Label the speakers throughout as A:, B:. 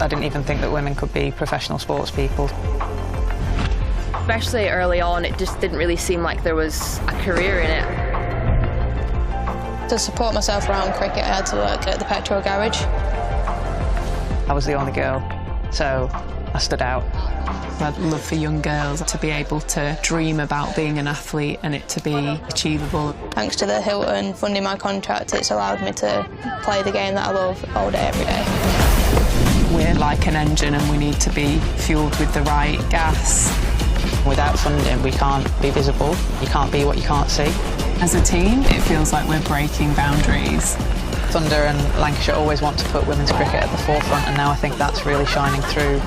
A: I didn't even think that women could be professional sports people.
B: Especially early on, it just didn't really seem like there was a career in it.
C: To support myself around cricket, I had to work at the petrol garage.
A: I was the only girl, so I stood out.
D: I'd love for young girls to be able to dream about being an athlete and it to be achievable.
C: Thanks to the Hilton funding my contract, it's allowed me to play the game that I love all day, every day.
D: We're like an engine and we need to be fuelled with the right gas.
A: Without funding, we can't be visible. You can't be what you can't see.
D: As a team, it feels like we're breaking boundaries.
A: Thunder and Lancashire always want to put women's cricket at the forefront, and now I think that's really shining through.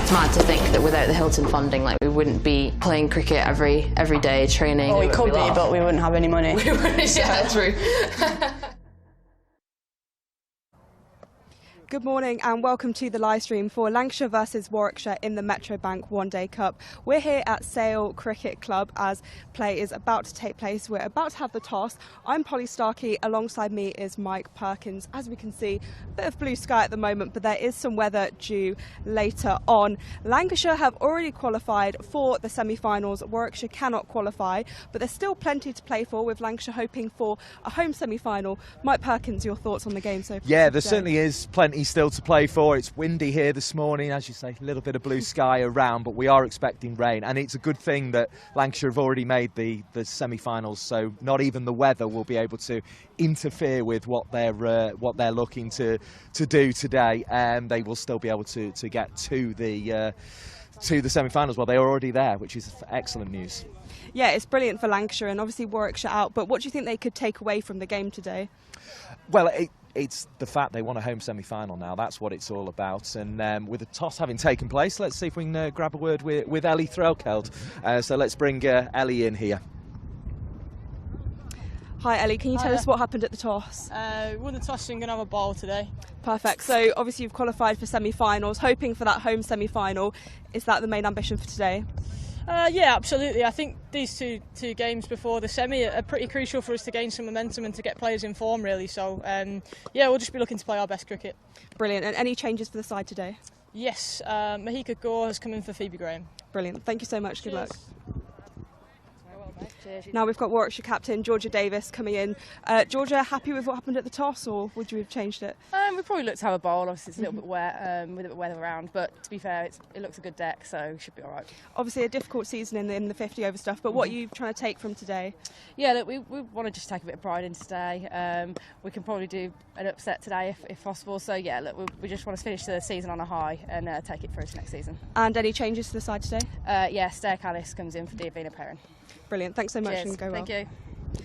B: It's mad to think that without the Hilton funding, like, we wouldn't be playing cricket every day, training.
C: Well, we could be, but we wouldn't have any money.
B: We wouldn't, yeah, true.
E: Good morning and welcome to the live stream for Lancashire versus Warwickshire in the Metrobank One Day Cup. We're here at Sale Cricket Club as play is about to take place. We're about to have the toss. I'm Polly Starkey, alongside me is Mike Perkins. As we can see, a bit of blue sky at the moment, but there is some weather due later on. Lancashire have already qualified for the semi-finals. Warwickshire cannot qualify, but there's still plenty to play for, with Lancashire hoping for a home semi-final. Mike Perkins, your thoughts on the game so far?
F: Yeah, there certainly is plenty still to play for. It's windy here this morning, as you say, a little bit of blue sky around, but we are expecting rain, and it's a good thing that Lancashire have already made the semi-finals, so not even the weather will be able to interfere with what they're looking to do today, and they will still be able to get to the semi-finals. Well, they're already there, which is excellent news.
E: Yeah, it's brilliant for Lancashire and obviously Warwickshire out, but what do you think they could take away from the game today?
F: Well, it's the fact they want a home semi-final now. That's what it's all about. And with the toss having taken place, let's see if we can grab a word with Ellie Threlkeld. So let's bring Ellie in here.
E: Hi Ellie, can you tell us what happened at the toss?
G: We won the toss and going to have a ball today.
E: Perfect. So obviously you've qualified for semi-finals, hoping for that home semi-final. Is that the main ambition for today?
G: Yeah, absolutely. I think these two games before the semi are pretty crucial for us to gain some momentum and to get players in form, really. So, yeah, we'll just be looking to play our best cricket.
E: Brilliant. And any changes for the side today?
G: Yes, Mahika Gore has come in for Phoebe Graham.
E: Brilliant. Thank you so much. Good luck.
G: Cheers.
E: Now we've got Warwickshire captain Georgia Davis coming in. Georgia, happy with what happened at the toss, or would you have changed it?
H: We probably looked to have a bowl. Obviously, it's a little bit wet with a bit of weather around, but to be fair, it looks a good deck, so it should be all right.
E: Obviously, a difficult season in the 50 over stuff, but what are you trying to take from today?
H: Yeah, look, we want to just take a bit of pride in today. We can probably do an upset today if possible. So yeah, look, we just want to finish the season on a high and take it through to next season.
E: And any changes to the side today?
H: Yeah, Stair Callis comes in for the Avina pairing.
E: Brilliant, thanks so much.
H: Cheers.
E: And go well.
H: Thank you.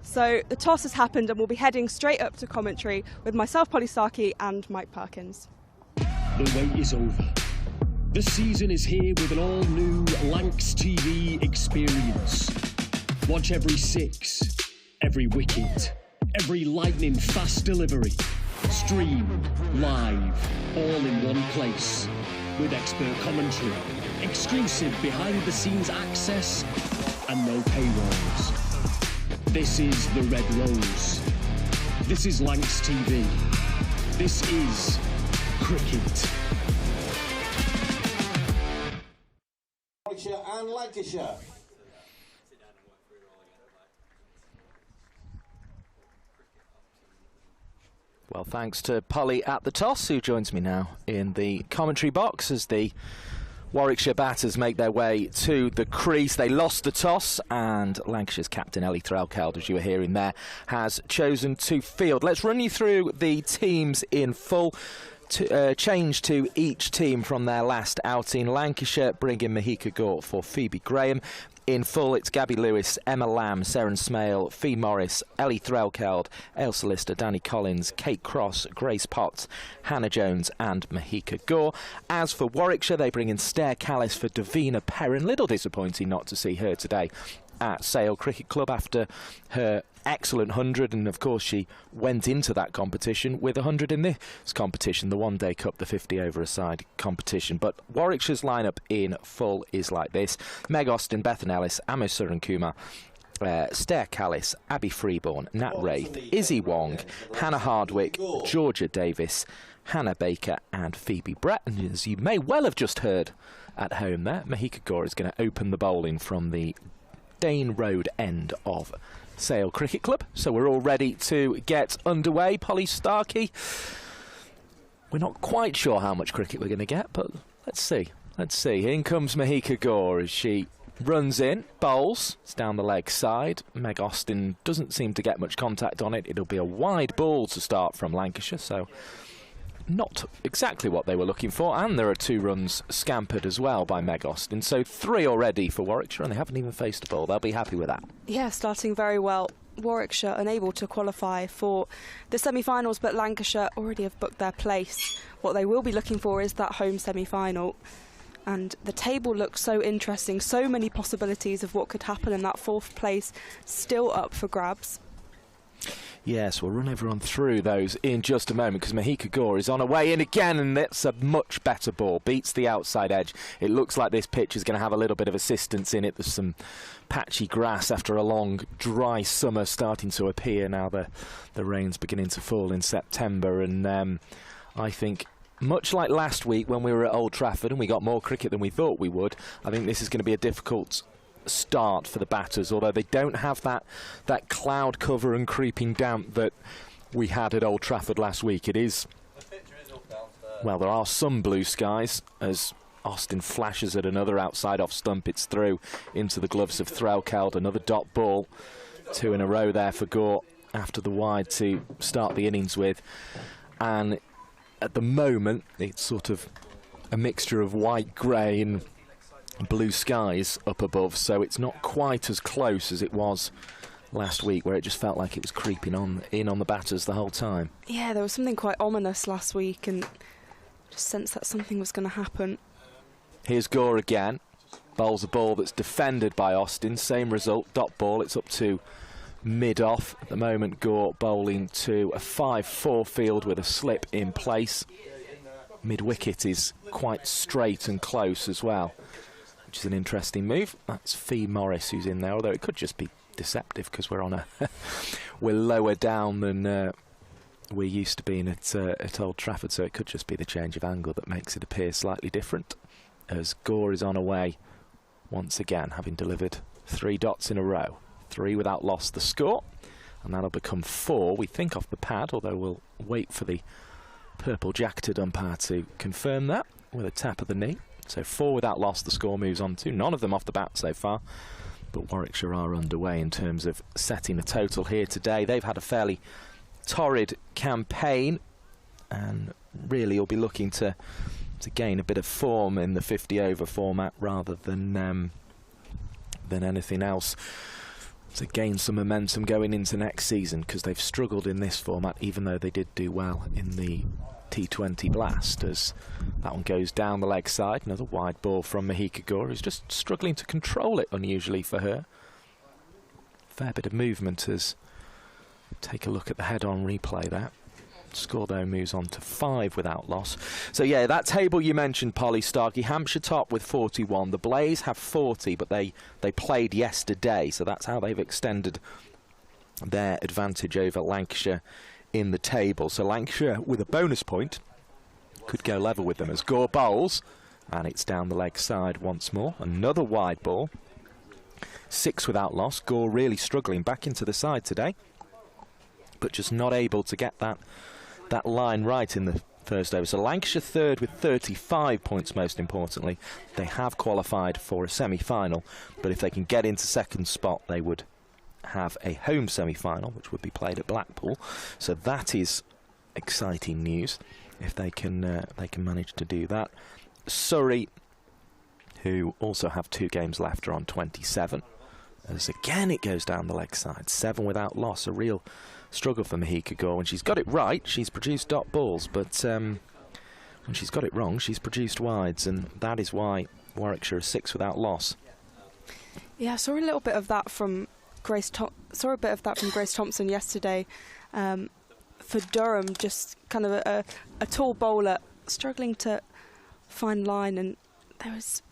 E: So the toss has happened and we'll be heading straight up to commentary with myself, Polly Starkey, and Mike Perkins.
I: The wait is over. The season is here with an all-new Lancs TV experience. Watch every six, every wicket, every lightning-fast delivery. Stream, live, all in one place. With expert commentary, exclusive behind-the-scenes access, and no paywalls. This is the Red Rose. This is Lancs TV. This is cricket.
J: Warwickshire and Lancashire.
K: Well, thanks to Polly at the toss, who joins me now in the commentary box as the Warwickshire batters make their way to the crease. They lost the toss, and Lancashire's captain Ellie Threlkeld, as you were hearing there, has chosen to field. Let's run you through the teams in full. Change to each team from their last outing. Lancashire bring in Mahika Gore for Phoebe Graham. In full, it's Gabby Lewis, Emma Lamb, Seren Smale, Fee Morris, Ellie Threlkeld, Ailsa Lister, Danny Collins, Kate Cross, Grace Potts, Hannah Jones and Mahika Gore. As for Warwickshire, they bring in Stair Callis for Davina Perrin. Little disappointing not to see her today at Sale Cricket Club after her excellent 100, and of course she went into that competition with 100 in this competition, the One Day Cup, the 50 over a side competition. But Warwickshire's lineup in full is like this: Meg Austin, Bethan Ellis, Amo Surankumar, Stair Callis, Abby Freeborn, Nat Wraith, Izzy Wong, Hannah Hardwick, Georgia Davis, Hannah Baker and Phoebe Brett. And as you may well have just heard at home there, Mahika Gore is going to open the bowling from the Dane Road end of Sale Cricket Club. So we're all ready to get underway. Polly Starkey, we're not quite sure how much cricket we're going to get, but let's see. Let's see. In comes Mahika Gore as she runs in, bowls. It's down the leg side. Meg Austin doesn't seem to get much contact on it. It'll be a wide ball to start from Lancashire, so not exactly what they were looking for. And there are 2 runs scampered as well by Meg Austin. So 3 already for Warwickshire, and they haven't even faced a ball. They'll be happy with that.
E: Yeah, starting very well. Warwickshire unable to qualify for the semi-finals, but Lancashire already have booked their place. What they will be looking for is that home semi-final. And the table looks so interesting, so many possibilities of what could happen, and that 4th place still up for grabs.
K: Yes, we'll run everyone through those in just a moment, because Mahika Gore is on her way in again, and it's a much better ball. Beats the outside edge. It looks like this pitch is going to have a little bit of assistance in it. There's some patchy grass after a long dry summer starting to appear now. The rain's beginning to fall in September, and I think, much like last week when we were at Old Trafford and we got more cricket than we thought we would, I think this is going to be a difficult start for the batters, although they don't have that cloud cover and creeping damp that we had at Old Trafford last week. It is, well, there are some blue skies as Austin flashes at another outside off stump. It's through into the gloves of Threlkeld. Another dot ball, 2 in a row there for Gore after the wide to start the innings with. And at the moment, it's sort of a mixture of white, grey and blue skies up above, so it's not quite as close as it was last week, where it just felt like it was creeping in on the batters the whole time.
E: Yeah, there was something quite ominous last week, and just sensed that something was going to happen.
K: Here's Gore again. Bowls a ball that's defended by Austin. Same result, dot ball. It's up to mid-off. At the moment, Gore bowling to a 5-4 field with a slip in place. Mid-wicket is quite straight and close as well, which is an interesting move. That's Fee Morris who's in there, although it could just be deceptive because we're on we're lower down than we're used to being at Old Trafford, so it could just be the change of angle that makes it appear slightly different, as Gore is on her way once again, having delivered 3 dots in a row. 3 without loss the score, and that'll become 4, we think, off the pad, although we'll wait for the purple jacketed umpire to confirm that with a tap of the knee. So 4 without loss the score moves on to. None of them off the bat so far, but Warwickshire are underway in terms of setting a total here today. They've had a fairly torrid campaign, and really will be looking to gain a bit of form in the 50-over format rather than anything else, to gain some momentum going into next season, because they've struggled in this format, even though they did do well in the T20 Blast, as that one goes down the leg side. Another wide ball from Mahika Gore, who's just struggling to control it unusually for her. Fair bit of movement as take a look at the head-on replay there. Score though moves on to 5 without loss. So yeah, that table you mentioned, Polly Starkey, Hampshire top with 41. The Blaze have 40, but they played yesterday, so that's how they've extended their advantage over Lancashire in the table. So Lancashire, with a bonus point, could go level with them as Gore bowls, and it's down the leg side once more. Another wide ball. 6 without loss. Gore really struggling back into the side today, but just not able to get that line right in the first over. So Lancashire third with 35 points, most importantly. They have qualified for a semi-final, but if they can get into second spot, they would have a home semi-final, which would be played at Blackpool. So that is exciting news if they can manage to do that. Surrey, who also have 2 games left, are on 27. As again it goes down the leg side. 7 without loss. A real struggle for Mahika Gore. When she's got it right, she's produced dot balls, but when she's got it wrong, she's produced wides, and that is why Warwickshire is 6 without loss.
E: Yeah, I saw a little bit of that from Grace Thompson yesterday. For Durham, just kind of a tall bowler struggling to find line, and there was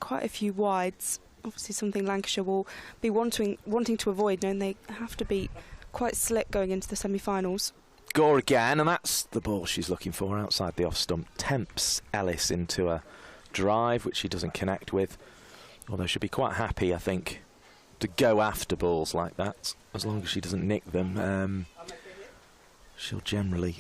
E: quite a few wides. Obviously something Lancashire will be wanting to avoid, knowing they have to be quite slick going into the semi-finals.
K: Gore again, and that's the ball she's looking for outside the off stump. Tempts Ellis into a drive, which she doesn't connect with. Although she'll be quite happy, I think, to go after balls like that, as long as she doesn't nick them. She'll generally...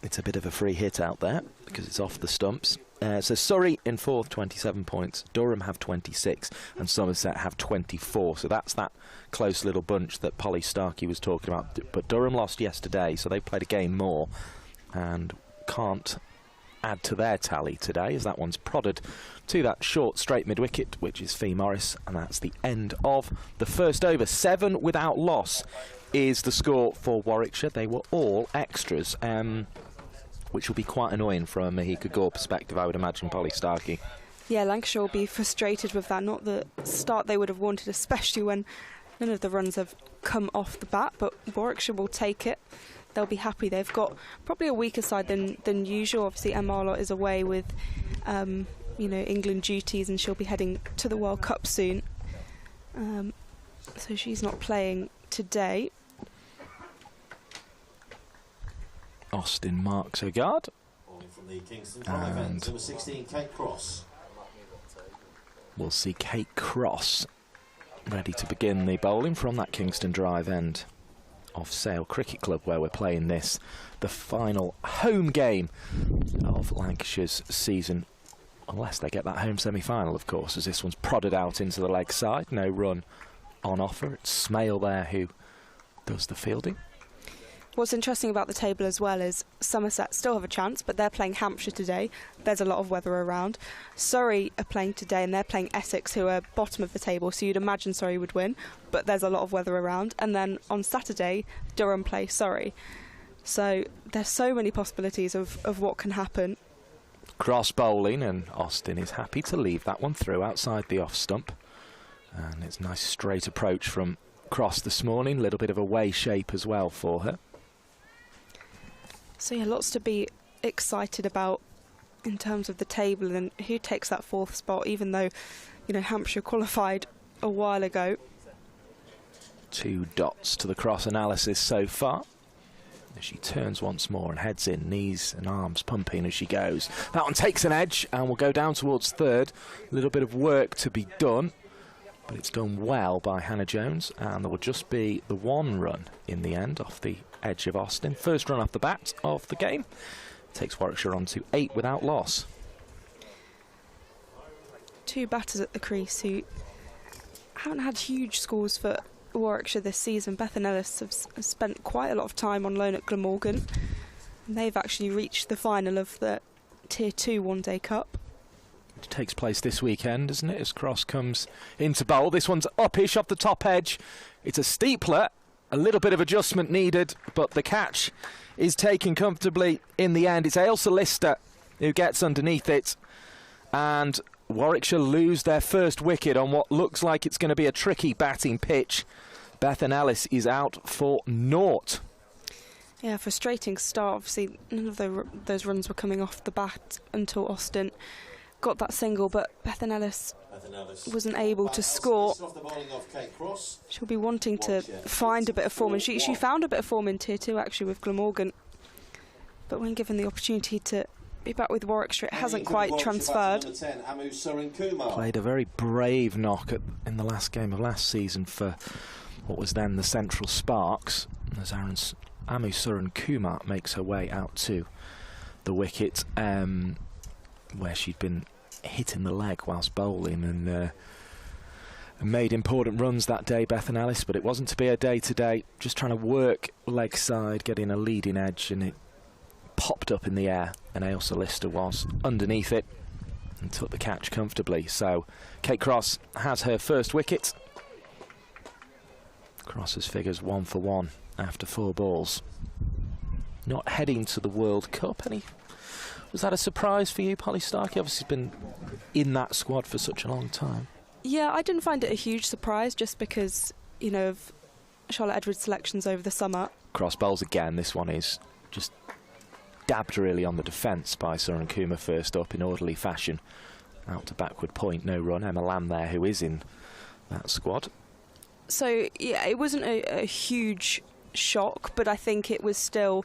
K: It's a bit of a free hit out there, because it's off the stumps. So Surrey in fourth, 27 points. Durham have 26, and Somerset have 24. So that's that close little bunch that Polly Starkey was talking about. But Durham lost yesterday, so they've played a game more, and can't add to their tally today, as that one's prodded to that short straight mid-wicket, which is Fee Morris, and that's the end of the first over. 7 without loss is the score for Warwickshire. They were all extras, which will be quite annoying from a Mahika Gore perspective, I would imagine, Polly Starkey.
E: Yeah, Lancashire will be frustrated with that. Not the start they would have wanted, especially when none of the runs have come off the bat, but Warwickshire will take it. They'll be happy. They've got probably a weaker side than usual. Obviously, Emma Arlott is away with England duties, and she'll be heading to the World Cup soon. So she's not playing today.
K: Austin marks her guard.
J: From the Kingston Drive end, number 16, Kate Cross.
K: We'll see Kate Cross ready to begin the bowling from that Kingston Drive end of Sale Cricket Club, where we're playing this, the final home game of Lancashire's season, unless they get that home semi-final, of course, as this one's prodded out into the leg side. No run on offer. It's Smale there who does the fielding.
E: What's interesting about the table as well is Somerset still have a chance, but they're playing Hampshire today. There's a lot of weather around. Surrey are playing today, and they're playing Essex, who are bottom of the table, so you'd imagine Surrey would win, but there's a lot of weather around. And then on Saturday, Durham play Surrey. So there's so many possibilities of what can happen.
K: Cross bowling, and Austin is happy to leave that one through outside the off stump. And it's a nice straight approach from Cross this morning. A little bit of a way shape as well for her.
E: So yeah, lots to be excited about in terms of the table and who takes that fourth spot, even though, Hampshire qualified a while ago.
K: 2 dots to the Cross analysis so far. As she turns once more and heads in, knees and arms pumping as she goes. That one takes an edge and will go down towards third. A little bit of work to be done, but it's done well by Hannah Jones, and there will just be the 1 run in the end off the edge of Austin. First run off the bat of the game takes Warwickshire on to 8 without loss.
E: 2 batters at the crease who haven't had huge scores for Warwickshire this season. Beth and Ellis have spent quite a lot of time on loan at Glamorgan, and they've actually reached the final of the Tier 2 One-Day Cup.
K: It takes place this weekend, isn't it, as Cross comes into bowl. This one's uppish off the top edge. It's a steepler. A little bit of adjustment needed, but the catch is taken comfortably in the end. It's Ailsa Lister who gets underneath it, and Warwickshire lose their first wicket on what looks like it's going to be a tricky batting pitch. Bethan Ellis is out for naught.
E: Yeah, frustrating start. Obviously, none of those runs were coming off the bat until Austin got that single, but Bethan Ellis wasn't able to score. She'll be wanting to find a bit of form, and she found a bit of form in Tier 2 actually with Glamorgan, but when given the opportunity to be back with Warwickshire, it hasn't quite transferred.
K: Played a very brave knock in the last game of last season for what was then the Central Sparks, as Amu Suran Kumar makes her way out to the wicket, where she'd been hit in the leg whilst bowling, and made important runs that day, Bethan Ellis, but it wasn't to be her day today. Just trying to work leg side, getting a leading edge, and it popped up in the air, and Ailsa Lister was underneath it and took the catch comfortably. So Kate Cross has her first wicket. Cross's figures 1 for 1 after 4 balls. Not heading to the World Cup. Was that a surprise for you, Polly Starkey? Obviously been in that squad for such a long time.
E: Yeah, I didn't find it a huge surprise, just because, of Charlotte Edwards' selections over the summer.
K: Cross bowls again. This one is just dabbed really on the defence by Suran Kumar first up in orderly fashion. Out to backward point, no run. Emma Lamb there, who is in that squad.
E: So, yeah, it wasn't a huge shock, but I think it was still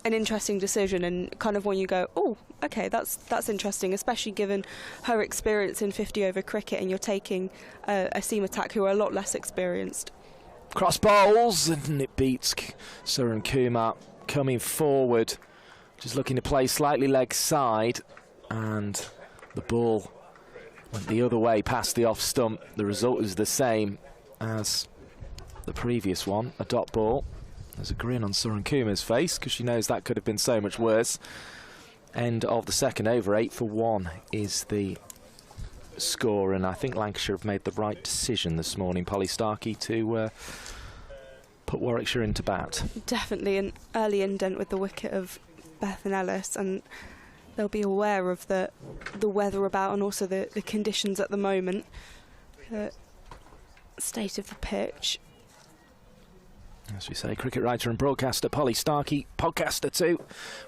E: an interesting decision, and kind of when you go, oh, okay, that's interesting, especially given her experience in 50 over cricket, and you're taking a seam attack who are a lot less experienced.
K: Cross bowls, and it beats Suren Kumar coming forward, just looking to play slightly leg side, and the ball went the other way past the off stump. The result is the same as the previous one, a dot ball. There's a grin on Suren Kumar's face because she knows that could have been so much worse. End of the second over, 8 for 1 is the score, and I think Lancashire have made the right decision this morning, Polly Starkey, to put Warwickshire into bat.
E: Definitely an early indent with the wicket of Bethan Ellis, and they'll be aware of the weather about and also the conditions at the moment, the state of the pitch.
K: As we say, cricket writer and broadcaster Polly Starkey, podcaster too,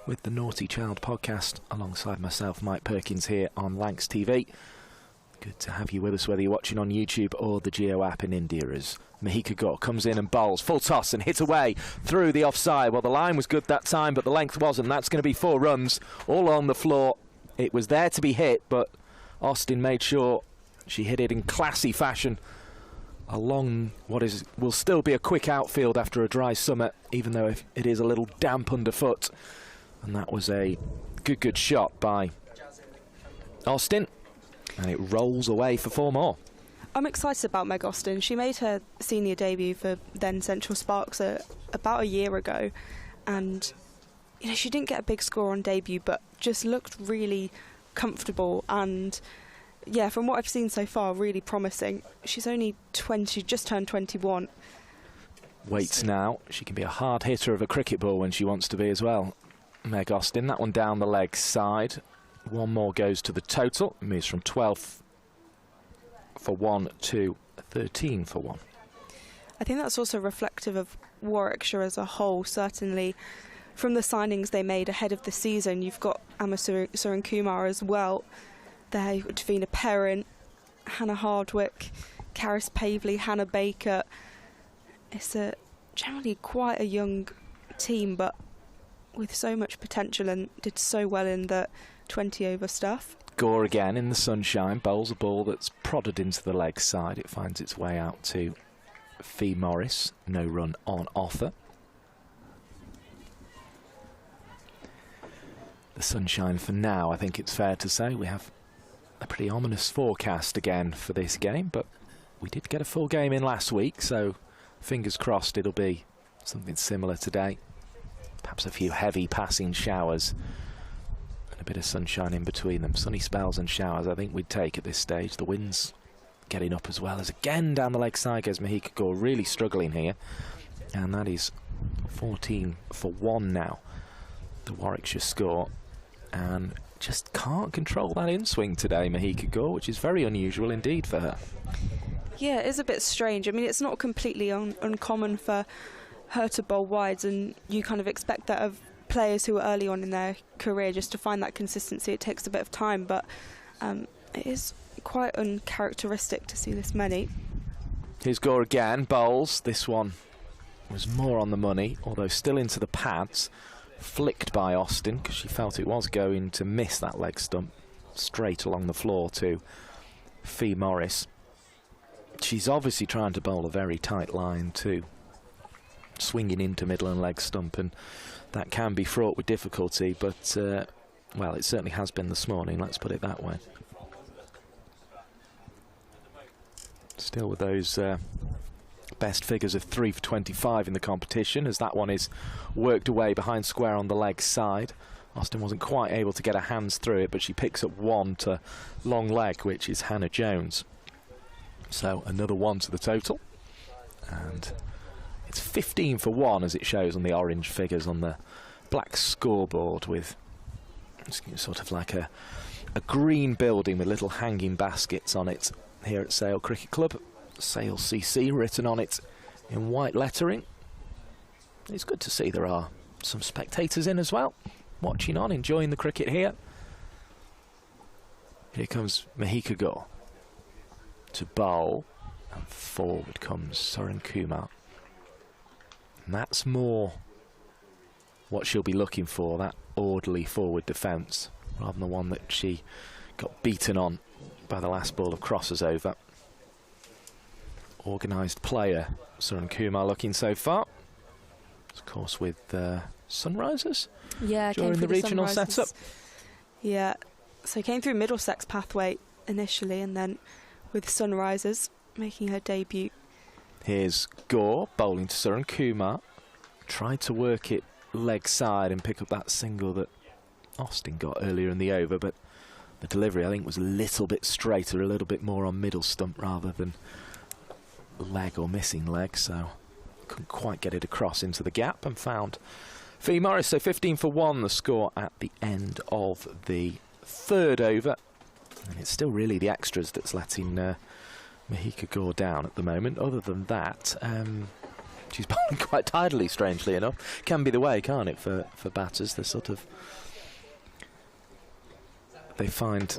K: with the Naughty Child podcast, alongside myself, Mike Perkins, here on Lancs TV. Good to have you with us, whether you're watching on YouTube or the Geo app in India, as Mahika Gaur comes in and bowls. Full toss and hit away through the offside. Well, the line was good that time, but the length wasn't. That's going to be 4 runs, all on the floor. It was there to be hit, but Austin made sure she hit it in classy fashion along what will still be a quick outfield after a dry summer, even though it is a little damp underfoot. And that was a good shot by Austin, and it rolls away for 4 more.
E: I'm excited about Meg Austin. She made her senior debut for then Central Sparks about a year ago, and she didn't get a big score on debut, but just looked really comfortable, and yeah, from what I've seen so far, really promising. She's only 20, just turned 21.
K: Waits now. She can be a hard hitter of a cricket ball when she wants to be as well. Meg Austin, that one down the leg side. 1 more goes to the total. It moves from 12 for 1 to 13 for 1.
E: I think that's also reflective of Warwickshire as a whole. Certainly from the signings they made ahead of the season, you've got Suren Kumar as well. There you've got Davina Perrin, Hannah Hardwick, Caris Pavley, Hannah Baker. It's generally quite a young team, but with so much potential, and did so well in the 20 over stuff.
K: Gaur again in the sunshine, bowls a ball that's prodded into the leg side. It finds its way out to Fee Morris. No run on offer. The sunshine for now, I think it's fair to say. We have a pretty ominous forecast again for this game, but we did get a full game in last week, so fingers crossed it'll be something similar today. Perhaps a few heavy passing showers and a bit of sunshine in between them. Sunny spells and showers I think we'd take at this stage. The wind's getting up as well, as again down the leg side goes Mahika Gaur, really struggling here, and that is 14 for 1 now, the Warwickshire score, and just can't control that in-swing today, Mahika Gaur, which is very unusual indeed for her.
E: Yeah, it is a bit strange. I mean, it's not completely uncommon for her to bowl wides, and you kind of expect that of players who are early on in their career, just to find that consistency. It takes a bit of time, but it is quite uncharacteristic to see this many.
K: Here's Gaur again, bowls. This one was more on the money, although still into the pads. Flicked by Austin because she felt it was going to miss that leg stump straight along the floor to Fee Morris. She's obviously trying to bowl a very tight line too, swinging into middle and leg stump, and that can be fraught with difficulty, but well, it certainly has been this morning, let's put it that way. Still with those best figures of 3 for 25 in the competition, as that one is worked away behind square on the leg side. Austin wasn't quite able to get her hands through it, but she picks up 1 to long leg, which is Hannah Jones. So another 1 to the total, and it's 15 for 1 as it shows on the orange figures on the black scoreboard, with sort of like a green building with little hanging baskets on it here at Sale Cricket Club. Sale CC written on it in white lettering. It's good to see there are some spectators in as well, watching on, enjoying the cricket here. Here comes Mahika Gaur to bowl, and forward comes Suren Kumar. And that's more what she'll be looking for, that orderly forward defence, rather than the one that she got beaten on by the last ball of crosses over. Organised player, Suren Kumar looking so far. Of course with Sunrisers during the regional setup.
E: Yeah, so came through Middlesex pathway initially and then with Sunrisers making her debut.
K: Here's Gore bowling to Suren Kumar. Tried to work it leg side and pick up that single that Austin got earlier in the over, but the delivery I think was a little bit straighter, a little bit more on middle stump rather than leg or missing leg, so couldn't quite get it across into the gap and found Fee Morris. So 15 for 1 the score at the end of the third over, and it's still really the extras that's letting Mahika Gore down at the moment. Other than that, she's bowling quite tidily, strangely enough. Can be the way, can't it, for batters? They're sort of, they find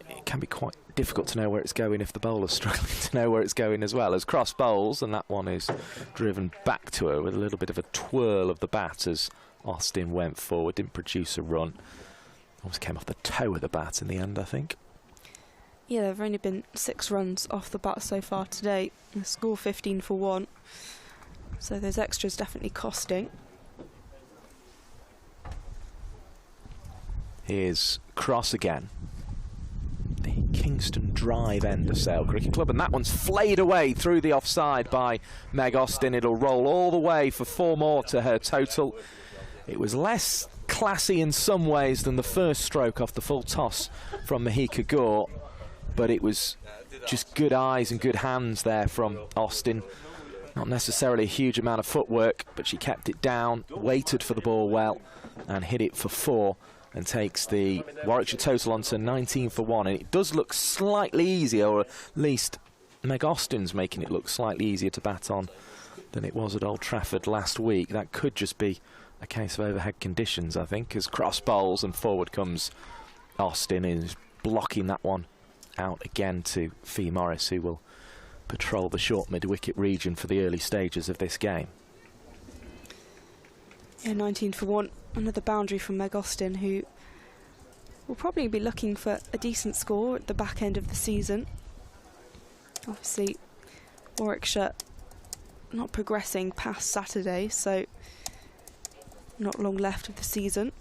K: it can be quite difficult to know where it's going if the bowler's struggling to know where it's going as well. As cross bowls, and that one is driven back to her with a little bit of a twirl of the bat as Austin went forward, didn't produce a run. Almost came off the toe of the bat in the end, I think.
E: Yeah, there have only been 6 runs off the bat so far today. The score 15 for 1. So those extras definitely costing.
K: Here's cross again. The Kingston Drive end of Sale Cricket Club, and that one's flayed away through the offside by Meg Austin. It'll roll all the way for 4 more to her total. It was less classy in some ways than the first stroke off the full toss from Mahika Gore, but it was just good eyes and good hands there from Austin. Not necessarily a huge amount of footwork, but she kept it down, waited for the ball well, and hit it for 4, and takes the Warwickshire total on to 19 for 1. And it does look slightly easier, or at least Meg Austin's making it look slightly easier to bat on than it was at Old Trafford last week. That could just be a case of overhead conditions, I think, as cross bowls and forward comes Austin, is blocking that one out again to Fee Morris, who will patrol the short mid-wicket region for the early stages of this game.
E: Yeah, 19 for 1. Another boundary from Meg Austin, who will probably be looking for a decent score at the back end of the season. Obviously, Warwickshire not progressing past Saturday, so not long left of the season.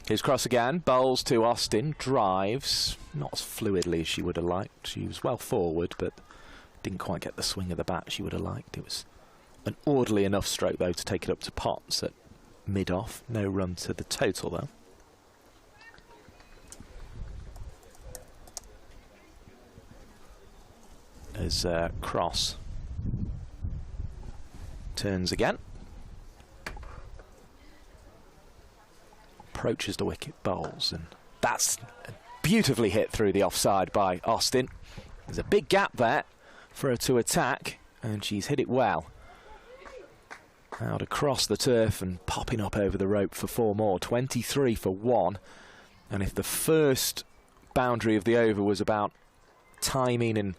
K: Here's cross again, bowls to Austin, drives, not as fluidly as she would have liked. She was well forward, but didn't quite get the swing of the bat she would have liked. It was an orderly enough stroke, though, to take it up to Potts at mid-off. No run to the total, though. As cross turns again. Approaches the wicket, bowls, and that's beautifully hit through the offside by Austin. There's a big gap there for her to attack, and she's hit it well. Out across the turf and popping up over the rope for 4 more. 23 for 1. And if the first boundary of the over was about timing and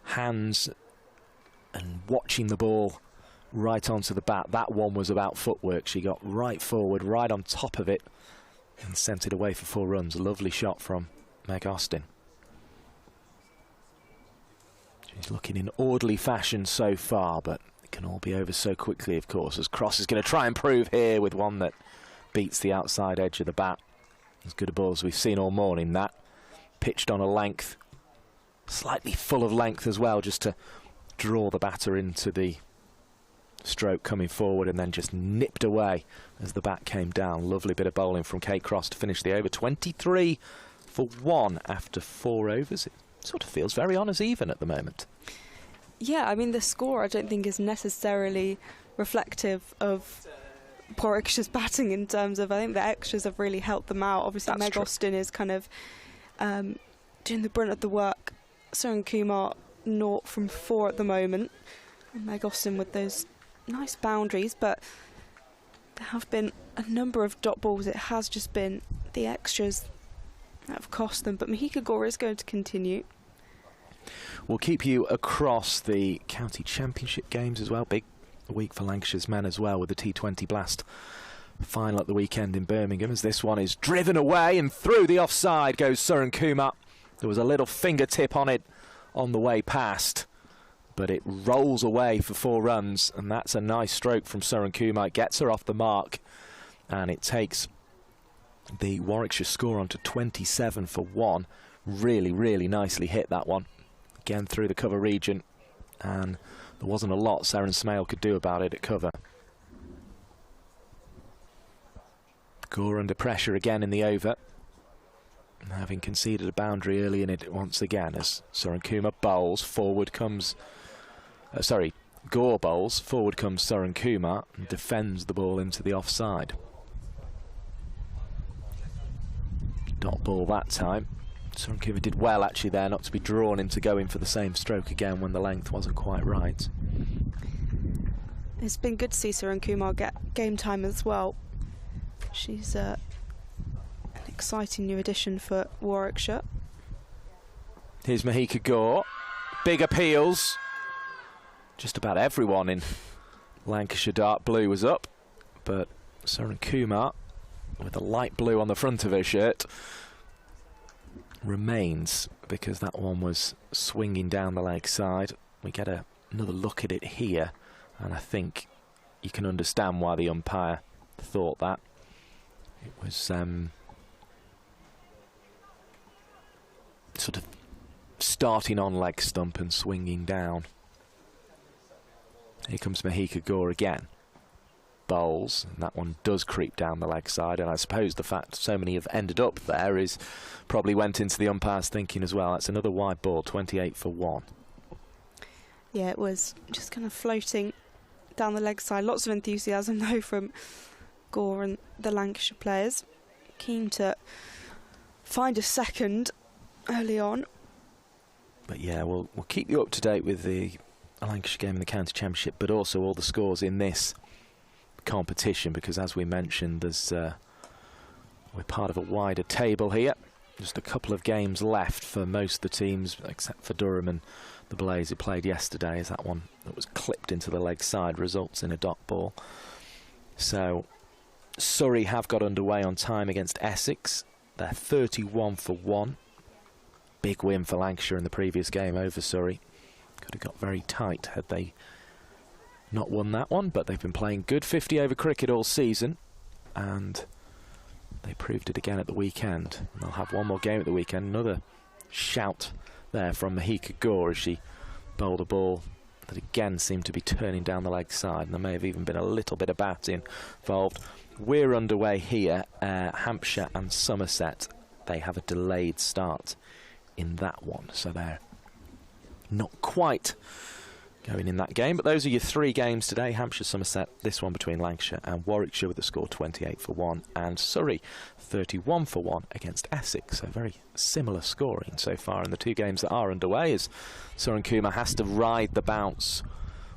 K: hands and watching the ball right onto the bat, that one was about footwork. She got right forward, right on top of it, and sent it away for 4 runs. A lovely shot from Meg Austin. She's looking in orderly fashion so far, but it can all be over so quickly, of course, as Cross is going to try and prove here with one that beats the outside edge of the bat. As good a ball as we've seen all morning, that. Pitched on a length, slightly full of length as well, just to draw the batter into the stroke coming forward, and then just nipped away as the bat came down. Lovely bit of bowling from Kate Cross to finish the over. 23 for 1 after 4 overs. It sort of feels very on as even at the moment.
E: Yeah, I mean, the score I don't think is necessarily reflective of Warwickshire's batting in terms of, I think the extras have really helped them out. Obviously, Meg Austin is kind of doing the brunt of the work. Suren Kumar 0 from 4 at the moment. And Meg Austin with those nice boundaries, but there have been a number of dot balls. It has just been the extras that have cost them, but Mahika Gore is going to continue.
K: We'll keep you across the county championship games as well. Big week for Lancashire's men as well, with the T20 Blast final at the weekend in Birmingham, as this one is driven away and through the offside goes Surun Kumar. There was a little fingertip on it on the way past, but it rolls away for 4 runs, and that's a nice stroke from Surun Kumar. It gets her off the mark, and it takes the Warwickshire score on to 27 for 1. Really, really nicely hit, that one. Again through the cover region, and there wasn't a lot Seren Smale could do about it at cover. Gore under pressure again in the over, having conceded a boundary early in it once again, as Surun Kumar bowls. Forward comes... Gore bowls. Forward comes Surun Kumar and defends the ball into the offside. Dot ball that time. Surun Kumar did well actually there not to be drawn into going for the same stroke again when the length wasn't quite right.
E: It's been good to see Surun Kumar get game time as well. She's an exciting new addition for Warwickshire.
K: Here's Mahika Gore. Big appeals. Just about everyone in Lancashire dark blue was up, but Surun Kumar, with the light blue on the front of her shirt, remains, because that one was swinging down the leg side. We get another look at it here, and I think you can understand why the umpire thought that. It was sort of starting on leg stump and swinging down. Here comes Mahika Gore again. Bowls, and that one does creep down the leg side, and I suppose the fact so many have ended up there is probably went into the umpire's thinking as well. That's another wide ball, 28 for 1.
E: Yeah, it was just kind of floating down the leg side. Lots of enthusiasm though from Gore and the Lancashire players, keen to find a second early on.
K: But yeah, we'll keep you up to date with the Lancashire game in the county championship, but also all the scores in this competition, because as we mentioned, there's we're part of a wider table here. Just a couple of games left for most of the teams, except for Durham and the Blaze, who played yesterday, as that one that was clipped into the leg side results in a dot ball. So Surrey have got underway on time against Essex. They're 31 for 1. Big win for Lancashire in the previous game over Surrey. Could have got very tight had they not won that one, but they've been playing good 50 over cricket all season, and they proved it again at the weekend. And they'll have one more game at the weekend. Another shout there from Mahika Gore as she bowled a ball that again seemed to be turning down the leg side, and there may have even been a little bit of batting involved. We're underway here. Hampshire and Somerset, they have a delayed start in that one, so they're not quite going in that game. But those are your 3 games today: Hampshire, Somerset, this one between Lancashire and Warwickshire with the score 28 for 1, and Surrey 31 for 1 against Essex. So very similar scoring so far in the 2 games that are underway, as Surun Kumar has to ride the bounce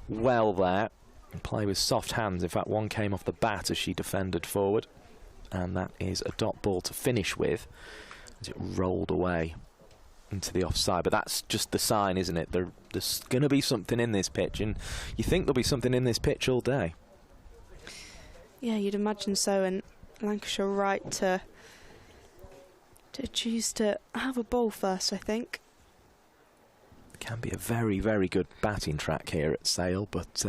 K: well there and play with soft hands. In fact, one came off the bat as she defended forward, and that is a dot ball to finish with as it rolled away into the offside. But that's just the sign, isn't it? There's going to be something in this pitch, and you think there'll be something in this pitch all day.
E: Yeah, you'd imagine so, and Lancashire right to choose to have a bowl first, I think.
K: It can be a very, very good batting track here at Sale, but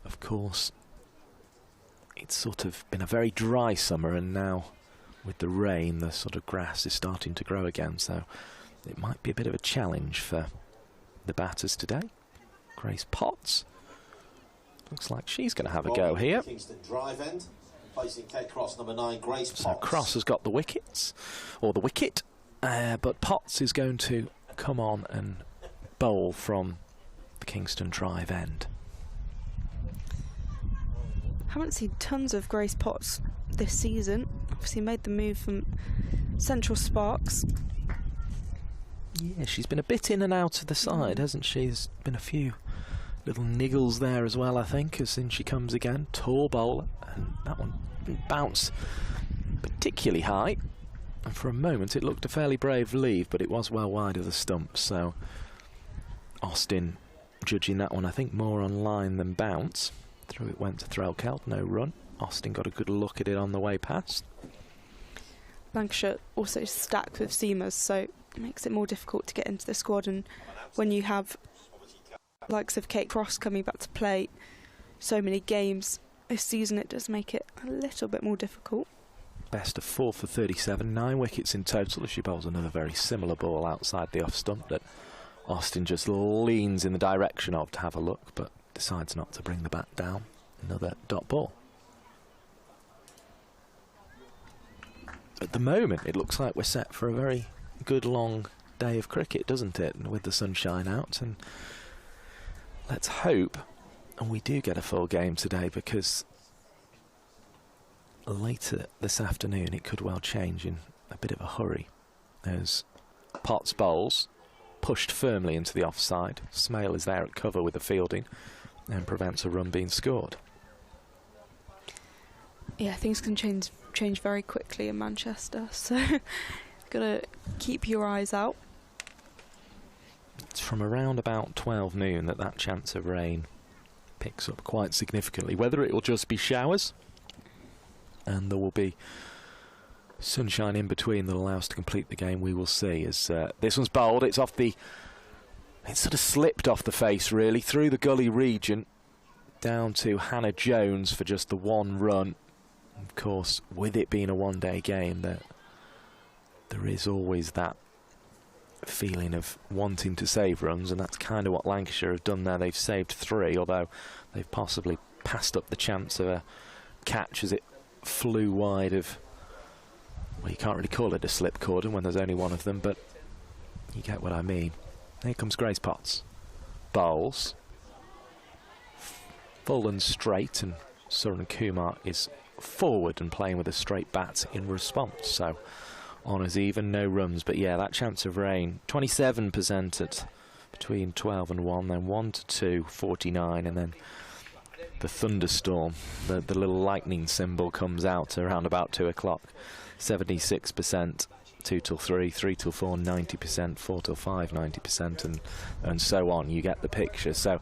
K: of course it's sort of been a very dry summer, and now with the rain the sort of grass is starting to grow again, so it might be a bit of a challenge for the batters today. Grace Potts looks like she's going to have a go here.
J: Kingston drive end, facing Kate Cross, number 9, Grace Potts.
K: So Cross has got the wickets, or the wicket, but Potts is going to come on and bowl from the Kingston drive end.
E: Haven't seen tons of Grace Potts this season. Obviously made the move from Central Sparks.
K: Yeah, she's been a bit in and out of the side, hasn't she? There's been a few little niggles there as well, I think, as in she comes again. Tall bowler, and that one didn't bounce particularly high. And for a moment it looked a fairly brave leave, but it was well wide of the stump, so Austin judging that one, I think, more on line than bounce. Through it went to Threlkeld, no run. Austin got a good look at it on the way past.
E: Lancashire also stacked with seamers, so it makes it more difficult to get into the squad, and when you have likes of Kate Cross coming back to play so many games this season, it does make it a little bit more difficult.
K: Best of 4 for 37, 9 wickets in total as she bowls another very similar ball outside the off stump that Austin just leans in the direction of to have a look, but decides not to bring the bat down. Another dot ball. At the moment, it looks like we're set for a very good long day of cricket, doesn't it? And with the sunshine out, and let's hope we do get a full game today, because later this afternoon it could well change in a bit of a hurry as Potts bowls, pushed firmly into the offside. Smale is there at cover with the fielding and prevents a run being scored.
E: Yeah, things can change very quickly in Manchester, so gotta keep your eyes out.
K: It's from around about 12 noon that chance of rain picks up quite significantly. Whether it will just be showers and there will be sunshine in between that allow us to complete the game, we will see. As this one's bowled, it's off the... It sort of slipped off the face, really, through the gully region, down to Hannah Jones for just the one run. Of course, with it being a one-day game, there is always that feeling of wanting to save runs, and that's kind of what Lancashire have done there. They've saved 3, although they've possibly passed up the chance of a catch as it flew wide of... Well, you can't really call it a slip cordon when there's only one of them, but you get what I mean. Here comes Grace Potts. Bowls. Full and straight, and Suran Kumar is forward and playing with a straight bat in response. So, honours even, no runs. But yeah, that chance of rain, 27% at between 12 and 1, then 1 to 2, 49, and then the thunderstorm, the little lightning symbol comes out around about 2 o'clock. 76%, 2 till 3, 3 till 4, 90%, 4 till 5, 90%, and so on. You get the picture. So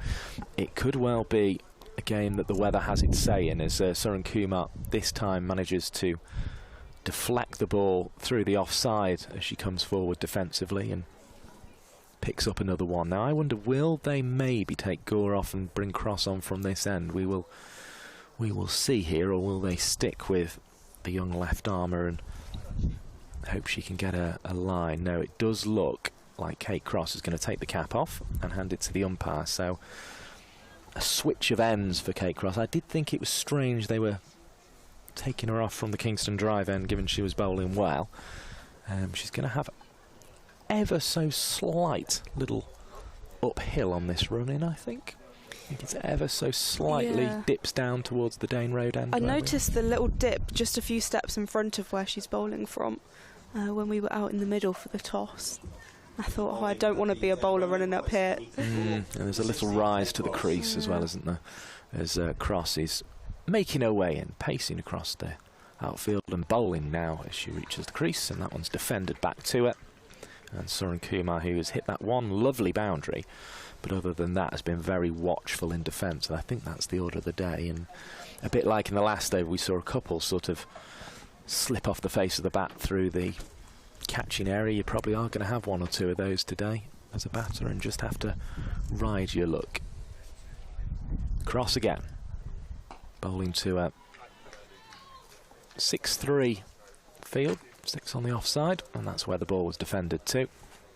K: it could well be a game that the weather has its say in, as Suran Kumar this time manages to deflect the ball through the offside as she comes forward defensively and picks up another one. Now I wonder, will they maybe take Gore off and bring Cross on from this end? We will see here, or will they stick with the young left armour and hope she can get a line? No, it does look like Kate Cross is going to take the cap off and hand it to the umpire. So a switch of ends for Kate Cross. I did think it was strange they were taking her off from the Kingston Drive end, given she was bowling well. She's going to have ever so slight little uphill on this run in, I think. I think it's ever so slightly dips down towards the Dane Road end.
E: I noticed the little dip just a few steps in front of where she's bowling from when we were out in the middle for the toss. I thought, I don't want to be a bowler running up here.
K: And there's a little rise to the crease as well, isn't there? As Cross is making her way in, pacing across the outfield and bowling now as she reaches the crease, and that one's defended back to it. And Suran Kumar, who has hit that one lovely boundary, but other than that has been very watchful in defence, and I think that's the order of the day. And a bit like in the last over, we saw a couple sort of slip off the face of the bat through the catching area. You probably are going to have 1 or 2 of those today as a batter and just have to ride your luck. Cross again, bowling to a 6-3 field, 6 on the offside, and that's where the ball was defended to.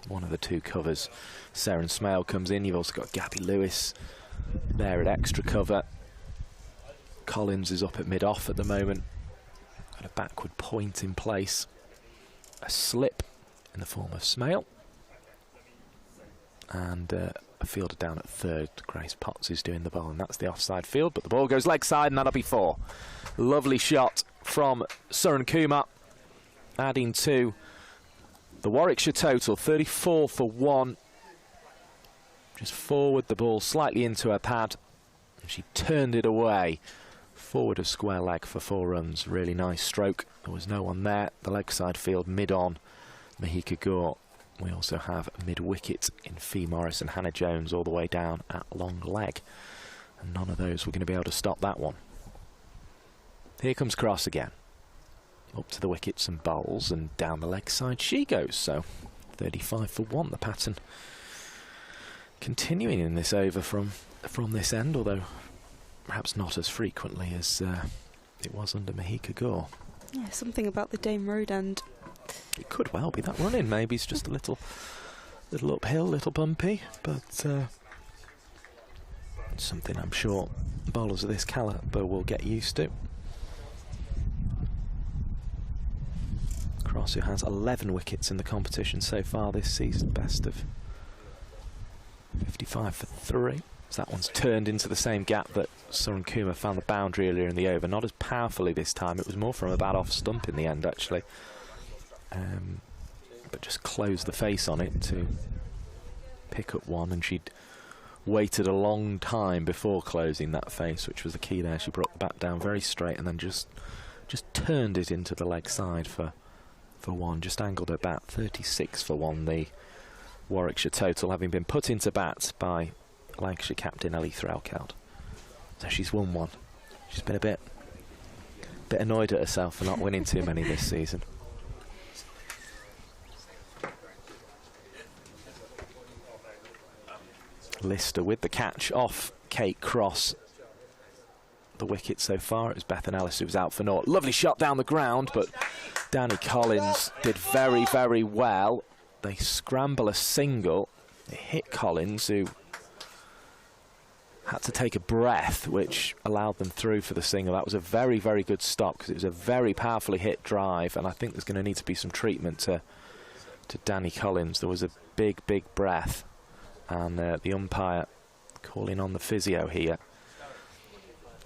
K: One of the 2 covers. Sarah Smale comes in. You've also got Gabby Lewis there at extra cover. Collins is up at mid-off at the moment. Got a backward point in place. A slip in the form of Smale. And a fielder down at third. Grace Potts is doing the ball, and that's the offside field, but the ball goes leg side, and that'll be 4. Lovely shot from Suran Kumar, adding to the Warwickshire total, 34 for 1. Just forward, the ball slightly into her pad, and she turned it away. Forward of square leg for 4 runs. Really nice stroke. There was no one there. The leg side field mid-on. Mahika Gore We also have mid-wicket in Fee Morris and Hannah Jones all the way down at long leg. And none of those were going to be able to stop that one. Here comes Cross again. Up to the wickets and bowls, and down the leg side she goes. So 35 for 1, the pattern continuing in this over from this end, although perhaps not as frequently as it was under Mahika Gore.
E: Yeah, something about the Dame Road end.
K: It could well be that run-in. Maybe it's just a little uphill, little bumpy, but something I'm sure bowlers of this calibre will get used to. Cross, who has 11 wickets in the competition so far this season, best of 55 for 3. So that one's turned into the same gap that Surun Kumar found the boundary earlier in the over. Not as powerfully this time. It was more from a bad off stump in the end, actually. But just closed the face on it to pick up one, and she'd waited a long time before closing that face, which was the key there. She brought the bat down very straight and then just turned it into the leg side for one, just angled her bat. 36 for 1, the Warwickshire total, having been put into bat by Lancashire captain Ellie Threlkeld. So she's won one. She's been a bit annoyed at herself for not winning too many this season. Lister with the catch off Kate Cross. The wicket so far, it was Bethan Ellis who was out for naught. Lovely shot down the ground, but Danny Collins did very, very well. They scramble a single. It hit Collins, who had to take a breath, which allowed them through for the single. That was a very, very good stop, because it was a very powerfully hit drive, and I think there's going to need to be some treatment to Danny Collins. There was a big, big breath, and the umpire calling on the physio here.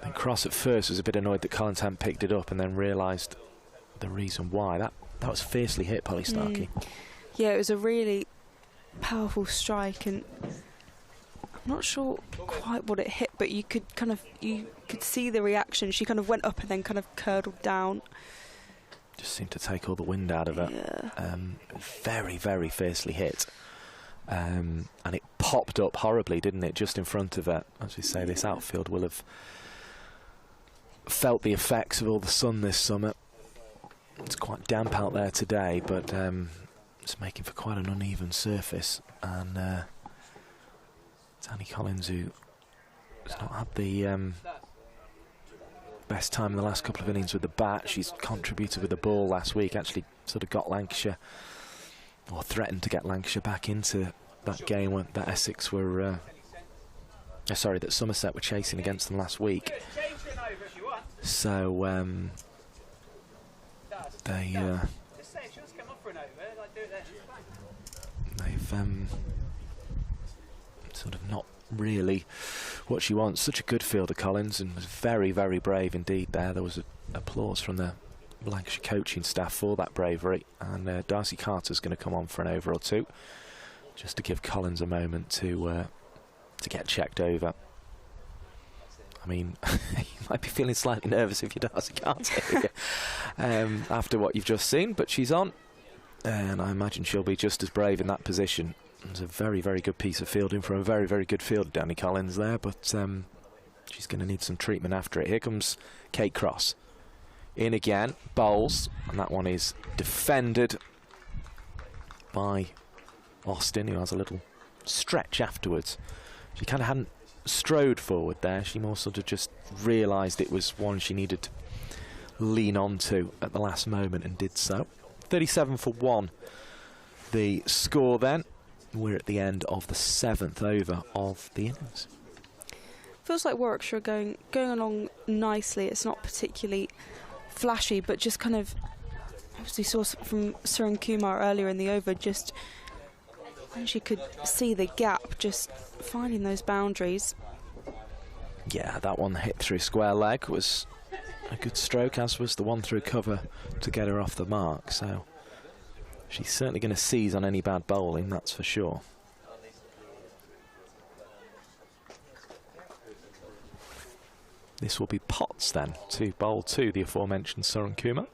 K: And Cross at first was a bit annoyed that Collins hadn't picked it up, and then realised the reason why. That was fiercely hit, Polly Starkey.
E: Yeah, it was a really powerful strike, and I'm not sure quite what it hit, but you could see the reaction. She kind of went up and then kind of curdled down.
K: Just seemed to take all the wind out of it.
E: Yeah.
K: Very, very fiercely hit. And it popped up horribly, didn't it, just in front of it. As we say, this outfield will have felt the effects of all the sun this summer. It's quite damp out there today, but it's making for quite an uneven surface. And Danny Collins, who has not had the best time in the last couple of innings with the bat. She's contributed with the ball last week, actually sort of got Lancashire, or threatened to get Lancashire back into that game that Essex were, that Somerset were chasing against them last week. So they've sort of not really what she wants. Such a good fielder, Collins, and was very, very brave indeed there. There was applause from the Lancashire coaching staff for that bravery, and Darcy Carter's going to come on for an over or two, just to give Collins a moment to get checked over. I mean, you might be feeling slightly nervous if you're Darcy Carter after what you've just seen, but she's on, and I imagine she'll be just as brave in that position. It was a very, very good piece of fielding from a very, very good fielder, Danny Collins there, but she's going to need some treatment after it. Here comes Kate Cross. In again, bowls, and that one is defended by Austin, who has a little stretch afterwards. She kind of hadn't strode forward there. She more sort of just realised it was one she needed to lean onto at the last moment, and did so. 37 for 1, the score then. We're at the end of the 7th over of the innings.
E: Feels like Warwickshire going along nicely. It's not particularly flashy, but just kind of, as we saw from Surun Kumar earlier in the over, just when she could see the gap, just finding those boundaries.
K: Yeah, that one hit through square leg was a good stroke, as was the one through cover to get her off the mark. So she's certainly going to seize on any bad bowling, that's for sure. This will be Potts then to bowl to the aforementioned Surun Kumar.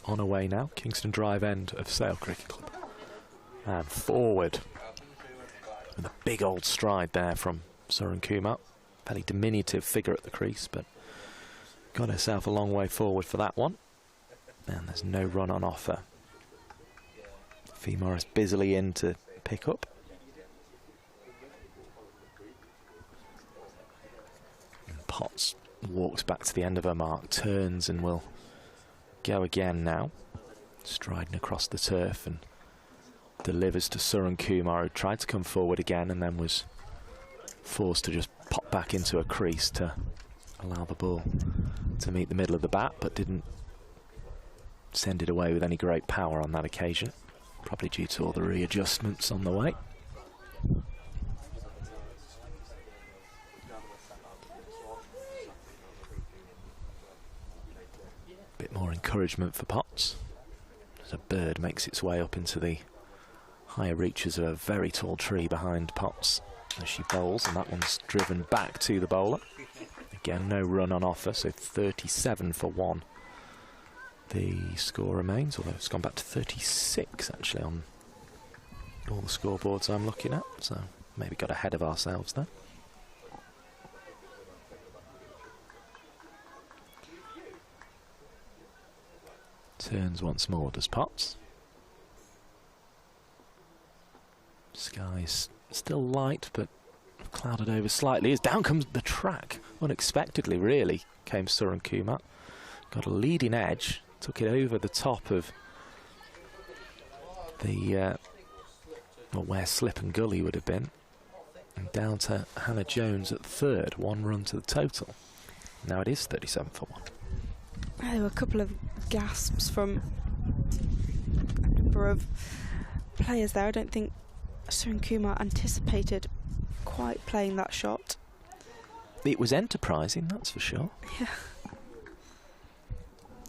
K: On away now, Kingston Drive end of Sale Cricket Club. And forward. With a big old stride there from Surun Kumar. Fairly diminutive figure at the crease, but got herself a long way forward for that one. And there's no run on offer. Fee Morris busily in to pick up. And Potts walks back to the end of her mark, turns and will go again now. Striding across the turf and delivers to Surun Kumar, who tried to come forward again and then was forced to just pop back into a crease to allow the ball to meet the middle of the bat, but didn't send it away with any great power on that occasion, probably due to all the readjustments on the way. Bit more encouragement for Potts as a bird makes its way up into the higher reaches of a very tall tree behind Potts as she bowls, and that one's driven back to the bowler. Again, no run on offer, so 37 for 1. The score remains, although it's gone back to 36 actually on all the scoreboards I'm looking at, so maybe got ahead of ourselves there. Turns once more, does Potts. Sky's still light, but clouded over slightly as down comes the track. Unexpectedly, really, came Surun Kumar. Got a leading edge, took it over the top of the well, where Slip and Gully would have been, and down to Hannah Jones at third. 1 run to the total. Now it is 37 for 1.
E: There were a couple of gasps from a number of players there. I don't think Surun Kumar anticipated quite playing that shot.
K: It was enterprising, that's for sure.
E: Yeah.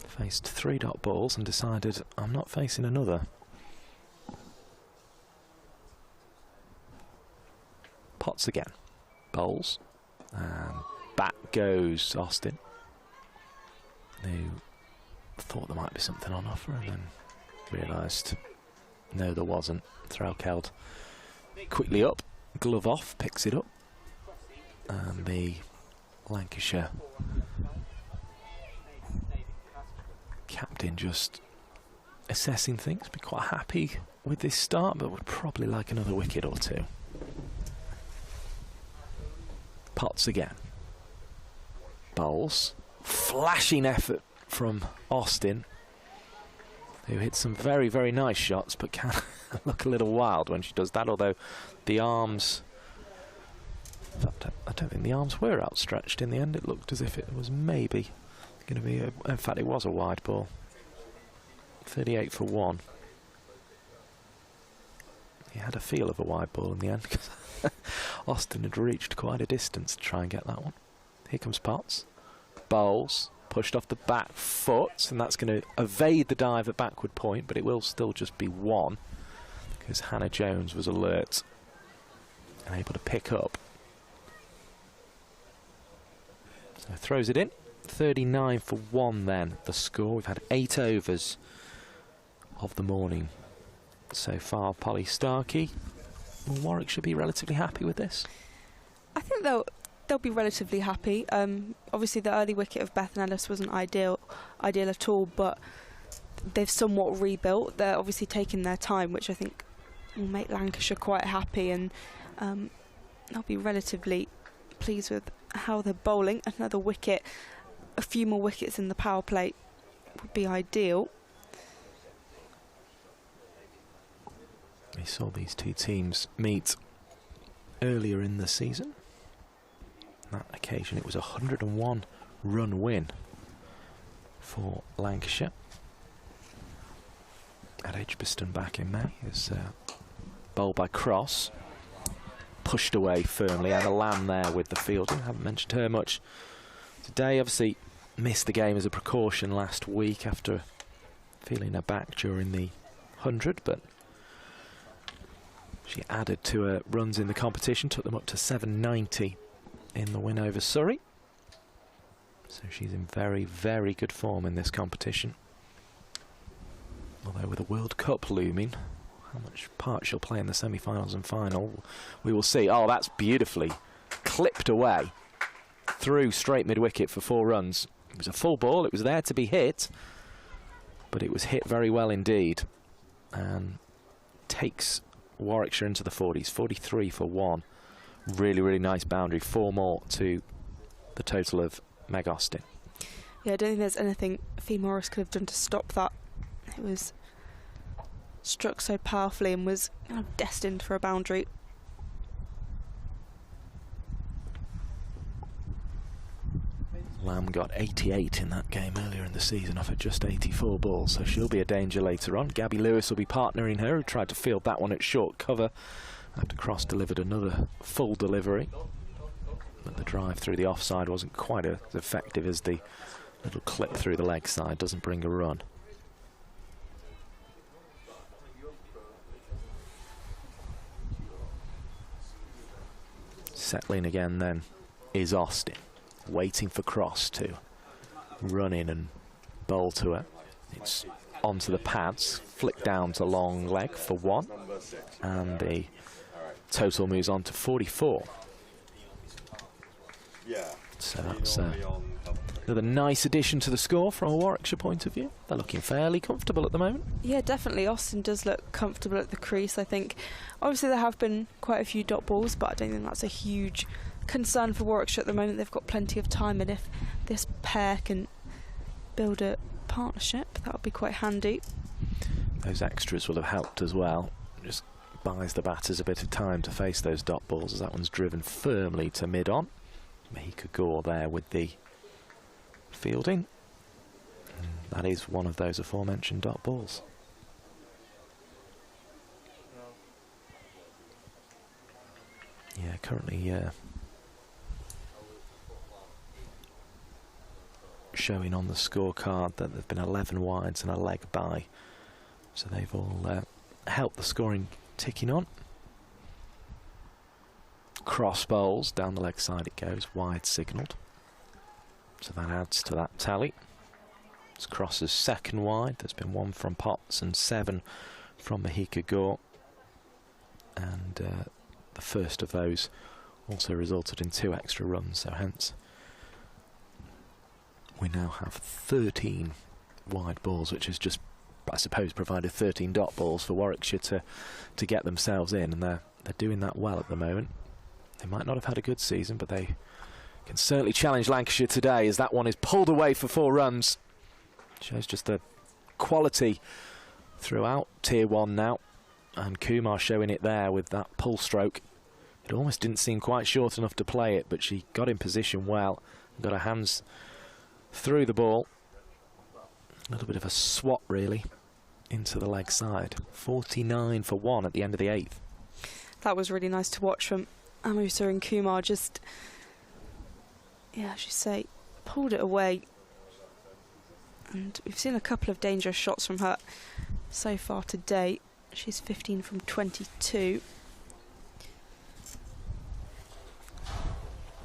K: Faced 3 dot balls and decided, I'm not facing another. Potts again. Bowls. And back goes Austin, who thought there might be something on offer and then realised no, there wasn't. Throw held quickly up, glove off, picks it up, and the Lancashire captain just assessing things, be quite happy with this start, but would probably like another wicket or two. Potts again. Bowls. Flashing effort from Austin, who hit some very, very nice shots, but can look a little wild when she does that, although the arms... In fact, I don't think the arms were outstretched in the end. It looked as if it was maybe going to be in fact, it was a wide ball. 38 for 1. He had a feel of a wide ball in the end, because Austin had reached quite a distance to try and get that one. Here comes Potts. Bowls. Pushed off the back foot, and that's going to evade the dive at backward point, but it will still just be 1, because Hannah Jones was alert and able to pick up. So throws it in. 39 for 1 then, the score. We've had 8 overs of the morning so far. Polly Starkey, will Warwickshire be relatively happy with this?
E: I think they'll be relatively happy. Obviously the early wicket of Beth and Ellis wasn't ideal at all, but they've somewhat rebuilt. They're obviously taking their time, which I think will make Lancashire quite happy, and they'll be relatively pleased with how they're bowling. Another wicket, a few more wickets in the power play would be ideal.
K: We saw these two teams meet earlier in the season. On that occasion it was a 101 run win for Lancashire at Edgbaston back in May. As bowled by Cross, pushed away firmly, and a Lamb there with the fielding. Haven't mentioned her much today. Obviously missed the game as a precaution last week after feeling her back during the 100, but she added to her runs in the competition, took them up to 790 in the win over Surrey. So she's in very, very good form in this competition. Although with a World Cup looming, How much part she'll play in the semi-finals and final, we will see. Oh, that's beautifully clipped away through straight mid-wicket for 4 runs. It was a full ball, it was there to be hit, but it was hit very well indeed, and takes Warwickshire into the 40s, 43 for 1. Really, really nice boundary. 4 more to the total of Meg Austin.
E: Yeah, I don't think there's anything Fee Morris could have done to stop that. It was struck so powerfully and was kind of destined for a boundary.
K: Lamb got 88 in that game earlier in the season off at just 84 balls, so she'll be a danger later on. Gabby Lewis will be partnering her, who tried to field that one at short cover after Cross delivered another full delivery. But the drive through the offside wasn't quite as effective as the little clip through the leg side. Doesn't bring a run. Settling again then is Austin, waiting for Cross to run in and bowl to her. It's onto the pads, flick down to long leg for 1, and the total moves on to 44. So that's another nice addition to the score from a Warwickshire point of view. They're looking fairly comfortable at the moment.
E: Yeah, definitely. Austin does look comfortable at the crease, I think. Obviously, there have been quite a few dot balls, but I don't think that's a huge concern for Warwickshire at the moment. They've got plenty of time, and if this pair can build a partnership, that would be quite handy.
K: Those extras will have helped as well. Just buys the batters a bit of time to face those dot balls, as that one's driven firmly to mid-on. Mahika Gore there with the fielding. That is one of those aforementioned dot balls. Yeah, currently showing on the scorecard that there have been 11 wides and a leg by, so they've all helped the scoring ticking on. Cross bowls, down the leg side it goes, wide signalled, so that adds to that tally. It's Cross's second wide. There's been 1 from Potts and 7 from Mahika Gore, and the first of those also resulted in 2 extra runs, so hence we now have 13 wide balls, which has just, I suppose, provided 13 dot balls for Warwickshire to get themselves in, and they're doing that well at the moment. They might not have had a good season, but they can certainly challenge Lancashire today, as that one is pulled away for 4 runs. Shows just the quality throughout Tier 1 now, and Kumar showing it there with that pull stroke. It almost didn't seem quite short enough to play it, but she got in position well, got her hands through the ball. A little bit of a swat really into the leg side. 49 for 1 at the end of the 8th.
E: That was really nice to watch from Amusa and Kumar. Just, yeah, as you say, pulled it away. And we've seen a couple of dangerous shots from her so far today. She's 15 from 22.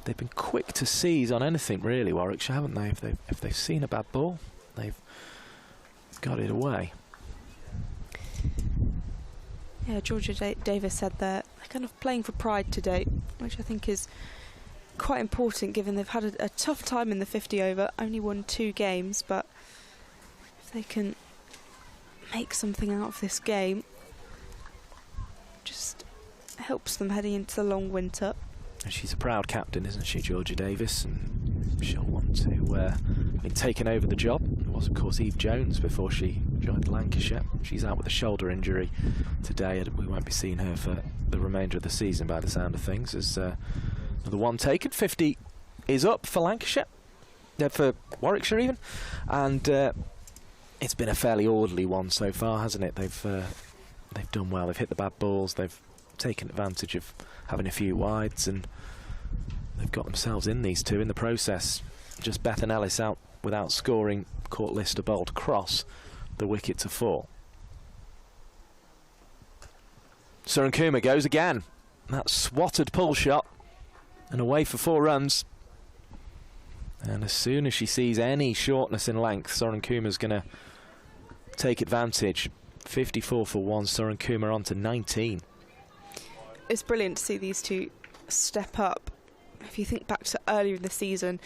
K: They've been quick to seize on anything really, Warwickshire, haven't they? If they've seen a bad ball, they've got it away.
E: Yeah, Georgia Davis said they're kind of playing for pride today, which I think is quite important given they've had a tough time in the 50 over, only won 2 games, but if they can make something out of this game, just helps them heading into the long winter.
K: And she's a proud captain, isn't she, Georgia Davis? And she'll want to have been taken over the job. It was, of course, Eve Jones before she joined Lancashire. She's out with a shoulder injury today. We won't be seeing her for the remainder of the season by the sound of things. As another one taken. 50 is up for Lancashire, for Warwickshire even. And it's been a fairly orderly one so far, hasn't it? They've done well. They've hit the bad balls. They've taken advantage of having a few wides, and they've got themselves in these 2 in the process. Just Bethan Ellis out without scoring. Caught Lister bowled Cross the wicket to 4. Suren Kumar goes again. That swatted pull shot and away for 4 runs. And as soon as she sees any shortness in length, Suren Kumar's going to take advantage. 54 for 1, Soren Kumar on to 19.
E: It's brilliant to see these two step up. If you think back to earlier in the season,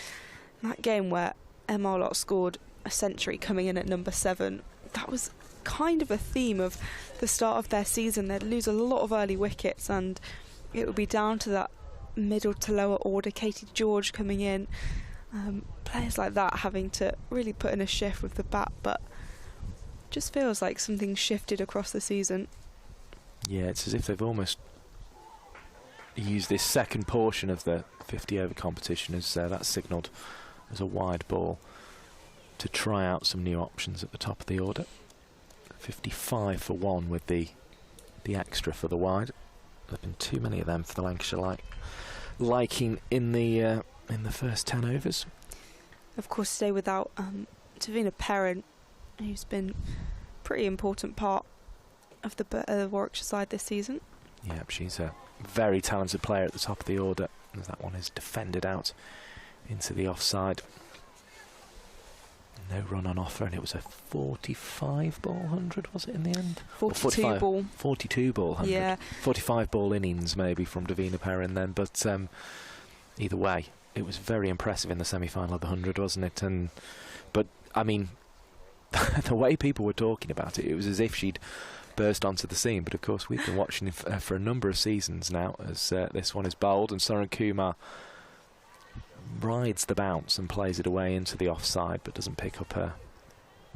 E: that game where Emma Arlott scored a century coming in at number 7, that was kind of a theme of the start of their season. They'd lose a lot of early wickets and it would be down to that middle to lower order, Katie George coming in, players like that having to really put in a shift with the bat, but just feels like something shifted across the season.
K: Yeah, it's as if they've almost used this second portion of the 50 over competition as that's signalled as a wide ball to try out some new options at the top of the order. 55 for 1 with the extra for the wide. There have been too many of them for the Lancashire liking in the first 10 overs.
E: Of course, today without Davina Perrin, who's been a pretty important part of the Warwickshire side this season.
K: Yep, she's a very talented player at the top of the order, as that one is defended out into the offside. No run on offer, and it was a 45 ball 100, was it in the end?
E: 42 ball.
K: 42 ball 100.
E: Yeah.
K: 45 ball innings maybe from Davina Perrin then, but either way, it was very impressive in the semi-final of the 100, wasn't it? But I mean, the way people were talking about it, it was as if she'd burst onto the scene. But of course, we've been watching for a number of seasons now as this one is bowled, and Soren Kumar rides the bounce and plays it away into the offside, but doesn't pick up a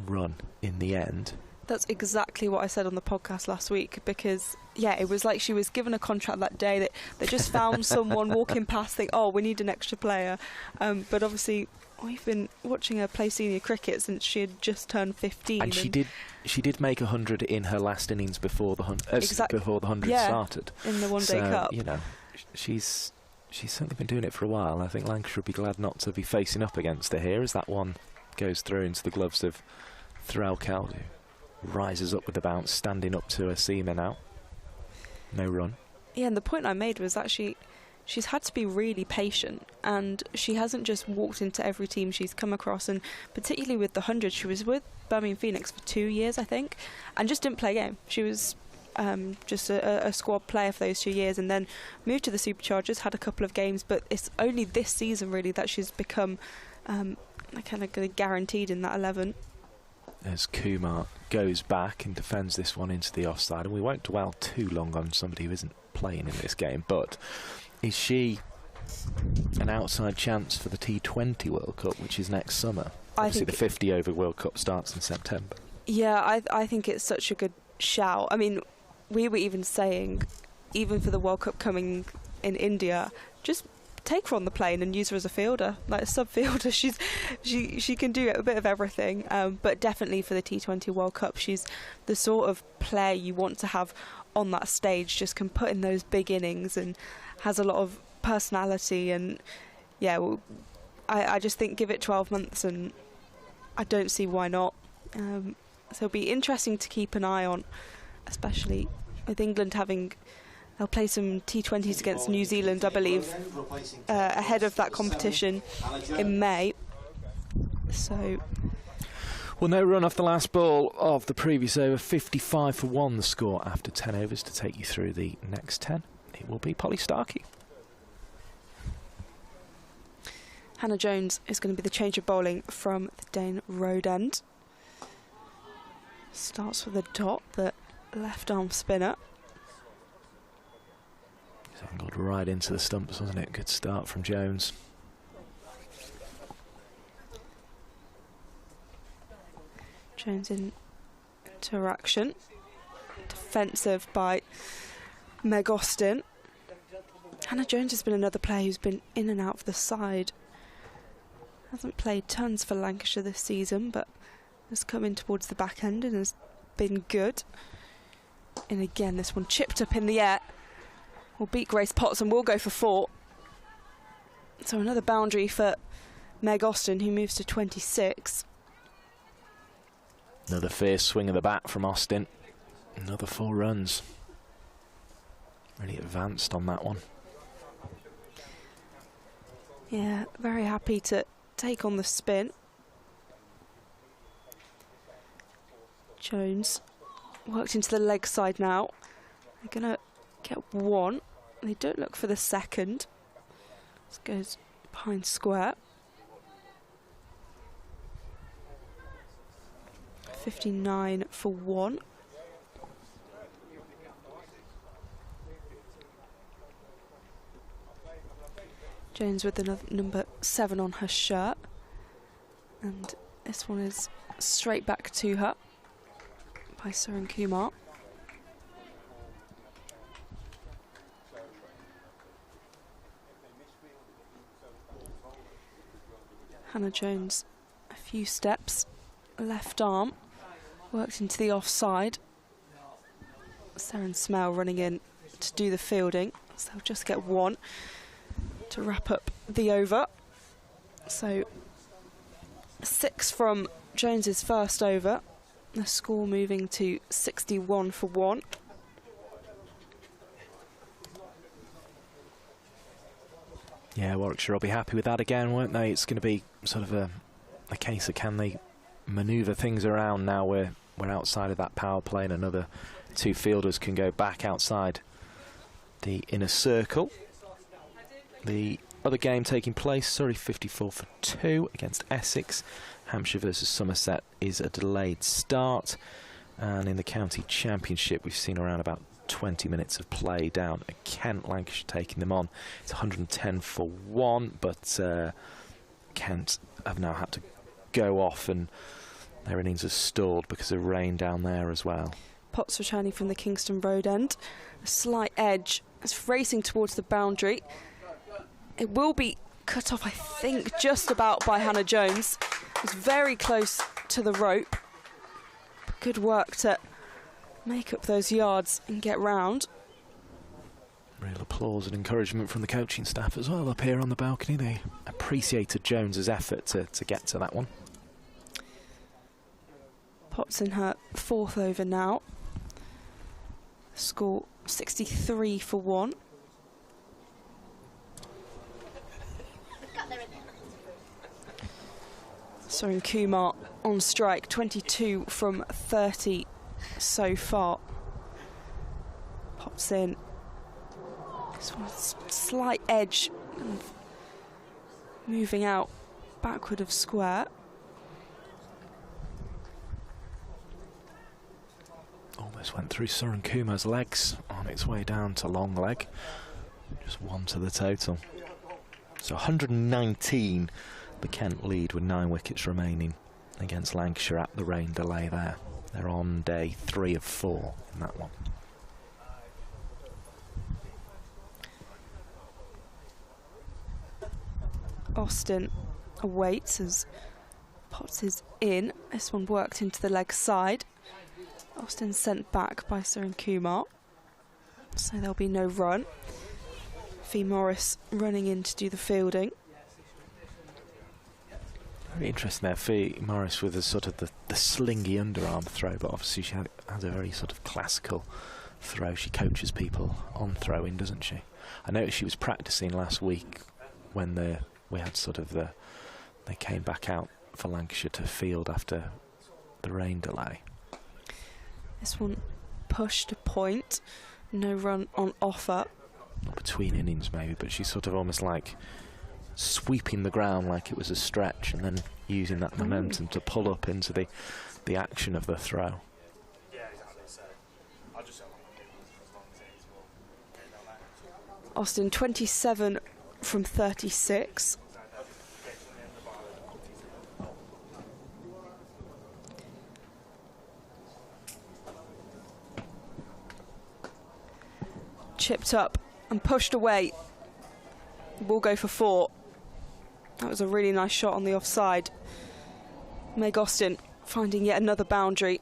K: run in the end.
E: That's exactly what I said on the podcast last week, because yeah, it was like she was given a contract that day, that they just found someone walking past, think, oh, we need an extra player, but obviously we've been watching her play senior cricket since she had just turned 15,
K: and she did make 100 in her last innings before the 100 started
E: in the One Day Cup.
K: You know, she's certainly been doing it for a while, and I think Lancashire would be glad not to be facing up against her here, as that one goes through into the gloves of Threl Caldew. Rises up with the bounce, standing up to a seamer now. No run.
E: Yeah, and the point I made was actually she's had to be really patient, and she hasn't just walked into every team she's come across, and particularly with the 100, she was with Birmingham Phoenix for 2 years, I think, and just didn't play a game. She was just a squad player for those 2 years, and then moved to the Superchargers, had a couple of games, but it's only this season really that she's become kind of guaranteed in that 11.
K: As Kumar goes back and defends this one into the offside, and we won't dwell too long on somebody who isn't playing in this game, but is she an outside chance for the T20 World Cup, which is next summer? Obviously the 50 over World Cup starts in September.
E: Yeah, I think it's such a good shout. I mean, we were even saying, even for the World Cup coming in India, just take her on the plane and use her as a fielder, like a sub-fielder. She can do a bit of everything, but definitely for the T20 World Cup, she's the sort of player you want to have on that stage, just can put in those big innings and has a lot of personality, and yeah, well, I just think give it 12 months and I don't see why not. So it'll be interesting to keep an eye on, especially with England having... They'll play some T20s against New Zealand, I believe, ahead of that competition in May. So,
K: well, no run off the last ball of the previous over. 55 for 1 the score after 10 overs to take you through the next 10. It will be Polly Starkey.
E: Hannah Jones is going to be the change of bowling from the Dane Road end. Starts with a dot, the left arm spinner.
K: Angled right into the stumps, wasn't it? Good start from Jones.
E: Jones in interaction. Defensive by Meg Austin. Hannah Jones has been another player who's been in and out of the side. Hasn't played tons for Lancashire this season, but has come in towards the back end and has been good. And again, this one chipped up in the air. Will beat Grace Potts and will go for 4. So another boundary for Meg Austin, who moves to 26.
K: Another fierce swing of the bat from Austin. Another 4 runs. Really advanced on that one.
E: Yeah, very happy to take on the spin. Jones worked into the leg side now. They're going to get one. They don't look for the second. This goes behind square. 59 for one. Jones with another number 7 on her shirt. And this one is straight back to her by Suren Kumar. Hannah Jones, a few steps, left arm, worked into the offside. Seren Smell running in to do the fielding, so they'll just get one to wrap up the over. So 6 from Jones's first over, the score moving to 61 for one.
K: Yeah, Warwickshire will be happy with that again, won't they? It's going to be sort of a case of can they manoeuvre things around now we're outside of that power play, and another 2 fielders can go back outside the inner circle. The other game taking place, Surrey 54 for 2 against Essex. Hampshire versus Somerset is a delayed start. And in the county championship, we've seen around about 20 minutes of play down at Kent. Lancashire taking them on. It's 110 for 1, but Kent have now had to go off, and their innings are stalled because of rain down there as well.
E: Potts returning from the Kingston Road end. A slight edge. It's racing towards the boundary. It will be cut off, I think, just about by Hannah Jones. It's very close to the rope. Good work to make up those yards and get round.
K: Real applause and encouragement from the coaching staff as well up here on the balcony. They appreciated Jones's effort to get to that one.
E: Potts in her 4th over now. Score 63 for 1. Suren Kumar on strike, 22 from 30 so far. Pops in. This one's slight edge, kind of moving out backward of square.
K: Almost went through Suren Kumar's legs on its way down to long leg. Just 1 to the total. So 119. The Kent lead with 9 wickets remaining against Lancashire at the rain delay there. They're on day 3 of 4 in that one.
E: Austin awaits as Potts is in. This one worked into the leg side. Austin sent back by Suren Kumar, so there'll be no run. Fee Morris running in to do the fielding.
K: Very interesting there, Fee Morris with a sort of the slingy underarm throw, but obviously she has a very sort of classical throw. She coaches people on throwing, doesn't she? I noticed she was practicing last week when we had sort of they came back out for Lancashire to field after the rain delay.
E: This one pushed to point, no run on offer.
K: Between innings maybe, but she's sort of almost like sweeping the ground like it was a stretch and then using that momentum to pull up into the action of the throw.
E: Austin 27 from 36. Chipped up and pushed away. Will go for 4. That was a really nice shot on the offside. Meg Austin finding yet another boundary.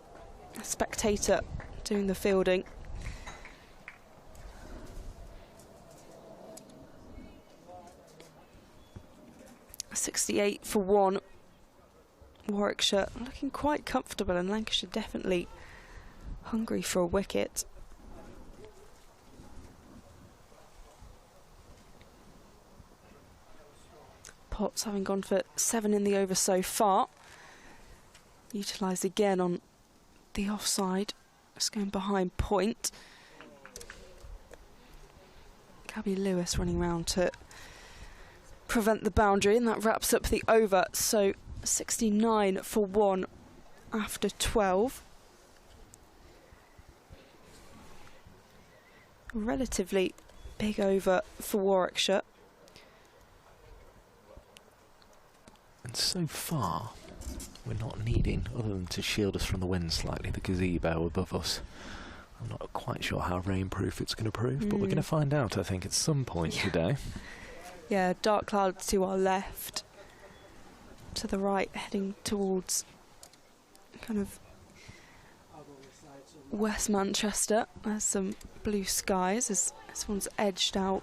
E: A spectator doing the fielding. .68 for 1. Warwickshire looking quite comfortable, and Lancashire definitely hungry for a wicket. Potts having gone for 7 in the over so far. Utilised again on the offside Just going behind point. Gabby Lewis running round to prevent the boundary, and that wraps up the over. So 69 for 1 after 12. Relatively big over for Warwickshire.
K: And so far, we're not needing, other than to shield us from the wind slightly, the gazebo above us. I'm not quite sure how rainproof it's going to prove, but we're going to find out, I think, at some point today.
E: Yeah, dark clouds to our left, to the right, heading towards kind of West Manchester. There's some blue skies as this one's edged out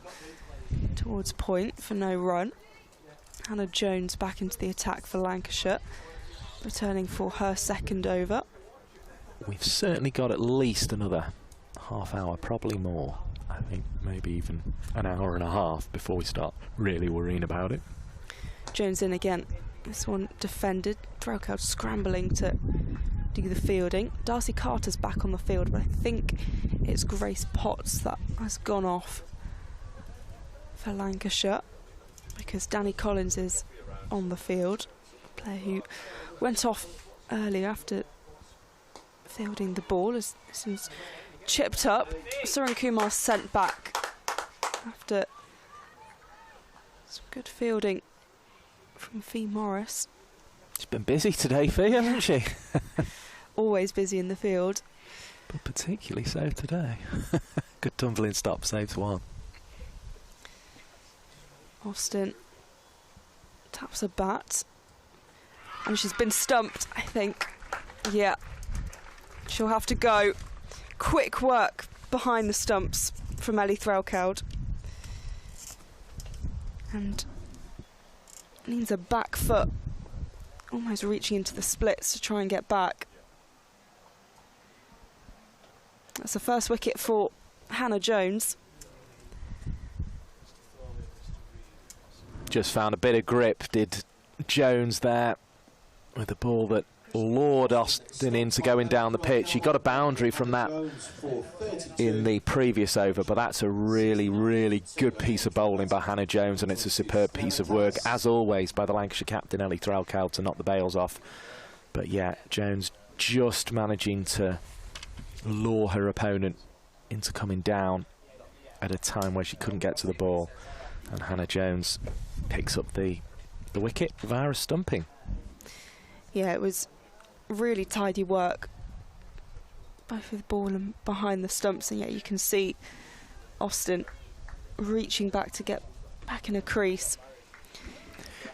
E: towards point for no run. Hannah Jones back into the attack for Lancashire, returning for her second over.
K: We've certainly got at least another half hour, probably more. I think maybe even an hour and a half before we start really worrying about it.
E: Jones in again. This one defended. Threlkeld scrambling to do the fielding. Darcy Carter's back on the field, but I think it's Grace Potts that has gone off for Lancashire, because Danny Collins is on the field, a player who went off earlier after fielding the ball as this was chipped up. Suren Kumar sent back after some good fielding from Fee Morris.
K: She's been busy today, Fee, hasn't she?
E: Always busy in the field.
K: But particularly so today. Good tumbling stop, saves one.
E: Austin taps a bat. And she's been stumped, I think. Yeah. She'll have to go. Quick work behind the stumps from Ellie Threlkeld. And needs a back foot, almost reaching into the splits to try and get back. That's the first wicket for Hannah Jones.
K: Just found a bit of grip, did Jones there, with the ball that lured Austin into going down the pitch. He got a boundary from that in the previous over, but that's a really, really good piece of bowling by Hannah Jones, and it's a superb piece of work, as always, by the Lancashire captain, Ellie Threlkeld, to knock the bails off. But yeah, Jones just managing to lure her opponent into coming down at a time where she couldn't get to the ball, and Hannah Jones picks up the wicket via a stumping.
E: Yeah, it was really tidy work, both with the ball and behind the stumps, and yet you can see Austin reaching back to get back in a crease.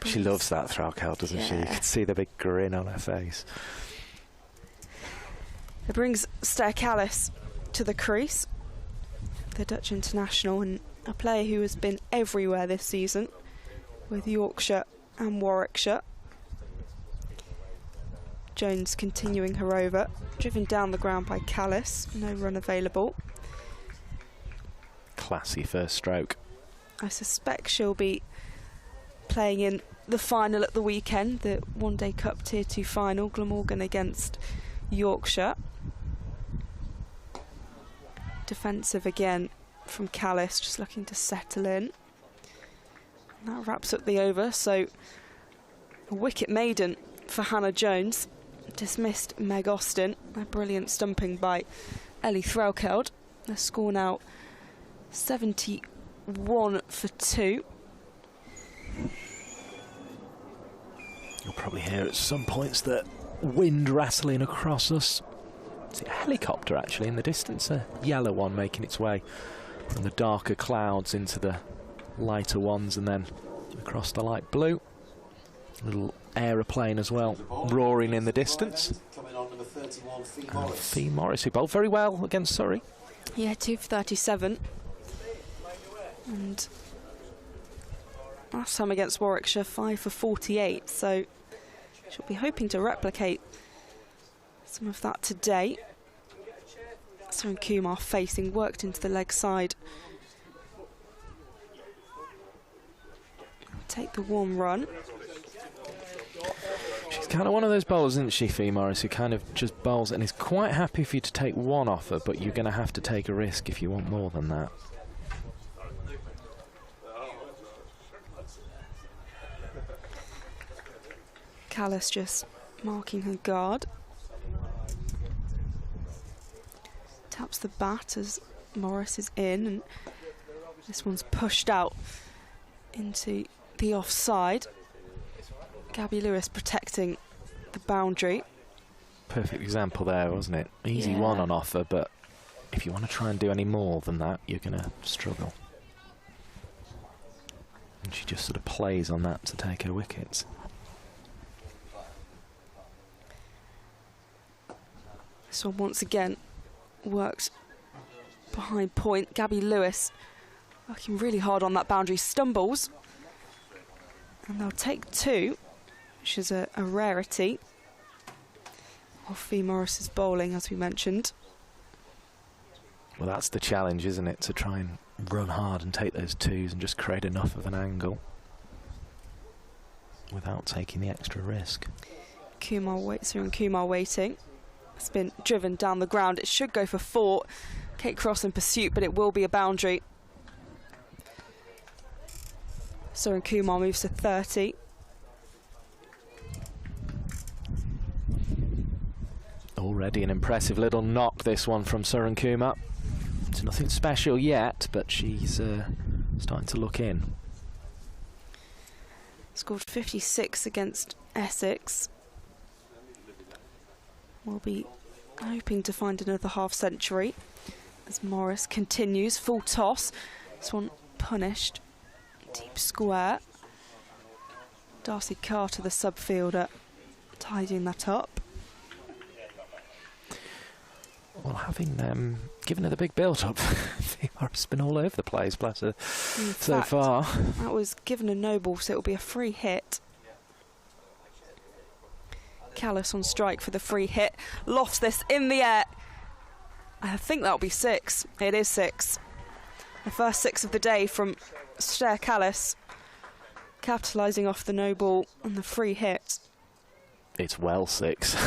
K: She loves that Threlkeld, doesn't she? You can see the big grin on her face.
E: It brings Stair Callis to the crease, the Dutch international, and a player who has been everywhere this season with Yorkshire and Warwickshire. Jones continuing her over, driven down the ground by Callis, no run available.
K: Classy first stroke.
E: I suspect she'll be playing in the final at the weekend, the One Day Cup Tier 2 final, Glamorgan against Yorkshire. Defensive again from Callis, just looking to settle in. And that wraps up the over, so a wicket maiden for Hannah Jones. Dismissed Meg Austin. A brilliant stumping by Ellie Threlkeld. The score now 71 for 2.
K: You'll probably hear at some points the wind rattling across us. It's a helicopter actually in the distance, a yellow one making its way from the darker clouds into the lighter ones and then across the light blue. A little aeroplane as well, roaring in the distance. And Fee Morris, who bowled very well against Surrey.
E: Yeah, 2 for 37. And last time against Warwickshire, 5 for 48. So she'll be hoping to replicate some of that today. Suren Kumar facing, worked into the leg side. Take the warm run.
K: She's kind of one of those bowlers, isn't she, Fee Morris, who kind of just bowls and is quite happy for you to take one off her, but you're going to have to take a risk if you want more than that.
E: Callis just marking her guard. Taps the bat as Morris is in, and this one's pushed out into the offside. Gabby Lewis protecting the boundary.
K: Perfect example there, wasn't it? Easy one on offer, but if you want to try and do any more than that, you're going to struggle. And she just sort of plays on that to take her wickets.
E: This one once again worked behind point. Gabby Lewis working really hard on that boundary, stumbles. And they'll take 2, which is a rarity. Off Fee Morris's bowling, as we mentioned.
K: Well, that's the challenge, isn't it? To try and run hard and take those 2s and just create enough of an angle without taking the extra risk.
E: Kumar waits here, and Kumar waiting. It's been driven down the ground. It should go for 4. Kate Cross in pursuit, but it will be a boundary. Suryan Kumar moves to 30.
K: Already an impressive little knock, this one from Suryan Kumar. It's nothing special yet, but she's starting to look in.
E: Scored 56 against Essex. We'll be hoping to find another half-century as Morris continues. Full toss. This one punished. Deep square. Darcy Carter, the subfielder, tidying that up.
K: Well, having given her the big build-up, Morris has been all over the place, bless her, so far.
E: That was given a no ball, so it'll be a free hit. Callis on strike for the free hit. Lofts this in the air. I think that'll be 6. It is 6. The first 6 of the day from Stair Callis, capitalising off the no ball and the free hit.
K: It's well 6.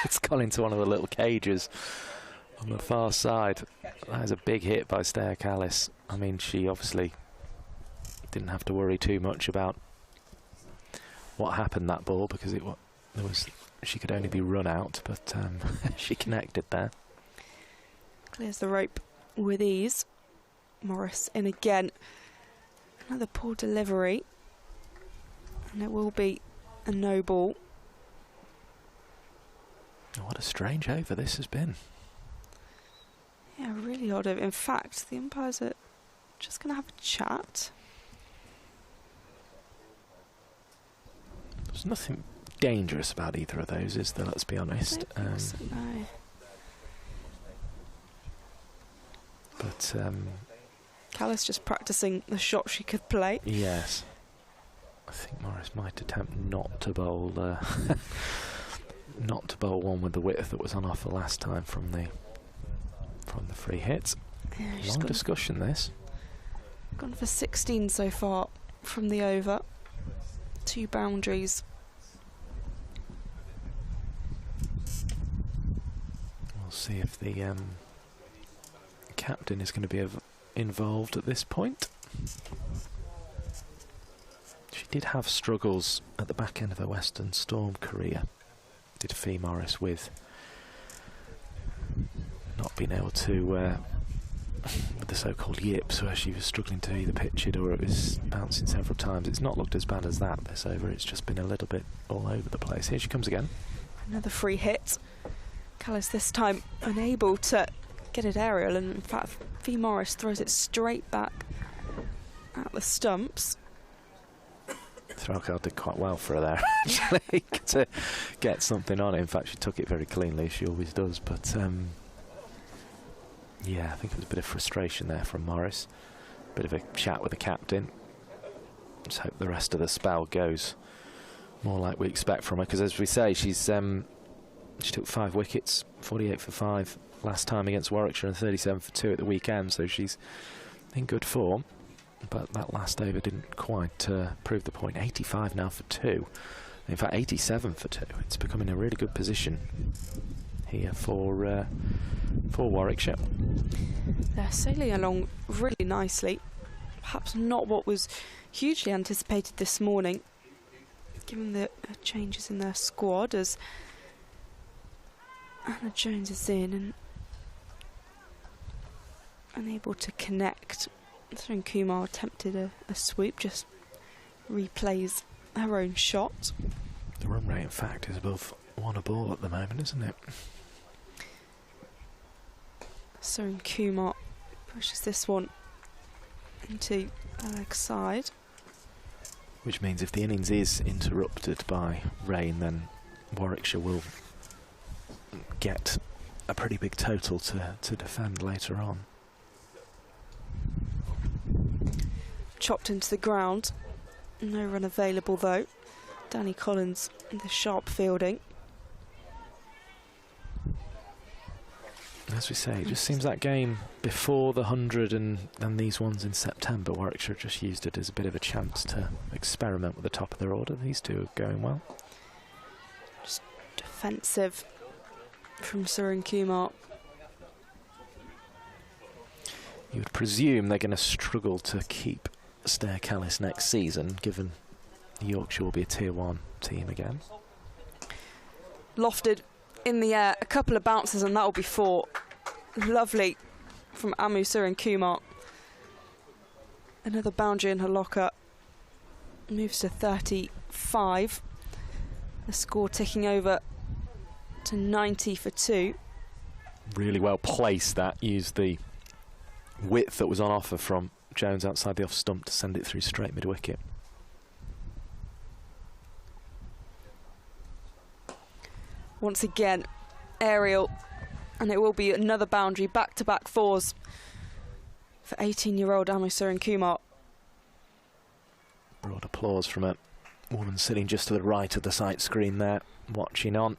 K: It's gone into one of the little cages on the far side. That is a big hit by Stair Callis. I mean, she obviously didn't have to worry too much about what happened that ball, because she could only be run out, but she connected there.
E: Clears the rope with ease. Morris in again. Another poor delivery, and it will be a no ball.
K: Oh, what a strange over this has been.
E: Yeah, really odd over. In fact, the umpires are just going to have a chat.
K: There's nothing dangerous about either of those, is there? Let's be honest.
E: No.
K: But
E: Callis just practicing the shot she could play.
K: Yes, I think Morris might attempt not to bowl one with the width that was on offer last time from the free hit.
E: Yeah,
K: long discussion this.
E: Gone for 16 so far from the over. 2 boundaries.
K: We'll see if the captain is going to be involved at this point. She did have struggles at the back end of her Western Storm career, did Fee Morris, with not being able to with the so-called yips, where she was struggling to either pitch it or it was bouncing several times. It's not looked as bad as that this over. It's just been a little bit all over the place. Here she comes again.
E: Another free hit. Callis this time unable to get it aerial, and in fact Fee Morris throws it straight back at the stumps.
K: Threlkeld did quite well for her there, actually, to get something on it. In fact, she took it very cleanly, she always does, but yeah, I think it was a bit of frustration there from Morris. Bit of a chat with the captain. Just hope the rest of the spell goes more like we expect from her, because as we say, she took 5 wickets, 48 for 5 last time against Warwickshire and 37 for 2 at the weekend, so she's in good form. But that last over didn't quite prove the point. 85 now for 2. In fact, 87 for 2. It's becoming a really good position here for Warwickshire.
E: They're sailing along really nicely. Perhaps not what was hugely anticipated this morning, given the changes in their squad, as Anna Jones is in and unable to connect. Sarin Kumar attempted a swoop, just replays her own shot.
K: The run rate, in fact, is above 1 a ball at the moment, isn't it?
E: Sarin Kumar pushes this one into the leg side.
K: Which means if the innings is interrupted by rain, then Warwickshire will get a pretty big total to defend later on.
E: Chopped into the ground. No run available though. Danny Collins in the sharp fielding.
K: As we say, it just seems that game before the 100 and these ones in September, Warwickshire just used it as a bit of a chance to experiment with the top of their order. These two are going well.
E: Just defensive from Sarin Kumar.
K: You would presume they're going to struggle to keep Stair Callis next season, given Yorkshire will be a Tier 1 team again.
E: Lofted in the air, a couple of bounces and that will be 4. Lovely from Amu Sarin Kumar. Another boundary in her locker. Moves to 35. The score ticking over to 90 for 2.
K: Really well placed that. Used the width that was on offer from Jones outside the off stump to send it through straight mid-wicket.
E: Once again, aerial, and it will be another boundary, back-to-back 4s for 18-year-old Amu Sarin Kumar.
K: Broad applause from a woman sitting just to the right of the sight screen there, watching on.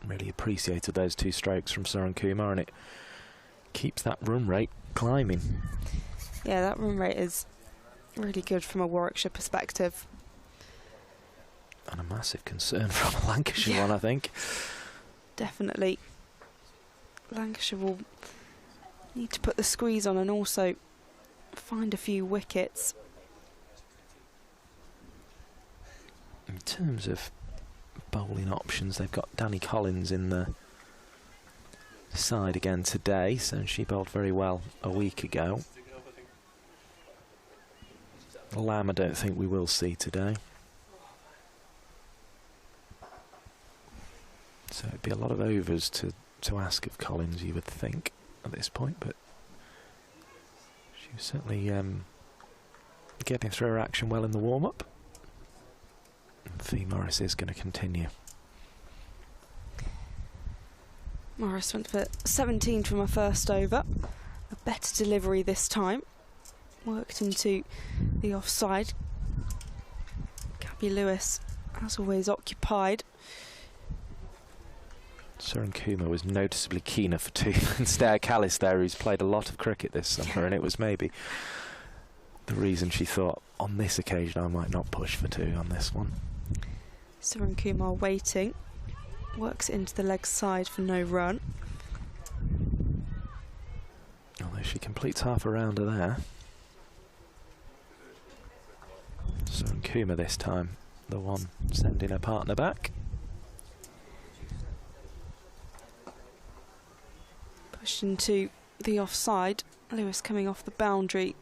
K: Really appreciated those 2 strokes from Sarin Kumar, and it keeps that run rate climbing.
E: Yeah, that run rate is really good from a Warwickshire perspective.
K: And a massive concern from a Lancashire one, I think.
E: Definitely. Lancashire will need to put the squeeze on and also find a few wickets.
K: In terms of bowling options, they've got Danny Collins in the side again today, so she bowled very well a week ago. Lamb I don't think we will see today. So it'd be a lot of overs to ask of Collins, you would think, at this point, but she was certainly getting through her action well in the warm-up. Fee Morris is going to continue.
E: Morris went for 17 from her first over. A better delivery this time. Worked into the offside. Gabby Lewis, as always, occupied.
K: Sarin Kumar was noticeably keener for 2 than Stair Callis there, who's played a lot of cricket this summer, and it was maybe the reason she thought, on this occasion, I might not push for 2 on this one.
E: Sarin Kumar waiting. Works into the leg side for no run.
K: Although she completes half a rounder there. Sarin Kumar this time, the one sending her partner back.
E: Pushed into the offside. Lewis coming off the boundary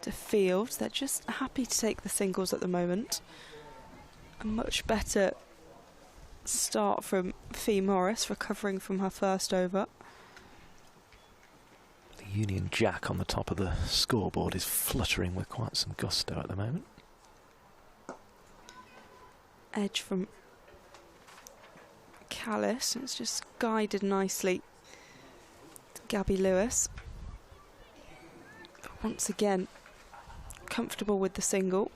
E: to field. They're just happy to take the singles at the moment. A much better start from Fee Morris, recovering from her first over.
K: The Union Jack on the top of the scoreboard is fluttering with quite some gusto at the moment.
E: Edge from Callis, and it's just guided nicely to Gabby Lewis. But once again, comfortable with the single.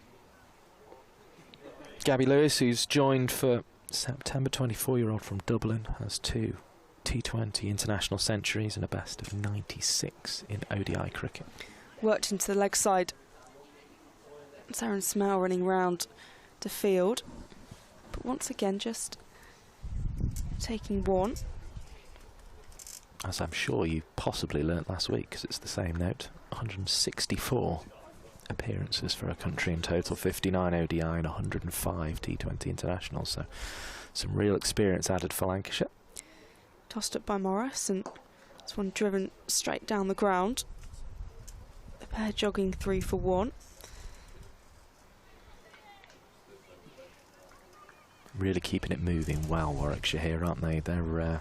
K: Gabby Lewis, who's joined for September, 24-year-old from Dublin, has 2 T20 international centuries and a best of 96 in ODI cricket.
E: Worked into the leg side. Saren Smell running round to field. But once again, just taking one.
K: As I'm sure you possibly learnt last week, because it's the same note. 164 appearances for a country in total, 59 ODI and 105 T20 internationals. So some real experience added for Lancashire.
E: Tossed up by Morris, and this one driven straight down the ground. The pair jogging 3 for 1.
K: Really keeping it moving well, Warwickshire here, aren't they? Their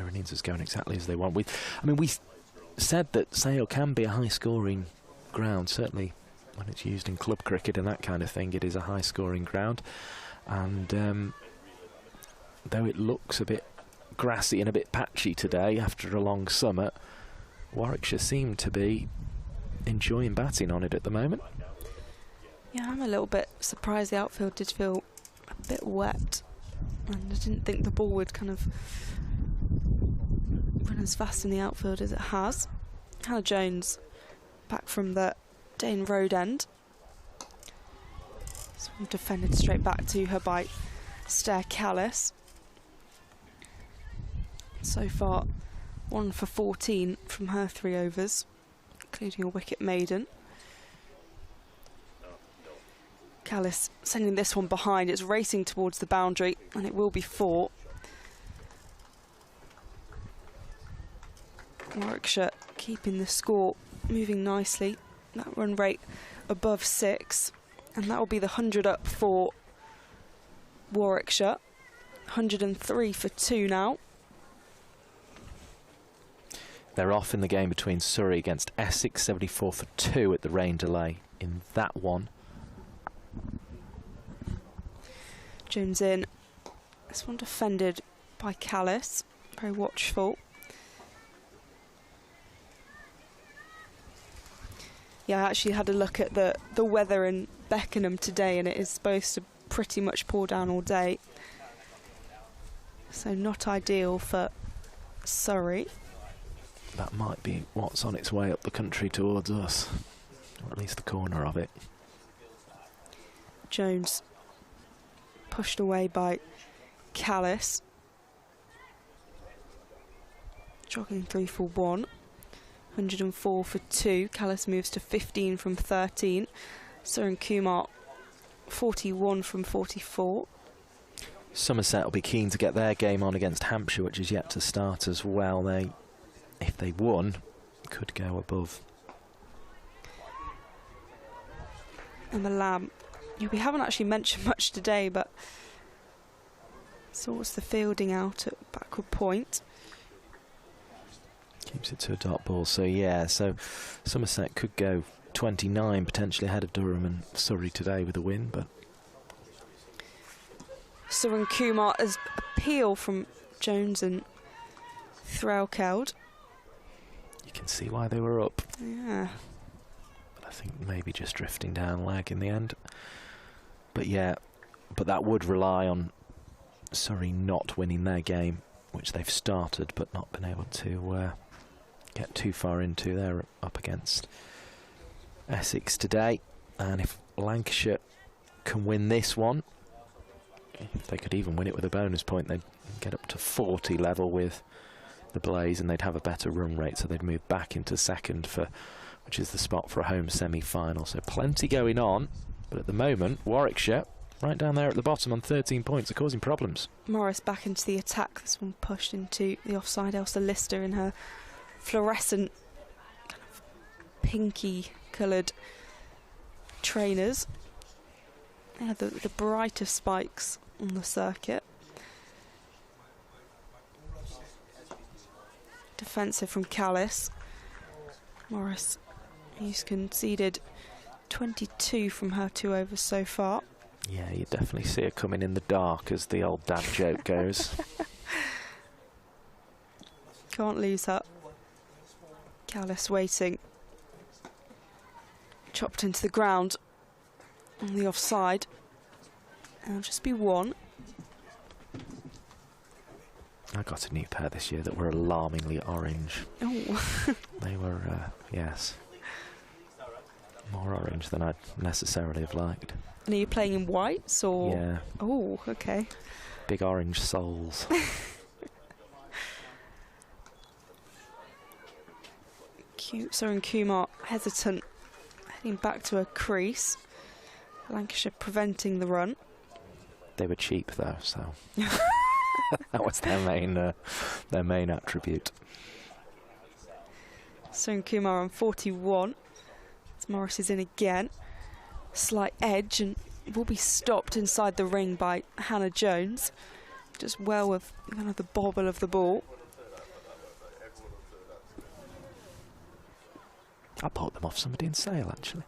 K: innings is going exactly as they want. We said that Sale can be a high-scoring ground, certainly when it's used in club cricket and that kind of thing. It is a high-scoring ground, and though it looks a bit grassy and a bit patchy today after a long summer, Warwickshire seem to be enjoying batting on it at the moment.
E: Yeah, I'm a little bit surprised the outfield did feel a bit wet, and I didn't think the ball would kind of run as fast in the outfield as it has. Hannah Jones back from the Dane Road end. So defended straight back to her by Stair Callis. So far 1 for 14 from her 3 overs, including a wicket maiden. Callis sending this one behind. It's racing towards the boundary, and it will be 4. Warwickshire keeping the score moving nicely. That run rate above 6, and that will be the 100 up for Warwickshire. 103 for 2 now.
K: They're off in the game between Surrey against Essex, 74 for 2 at the rain delay in that one.
E: Jones in. This one defended by Callis. Very watchful. Yeah, I actually had a look at the weather in Beckenham today, and it is supposed to pretty much pour down all day. So not ideal for Surrey.
K: That might be what's on its way up the country towards us, or at least the corner of it.
E: Jones pushed away by Callis. Jogging 3 for 1. 104 for 2. Callis moves to 15 from 13. Suren Kumar 41 from 44.
K: Somerset will be keen to get their game on against Hampshire, which is yet to start as well. They, if they won, could go above.
E: Emma Lamb. Yeah, we haven't actually mentioned much today, but sorts the fielding out at backward point.
K: Keeps it to a dot ball. So yeah, so Somerset could go 29, potentially ahead of Durham and Surrey today with a win, but
E: Suren Kumar as appeal from Jones and Threlkeld.
K: You can see why they were up.
E: Yeah.
K: But I think maybe just drifting down lag in the end. But yeah, but that would rely on Surrey not winning their game, which they've started but not been able to get too far into. They're up against Essex today, and if Lancashire can win this one, if they could even win it with a bonus point, they'd get up to 40 level with the Blaze, and they'd have a better run rate, so they'd move back into second, for which is the spot for a home semi-final. So plenty going on, but at the moment Warwickshire right down there at the bottom on 13 points are causing problems.
E: Morris back into the attack. This one pushed into the offside. Elsa Lister in her fluorescent kind of pinky coloured trainers. Yeah, the brighter spikes on the circuit. Defensive from Callis. Morris, he's conceded 22 from her 2 overs so far.
K: Yeah, you definitely see her coming in the dark, as the old dad joke goes.
E: Can't lose her. Callis waiting. Chopped into the ground on the offside. And it'll just be 1.
K: I got a new pair this year that were alarmingly orange.
E: Oh.
K: They were, yes. More orange than I'd necessarily have liked.
E: And are you playing in whites or?
K: Yeah.
E: Oh, okay.
K: Big orange soles.
E: Soren Kumar hesitant, heading back to a crease. Lancashire preventing the run.
K: They were cheap though, so that was their main attribute.
E: Soren Kumar on 41. As Morris is in again. Slight edge and will be stopped inside the ring by Hannah Jones. Just well with kind of the bobble of the ball.
K: I bought them off somebody in sale, actually.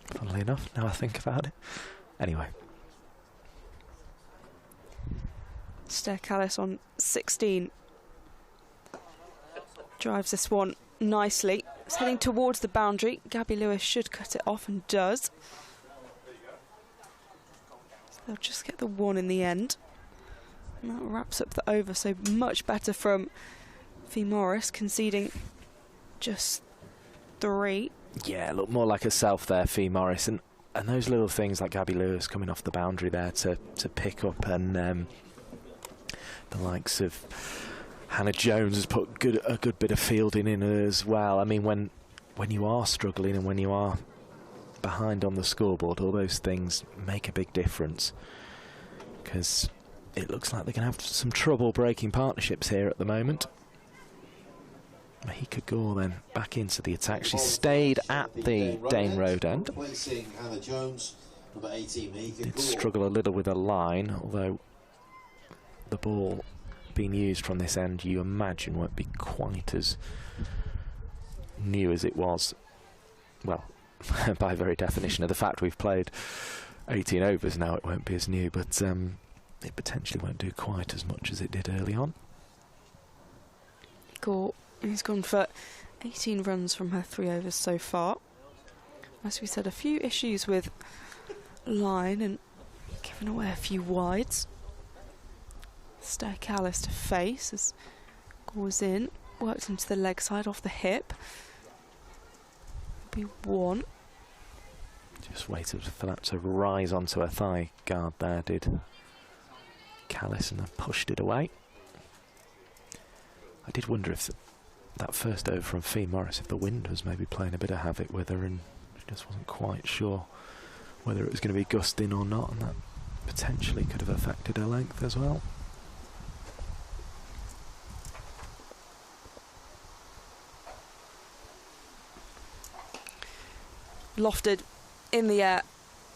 K: Funnily enough, now I think about it. Anyway.
E: Stair Callis on 16. Drives this one nicely. It's heading towards the boundary. Gabby Lewis should cut it off and does. So they'll just get the one in the end. And that wraps up the over, so much better from Fee Morris, conceding just 3.
K: Yeah, look more like herself there, Fee Morris, and those little things like Gabby Lewis coming off the boundary there to pick up, and the likes of Hannah Jones has put a good bit of fielding in her as well. I mean, when you are struggling and when you are behind on the scoreboard, all those things make a big difference, because it looks like they're going to have some trouble breaking partnerships here at the moment. Mahika Gore then back into the attack. She stayed at the Dane Road end. Did struggle a little with a line, although the ball being used from this end, you imagine, won't be quite as new as it was. Well, by very definition of the fact we've played 18 overs now, it won't be as new, but it potentially won't do quite as much as it did early on.
E: Gore, he's gone for 18 runs from her 3 overs so far. As we said, a few issues with line and giving away a few wides. Stair Callis to face as Gore's in, worked into the leg side off the hip. Be 1.
K: Just waited for that to rise onto her thigh guard there, did Callis, and then pushed it away. I did wonder if that first over from Fee Morris, if the wind was maybe playing a bit of havoc with her, and she just wasn't quite sure whether it was going to be gusting or not, and that potentially could have affected her length as well.
E: Lofted in the air.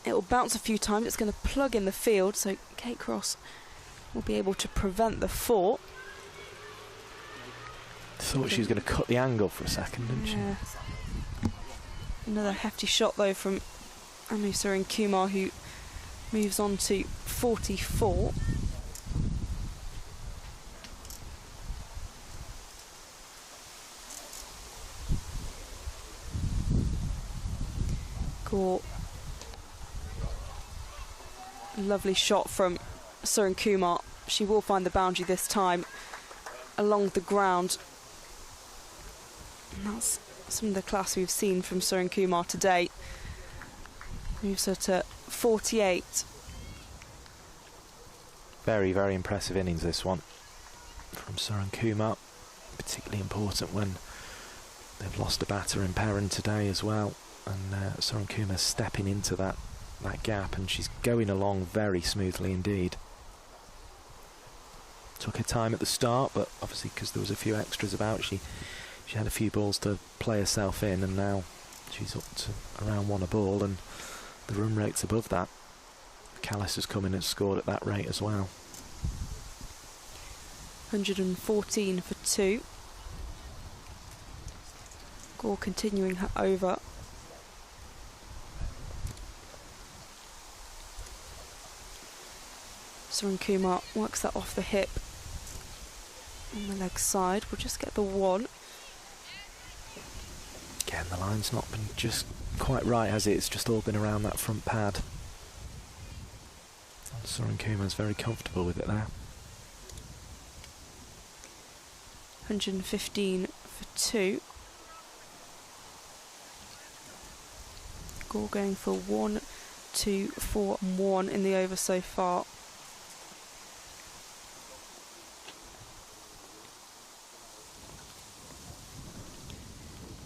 E: It will bounce a few times. It's going to plug in the field, so Kate Cross will be able to prevent the 4.
K: Thought she was going to cut the angle for a second, didn't she?
E: Another hefty shot though from Anu Soren Kumar, who moves on to 44. Gore. Lovely shot from Soren Kumar. She will find the boundary this time along the ground. And that's some of the class we've seen from Soren Kumar today. Moves her to 48.
K: Very, very impressive innings, this one, from Soren Kumar. Particularly important when they've lost a batter in Perrin today as well. And Soren Kumar stepping into that gap, and she's going along very smoothly indeed. Took her time at the start, but obviously because there was a few extras about, she had a few balls to play herself in, and now she's up to around 1 a ball, and the run rate's above that. Callis has come in and scored at that rate as well.
E: 114 for 2. Gore continuing her over. Soren Kumar works that off the hip on the leg side. We'll just get the 1.
K: Again, the line's not been just quite right, has it? It's just all been around that front pad. And Soren Kumar's very comfortable with it there.
E: 115 for 2. Score going for 1, 2, 4 and 1 in the over so far.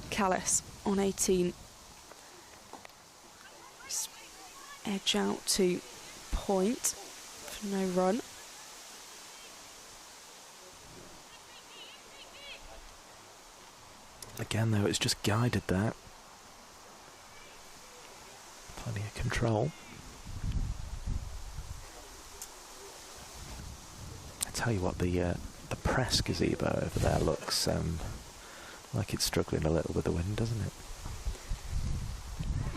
E: Callis on 18. Edge out to point for no run.
K: Again, though, it's just guided there. Plenty of control. I tell you what, the press gazebo over there looks like it's struggling a little with the wind, doesn't it?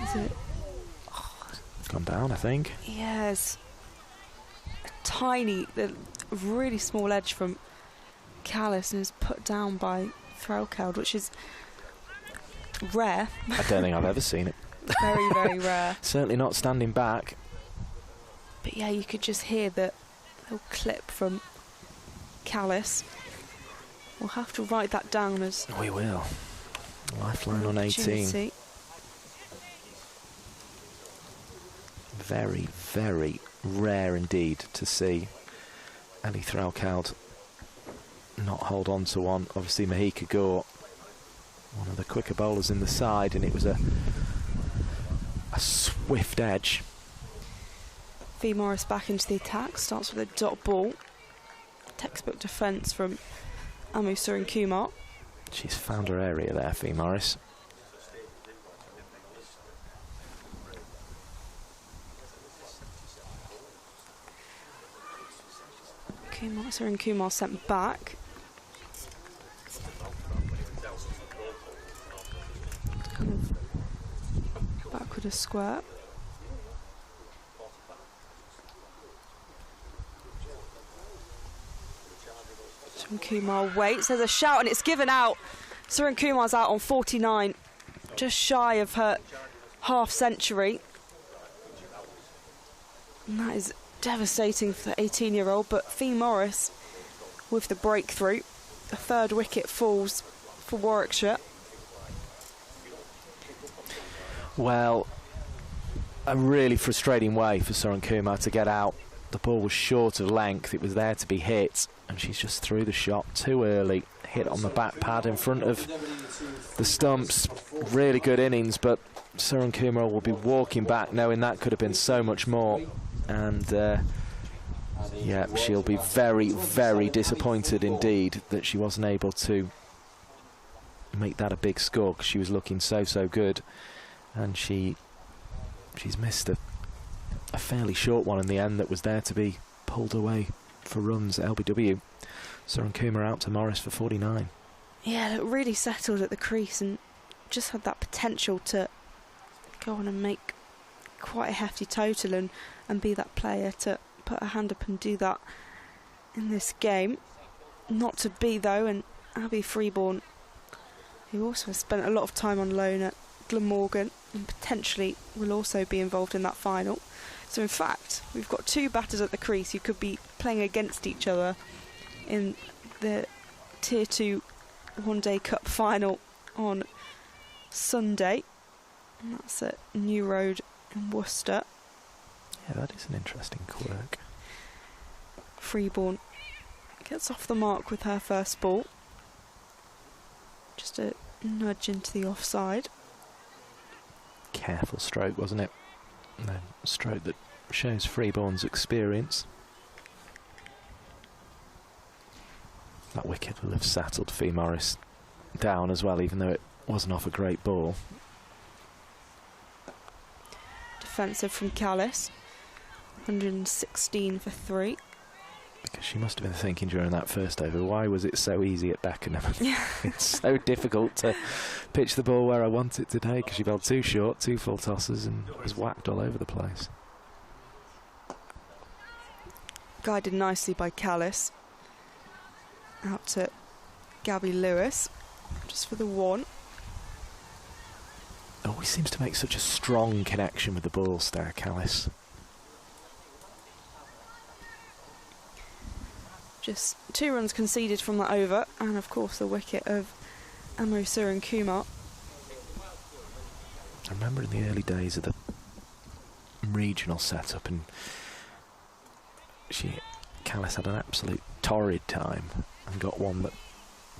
E: Is it?
K: It's gone down, I think.
E: Yes. A tiny, really small edge from Callis and is put down by Threlkeld, which is rare.
K: I don't think I've ever seen it.
E: Very, very rare.
K: Certainly not standing back.
E: But yeah, you could just hear that little clip from Callis. We'll have to write that down as...
K: We will. Lifeline on 18.
E: opportunity.
K: Very, very rare indeed to see Ellie Threlkeld not hold on to one. Obviously Mahika Gore, one of the quicker bowlers in the side, and it was a swift edge.
E: V Morris back into the attack, starts with a dot ball. Textbook defence from Amu Surin Kumar.
K: She's found her area there, V Morris.
E: Surin Kumar sent back. Kind of back with a square. Surin Kumar waits. There's a shout and it's given out. Surin Kumar's out on 49, just shy of her half century. And that is devastating for the 18-year-old, but Fee Morris with the breakthrough. The third wicket falls for Warwickshire.
K: Well, a really frustrating way for Surin Kumar to get out. The ball was short of length, it was there to be hit, and she's just threw the shot too early. Hit on the back pad in front of the stumps. Really good innings, but Surin Kumar will be walking back knowing that could have been so much more. And yeah, she'll be very, very disappointed indeed that she wasn't able to make that a big score, because she was looking so good, and she's missed a fairly short one in the end that was there to be pulled away for runs at LBW. Surin Kumar out to Morris for 49.
E: Yeah, looked really settled at the crease and just had that potential to go on and make quite a hefty total and be that player to put her hand up and do that in this game. Not to be though, and Abby Freeborn, who also has spent a lot of time on loan at Glamorgan and potentially will also be involved in that final. So in fact, we've got two batters at the crease who could be playing against each other in the Tier 2 One Day Cup final on Sunday. And that's at New Road in Worcester.
K: Yeah, that is an interesting quirk.
E: Freeborn gets off the mark with her first ball. Just a nudge into the offside.
K: Careful stroke, wasn't it? A stroke that shows Freeborn's experience. That wicket will have settled Fee Morris down as well, even though it wasn't off a great ball.
E: Defensive from Callis. 116 for 3.
K: Because she must have been thinking during that first over, why was it so easy at Beckenham? It's so difficult to pitch the ball where I want it today, because she fell too short, 2 full tosses, and was whacked all over the place.
E: Guided nicely by Callis. Out to Gabby Lewis, just for the 1.
K: Always seems to make such a strong connection with the ball, Sarah Callis.
E: Just 2 runs conceded from that over, and of course the wicket of Amu Surin Kumar.
K: I remember in the early days of the regional setup, and Callis had an absolute torrid time and got one that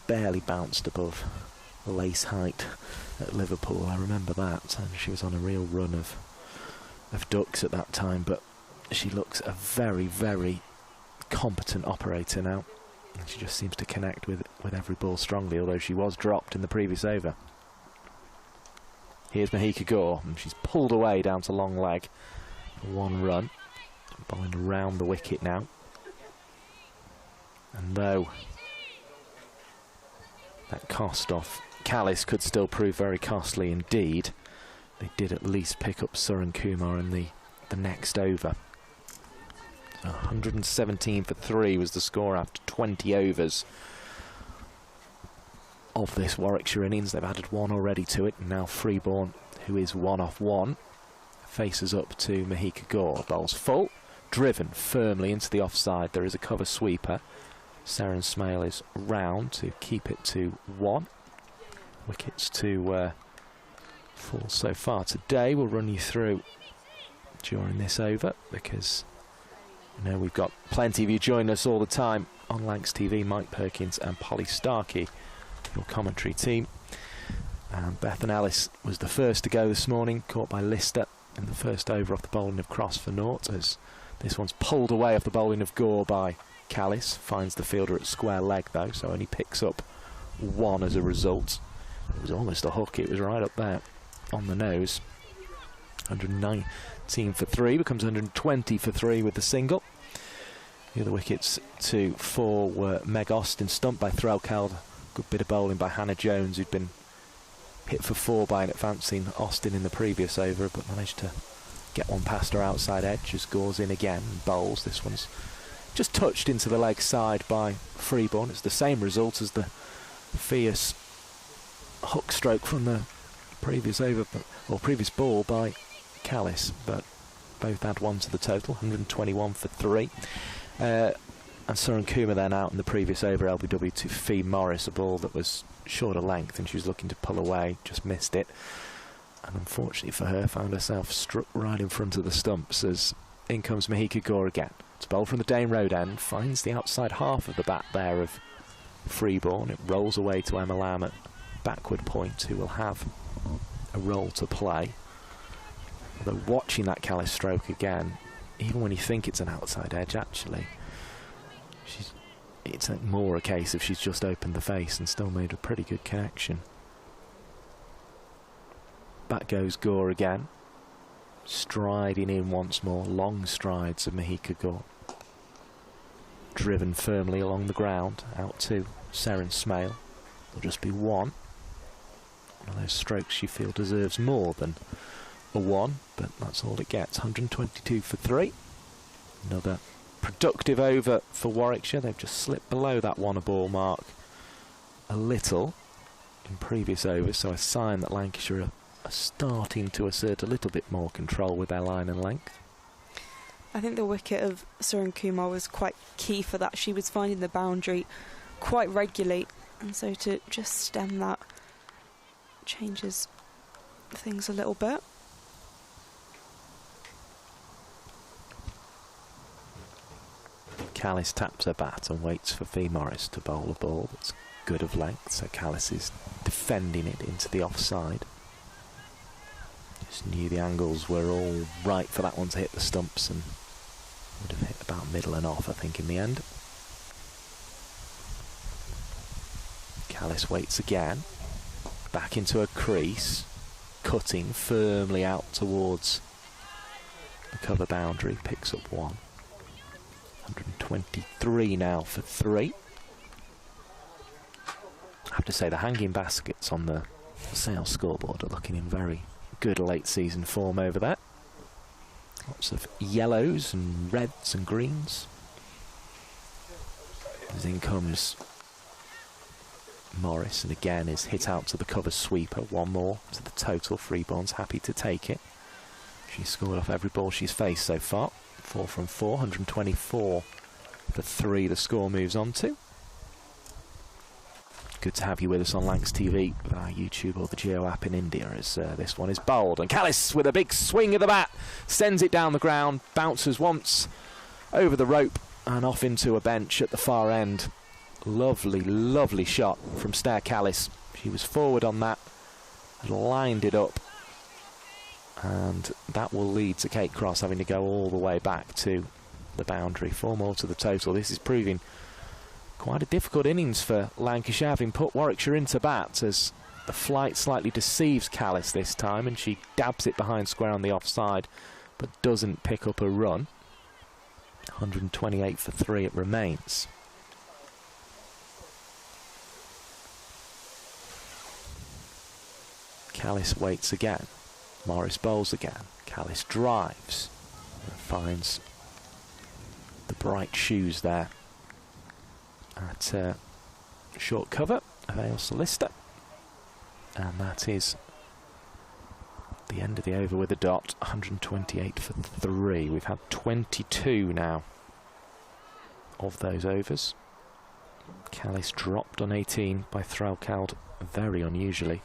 K: barely bounced above lace height at Liverpool. I remember that, and she was on a real run of ducks at that time, but she looks a very, very competent operator now. And she just seems to connect with every ball strongly, although she was dropped in the previous over. Here's Mahika Gore, and she's pulled away down to long leg for one run. Bowling around the wicket now. And though that cost off Callis could still prove very costly indeed, they did at least pick up Suren Kumar in the next over. 117 for 3 was the score after 20 overs of this Warwickshire innings. They've added one already to it, and now Freeborn, who is 1 off 1, faces up to Mahika Gore. Bowls full, driven firmly into the offside. There is a cover sweeper. Seren Smale is round to keep it to 1. Wickets to fall so far today. We'll run you through during this over, because you know we've got plenty of you joining us all the time on Lancs TV. Mike Perkins and Polly Starkey, your commentary team. Bethan Ellis was the first to go this morning, caught by Lister in the first over off the bowling of Cross for naught, as this one's pulled away off the bowling of Gore by Callis. Finds the fielder at square leg though, so only picks up 1 as a result. It was almost a hook, it was right up there on the nose. 119 for 3, becomes 120 for 3 with the single. The other wickets to 4 were Meg Austin, stumped by Threlkeld. Good bit of bowling by Hannah Jones, who'd been hit for 4 by an advancing Austin in the previous over, but managed to get one past her outside edge as Gore's in again and bowls. This one's just touched into the leg side by Freeborn. It's the same result as the fierce hook stroke from the previous over, or previous ball by Callis, but both add 1 to the total. 121 for 3. And Suren Kumar then out in the previous over LBW to Fee Morris, a ball that was shorter length and she was looking to pull away, just missed it, and unfortunately for her found herself struck right in front of the stumps as in comes Mahika Gore again. It's a bowl from the Dane Road end, finds the outside half of the bat there of Freeborn. It rolls away to Emma Lamb at backward point, who will have a role to play. Although watching that Callis stroke again, even when you think it's an outside edge, actually it's more a case of she's just opened the face and still made a pretty good connection. Back goes Gore again, striding in once more. Long strides of Mahika Gore, driven firmly along the ground out to Seren Smale. There'll just be 1 of those strokes you feel deserves more than a 1, but that's all it gets. 122 for 3. Another productive over for Warwickshire. They've just slipped below that 1 a ball mark a little in previous overs, so a sign that Lancashire are starting to assert a little bit more control with their line and length.
E: I think the wicket of Suren Kumar was quite key for that. She was finding the boundary quite regularly, and so to just stem that changes things a little bit.
K: Callis taps her bat and waits for Fee Morris to bowl a ball that's good of length, so Callis is defending it into the offside. Just knew the angles were all right for that one to hit the stumps, and would have hit about middle and off, I think, in the end. Callis waits again, back into a crease, cutting firmly out towards the cover boundary, picks up 1. 123 now for 3. I have to say the hanging baskets on the Sale scoreboard are looking in very good late season form over there. Lots of yellows and reds and greens. As in comes Morris, and again is hit out to the cover sweeper. 1 more to the total. Freeborn's happy to take it. She's scored off every ball she's faced so far. 4 from 4, 124 for 3 the score moves on to. Good to have you with us on Lancs TV via YouTube or the Geo app in India, as this one is bowled. And Callis, with a big swing of the bat, sends it down the ground, bounces once over the rope and off into a bench at the far end. Lovely, lovely shot from Stair Callis. She was forward on that, lined it up, and that will lead to Kate Cross having to go all the way back to the boundary. 4 more to the total. This is proving quite a difficult innings for Lancashire, having put Warwickshire into bat, as the flight slightly deceives Callis this time, and she dabs it behind square on the offside, but doesn't pick up a run. 128 for 3 it remains. Callis waits again. Morris bowls again. Callis drives and finds the bright shoes there at short cover of Ale Solista, and that is the end of the over with a dot. 128 for 3. We've had 22 now of those overs. Callis dropped on 18 by Threlkeld very unusually.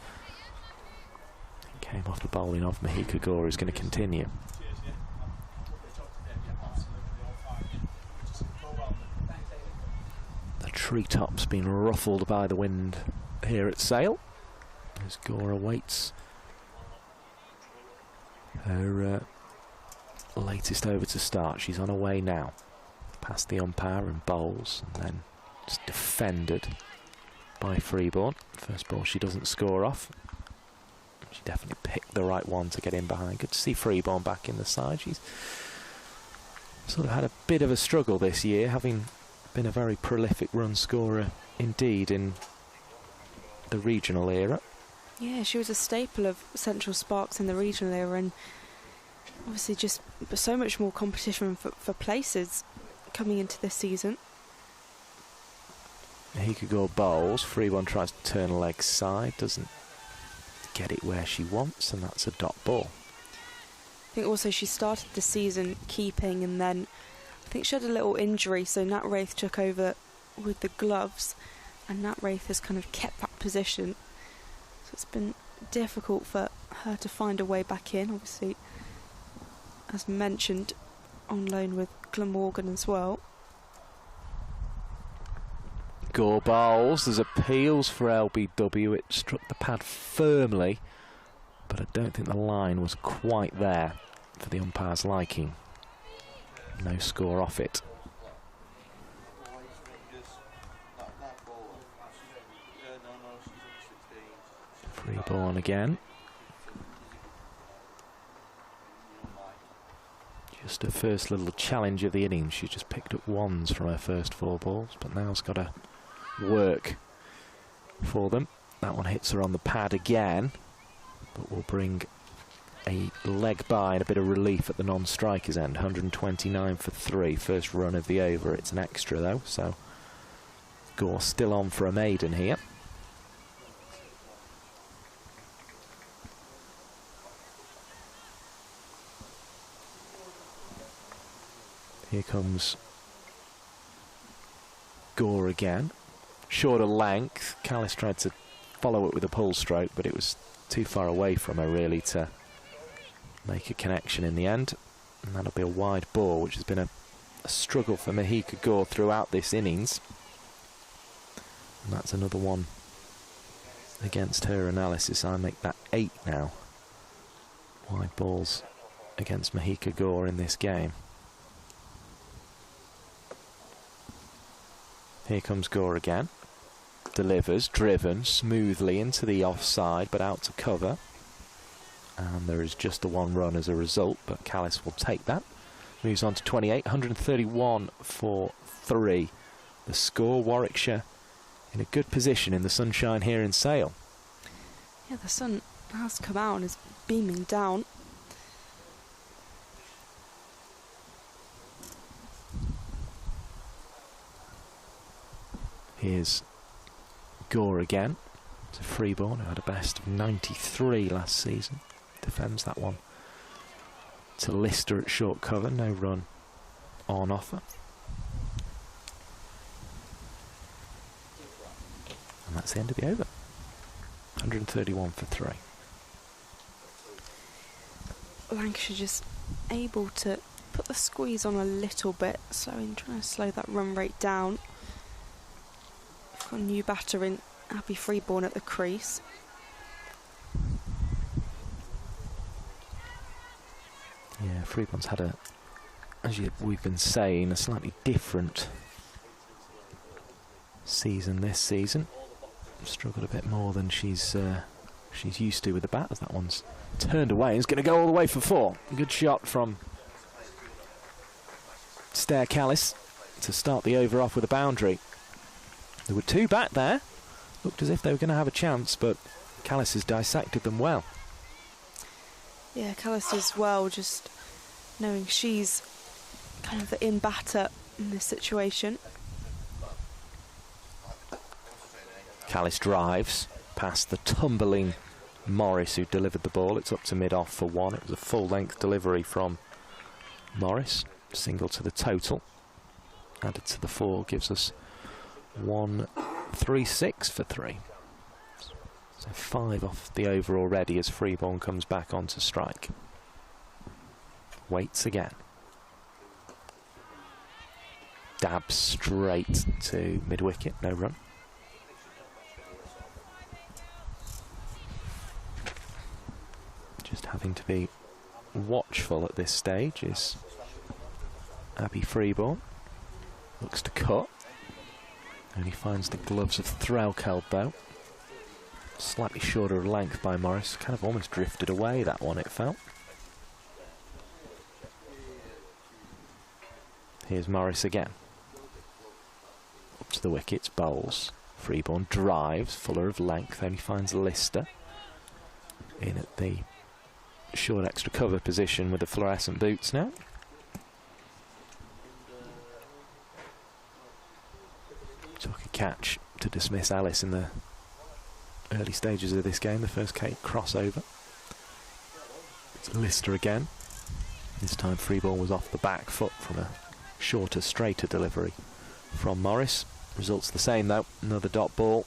K: Came off the bowling of Mahika Gore, who's going to continue. The treetops being ruffled by the wind here at Sale, as Gore awaits her latest over to start. She's on her way now, past the umpire and bowls, and then just defended by Freeborn. First ball she doesn't score off. She definitely picked the right one to get in behind. Good to see Freeborn back in the side. She's sort of had a bit of a struggle this year, having been a very prolific run scorer indeed in the regional era.
E: Yeah, she was a staple of Central Sparks in the regional era, and obviously just so much more competition for places coming into this season.
K: Mahika Gore bowls. Freeborn tries to turn a leg side, doesn't get it where she wants, and that's a dot ball.
E: I think also she started the season keeping, and then I think she had a little injury, so Nat Wraith took over with the gloves, and Nat Wraith has kind of kept that position. So it's been difficult for her to find a way back in, obviously, as mentioned, on loan with Glamorgan as well.
K: Gore bowls. There's appeals for LBW. It struck the pad firmly, but I don't think the line was quite there for the umpire's liking. No score off it. Freeborn again. Just her first little challenge of the innings. She just picked up ones from her first 4 balls, but now's got to work for them. That one hits her on the pad again, but will bring a leg by and a bit of relief at the non-striker's end. 129 for 3, first run of the over. It's an extra though, so Gore still on for a maiden here. Here comes Gore again. Shorter length. Callis tried to follow it with a pull stroke, but it was too far away from her really to make a connection in the end. And that'll be a wide ball, which has been a struggle for Mahika Gore throughout this innings. And that's another one against her analysis. I make that 8 now. Wide balls against Mahika Gore in this game. Here comes Gore again. Delivers, driven smoothly into the offside, but out to cover. And there is just the 1 run as a result, but Callis will take that. Moves on to 28, 131 for 3. The score, Warwickshire in a good position in the sunshine here in Sale.
E: Yeah, the sun has come out and is beaming down.
K: Here's Gore again to Freeborn, who had a best of 93 last season. Defends that one to Lister at short cover. No run on offer. And that's the end of the over. 131 for 3.
E: Lancashire just able to put the squeeze on a little bit, trying to slow that run rate down. We've got a new batter in Abby Freeborn at the crease.
K: Yeah, Freeborn's had as we've been saying, a slightly different season this season. Struggled a bit more than she's used to with the bat, as that one's turned away. It's going to go all the way for 4. Good shot from Stair Callis to start the over off with a boundary. There were 2 back there. Looked as if they were going to have a chance, but Callis has dissected them well.
E: Yeah, Callis as well, just knowing she's kind of the in-batter in this situation.
K: Callis drives past the tumbling Morris, who delivered the ball. It's up to mid-off for 1. It was a full-length delivery from Morris. Single to the total. Added to the 4 gives us 136 for 3. So 5 off the over already as Freeborn comes back onto strike. Waits again. Dabs straight to mid-wicket, no run. Just having to be watchful at this stage is Abby Freeborn. Looks to cut. Only finds the gloves of Threlkeld though. Slightly shorter of length by Morris. Kind of almost drifted away, that one, it felt. Here's Morris again. Up to the wickets, bowls. Freeborn drives, fuller of length, only finds Lister. In at the short extra cover position with the fluorescent boots now. Took a catch to dismiss Alice in the early stages of this game, the first crossover. It's Lister again. This time Freeborn was off the back foot from a shorter, straighter delivery from Morris. Results the same though, another dot ball.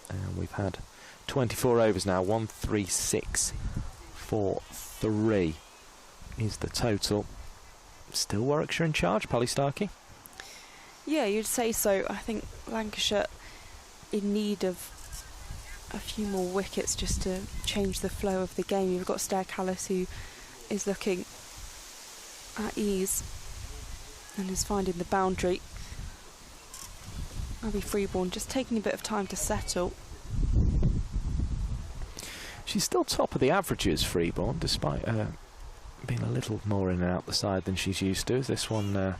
K: And we've had 24 overs now, 136 for 3 is the total. Still Warwickshire in charge, Polly Starkey?
E: Yeah, you'd say so. I think Lancashire in need of a few more wickets just to change the flow of the game. You've got Stair Callis, who is looking at ease and is finding the boundary. Abby Freeborn just taking a bit of time to settle.
K: She's still top of the averages, Freeborn, despite being a little more in and out the side than she's used to. As this one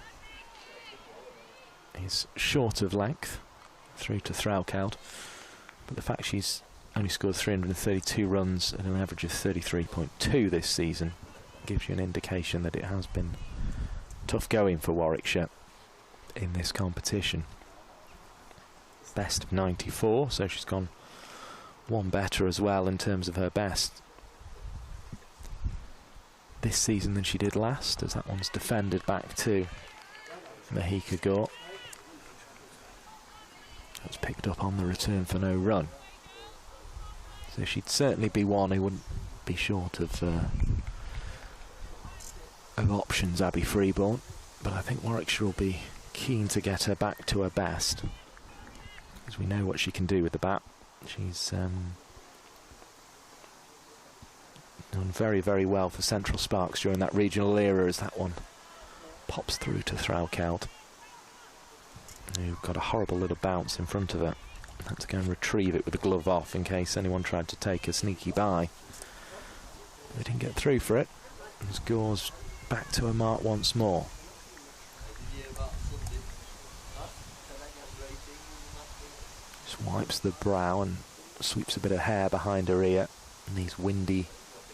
K: is short of length through to Threlkeld. But the fact she's only scored 332 runs at an average of 33.2 this season gives you an indication that it has been tough going for Warwickshire in this competition. Best of 94, so she's gone one better as well in terms of her best this season than she did last, as that one's defended back to Mahika Gore. That's picked up on the return for no run. So she'd certainly be one who wouldn't be short of options, Abby Freeborn. But I think Warwickshire will be keen to get her back to her best, because we know what she can do with the bat. She's done very, very well for Central Sparks during that regional era, as that one pops through to Threlkeld, who got a horrible little bounce in front of her. Had to go and retrieve it with the glove off in case anyone tried to take a sneaky bye. They didn't get through for it. As Gore's back to her mark once more. Just wipes the brow and sweeps a bit of hair behind her ear in these windy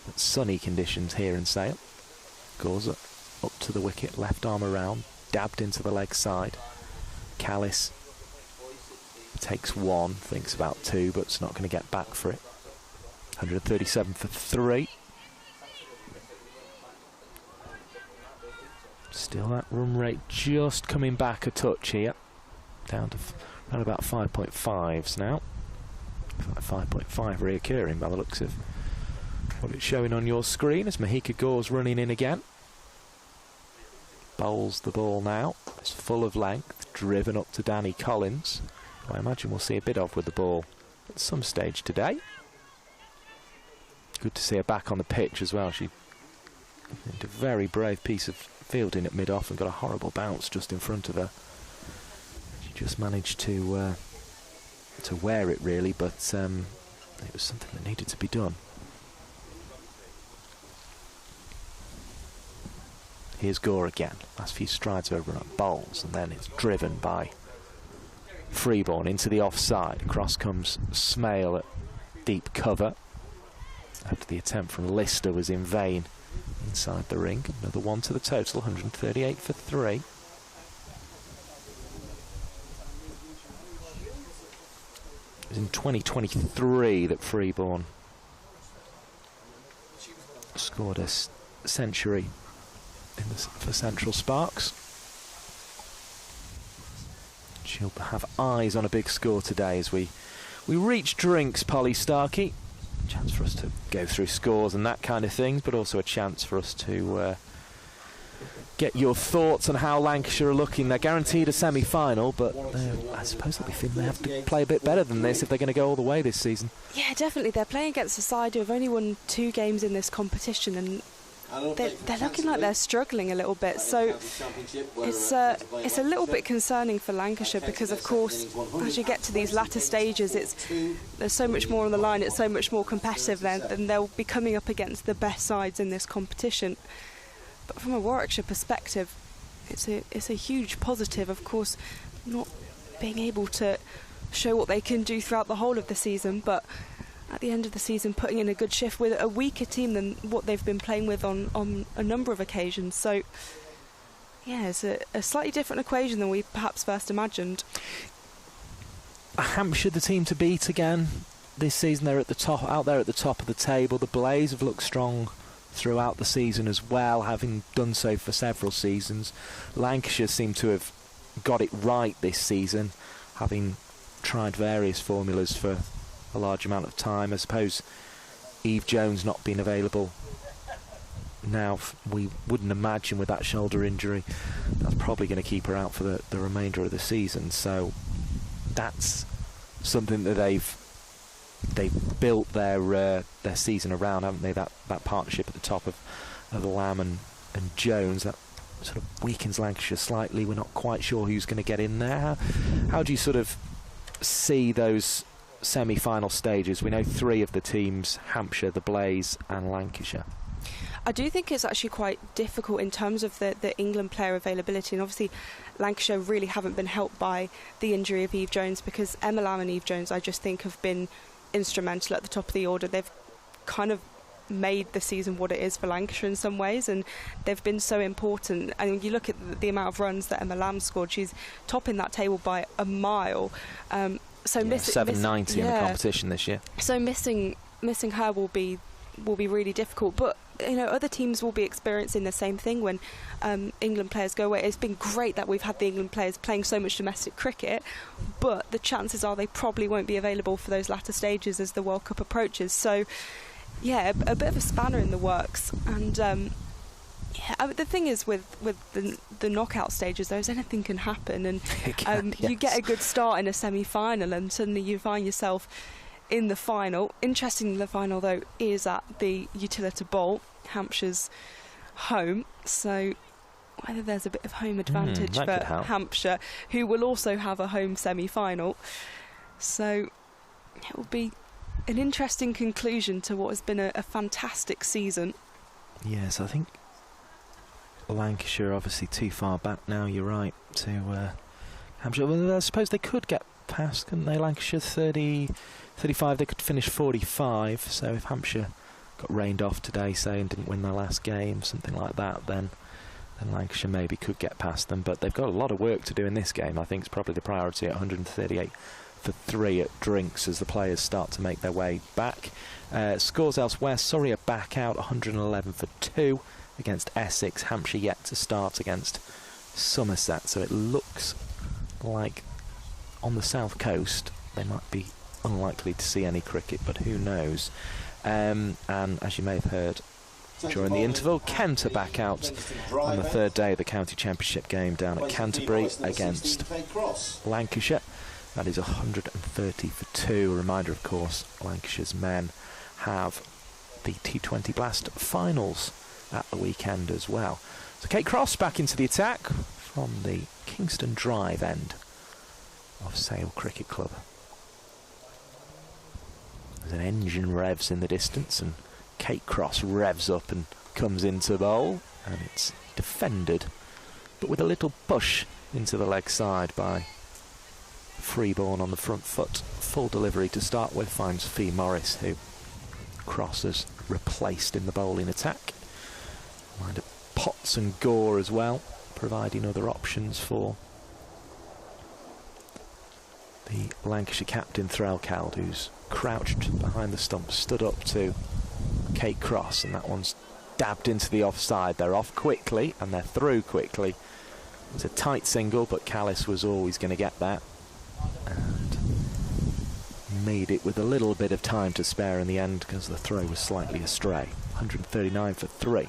K: but sunny conditions here in Sale. Gore's up to the wicket, left arm around, dabbed into the leg side. Callis takes 1, thinks about 2, but it's not going to get back for it. 137 for 3. Still that run rate just coming back a touch here, down to around about 5.5s now. 5.5 reoccurring by the looks of what it's showing on your screen, as Mahika Gore's running in again. Bowls the ball now. It's full of length, driven up to Danny Collins, who I imagine we'll see a bit of with the ball at some stage today. Good to see her back on the pitch as well. She did a very brave piece of fielding at mid-off and got a horrible bounce just in front of her. She just managed to wear it really, but it was something that needed to be done. Here's Gore again. Last few strides over at bowls, and then it's driven by Freeborn into the offside. Across comes Smale at deep cover after the attempt from Lister was in vain inside the ring. Another one to the total, 138 for 3. It was in 2023 that Freeborn scored a century for Central Sparks. She'll have eyes on a big score today as we reach drinks, Polly Starkey. Chance for us to go through scores and that kind of thing, but also a chance for us to get your thoughts on how Lancashire are looking. They're guaranteed a semi-final, but I suppose they'll be feeling they have to play a bit better than this if they're going to go all the way this season.
E: Yeah, definitely. They're playing against a side who have only won 2 games in this competition, and they're looking like they're struggling a little bit, so it's a little bit concerning for Lancashire, because of course as you get to these latter stages there's so much more on the line, it's so much more competitive then, and they'll be coming up against the best sides in this competition. But from a Warwickshire perspective, it's a huge positive, of course, not being able to show what they can do throughout the whole of the season, but at the end of the season putting in a good shift with a weaker team than what they've been playing with on a number of occasions. So yeah, it's a slightly different equation than we perhaps first imagined.
K: Hampshire the team to beat again this season. They're out there at the top of the table. The Blaze have looked strong throughout the season as well, having done so for several seasons. Lancashire seem to have got it right this season, having tried various formulas for a large amount of time. I suppose Eve Jones not being available now, we wouldn't imagine with that shoulder injury that's probably going to keep her out for the remainder of the season, so that's something that they've built their season around, haven't they? That partnership at the top of Lamb and Jones, that sort of weakens Lancashire slightly. We're not quite sure who's going to get in there. How do you sort of see those semi-final stages? We know 3 of the teams, Hampshire, the Blaze and Lancashire.
E: I do think it's actually quite difficult in terms of the England player availability, and obviously Lancashire really haven't been helped by the injury of Eve Jones, because Emma Lamb and Eve Jones I just think have been instrumental at the top of the order. They've kind of made the season what it is for Lancashire in some ways, and they've been so important. And you look at the amount of runs that Emma Lamb scored, she's topping that table by a mile. So
K: 790 in the competition this year. So
E: missing her will be really difficult. But you know, other teams will be experiencing the same thing when England players go away. It's been great that we've had the England players playing so much domestic cricket, but the chances are they probably won't be available for those latter stages as the World Cup approaches. So yeah, a bit of a spanner in the works. And the thing is with the knockout stages, though, is anything can happen, and yes. You get a good start in a semi-final and suddenly you find yourself in the final. Interesting, the final though is at the Utilita Bowl, Hampshire's home, so whether there's a bit of home advantage for Hampshire, who will also have a home semi-final. So it will be an interesting conclusion to what has been a fantastic season.
K: Yes, I think Lancashire obviously too far back now, you're right, to Hampshire. Well, I suppose they could get past, couldn't they? Lancashire 35, they could finish 45, so if Hampshire got rained off today, say, and didn't win their last game, something like that, then Lancashire maybe could get past them. But they've got a lot of work to do in this game. I think it's probably the priority at 138 for 3 at drinks as the players start to make their way back. Scores elsewhere: Surrey are back out 111 for 2 against Essex. Hampshire yet to start against Somerset, so it looks like on the south coast they might be unlikely to see any cricket, but who knows. And as you may have heard during the interval, Kent are back out on the third day of the County Championship game down at Canterbury against Lancashire. That is 130 for 2. A reminder, of course, Lancashire's men have the T20 Blast finals at the weekend as well. So Kate Cross back into the attack from the Kingston Drive end of Sale Cricket Club. There's an engine revs in the distance, and Kate Cross revs up and comes into bowl, and it's defended, but with a little push into the leg side by Freeborn on the front foot. Full delivery to start with, finds Fee Morris, who Cross has replaced in the bowling attack. Mind Potts and Gore as well, providing other options for the Lancashire captain Threlkeld, who's crouched behind the stump, stood up to Kate Cross, and that one's dabbed into the offside. They're off quickly and they're through quickly. It's a tight single, but Callis was always going to get that and made it with a little bit of time to spare in the end because the throw was slightly astray. 139 for 3.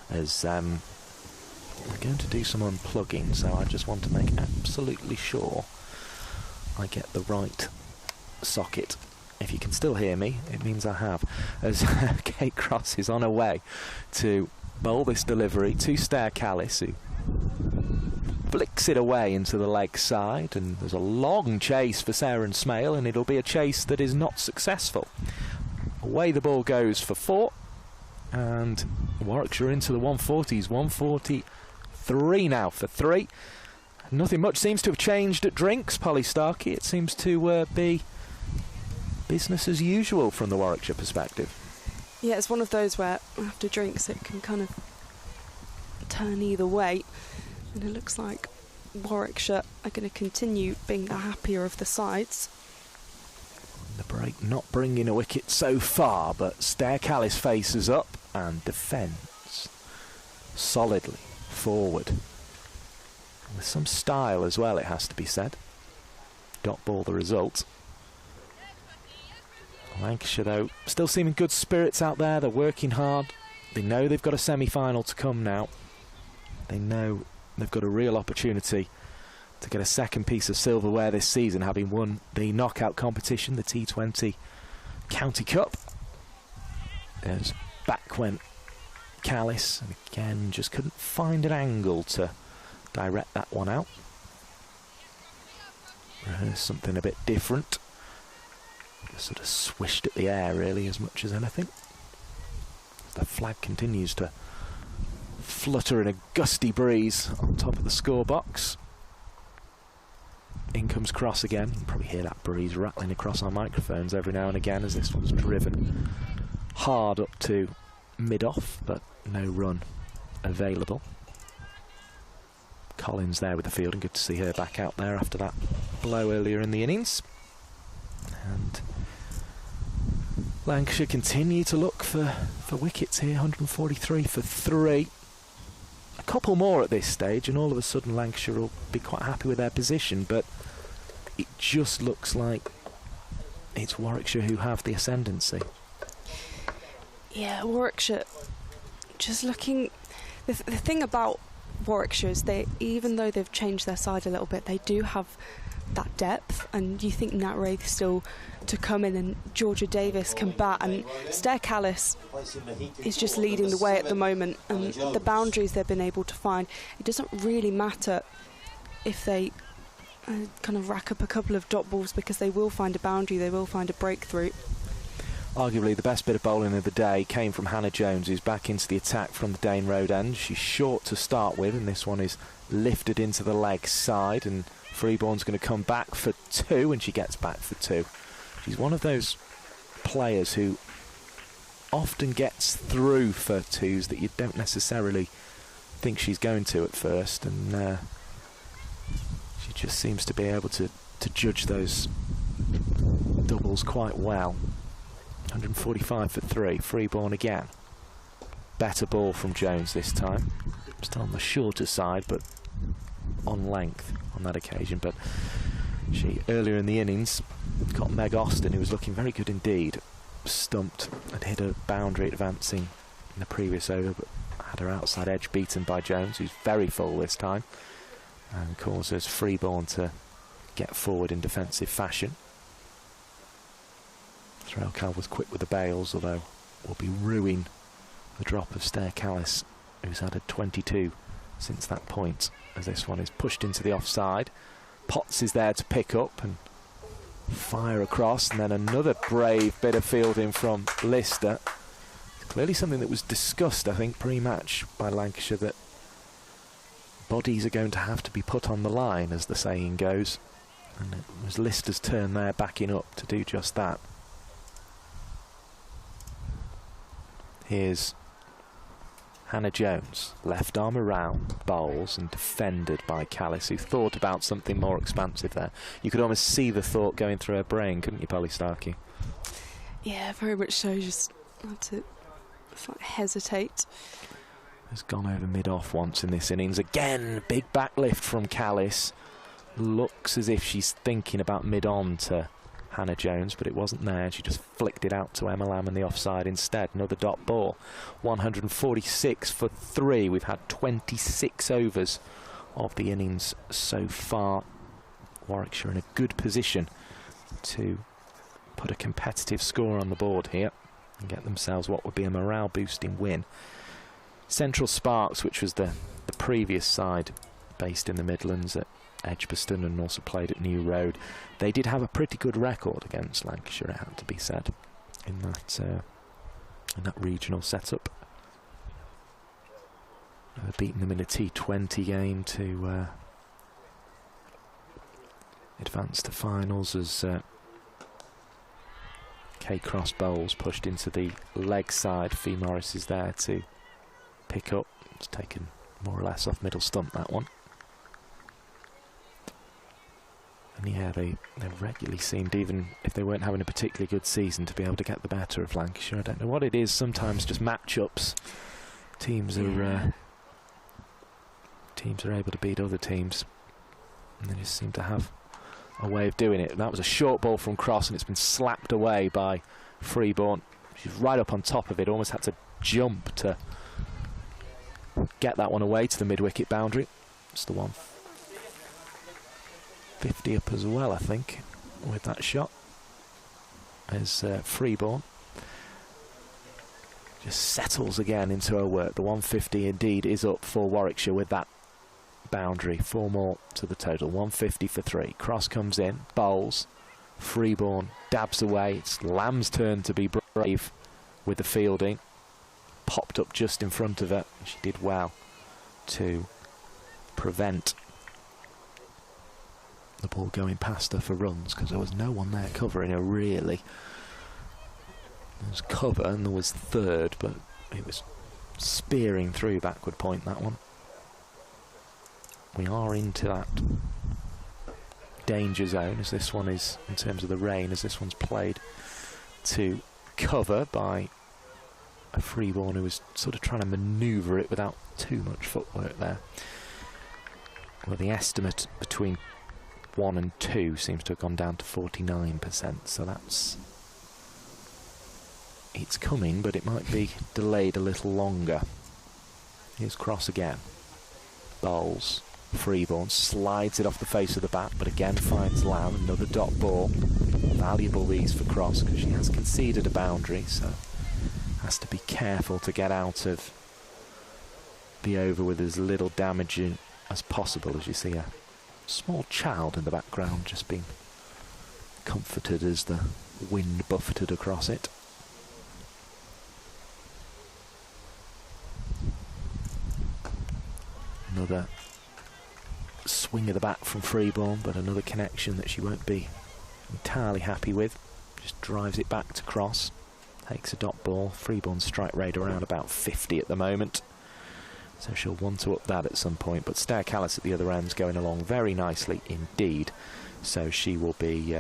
K: As we're going to do some unplugging, so I just want to make absolutely sure I get the right socket. If you can still hear me, it means I have. As Kate Cross is on her way to bowl this delivery to Stair Callis, who flicks it away into the leg side, and there's a long chase for Sarah Smale, and it'll be a chase that is not successful. Away the ball goes for 4, and Warwickshire into the 140s. 143 now for 3. Nothing much seems to have changed at Drinks, Polly Starkey. It seems to be business as usual from the Warwickshire perspective.
E: Yeah, it's one of those where after Drinks it can kind of turn either way, and it looks like Warwickshire are going to continue being the happier of the sides.
K: The break not bringing a wicket so far, but Stair Callis faces up and defends solidly forward. With some style as well, it has to be said. Dot ball the result. Lancashire, though, still seeming good spirits out there. They're working hard. They know they've got a semi-final to come now. They know they've got a real opportunity to get a second piece of silverware this season, having won the knockout competition, the T20 County Cup. As back went Callis, and again just couldn't find an angle to direct that one out. Something a bit different. Just sort of swished at the air really as much as anything. The flag continues to flutter in a gusty breeze on top of the score box. In comes Cross again. You can probably hear that breeze rattling across our microphones every now and again as this one's driven hard up to mid-off, but no run available. Collins there with the field, and good to see her back out there after that blow earlier in the innings. And Lancashire continue to look for wickets here. 143 for 3. A couple more at this stage and all of a sudden Lancashire will be quite happy with their position, but it just looks like it's Warwickshire who have the ascendancy.
E: Yeah, Warwickshire just looking... The thing about Warwickshire is even though they've changed their side a little bit, they do have that depth, and you think Nat Wraith still to come in, and Georgia Davis can bat, and Stair Callis is just leading the way at the moment, and the boundaries they've been able to find, it doesn't really matter if they kind of rack up a couple of dot balls, because they will find a boundary, they will find a breakthrough.
K: Arguably the best bit of bowling of the day came from Hannah Jones, who's back into the attack from the Dane Road end. She's short to start with, and this one is lifted into the leg side, and Freeborn's going to come back for 2, and she gets back for 2. She's one of those players who often gets through for 2s that you don't necessarily think she's going to at first, and she just seems to be able to judge those doubles quite well. 145 for 3. Freeborn again. Better ball from Jones this time. Still on the shorter side, but on length on that occasion. But She, earlier in the innings, got Meg Austin, who was looking very good indeed, stumped and hit a boundary advancing in the previous over, but had her outside edge beaten by Jones, who's very full this time, and causes Freeborn to get forward in defensive fashion. Threlcal was quick with the bails, although will be ruining the drop of Stair Callis, who's added 22 since that point, as this one is pushed into the offside. Potts is there to pick up and fire across, and then another brave bit of fielding from Lister. Clearly something that was discussed, I think, pre-match by Lancashire, that bodies are going to have to be put on the line, as the saying goes, and it was Lister's turn there, backing up to do just that. Here's Hannah Jones, left arm around, bowls and defended by Callis, who thought about something more expansive there. You could almost see the thought going through her brain, couldn't you, Polly Starkey?
L: Yeah, very much so. Just had to hesitate.
K: Has gone over mid-off once in this innings. Again, big backlift from Callis. Looks as if she's thinking about mid-on to Hannah Jones, but it wasn't there. She just flicked it out to Emma Lamb in the offside instead. Another dot ball. 146 for 3. We've had 26 overs of the innings so far. Warwickshire in a good position to put a competitive score on the board here and get themselves what would be a morale boosting win. Central Sparks, which was the previous side based in the Midlands at Edgbaston and also played at New Road, they did have a pretty good record against Lancashire, it had to be said, in that regional setup. Beating them in a T20 game to advance to finals, as Kay Cross bowls pushed into the leg side. Fee Morris is there to pick up. It's taken more or less off middle stump, that one. And yeah, they regularly seemed, even if they weren't having a particularly good season, to be able to get the better of Lancashire. I don't know what it is, sometimes just matchups. Teams are able to beat other teams, and they just seem to have a way of doing it. That was a short ball from Cross, and it's been slapped away by Freeborn. She's right up on top of it, almost had to jump to get that one away to the mid-wicket boundary. It's the 150 up as well, I think, with that shot, as Freeborn just settles again into her work. The 150 indeed is up for Warwickshire with that boundary. 4 more to the total. 150 for 3. Cross comes in, bowls. Freeborn dabs away. It's Lamb's turn to be brave with the fielding. Popped up just in front of her. She did well to prevent the ball going past her for runs, because there was no one there covering her, really. There was cover and there was third, but it was spearing through backward point, that one. We are into that danger zone, as this one is, in terms of the rain, as this one's played to cover by a Freeborn who was sort of trying to manoeuvre it without too much footwork there. Well, the estimate between 1 and 2 seems to have gone down to 49%, so that's... it's coming, but it might be delayed a little longer. Here's Cross again. Bowls. Freeborn slides it off the face of the bat, but again finds Lamb. Another dot ball. Valuable these for Cross, because she has conceded a boundary, so has to be careful to get out of the over with as little damage as possible. As you see a small child in the background just being comforted as the wind buffeted across it. Another swing of the bat from Freeborn, but another connection that she won't be entirely happy with. Just drives it back to Cross. Takes a dot ball. Freeborn's strike rate around about 50 at the moment, so she'll want to up that at some point. But Stair Callis at the other end's going along very nicely indeed, so she will be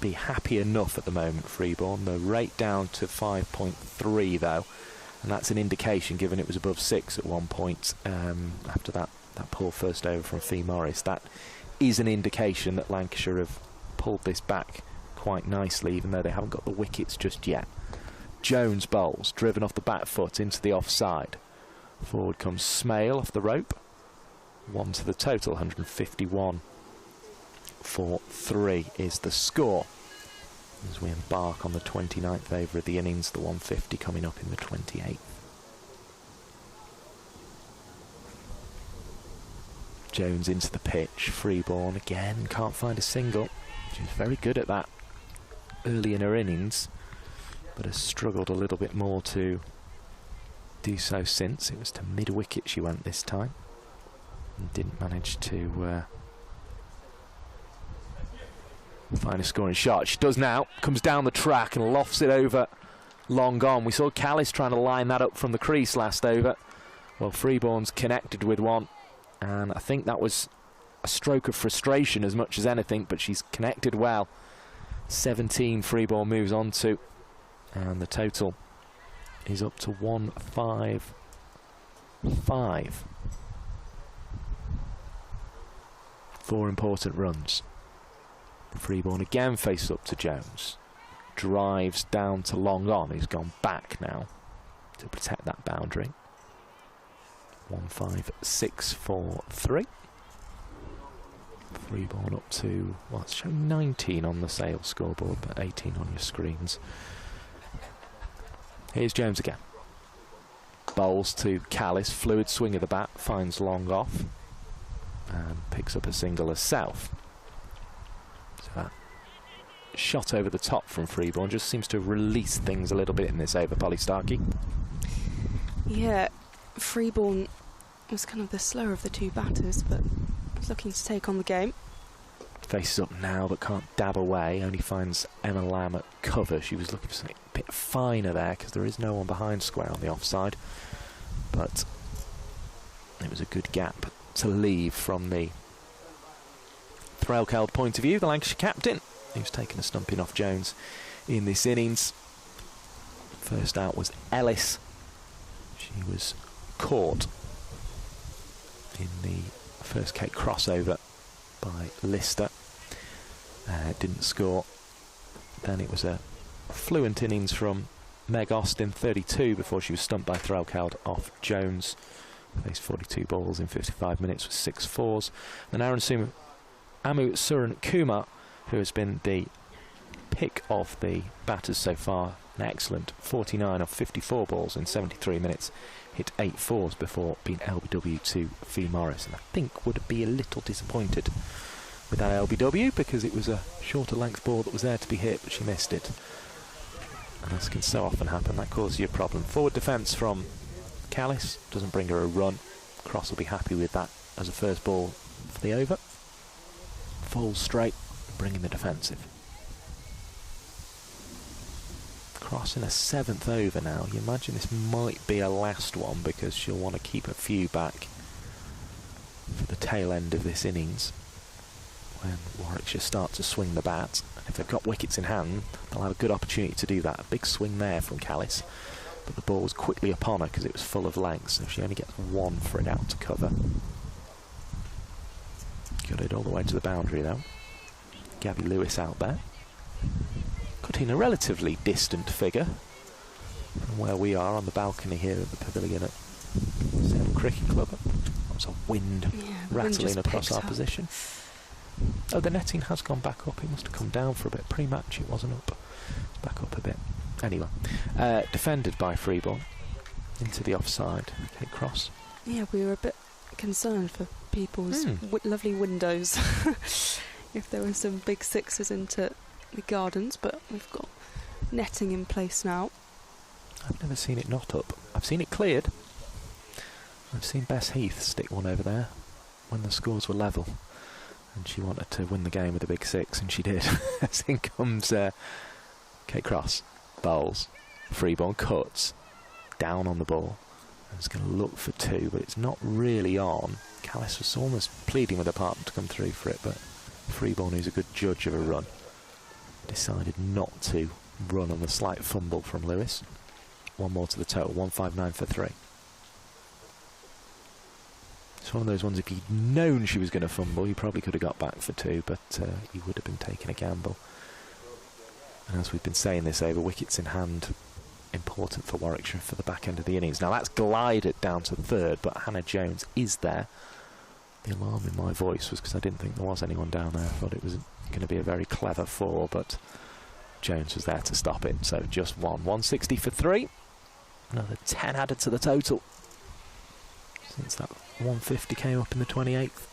K: happy enough at the moment, Freeborn. The rate down to 5.3 though, and that's an indication, given it was above 6 at one point after that poor first over from Fee Morris. That is an indication that Lancashire have pulled this back quite nicely, even though they haven't got the wickets just yet. Jones bowls, driven off the back foot into the offside. Forward comes Smale off the rope. 1 to the total, 151 for 3 is the score. As we embark on the 29th over of the innings, the 150 coming up in the 28th. Jones into the pitch, Freeborn again, can't find a single. She's very good at that early in her innings, but has struggled a little bit more to do so since. It was to mid-wicket she went this time and didn't manage to find a scoring shot. She does now, comes down the track and lofts it over long on. We saw Callis trying to line that up from the crease last over. Well, Freeborn's connected with one, and I think that was a stroke of frustration as much as anything, but she's connected well. 17 Freeborn moves on to, and the total is up to 155. 4 important runs. Freeborn again faces up to Jones. Drives down to long on, who's gone back now to protect that boundary. 156 for 3. Freeborn up to, well, it's showing 19 on the Sale scoreboard, but 18 on your screens. Here's Jones again. Bowls to Callis, fluid swing of the bat, finds long off, and picks up a single herself. So that shot over the top from Freeborn just seems to release things a little bit in this over, Polly Starkey.
L: Yeah, Freeborn was kind of the slower of the two batters, but was looking to take on the game.
K: Faces up now, but can't dab away. Only finds Emma Lamb at cover. She was looking for something a bit finer there because there is no one behind square on the offside. But it was a good gap to leave from the Threlkeld point of view. The Lancashire captain, who's taken a stumping off Jones in this innings. First out was Ellis. She was caught in the first Kate crossover by Lister. Didn't score. Then it was a fluent innings from Meg Austin, 32, before she was stumped by Threlkeld off Jones. Faced 42 balls in 55 minutes with 6 fours. Then Amu Suran Kumar, who has been the pick of the batters so far, an excellent 49 of 54 balls in 73 minutes, hit 8 fours before being LBW to Fee Morris, and I think would be a little disappointed with that LBW because it was a shorter length ball that was there to be hit, but she missed it. And as can so often happen, that causes you a problem. Forward defence from Callis doesn't bring her a run. Cross will be happy with that as a first ball for the over. Full straight, bringing the defensive. Cross in a 7th over now. You imagine this might be a last one because she'll want to keep a few back for the tail end of this innings when Warwickshire start to swing the bat. And if they've got wickets in hand, they'll have a good opportunity to do that. A big swing there from Callis, but the ball was quickly upon her because it was full of length, so she only gets 1 for it out to cover. Got it all the way to the boundary though. Gabby Lewis out there. Got in a relatively distant figure from where we are on the balcony here at the pavilion at Sale Cricket Club. That was a wind rattling across our position. Oh, the netting has gone back up. It must have come down for a bit. Pre-match it wasn't up. It's back up a bit. Anyway, defended by Freeborn into the offside. Kate Cross.
L: Yeah, we were a bit concerned for people's lovely windows if there were some big sixes into the gardens, but we've got netting in place now.
K: I've never seen it not up. I've seen it cleared. I've seen Bess Heath stick one over there when the scores were level and she wanted to win the game with a big 6, and she did. As in comes Kate Cross, bowls, Freeborn cuts, down on the ball, and it's going to look for 2, but it's not really on. Callis was almost pleading with her partner to come through for it, but Freeborn, who's a good judge of a run, decided not to run on the slight fumble from Lewis. 1 more to the total, 159 for 3. It's one of those ones, if he'd known she was going to fumble, he probably could have got back for 2, but he would have been taking a gamble. And as we've been saying this over, wickets in hand, important for Warwickshire for the back end of the innings. Now that's glided down to third, but Hannah Jones is there. The alarm in my voice was because I didn't think there was anyone down there. I thought it was going to be a very clever 4, but Jones was there to stop it. So just 160 for 3. Another 10 added to the total since that 150 came up in the 28th.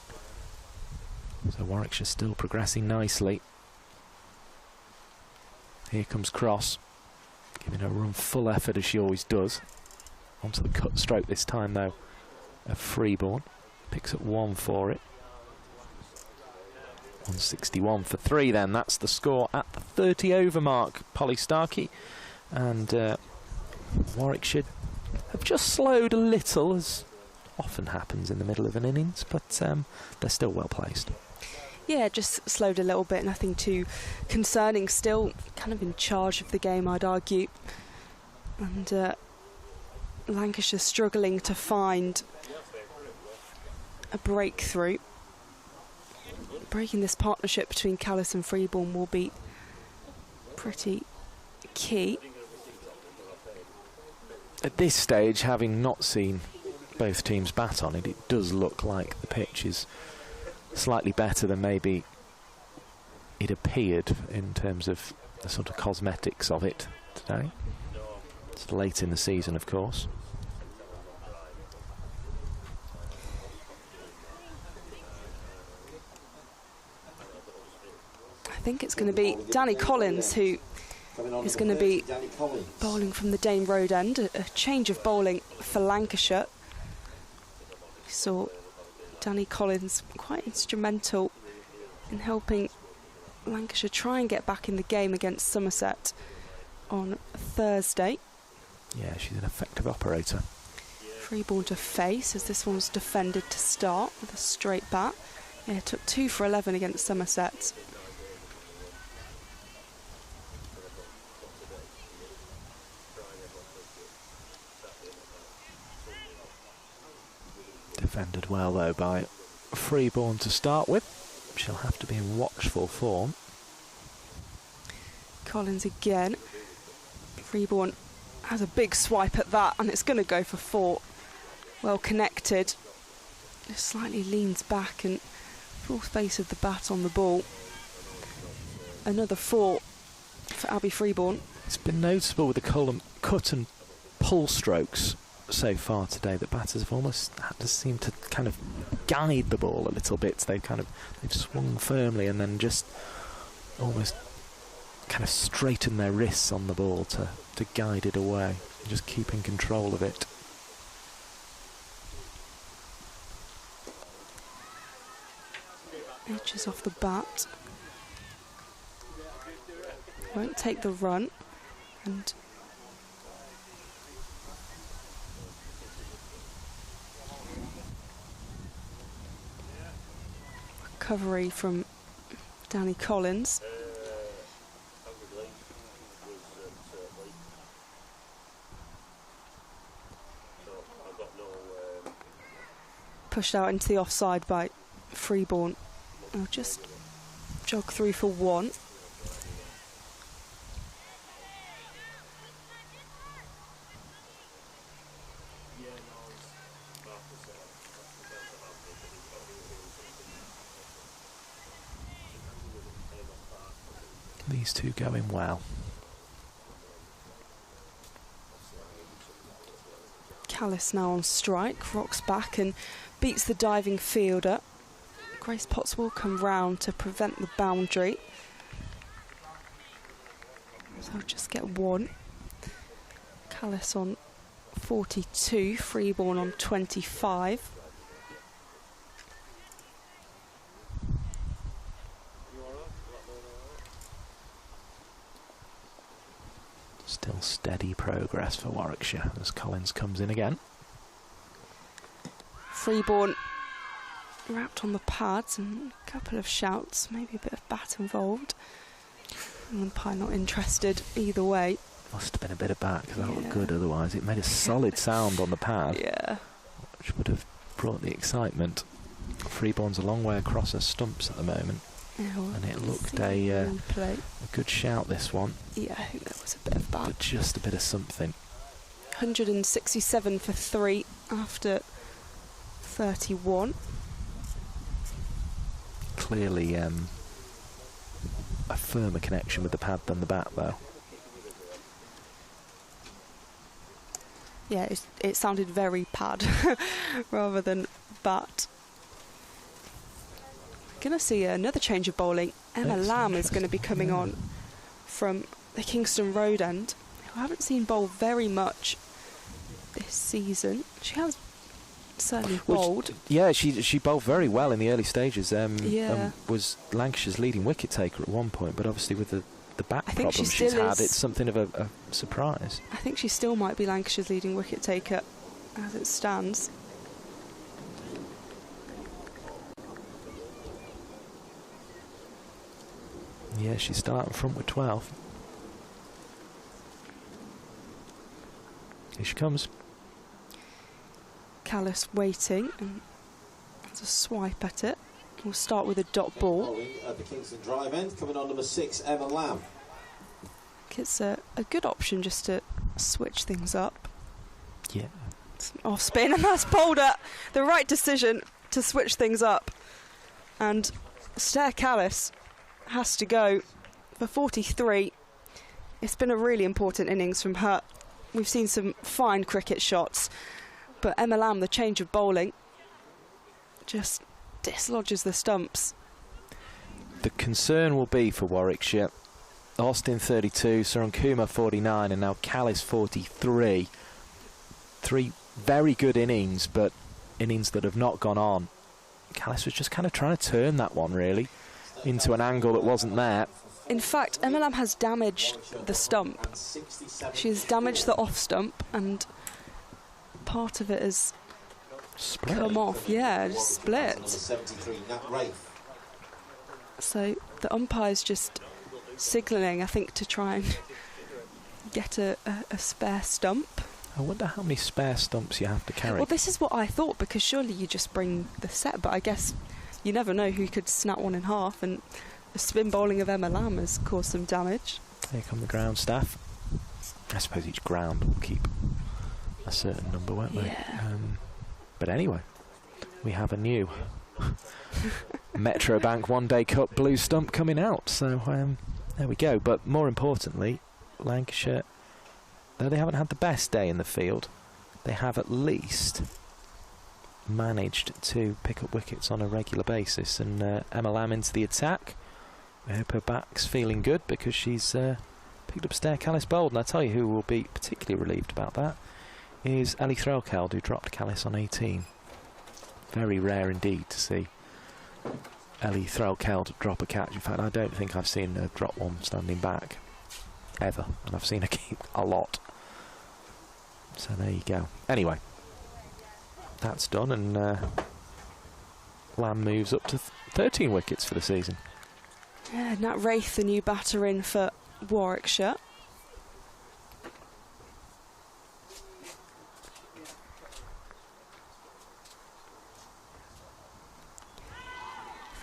K: So Warwickshire still progressing nicely. Here comes Cross, giving her a run full effort as she always does. Onto the cut stroke this time though of Freeborn. Picks up 1 for it. 161 for 3 then. That's the score at the 30 over mark. Polly Starkey and Warwickshire have just slowed a little, as often happens in the middle of an innings, but they're still well placed.
L: Yeah, just slowed a little bit, nothing too concerning. Still kind of in charge of the game, I'd argue. And Lancashire struggling to find a breakthrough. Breaking this partnership between Callis and Freeborn will be pretty key.
K: At this stage, having not seen both teams bat on it, it does look like the pitch is slightly better than maybe it appeared in terms of the sort of cosmetics of it today. It's late in the season, of course.
L: I think it's going to be Danny Collins who is going to be bowling from the Dane Road end. A change of bowling for Lancashire. We saw Danny Collins quite instrumental in helping Lancashire try and get back in the game against Somerset on Thursday.
K: Yeah, she's an effective operator.
L: Freeborn to face as this one was defended to start with a straight bat. Yeah, it took 2 for 11 against Somerset.
K: Defended well though by Freeborn to start with. She'll have to be in watchful form.
L: Collins again. Freeborn has a big swipe at that and it's going to go for 4. Well connected. Just slightly leans back and full face of the bat on the ball. Another 4 for Abby Freeborn.
K: It's been noticeable with the cut and pull strokes so far today that batters have almost had to seem to kind of guide the ball a little bit. They've swung firmly and then just almost kind of straighten their wrists on the ball to guide it away, just keeping control of it.
L: Edges off the bat. Won't take the run and recovery from Danny Collins. Pushed out into the offside by Freeborn. I'll just jog through for 1.
K: These two going well.
L: Callis now on strike, rocks back and beats the diving fielder. Grace Potts will come round to prevent the boundary. So I'll just get 1. Callis on 42, Freeborn on 25.
K: Still steady progress for Warwickshire as Collins comes in again.
L: Freeborn wrapped on the pads and a couple of shouts, maybe a bit of bat involved. And umpire not interested either way.
K: Must have been a bit of bat because that looked good otherwise. It made a solid sound on the pad.
L: Yeah.
K: Which would have brought the excitement. Freeborn's a long way across her stumps at the moment.
L: Oh,
K: and it looked a good shout, this one.
L: Yeah, I think that was a bit of bad.
K: But just a bit of something.
L: 167 for 3 after 31.
K: Clearly a firmer connection with the pad than the bat, though.
L: Yeah, it sounded very pad rather than bat. Going to see another change of bowling. Emma Lamb is going to be coming on from the Kingston Road end, who I haven't seen bowl very much this season. She has certainly bowled.
K: Yeah, she bowled very well in the early stages.
L: Yeah.
K: Was Lancashire's leading wicket taker at one point, but obviously with the back
L: I think
K: problem she's had, it's something of a surprise.
L: I think she still might be Lancashire's leading wicket taker as it stands.
K: Yeah, she's starting front with 12. Here she comes.
L: Callis waiting and has a swipe at it. We'll start with a dot ball.
J: At the Kingston Drive end, coming on number 6, Emma Lamb.
L: It's a good option just to switch things up.
K: Yeah.
L: It's off spin, and that's bowled at the right decision to switch things up. And Stair Callis has to go for 43. It's been a really important innings from her. We've seen some fine cricket shots, but Emma Lamb, the change of bowling, just dislodges the stumps.
K: The concern will be for Warwickshire. Austin 32, Sarankuma 49, and now Callis 43. 3 very good innings, but innings that have not gone on. Callis was just kind of trying to turn that one, really, into an angle that wasn't there.
L: In fact, Emma Lamb has damaged the stump. She's damaged the off stump, and part of it has come off. Yeah, just split. So the umpire's just signalling, I think, to try and get a spare stump.
K: I wonder how many spare stumps you have to carry.
L: Well, this is what I thought, because surely you just bring the set, but I guess you never know who could snap one in half, and the spin bowling of Emma Lamb has caused some damage.
K: Here come the ground staff. I suppose each ground will keep a certain number, won't they?
L: Yeah.
K: But anyway, we have a new Metro Bank One Day Cup blue stump coming out, so there we go. But more importantly, Lancashire, though they haven't had the best day in the field, they have at least managed to pick up wickets on a regular basis. And Emma Lamb into the attack. I hope her back's feeling good, because she's picked up Stair Callis bowled. And I tell you who will be particularly relieved about that is Ellie Threlkeld, who dropped Callis on 18. Very rare indeed to see Ellie Threlkeld drop a catch. In fact, I don't think I've seen her drop one standing back ever, and I've seen her keep a lot. So there you go. Anyway, that's done, and Lamb moves up to 13 wickets for the season.
L: Yeah, Nat Wraith, the new batter in for Warwickshire.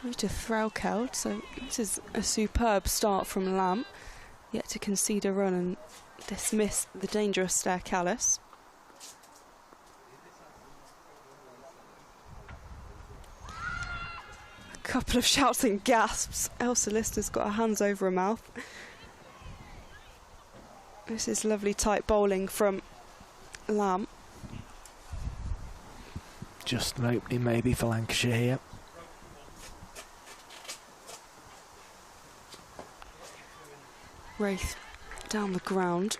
L: Through to Threlkeld, so this is a superb start from Lamb, yet to concede a run and dismiss the dangerous Stair Callis. A couple of shouts and gasps. Elsa Lister's got her hands over her mouth. This is lovely tight bowling from Lamb.
K: Just an opening maybe for Lancashire here.
L: Wraith down the ground.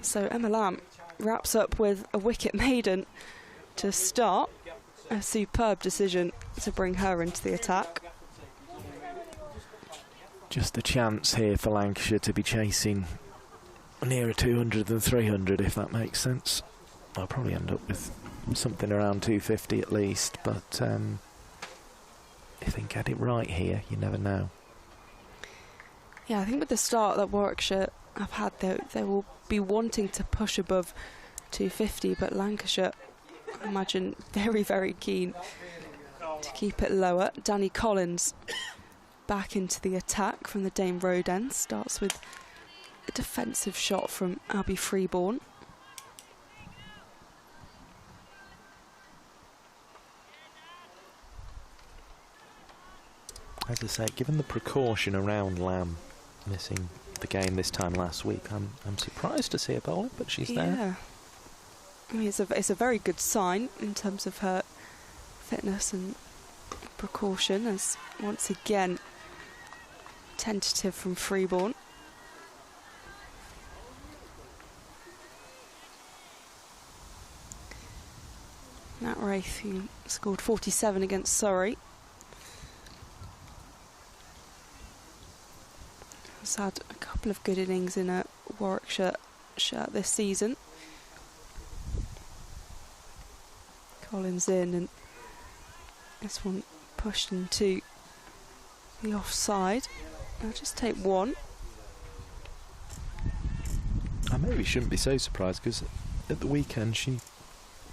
L: So Emma Lamb wraps up with a wicket maiden to start. A superb decision to bring her into the attack.
K: Just a chance here for Lancashire to be chasing nearer 200 than 300, if that makes sense. I'll probably end up with something around 250 at least, but if they can get it right here, you never know.
L: Yeah, I think with the start that Warwickshire have had, they will be wanting to push above 250, but Lancashire I imagine very, very keen to keep it lower. Danny Collins back into the attack from the Dame Road end. Starts with a defensive shot from Abby Freeborn.
K: As I say, given the precaution around Lamb missing the game this time last week, I'm surprised to see her bowling, but she's there.
L: Yeah. I mean, it's a very good sign in terms of her fitness and precaution, as once again tentative from Freeborn. Nat Wraith, who scored 47 against Surrey, has had a couple of good innings in a Warwickshire shirt this season. Collins in, and this one pushed into the offside. I'll just take one.
K: I maybe shouldn't be so surprised, because at the weekend she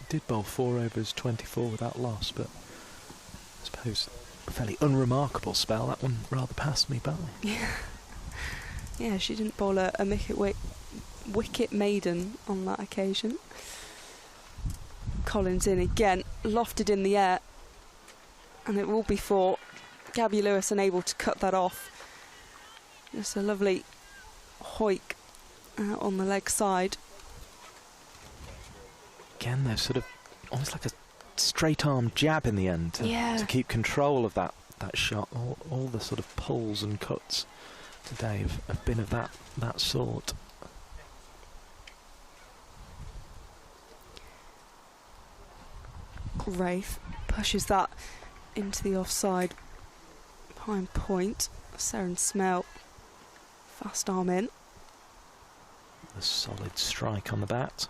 K: did bowl 4 overs 24 without loss, but I suppose a fairly unremarkable spell. That one rather passed me by.
L: Yeah, she didn't bowl a wicket maiden on that occasion. Collins in again, lofted in the air, and it will be for Gabby Lewis, unable to cut that off. Just a lovely hoik on the leg side.
K: Again, there's sort of almost like a straight arm jab in the end to keep control of that shot. All the sort of pulls and cuts today have been of that sort.
L: Wraith pushes that into the offside behind point. Seren Smell, fast arm in.
K: A solid strike on the bat.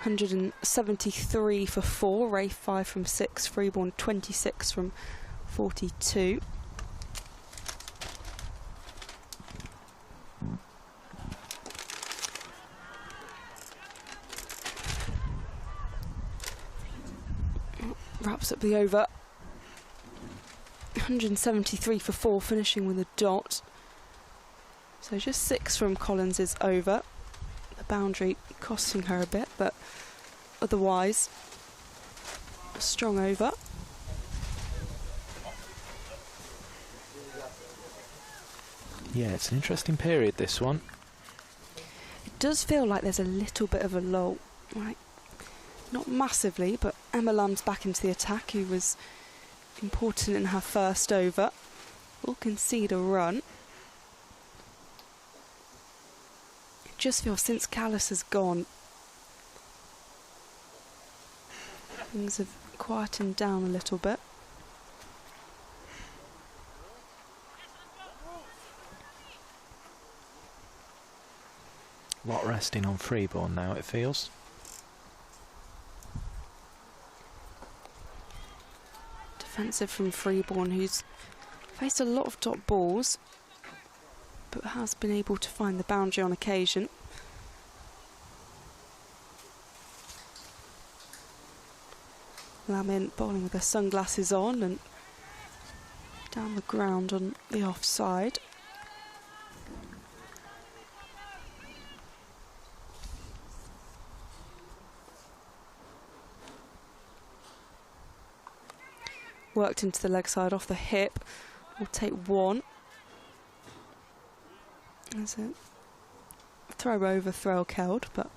L: .173 for 4, Wraith 5 from 6, Freeborn 26 from 42. Wraps up the over. 173 for 4, finishing with a dot. So just 6 from Collins is over. The boundary costing her a bit, but otherwise a strong over.
K: Yeah, it's an interesting period, this one.
L: It does feel like there's a little bit of a lull, right? Not massively, but Emma Lamb's back into the attack, who was important in her first over. Will concede a run. It just feels since Callis has gone, things have quietened down a little bit.
K: A lot resting on Freeborn now, it feels.
L: Defensive from Freeborn, who's faced a lot of dot balls, but has been able to find the boundary on occasion. Lamin bowling with her sunglasses on and down the ground on the offside. Worked into the leg side off the hip. We'll take one. There's a throw over, throw held, but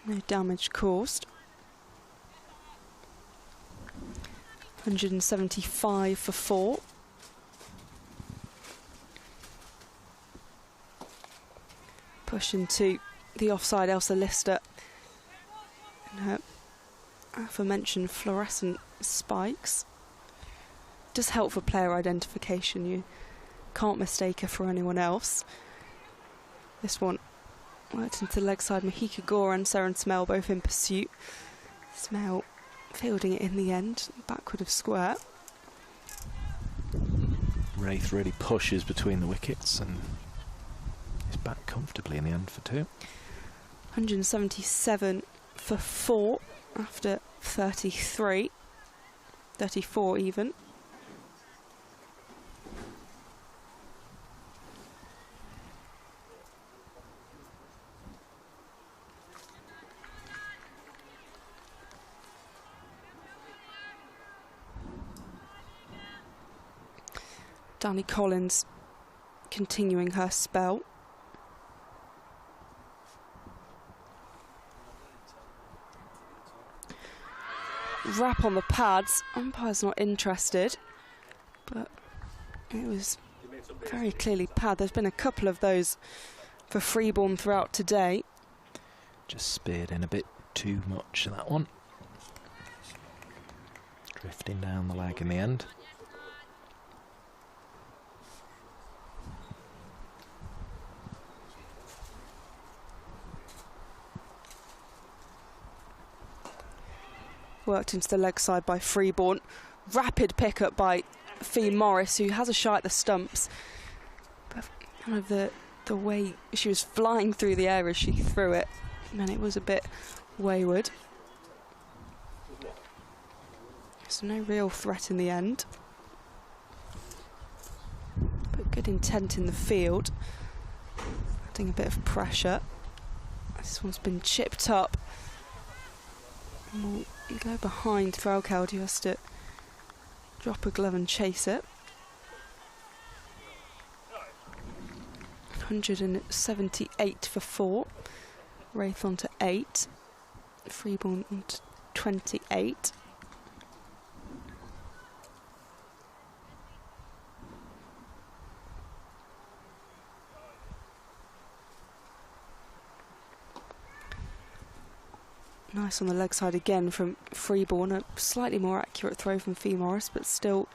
L: no damage caused. 175 for 4. Push into the offside, Elsa Lister. And her aforementioned fluorescent spikes. Does help for player identification. You can't mistake her for anyone else. This one worked into the leg side. Mahika Gore and Seren Smell both in pursuit. Smell fielding it in the end, backward of square.
K: Wraith really pushes between the wickets and is back comfortably in the end for 2.
L: 177 for 4 after 33, 34 even. Danny Collins continuing her spell. Wrap on the pads. Umpire's not interested, but it was very clearly pad. There's been a couple of those for Freeborn throughout today.
K: Just speared in a bit too much, that one. Drifting down the leg in the end.
L: Worked into the leg side by Freeborn. Rapid pick-up by Fee Morris, who has a shot at the stumps. But kind of the way she was flying through the air as she threw it, and it was a bit wayward. So no real threat in the end. But good intent in the field. Adding a bit of pressure. This one's been chipped up. And we'll go behind Threlkeld, who has to drop a glove and chase it. 178 for 4. Wraith on to 8. Freeborn on to 28. Nice on the leg side again from Freeborn. A slightly more accurate throw from Fee Morris, but still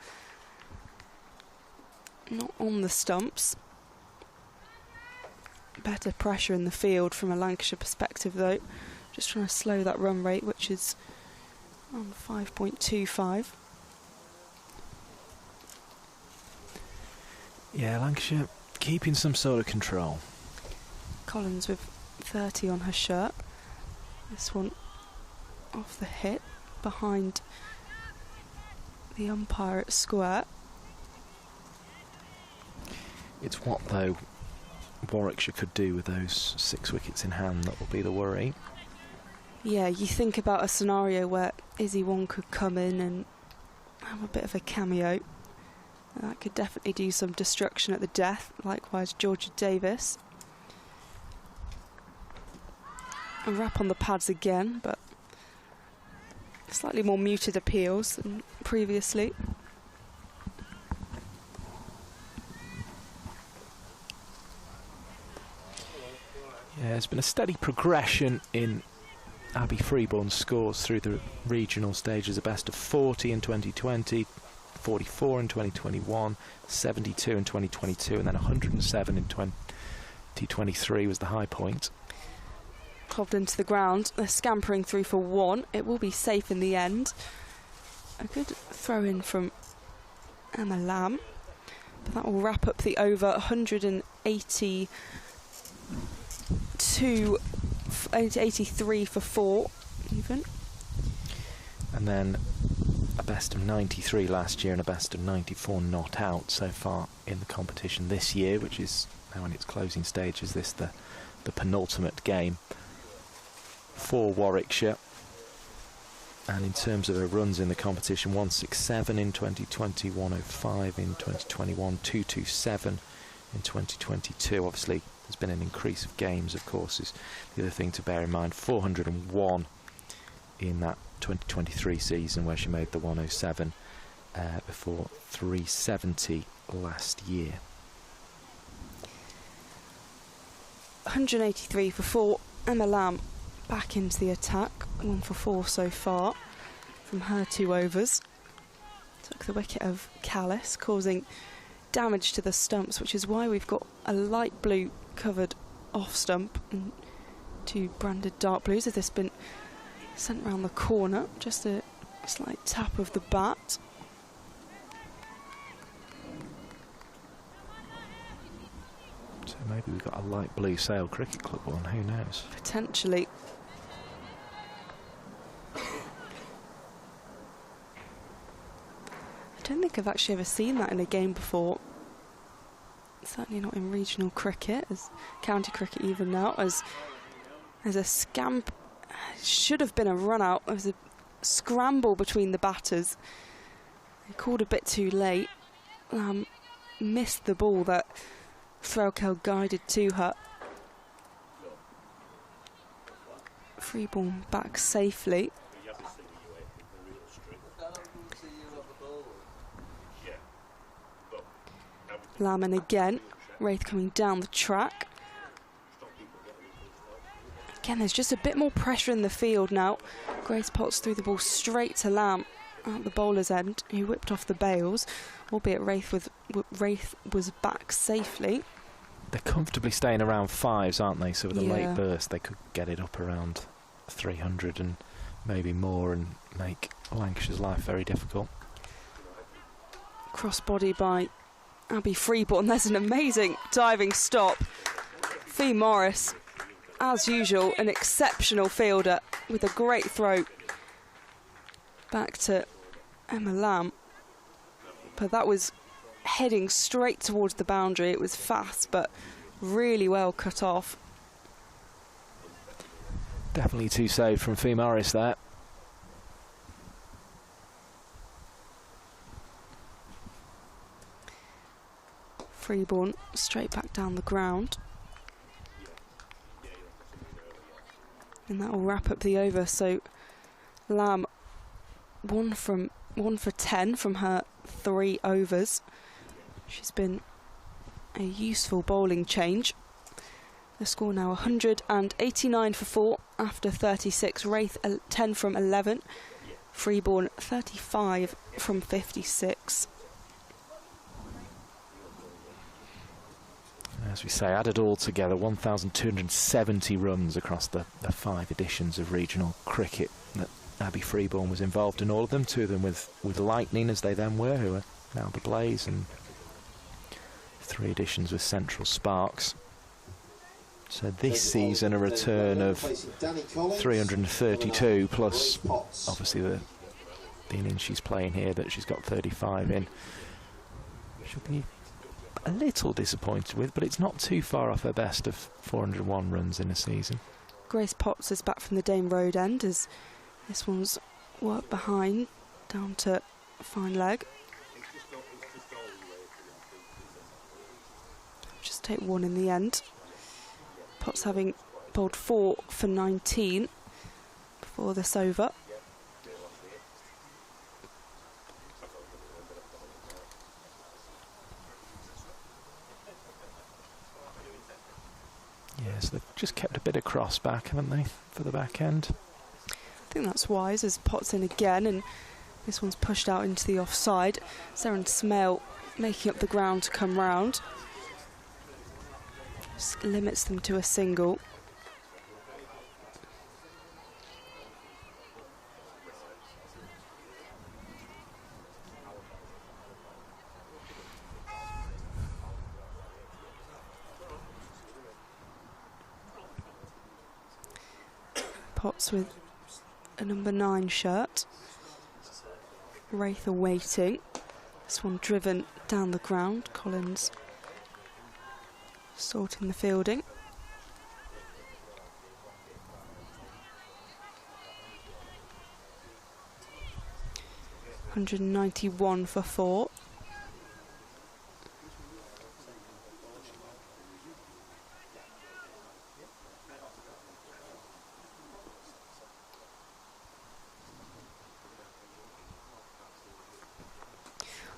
L: not on the stumps. Better pressure in the field from a Lancashire perspective though. Just trying to slow that run rate, which is on 5.25.
K: Yeah, Lancashire keeping some sort of control.
L: Collins with 30 on her shirt. This one off the hit, behind the umpire at square.
K: It's what, though, Warwickshire could do with those 6 wickets in hand that will be the worry.
L: Yeah, you think about a scenario where Izzy Wong could come in and have a bit of a cameo. That could definitely do some destruction at the death. Likewise, Georgia Davis. A wrap on the pads again, but slightly more muted appeals than previously.
K: Yeah, there's been a steady progression in Abby Freeborn's scores through the regional stages. A best of 40 in 2020, 44 in 2021, 72 in 2022, and then 107 in 2023 was the high point.
L: Clobbed into the ground. They're scampering through for 1. It will be safe in the end. A good throw in from Emma Lamb. But that will wrap up the over. 183 for 4 even.
K: And then a best of 93 last year and a best of 94 not out so far in the competition this year, which is now in its closing stages. This the penultimate game for Warwickshire. And in terms of her runs in the competition, 167 in 2020, 105 in 2021, 227 in 2022. Obviously there's been an increase of games, of course, is the other thing to bear in mind. 401 in that 2023 season where she made the 107 before 370 last year.
L: 183 for 4. Emma Lamb back into the attack. 1 for 4 so far from her 2 overs. Took the wicket of Callis, causing damage to the stumps, which is why we've got a light blue covered off stump and 2 branded dark blues. If this been sent round the corner, just a slight tap of the bat.
K: So maybe we've got a light blue Sale Cricket Club one, who knows?
L: Potentially. I don't think I've actually ever seen that in a game before. Certainly not in regional cricket, as county cricket even now, as a scamp. Should have been a run out. There was a scramble between the batters. They called a bit too late. Missed the ball that Threlkel guided to her. Free ball back safely. Lamb again. Wraith coming down the track. Again, there's just a bit more pressure in the field now. Grace Potts threw the ball straight to Lamb at the bowler's end, who whipped off the bails, albeit Wraith was back safely.
K: They're comfortably staying around fives, aren't they? So with a
L: Yeah.
K: late burst, they could get it up around 300 and maybe more and make Lancashire's life very difficult.
L: Crossbody by Abby Freeborn. There's an amazing diving stop. Fee Morris, as usual, an exceptional fielder with a great throw. Back to Emma Lamb. But that was heading straight towards the boundary. It was fast, but really well cut off.
K: Definitely too safe from Fee Morris there.
L: Freeborn straight back down the ground. And that will wrap up the over. So Lamb one for 10 from her 3 overs. She's been a useful bowling change. The score now 189 for 4 after 36. Wraith 10 from 11. Freeborn 35 from 56.
K: As we say, added all together, 1,270 runs across the 5 editions of regional cricket that Abby Freeborn was involved in all of them, 2 of them with Lightning, as they then were, who are now the Blaze, and 3 editions with Central Sparks. So this season a return of 332, plus obviously the innings she's playing here that she's got 35 in. She'll be a little disappointed with, but it's not too far off her best of 401 runs in a season.
L: Grace Potts is back from the Dame Road end as this one's worked behind down to fine leg. Just take 1 in the end. Potts having bowled 4 for 19 before this over.
K: Yes, they've just kept a bit of cross back, haven't they, for the back end?
L: I think that's wise as Potts in again, and this one's pushed out into the offside. Seren Smale making up the ground to come round. Just limits them to a single. Potts with a number 9 shirt. Wraith awaiting. This one driven down the ground. Collins sorting the fielding. $191 for 4.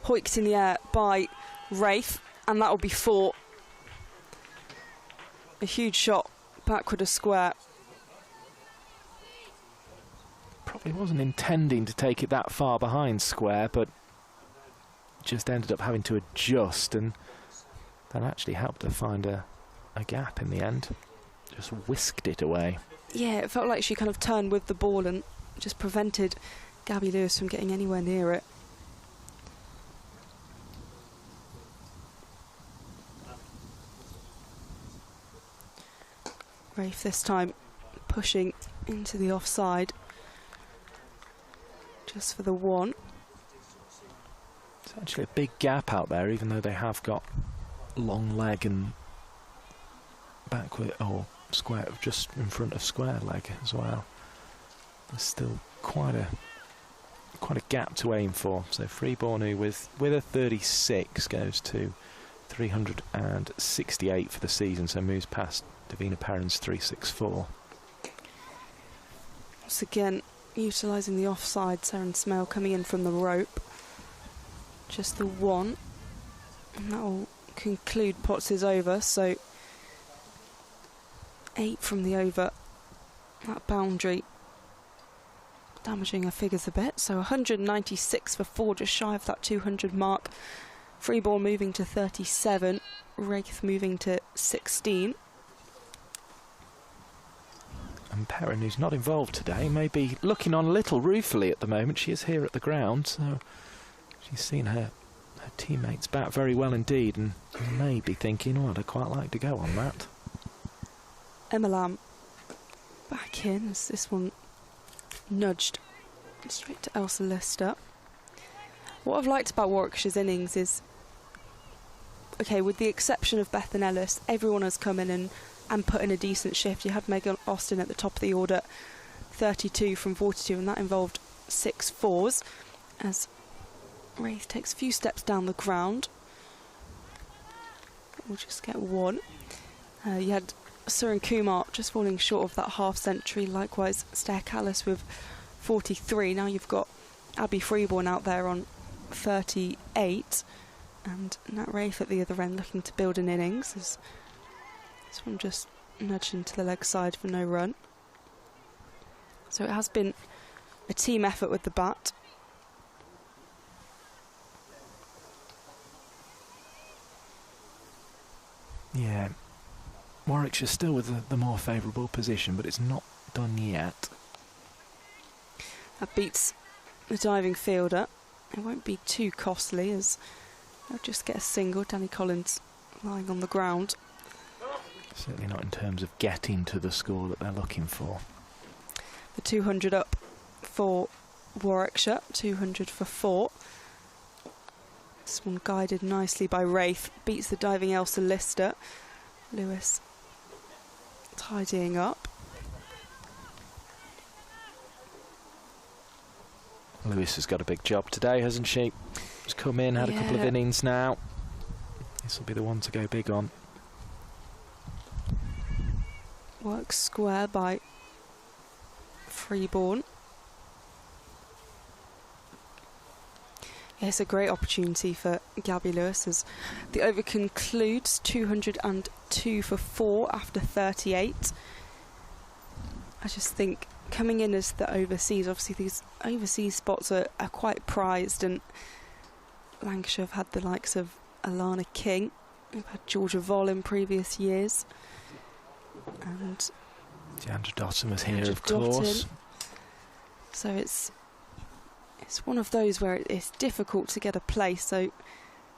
L: Hoiked in the air by Wraith, and that will be 4. A huge shot backward of square.
K: Probably wasn't intending to take it that far behind square, but just ended up having to adjust, and that actually helped her find a gap in the end. Just whisked it away.
L: Yeah, it felt like she kind of turned with the ball and just prevented Gabby Lewis from getting anywhere near it. Rafe this time pushing into the offside just for the one.
K: It's actually a big gap out there, even though they have got long leg and backward or square, just in front of square leg as well. There's still quite a gap to aim for. So Freeborn, with a 36, goes to 368 for the season, so moves past Davina Perrin's 364.
L: Once again, utilising the offside, Seren Smale coming in from the rope. Just the one. And that will conclude Potts' over, so 8 from the over. That boundary damaging her figures a bit, so 196 for 4, just shy of that 200 mark. Freeborn moving to 37, Wraith moving to 16.
K: And Perrin, who's not involved today, may be looking on a little ruefully at the moment. She is here at the ground, so she's seen her teammates bat very well indeed, and may be thinking, oh, I'd quite like to go on that.
L: Emma Lamb back in as this one nudged straight to Elsa Lister. What I've liked about Warwickshire's innings is, okay, with the exception of Bethan Ellis, everyone has come in and put in a decent shift. You had Megan Austin at the top of the order, 32 from 42, and that involved 6 fours, as Wraith takes a few steps down the ground. We'll just get one. You had Surin Kumar just falling short of that half century, likewise Stair Callis with 43. Now you've got Abby Freeborn out there on 38, and Nat Wraith at the other end looking to build an innings. As this one just nudged into the leg side for no run. So it has been a team effort with the bat.
K: Yeah, Warwickshire still with the more favourable position, but it's not done yet.
L: That beats the diving fielder. It won't be too costly, as they'll just get a single. Danny Collins lying on the ground.
K: Certainly not in terms of getting to the score that they're looking for.
L: The 200 up for Warwickshire, 200 for 4. This one guided nicely by Wraith, beats the diving Elsa Lister. Lewis tidying up.
K: Lewis has got a big job today, hasn't she? She's come in, had a couple of innings now. This will be the one to go big on.
L: Works square by Freeborn. It's a great opportunity for Gabby Lewis as the over concludes, 202 for 4 after 38. I just think coming in as the overseas, obviously these overseas spots are quite prized, and Lancashire have had the likes of Alana King, we've had Georgia Voll in previous years, and
K: Deandra Dotton was here, of course.
L: So it's one of those where it's difficult to get a place, so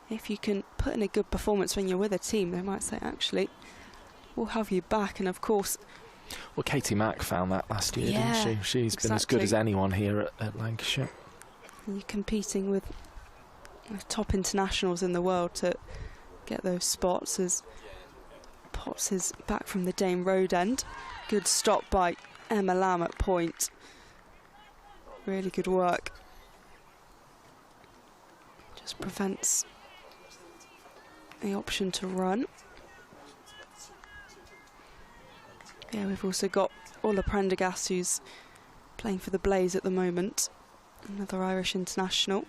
L: if you can put in a good performance when you're with a team, they might say, actually, we'll have you back. And of course,
K: well, Katie Mack found that last year, didn't she? She's been as good as anyone here at Lancashire.
L: And you're competing with top internationals in the world to get those spots, as Potts is back from the Dame Road end. Good stop by Emma Lamb at point. Really good work. Just prevents the option to run. Yeah, we've also got Ola Prendergast, who's playing for the Blaze at the moment, another Irish international.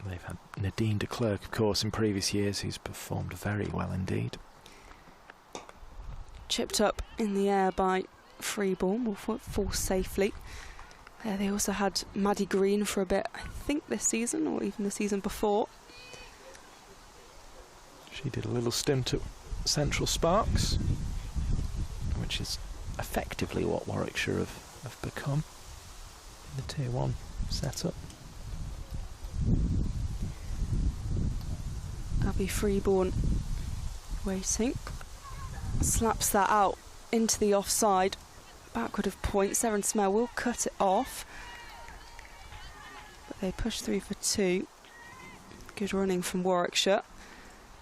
K: They've had Nadine de Klerk, of course, in previous years, who's performed very well indeed.
L: Chipped up in the air by Freeborn, will fall safely. They also had Maddie Green for a bit, I think this season, or even the season before.
K: She did a little stint at Central Sparks, which is effectively what Warwickshire have become in the Tier 1 setup.
L: Abby Freeborn waiting. Slaps that out into the offside. Backward of point. Seren Smell will cut it off. But they push through for 2. Good running from Warwickshire.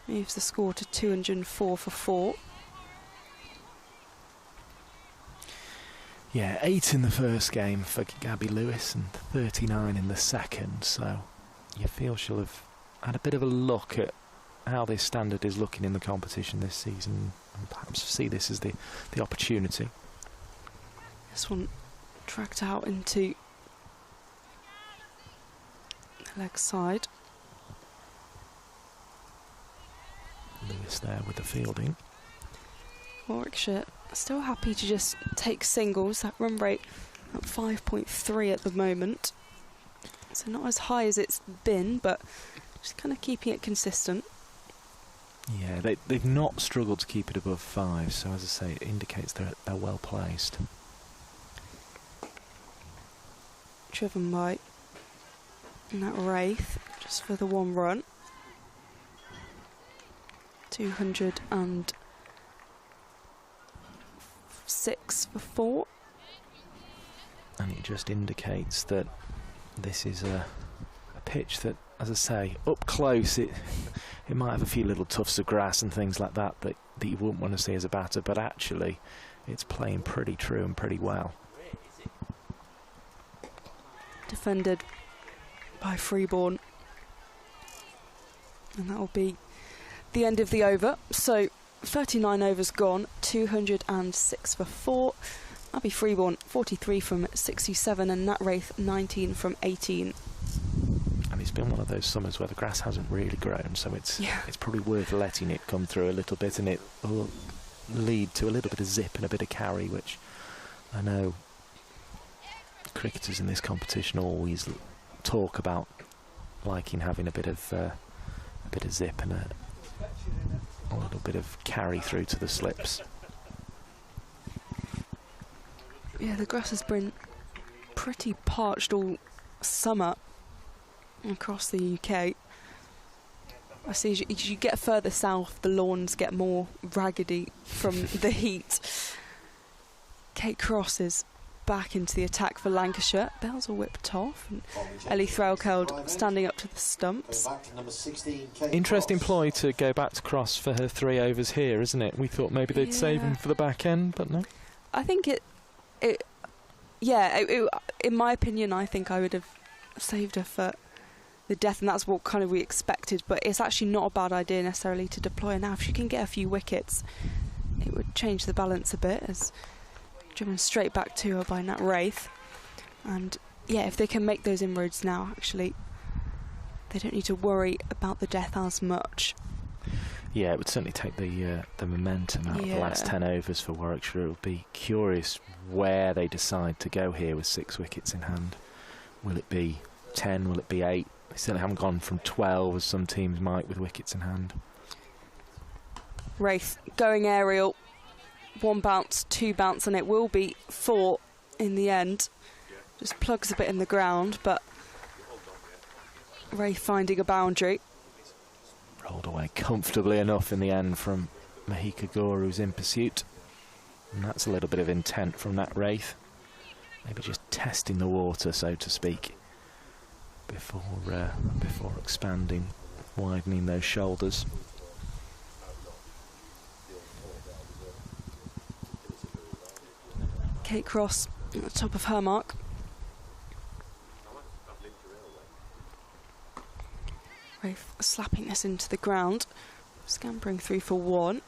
L: Moves the score to 204 for 4.
K: Yeah, 8 in the first game for Gabby Lewis and 39 in the second, so you feel she'll have had a bit of a look at how this standard is looking in the competition this season and perhaps see this as the opportunity.
L: This one tracked out into the leg side.
K: Lewis there with the fielding.
L: Warwickshire still happy to just take singles. That run rate at 5.3 at the moment. So not as high as it's been, but just kind of keeping it consistent.
K: Yeah, they've not struggled to keep it above 5, so as I say, it indicates they're well placed.
L: Driven by Nat Wraith, just for the 1 run. 206 for 4.
K: And it just indicates that this is a pitch that, as I say, up close it might have a few little tufts of grass and things like that you wouldn't want to see as a batter, but actually it's playing pretty true and pretty well.
L: Defended by Freeborn. And that will be the end of the over. So 39 overs gone, 206 for 4. Abby Freeborn 43 from 67 and Nat Wraith 19 from 18.
K: And it's been one of those summers where the grass hasn't really grown, so it's probably worth letting it come through a little bit, and it will lead to a little bit of zip and a bit of carry, which I know cricketers in this competition always talk about liking having a bit of zip and a little bit of carry through to the slips.
L: Yeah, the grass has been pretty parched all summer across the UK. I see as you get further south, the lawns get more raggedy from the heat. Kate Cross is back into the attack for Lancashire. Bells are whipped off, and Ellie Threlkeld standing up to the stumps.
K: Interesting ploy to go back to Cross for her 3 overs here, isn't it? We thought maybe they'd save him for the back end, but no.
L: I think in my opinion, I think I would have saved her for the death, and that's what kind of we expected, but it's actually not a bad idea necessarily to deploy now. If she can get a few wickets, it would change the balance a bit, as driven straight back to her by Nat Wraith. And yeah, if they can make those inroads now, actually they don't need to worry about the death as much.
K: Yeah, it would certainly take the momentum out of the last 10 overs for Warwickshire. It would be curious where they decide to go here with 6 wickets in hand. Will it be 10? Will it be 8? They certainly haven't gone from 12 as some teams might with wickets in hand.
L: Wraith going aerial. 1 bounce, 2 bounce, and it will be 4 in the end. Just plugs a bit in the ground, but Wraith finding a boundary.
K: Rolled away comfortably enough in the end from Mahika Gore, who's in pursuit. And that's a little bit of intent from Nat Wraith. Maybe just testing the water, so to speak, before expanding, widening those shoulders.
L: Kate Cross at the top of her mark. Wraith slapping this into the ground. Scampering through for 1.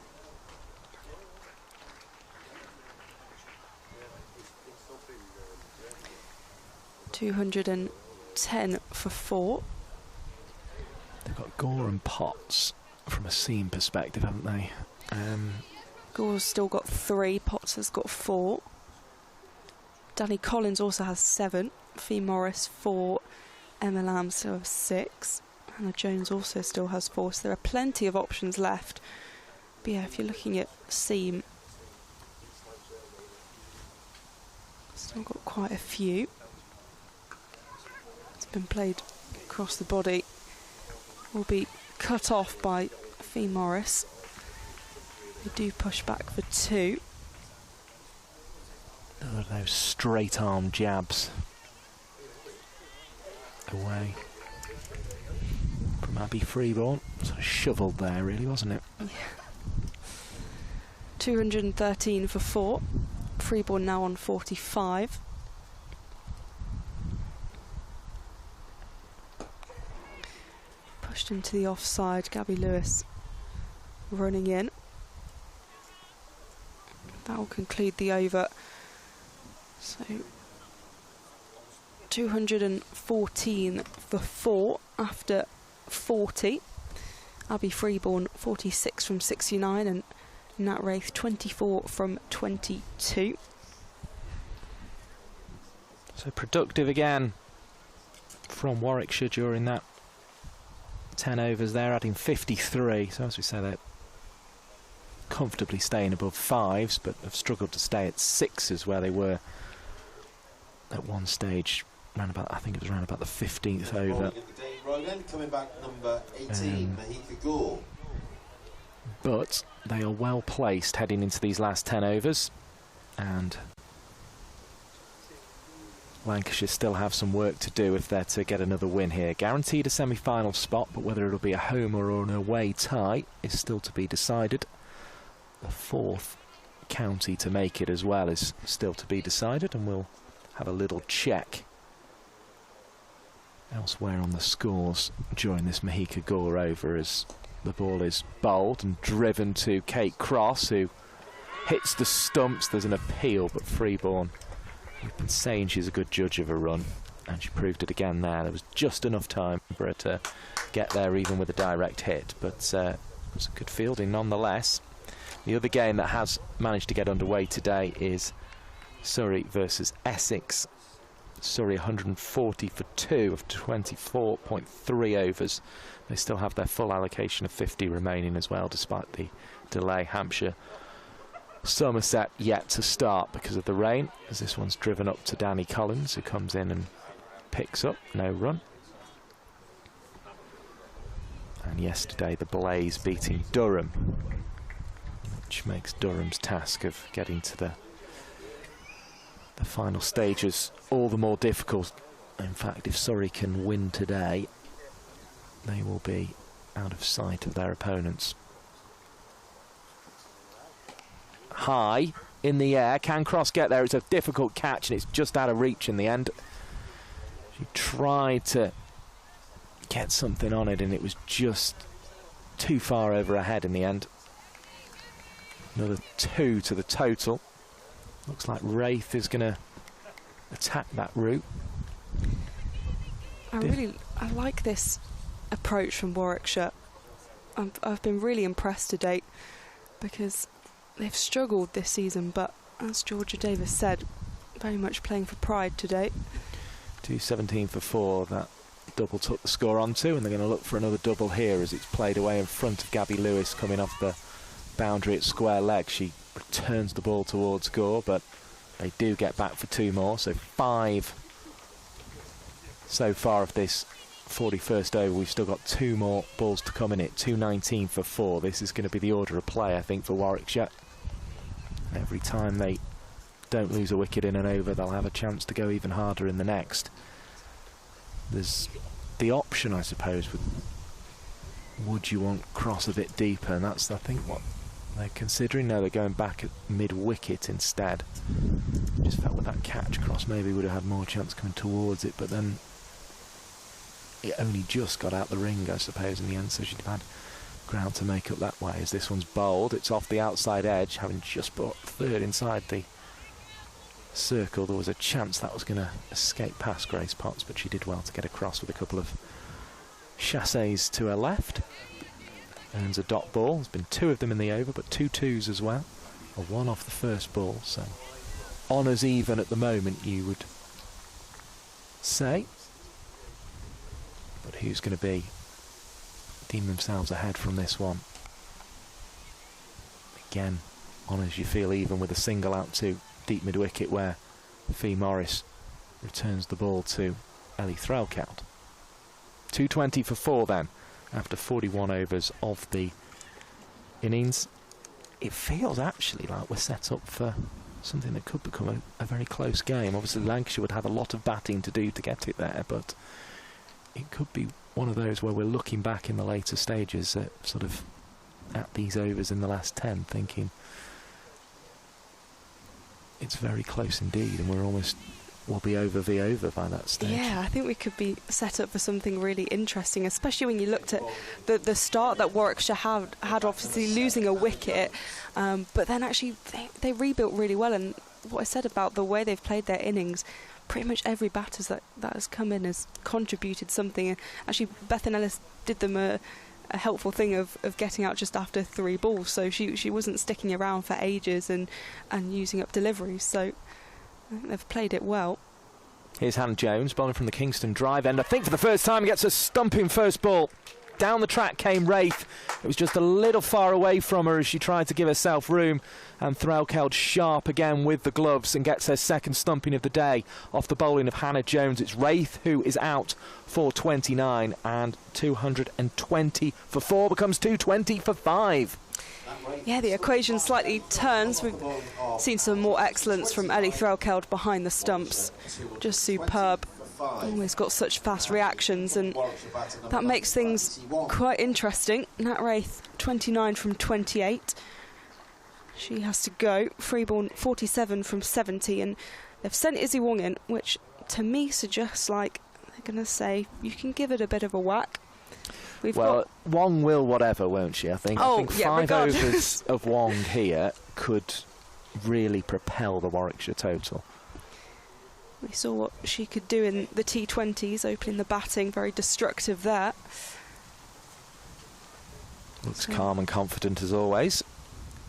L: $210 for 4.
K: They've got Gore and Potts from a seam perspective, haven't they?
L: Gore's still got 3. Potts has got 4. Danny Collins also has 7. Fee Morris 4. Emma Lamb still has 6. Hannah Jones also still has 4. So there are plenty of options left. But yeah, if you're looking at seam, still got quite a few. It's been played across the body. Will be cut off by Fee Morris. They do push back for 2.
K: Another of those straight arm jabs away from Abby Freeborn. Sort of shovelled there, really, wasn't it?
L: Yeah. 213 for 4. Freeborn now on 45. Pushed into the offside. Gabby Lewis running in. That will conclude the over. So 214 for 4 after 40. Abby Freeborn 46 from 69 and Nat Wraith 24 from 22.
K: So productive again from Warwickshire during that 10 overs there, adding 53. So as we say, they're comfortably staying above 5s, but have struggled to stay at 6s where they were at one stage. Around about, I think it was around about the 15th over.
J: Coming back, number 18, Mahika Gore.
K: But they are well placed heading into these last 10 overs, and Lancashire still have some work to do if they're to get another win here. Guaranteed a semi-final spot, but whether it'll be a home or an away tie is still to be decided. The 4th county to make it as well is still to be decided, and we'll have a little check elsewhere on the scores during this Mahika Gore over as the ball is bowled and driven to Kate Cross, who hits the stumps. There's an appeal, but Freeborn, we've been saying she's a good judge of a run, and she proved it again there. There was just enough time for her to get there even with a direct hit, but it was a good fielding nonetheless. The other game that has managed to get underway today is Surrey versus Essex. Surrey 140 for 2 of 24.3 overs. They still have their full allocation of 50 remaining as well, despite the delay. Hampshire, Somerset yet to start because of the rain, as this one's driven up to Danny Collins, who comes in and picks up no run. And yesterday the Blaze beating Durham, which makes Durham's task of getting to the final stages all the more difficult. In fact, if Surrey can win today, they will be out of sight of their opponents. High in the air, can Cross get there? It's a difficult catch and it's just out of reach in the end. She tried to get something on it and it was just too far over her head in the end. Another 2 to the total. Looks like Wraith is going to attack that route.
L: I like this approach from Warwickshire. I've been really impressed to date because they've struggled this season, but as Georgia Davis said, very much playing for pride to date.
K: 217 for 4, that double took the score onto, and they're going to look for another double here as it's played away in front of Gabby Lewis coming off the boundary at square leg. She returns the ball towards Gore, but they do get back for 2 more, so 5 so far of this 41st over. We've still got 2 more balls to come in it. 219 for 4. This is going to be the order of play, I think, for Warwickshire. Every time they don't lose a wicket in an over, they'll have a chance to go even harder in the next. There's the option, I suppose, with would you want Cross a bit deeper, and that's, I think, what they're considering. No, they're going back at mid-wicket instead. Just felt with that catch, Cross maybe would have had more chance coming towards it, but then it only just got out the ring, I suppose, in the end, so she'd have had ground to make up that way. As this one's bowled, it's off the outside edge, having just put 3rd inside the circle. There was a chance that was going to escape past Grace Potts, but she did well to get across with a couple of chasses to her left. Earns a dot ball. There's been 2 of them in the over, but 2 twos as well. A 1 off the first ball, so honours even at the moment, you would say. But who's going to be deem themselves ahead from this one? Again, honours you feel even with a single out to deep mid-wicket where Fee Morris returns the ball to Ellie Threlkeld. 220 for 4 then, after 41 overs of the innings. It feels actually like we're set up for something that could become a very close game. Obviously Lancashire would have a lot of batting to do to get it there, but it could be one of those where we're looking back in the later stages at sort of at these overs in the last 10 thinking it's very close indeed, and we'll be over the over by that stage.
L: Yeah, I think we could be set up for something really interesting, especially when you looked at the start that Warwickshire had obviously losing a wicket, but then actually they rebuilt really well. And what I said about the way they've played their innings, pretty much every batter that has come in has contributed something. Actually, Bethan Ellis did them a helpful thing of getting out just after 3 balls, so she wasn't sticking around for ages and using up deliveries, so I think they've played it well.
K: Here's Hannah Jones bowling from the Kingston drive end. I think for the first time gets a stumping first ball. Down the track came Wraith. It was just a little far away from her as she tried to give herself room, and Threlkeld sharp again with the gloves and gets her second stumping of the day off the bowling of Hannah Jones. It's Wraith who is out for 29, and 220 for 4 becomes 220 for 5.
L: Yeah, the equation slightly turns. We've seen some more excellence from Ellie Threlkeld behind the stumps. Just superb. Always got such fast reactions, and that makes things quite interesting. Nat Wraith 29 from 28. She has to go. Freeborn 47 from 70, and they've sent Izzy Wong in, which to me suggests like they're going to say you can give it a bit of a whack.
K: Wong will whatever, won't she? I think 5 overs of Wong here could really propel the Warwickshire total.
L: We saw what she could do in the T20s, opening the batting, very destructive there.
K: Looks calm and confident as always.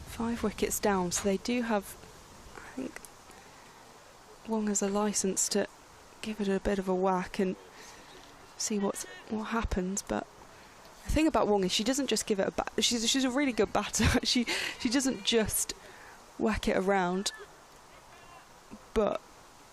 L: 5 wickets down, so they do have, I think, Wong has a licence to give it a bit of a whack and see what happens. But the thing about Wong is she doesn't just give it a bat. She's a really good batter. she doesn't just whack it around, but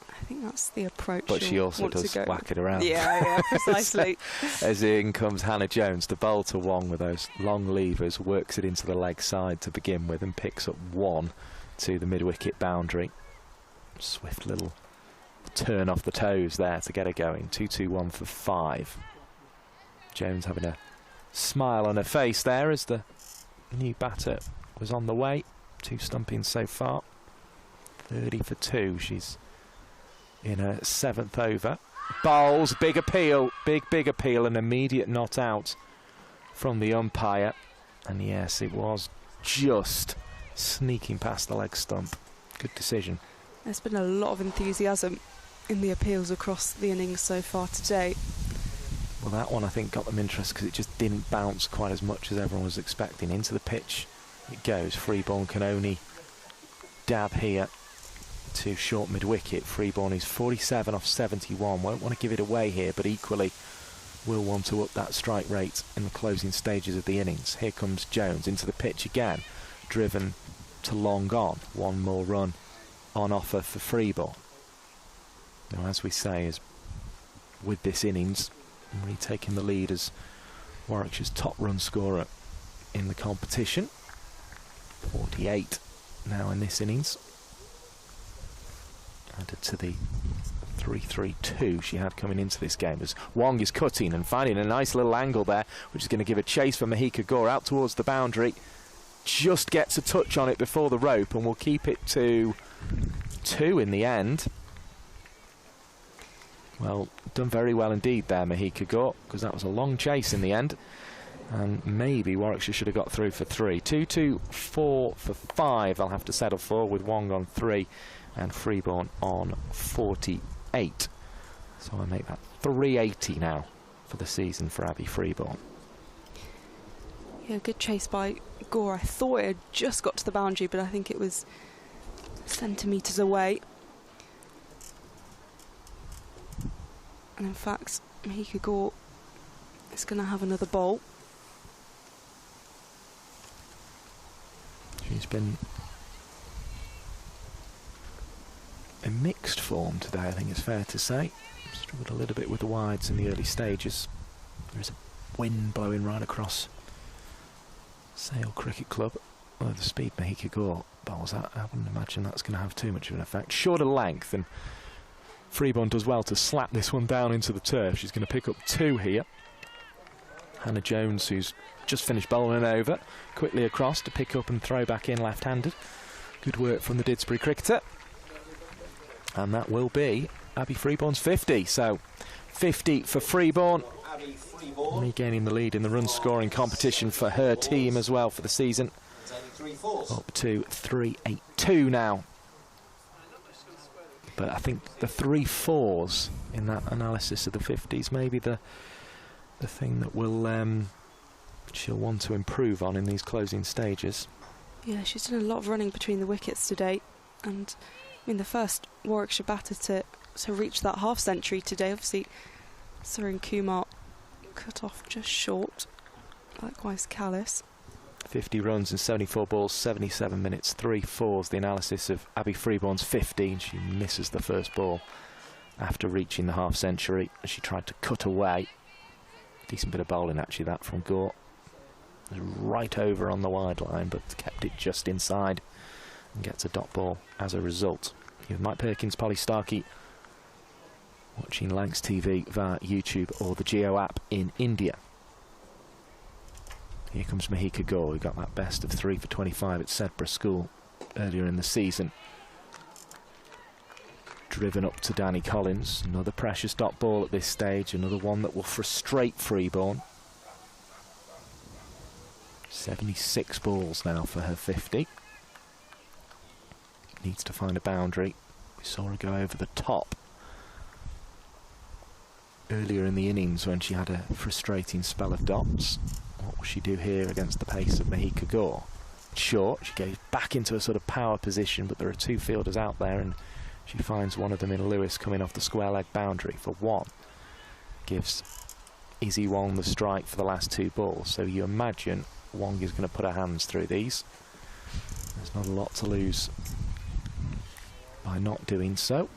L: I think that's the approach.
K: But she also does whack it around.
L: Yeah, precisely.
K: As in comes Hannah Jones, the bowl to Wong with those long levers, works it into the leg side to begin with and picks up 1 to the mid-wicket boundary. Swift little turn off the toes there to get her going. 2-2-1 for 5. Jones having a smile on her face there as the new batter was on the way. 2 stumpings so far. 30 for 2. She's in her 7th over. Bowls, big appeal, big appeal, an immediate not out from the umpire. And yes, it was just sneaking past the leg stump. Good decision.
L: There's been a lot of enthusiasm in the appeals across the innings so far today.
K: Well, that one I think got them interest because it just didn't bounce quite as much as everyone was expecting. Into the pitch it goes. Freeborn can only dab here to short mid-wicket. Freeborn is 47 off 71. Won't want to give it away here, but equally will want to up that strike rate in the closing stages of the innings. Here comes Jones into the pitch again, driven to long on. 1 more run on offer for Freeborn. Now, as we say, is with this innings retaking the lead as Warwickshire's top run scorer in the competition. 48 now in this innings, added to the 3-3-2 she had coming into this game, as Wong is cutting and finding a nice little angle there, which is going to give a chase for Mahika Gore out towards the boundary. Just gets a touch on it before the rope and will keep it to 2 in the end. Well, done very well indeed there, Mahika Gore, because that was a long chase in the end. And maybe Warwickshire should have got through for 3. 2-2-4 for 5 I'll have to settle for, with Wong on 3 and Freeborn on 48. So I make that 380 now for the season for Abby Freeborn.
L: Yeah, good chase by Gore. I thought it had just got to the boundary, but I think it was centimetres away. And in fact, Mahika Gore is going to have another bowl.
K: She's been in mixed form today, I think it's fair to say. Struggled a little bit with the wides in the early stages. There's a wind blowing right across Sale Cricket Club. Well, the speed Mahika Gore bowls. I wouldn't imagine that's going to have too much of an effect. Shorter length, and Freeborn does well to slap this one down into the turf. She's going to pick up 2 here. Hannah Jones, who's just finished bowling over, quickly across to pick up and throw back in left-handed. Good work from the Didsbury cricketer. And that will be Abby Freeborn's 50. So 50 for Freeborn. Regaining the lead in the run-scoring competition for her team as well for the season. Up to 382 now. But I think the 3 4s in that analysis of the 50s maybe the thing that will she'll want to improve on in these closing stages.
L: Yeah, she's done a lot of running between the wickets today, and I mean the first Warwickshire batter to reach that half-century today. Obviously, Surin Kumar cut off just short. Likewise, Callis.
K: 50 runs in 74 balls, 77 minutes, 3 4s. The analysis of Abby Freeborn's 15. She misses the first ball after reaching the half-century. She tried to cut away. Decent bit of bowling actually that from Gore. Right over on the wide line, but kept it just inside and gets a dot ball as a result. You have Mike Perkins, Polly Starkey watching Lancs TV via YouTube or the Geo app in India. Here comes Mahika Gore, who got that best of 3 for 25 at Sedbergh School earlier in the season. Driven up to Danny Collins. Another precious dot ball at this stage, another one that will frustrate Freeborn. 76 balls now for her 50. Needs to find a boundary. We saw her go over the top earlier in the innings when she had a frustrating spell of dots. What will she do here against the pace of Mahika Gore? Short, she goes back into a sort of power position, but there are 2 fielders out there and she finds one of them in Lewis coming off the square leg boundary for 1. Gives Izzy Wong the strike for the last 2 balls, so you imagine Wong is going to put her hands through these. There's not a lot to lose by not doing so.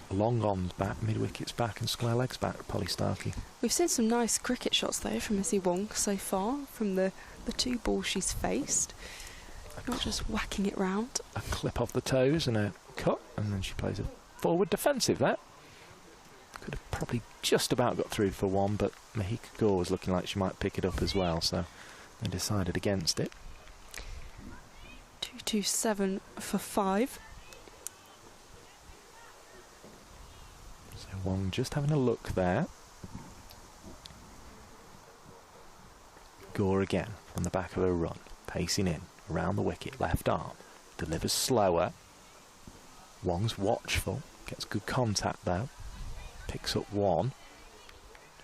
K: Long ons back, mid-wickets back and square legs back, Polly Starkey.
L: We've seen some nice cricket shots though from Izzy Wong so far, from the 2 balls she's faced. Not just whacking it round.
K: A clip off the toes and a cut, and then she plays a forward defensive there. Could have probably just about got through for 1, but Mahika Gore was looking like she might pick it up as well, so they decided against it.
L: 227 for 5.
K: So Wong just having a look there. Gore again on the back of her run, pacing in around the wicket, left arm, delivers slower. Wong's watchful, gets good contact though, picks up 1,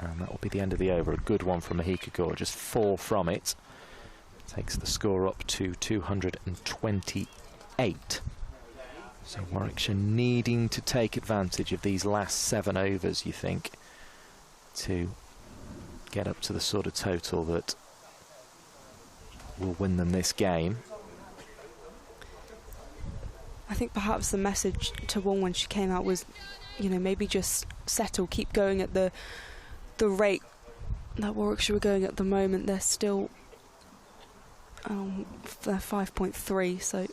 K: and that will be the end of the over. A good one from Mahika Gore, just 4 from it. Takes the score up to 228. So Warwickshire needing to take advantage of these last 7 overs, you think, to get up to the sort of total that will win them this game.
L: I think perhaps the message to Wong when she came out was, you know, maybe just settle, keep going at the rate that Warwickshire were going at the moment. They're still they're 5.3, so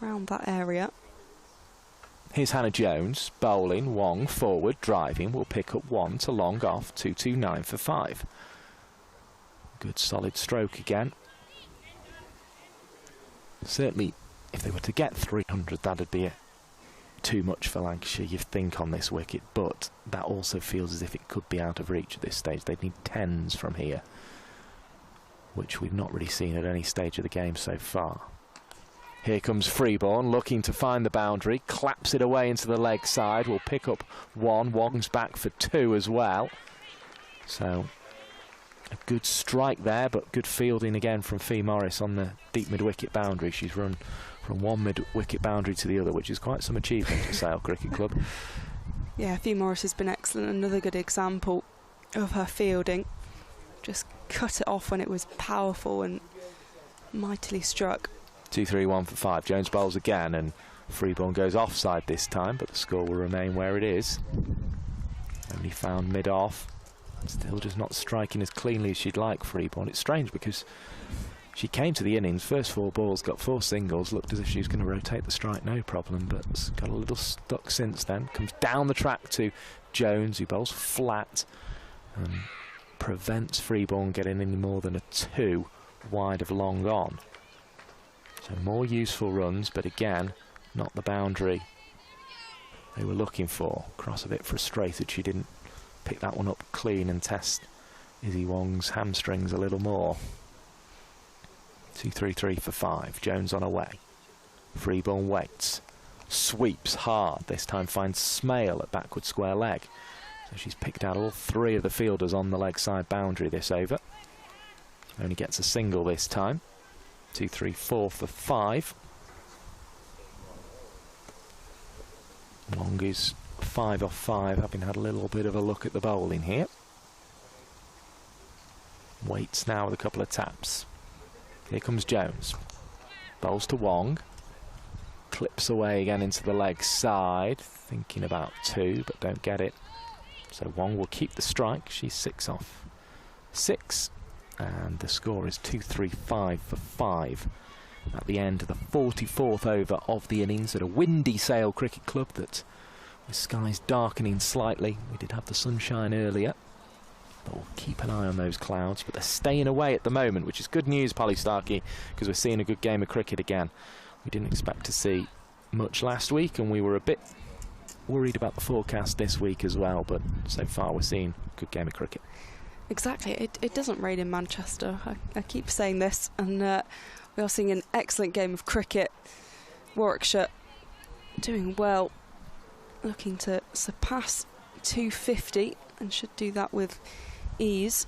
L: around that area.
K: Here's Hannah Jones bowling. Wong forward driving will pick up 1 to long off. 229 for 5. Good solid stroke again. Certainly if they were to get 300 that'd be too much for Lancashire, you think, on this wicket, but that also feels as if it could be out of reach at this stage. They'd need 10s from here, which we've not really seen at any stage of the game so far. Here comes Freeborn looking to find the boundary, claps it away into the leg side, will pick up 1. Wong's back for 2 as well. So a good strike there, but good fielding again from Fee Morris on the deep mid-wicket boundary. She's run from one mid-wicket boundary to the other, which is quite some achievement at Sale Cricket Club.
L: Yeah, Fee Morris has been excellent. Another good example of her fielding. Just cut it off when it was powerful and mightily struck.
K: 2-3-1 for 5. Jones bowls again, and Freeborn goes offside this time, but the score will remain where it is. Only found mid-off. Still just not striking as cleanly as she'd like, Freeborn. It's strange because She came to the innings, first 4 balls, got 4 singles, looked as if she was going to rotate the strike, no problem, but got a little stuck since then. Comes down the track to Jones, who bowls flat and prevents Freeborn getting any more than a 2 wide of long on. So more useful runs, but again, not the boundary they were looking for. Cross a bit frustrated she didn't pick that one up clean and test Izzy Wong's hamstrings a little more. 2-3-3 for 5. Jones on her way. Freeborn waits. Sweeps hard. This time finds Smale at backward square leg. So she's picked out all 3 of the fielders on the leg side boundary this over. Only gets a single this time. 2-3-4 for 5. Wong is 5 off 5, having had a little bit of a look at the bowling here. Waits now with a couple of taps. Here comes Jones. Bowls to Wong. Clips away again into the leg side. Thinking about 2, but don't get it. So Wong will keep the strike. She's 6 off 6. And the score is 2-3-5 for 5 at the end of the 44th over of the innings at a windy Sale Cricket Club that, with skies darkening slightly, we did have the sunshine earlier. But we'll keep an eye on those clouds, but they're staying away at the moment, which is good news, Polly Starkey, because we're seeing a good game of cricket again. We didn't expect to see much last week, and we were a bit worried about the forecast this week as well, but so far we're seeing a good game of cricket.
L: Exactly, it doesn't rain in Manchester. I keep saying this, and we are seeing an excellent game of cricket. Warwickshire doing well, looking to surpass 250, and should do that with ease.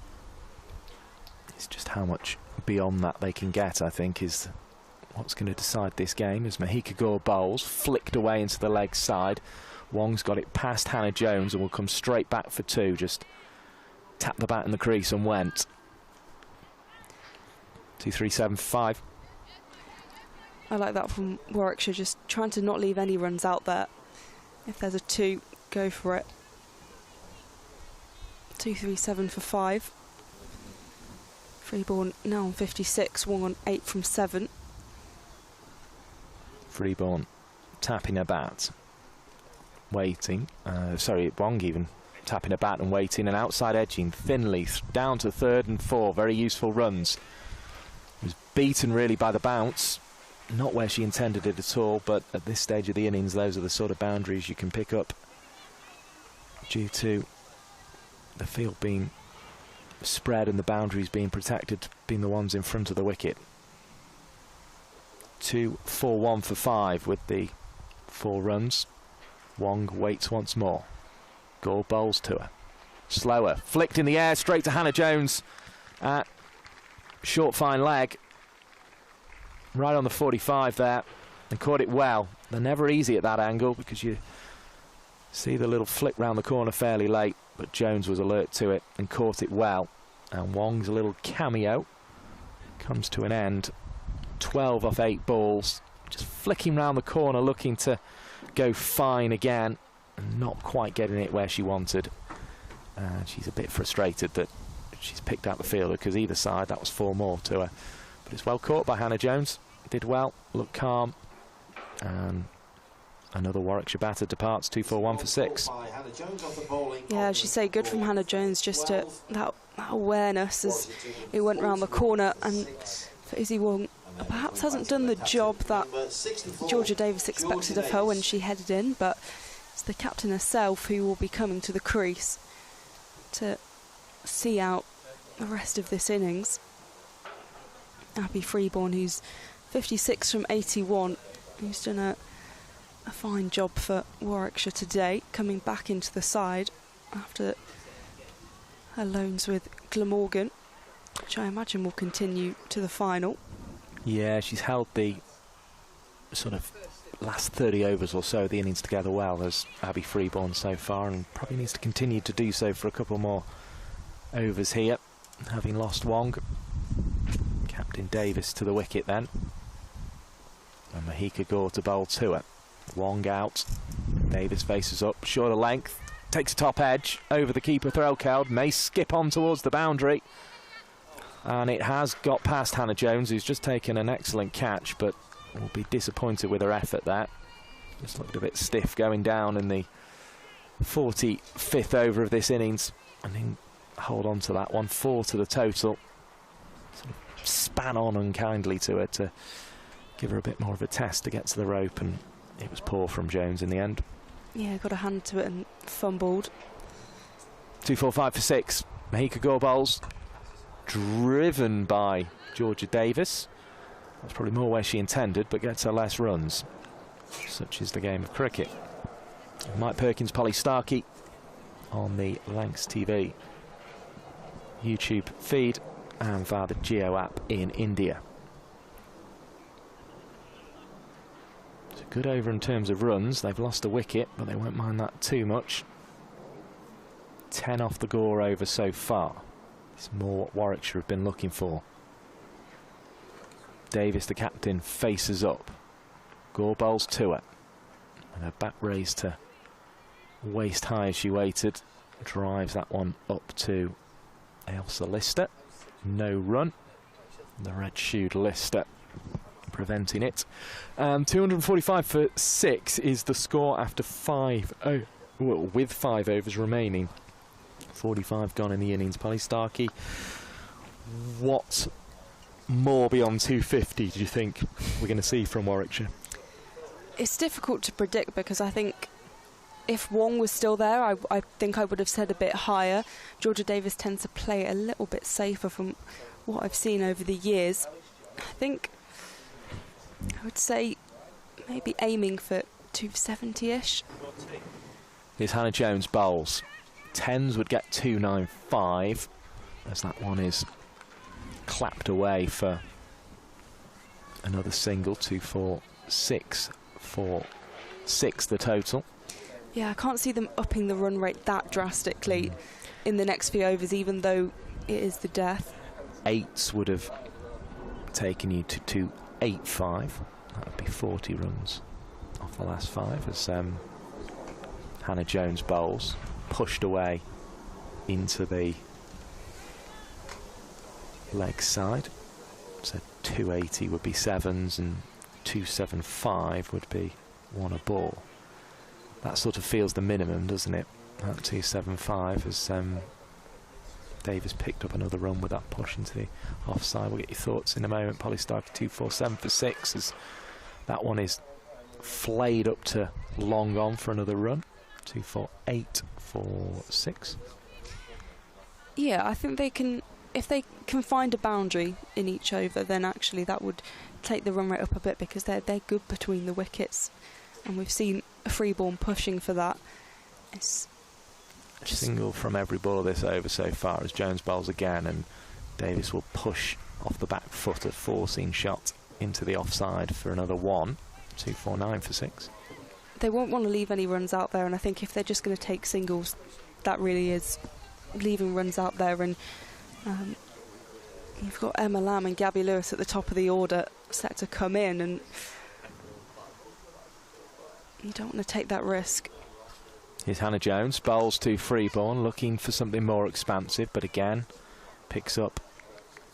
K: It's just how much beyond that they can get, I think, is what's going to decide this game. As Mahika Gore bowls, flicked away into the leg side. Wong's got it past Hannah Jones and will come straight back for 2. Just tapped the bat in the crease and went. 2-3-7 for 5.
L: I like that from Warwickshire, just trying to not leave any runs out there. If there's a 2, go for it. 2-3-7 for 5. Freeborn now on 56, Wong on 8 from 7.
K: Freeborn tapping her bat, waiting. Wong even tapping her bat and waiting, and outside edging thinly down to 3rd and 4. Very useful runs. Was beaten really by the bounce. Not where she intended it at all, but at this stage of the innings, those are the sort of boundaries you can pick up due to the field being spread and the boundaries being protected, being the ones in front of the wicket. 2-4-1 for 5 with the 4 runs. Wong waits once more. Gore bowls to her. Slower, flicked in the air, straight to Hannah Jones at short fine leg. Right on the 45 there, and caught it well. They're never easy at that angle because you see the little flick round the corner fairly late, but Jones was alert to it and caught it well. And Wong's little cameo comes to an end. 12 off 8 balls, just flicking round the corner, looking to go fine again, and not quite getting it where she wanted. She's a bit frustrated that she's picked out the fielder, because either side, that was 4 more to her. But it's well caught by Hannah Jones. Did well, looked calm, and another Warwickshire batter departs. 2-4-1 for 6.
L: Yeah, as you say, good from Hannah Jones, just that awareness as it went round the corner. And for Izzy Wong, perhaps hasn't done the job that Georgia Davis expected of her when she headed in, but it's the captain herself who will be coming to the crease to see out the rest of this innings. Abby Freeborn, who's 56 from 81, who's done a fine job for Warwickshire today, coming back into the side after her loans with Glamorgan, which I imagine will continue to the final.
K: Yeah, she's held the sort of last 30 overs or so of the innings together well, as Abby Freeborn so far, and probably needs to continue to do so for a couple more overs here, having lost Wong. Captain Davis to the wicket then, and Mahika Gore to bowl to her. Wong out, Davis faces up, shorter length, takes top edge over the keeper Threlkeld, may skip on towards the boundary. And it has got past Hannah Jones, who's just taken an excellent catch, but will be disappointed with her effort there. Just looked a bit stiff going down in the 45th over of this innings. And then hold on to that one. 4 to the total. Sort of span on unkindly to her to give her a bit more of a test to get to the rope, and it was poor from Jones in the end.
L: Yeah, got a hand to it and fumbled.
K: 2-4-5 for 6. Mahika Gore bowls, driven by Georgia Davis. That's probably more where she intended, but gets her less runs. Such is the game of cricket. Mike Perkins, Polly Starkey on the Lancs TV YouTube feed and via the Geo app in India. It's a good over in terms of runs. They've lost a wicket, but they won't mind that too much. 10 off the Gore over so far. It's more what Warwickshire have been looking for. Davis, the captain, faces up. Gore bowls to her, and her back raised to waist high as she waited. Drives that one up to Ailsa Lister. No run. The red-shoed Lister preventing it. 245 for 6 is the score after 5. Well, with 5 overs remaining. 45 gone in the innings. Polly Starkey, what more beyond 250 do you think we're going to see from Warwickshire?
L: It's difficult to predict, because I think if Wong was still there, I think I would have said a bit higher. Georgia Davis tends to play a little bit safer from what I've seen over the years. I think I would say maybe aiming for 270-ish.
K: Here's Hannah Jones bowls. 10s would get 295, as that one is clapped away for another single. 246 for 6 the total.
L: Yeah, I can't see them upping the run rate that drastically in the next few overs, even though it is the death.
K: 8s would have taken you to 285. That would be 40 runs off the last 5 as Hannah Jones bowls, pushed away into the leg side. So 280 would be 7s and 275 would be 1 a ball. That sort of feels the minimum, doesn't it? That 275 as Davis picked up another run with that push into the offside. We'll get your thoughts in a moment. Polly Starkey 247 for 6 as that one is flayed up to long on for another run. 248 for 6.
L: Yeah, I think they can, if they can find a boundary in each over, then actually that would take the run rate up a bit, because they're good between the wickets, and we've seen a Freeborn pushing for that. It's
K: a single from every ball of this over so far as Jones bowls again, and Davis will push off the back foot, a forcing shot into the offside for another 1. 249 for 6.
L: They won't want to leave any runs out there, and I think if they're just going to take singles, that really is leaving runs out there. And you've got Emma Lamb and Gabby Lewis at the top of the order set to come in, and you don't want to take that risk.
K: Here's Hannah Jones, bowls to Freeborn, looking for something more expansive, but again picks up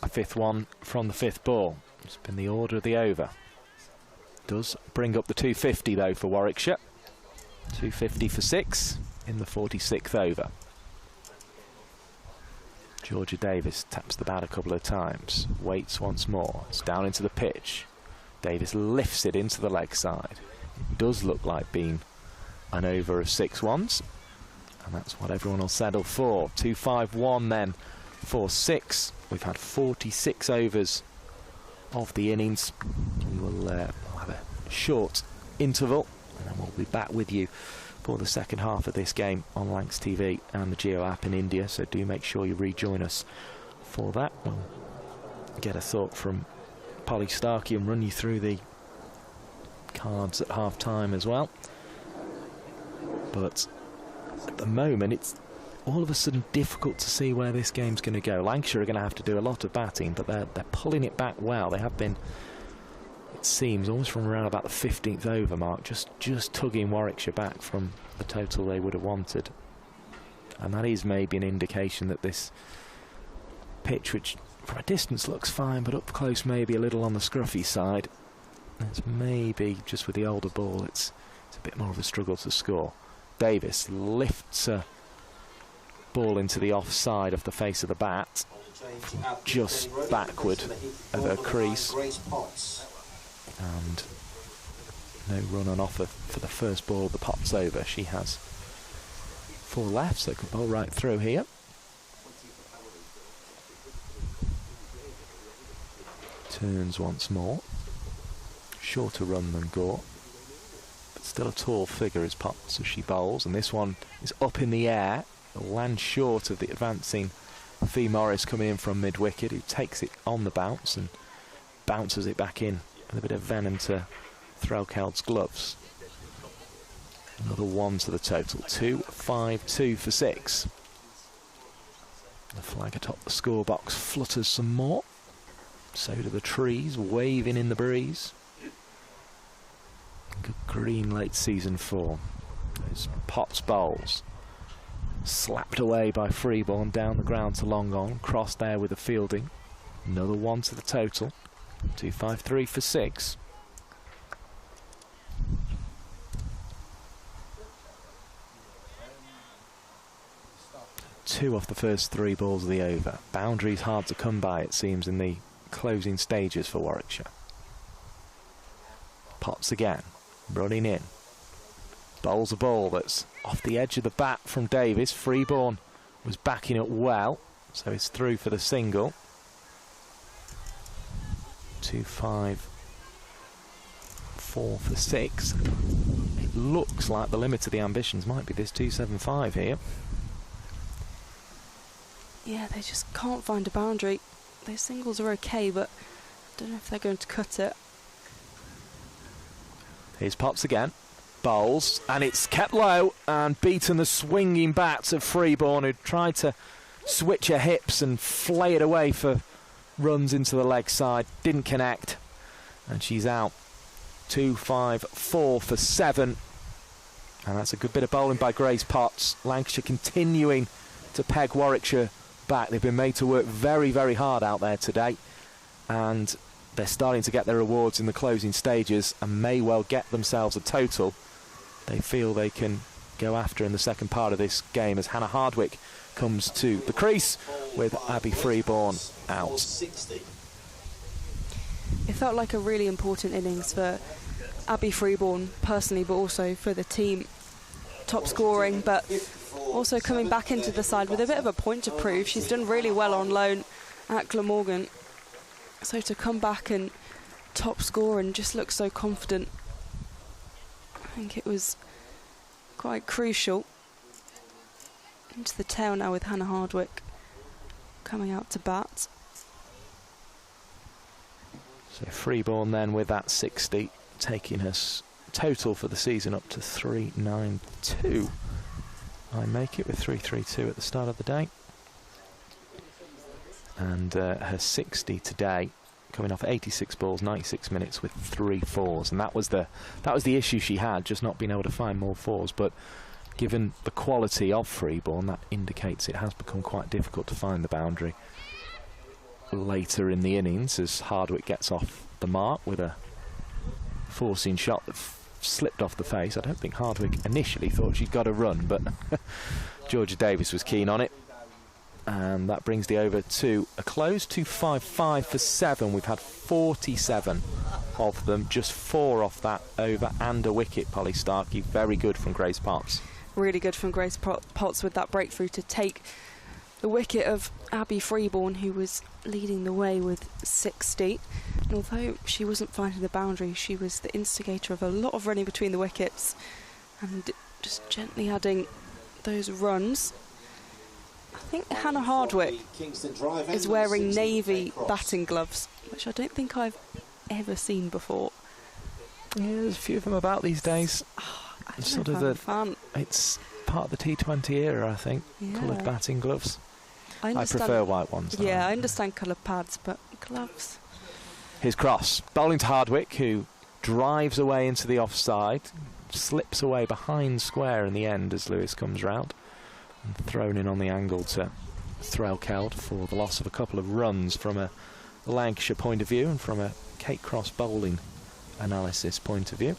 K: a 5th one from the 5th ball. It's been the order of the over. Does bring up the 250 though for Warwickshire. 250 for 6 in the 46th over. Georgia Davis taps the bat a couple of times, waits once more. It's down into the pitch. Davis lifts it into the leg side. It does look like being an over of 6 ones, and that's what everyone will settle for. 251 then for 6. We've had 46 overs of the innings. We will have a short interval, and then we'll be back with you for the second half of this game on Lancs TV and the Geo app in India, so do make sure you rejoin us for that. We'll get a thought from Polly Starkey and run you through the cards at half time as well. But at the moment it's all of a sudden difficult to see where this game's going to go. Lancashire are going to have to do a lot of batting, but they're pulling it back well. They have been, it seems, almost from around about the 15th over mark, just tugging Warwickshire back from the total they would have wanted. And that is maybe an indication that this pitch, which from a distance looks fine, but up close maybe a little on the scruffy side. It's maybe just with the older ball, it's a bit more of a struggle to score. Davis lifts a ball into the offside of the face of the bat, just backward of her crease, and no run on offer for the first ball. The Potts over. She has 4 left, so can bowl right through here. Turns once more. Shorter run than Gore, but still a tall figure is Potts as she bowls, and this one is up in the air. It'll land short of the advancing Fee Morris coming in from mid-wicket, who takes it on the bounce and bounces it back in with a bit of venom to Threlkeld's gloves. Another 1 to the total. 2-5-2 for 6. The flag atop the score box flutters some more. So do the trees waving in the breeze. Good green late season form. Those Potts bowls slapped away by Freeborn down the ground to long on, crossed there with the fielding. Another 1 to the total. 2-5-3 for 6. Two off the first 3 balls of the over. Boundaries hard to come by, it seems, in the closing stages for Warwickshire. Potts again, running in. Bowls a ball that's off the edge of the bat from Davis. Freeborn was backing it well, so it's through for the single. 2-5-4 for 6. It looks like the limit of the ambitions might be this 2-7-5 here.
L: Yeah, they just can't find a boundary. Those singles are okay, but I don't know if they're going to cut it.
K: Here's Potts again. Bowls, and it's kept low and beaten the swinging bats of Freeborn, who tried to switch her hips and flay it away for runs into the leg side. Didn't connect, and she's out. 2-5-4 for 7. And that's a good bit of bowling by Grace Potts. Lancashire continuing to peg Warwickshire back. They've been made to work very, very hard out there today, and they're starting to get their rewards in the closing stages and may well get themselves a total they feel they can go after in the second part of this game, as Hannah Hardwick comes to the crease with Abby Freeborn out.
L: It felt like a really important innings for Abby Freeborn personally, but also for the team. Top scoring, but also coming back into the side with a bit of a point to prove. She's done really well on loan at Glamorgan, so to come back and top score and just look so confident, I think it was quite crucial. Into the tail now with Hannah Hardwick coming out to bat.
K: So Freeborn then with that 60, taking us total for the season up to 392. I make it with 332 at the start of the day. And her 60 today, coming off 86 balls, 96 minutes with 3 fours, and that was the issue she had, just not being able to find more fours. But given the quality of Freeborn, that indicates it has become quite difficult to find the boundary later in the innings, as Hardwick gets off the mark with a forcing shot that slipped off the face. I don't think Hardwick initially thought she'd got a run, but Georgia Davis was keen on it. And that brings the over to a close. 2-5-5 for 7. We've had 47 of them, just 4 off that over, and a wicket, Polly Starkey. Very good from Grace Potts.
L: Really good from Grace Potts with that breakthrough to take the wicket of Abby Freeborn, who was leading the way with 60. And although she wasn't finding the boundary, she was the instigator of a lot of running between the wickets and just gently adding those runs. I think Hannah Hardwick is wearing navy batting gloves, which I don't think I've ever seen before.
K: Yeah, there's a few of them about these days.
L: It's sort of
K: it's part of the T20 era, I think. Yeah. Coloured batting gloves. I prefer white ones.
L: Yeah, I understand coloured pads, but gloves.
K: Here's Cross, bowling to Hardwick, who drives away into the offside, slips away behind square in the end as Lewis comes round, and thrown in on the angle to Threlkeld for the loss of a couple of runs from a Lancashire point of view and from a Kate Cross bowling analysis point of view.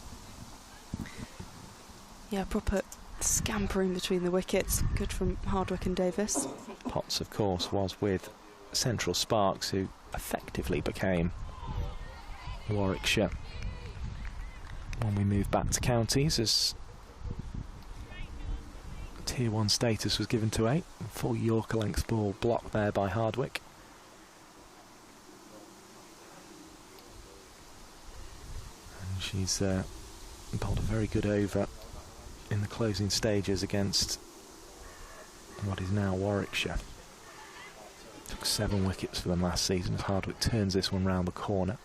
L: Yeah, proper scampering between the wickets. Good from Hardwick and Davis.
K: Potts, of course, was with Central Sparks, who effectively became Warwickshire when we moved back to counties, as Tier 1 status was given to 8. Full Yorker lengths ball blocked there by Hardwick. And she's bowled a very good over in the closing stages against what is now Warwickshire. Took 7 wickets for them last season as Hardwick turns this one round the corner.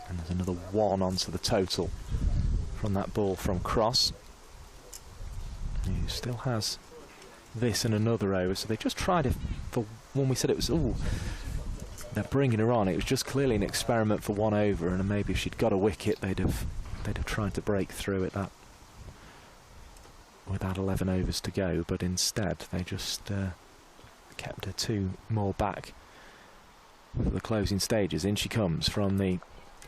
K: And there's another 1 onto the total from that ball from Cross, who still has this and another over. So they just tried it for when we said it was, ooh, they're bringing her on. It was just clearly an experiment for 1 over, and maybe if she'd got a wicket, they'd have tried to break through it that without 11 overs to go. But instead, they just kept her 2 more back for the closing stages. In she comes from the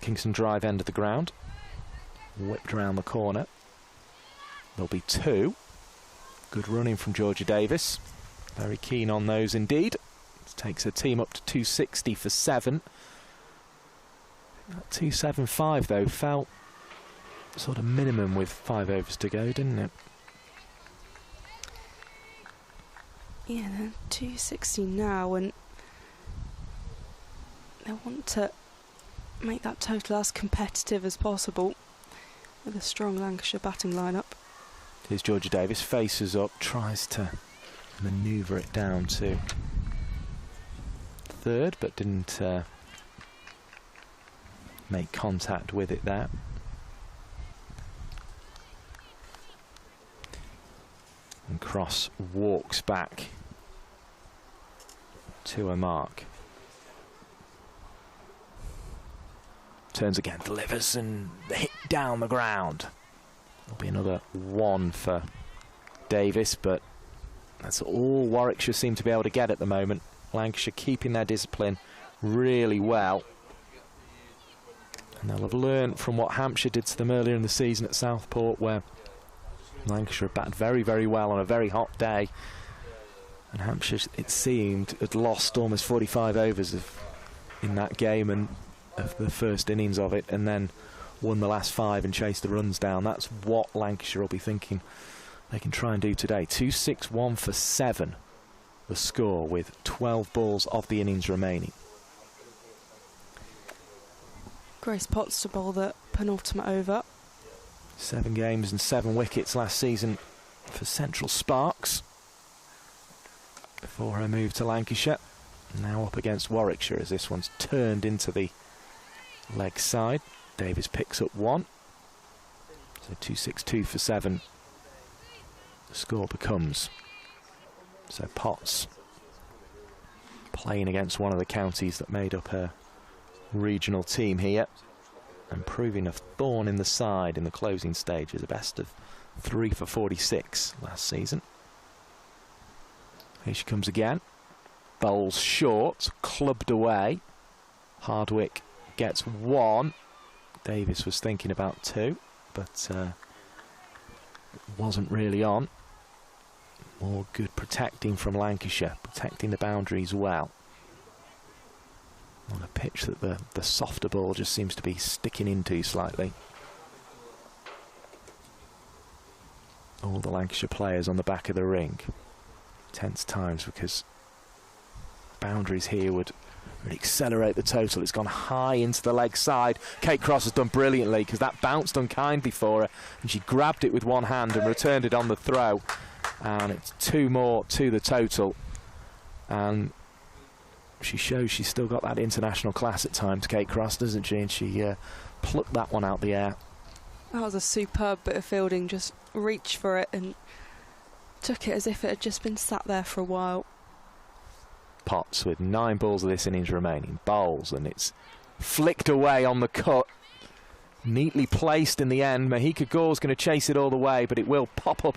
K: Kingston Drive end of the ground, whipped around the corner. There'll be 2. Good running from Georgia Davis, very keen on those indeed. This takes her team up to 260 for 7. That 275 though felt sort of minimum with 5 overs to go, didn't it?
L: Yeah, they're 260 now, and they want to make that total as competitive as possible with a strong Lancashire batting lineup.
K: Here's Georgia Davis, faces up, tries to manoeuvre it down to 3rd, but didn't make contact with it there. And Cross walks back to a mark. Turns again, delivers and hit down the ground. There'll be another 1 for Davis, but that's all Warwickshire seem to be able to get at the moment. Lancashire keeping their discipline really well. And they'll have learned from what Hampshire did to them earlier in the season at Southport, where Lancashire batted very, very well on a very hot day. And Hampshire, it seemed, had lost almost 45 overs in that game and of the first innings of it, and then won the last 5 and chased the runs down. That's what Lancashire will be thinking they can try and do today. 261 for 7, the score, with 12 balls of the innings remaining.
L: Grace Potts to bowl the penultimate over.
K: 7 games and 7 wickets last season for Central Sparks before her move to Lancashire. Now up against Warwickshire as this one's turned into the leg side. Davis picks up 1. So 262 for 7 the score becomes. So Potts playing against one of the counties that made up her regional team here, and proving a thorn in the side in the closing stages. A best of 3 for 46 last season. Here she comes again. Bowls short, clubbed away. Hardwick gets 1. Davis was thinking about 2, but wasn't really on. More good protecting from Lancashire, protecting the boundaries well. On a pitch that the softer ball just seems to be sticking into slightly. All the Lancashire players on the back of the ring. Tense times because boundaries here would accelerate the total. It's gone high into the leg side. Kate Cross has done brilliantly because that bounced unkindly for her, and she grabbed it with one hand and returned it on the throw. And it's 2 more to the total. And she shows she's still got that international class at times, Kate Cross, doesn't she? And she plucked that one out the air.
L: That was a superb bit of fielding. Just reached for it and took it as if it had just been sat there for a while.
K: Potts with 9 balls of this innings remaining. Bowls, and it's flicked away on the cut. Neatly placed in the end. Mahika Gore's going to chase it all the way, but it will pop up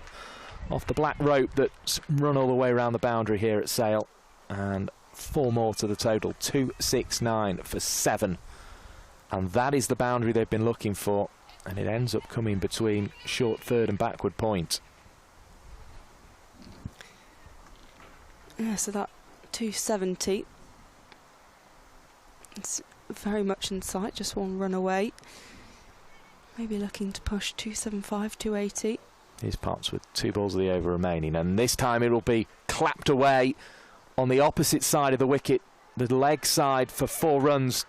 K: off the black rope that's run all the way around the boundary here at Sale, and 4 more to the total. 269 for 7, and that is the boundary they've been looking for, and it ends up coming between short third and backward point.
L: Yeah, so that 270, it's very much in sight, just 1 run away. Maybe looking to push 275, 280.
K: His pots with 2 balls of the over remaining, and this time it will be clapped away on the opposite side of the wicket, the leg side, for 4 runs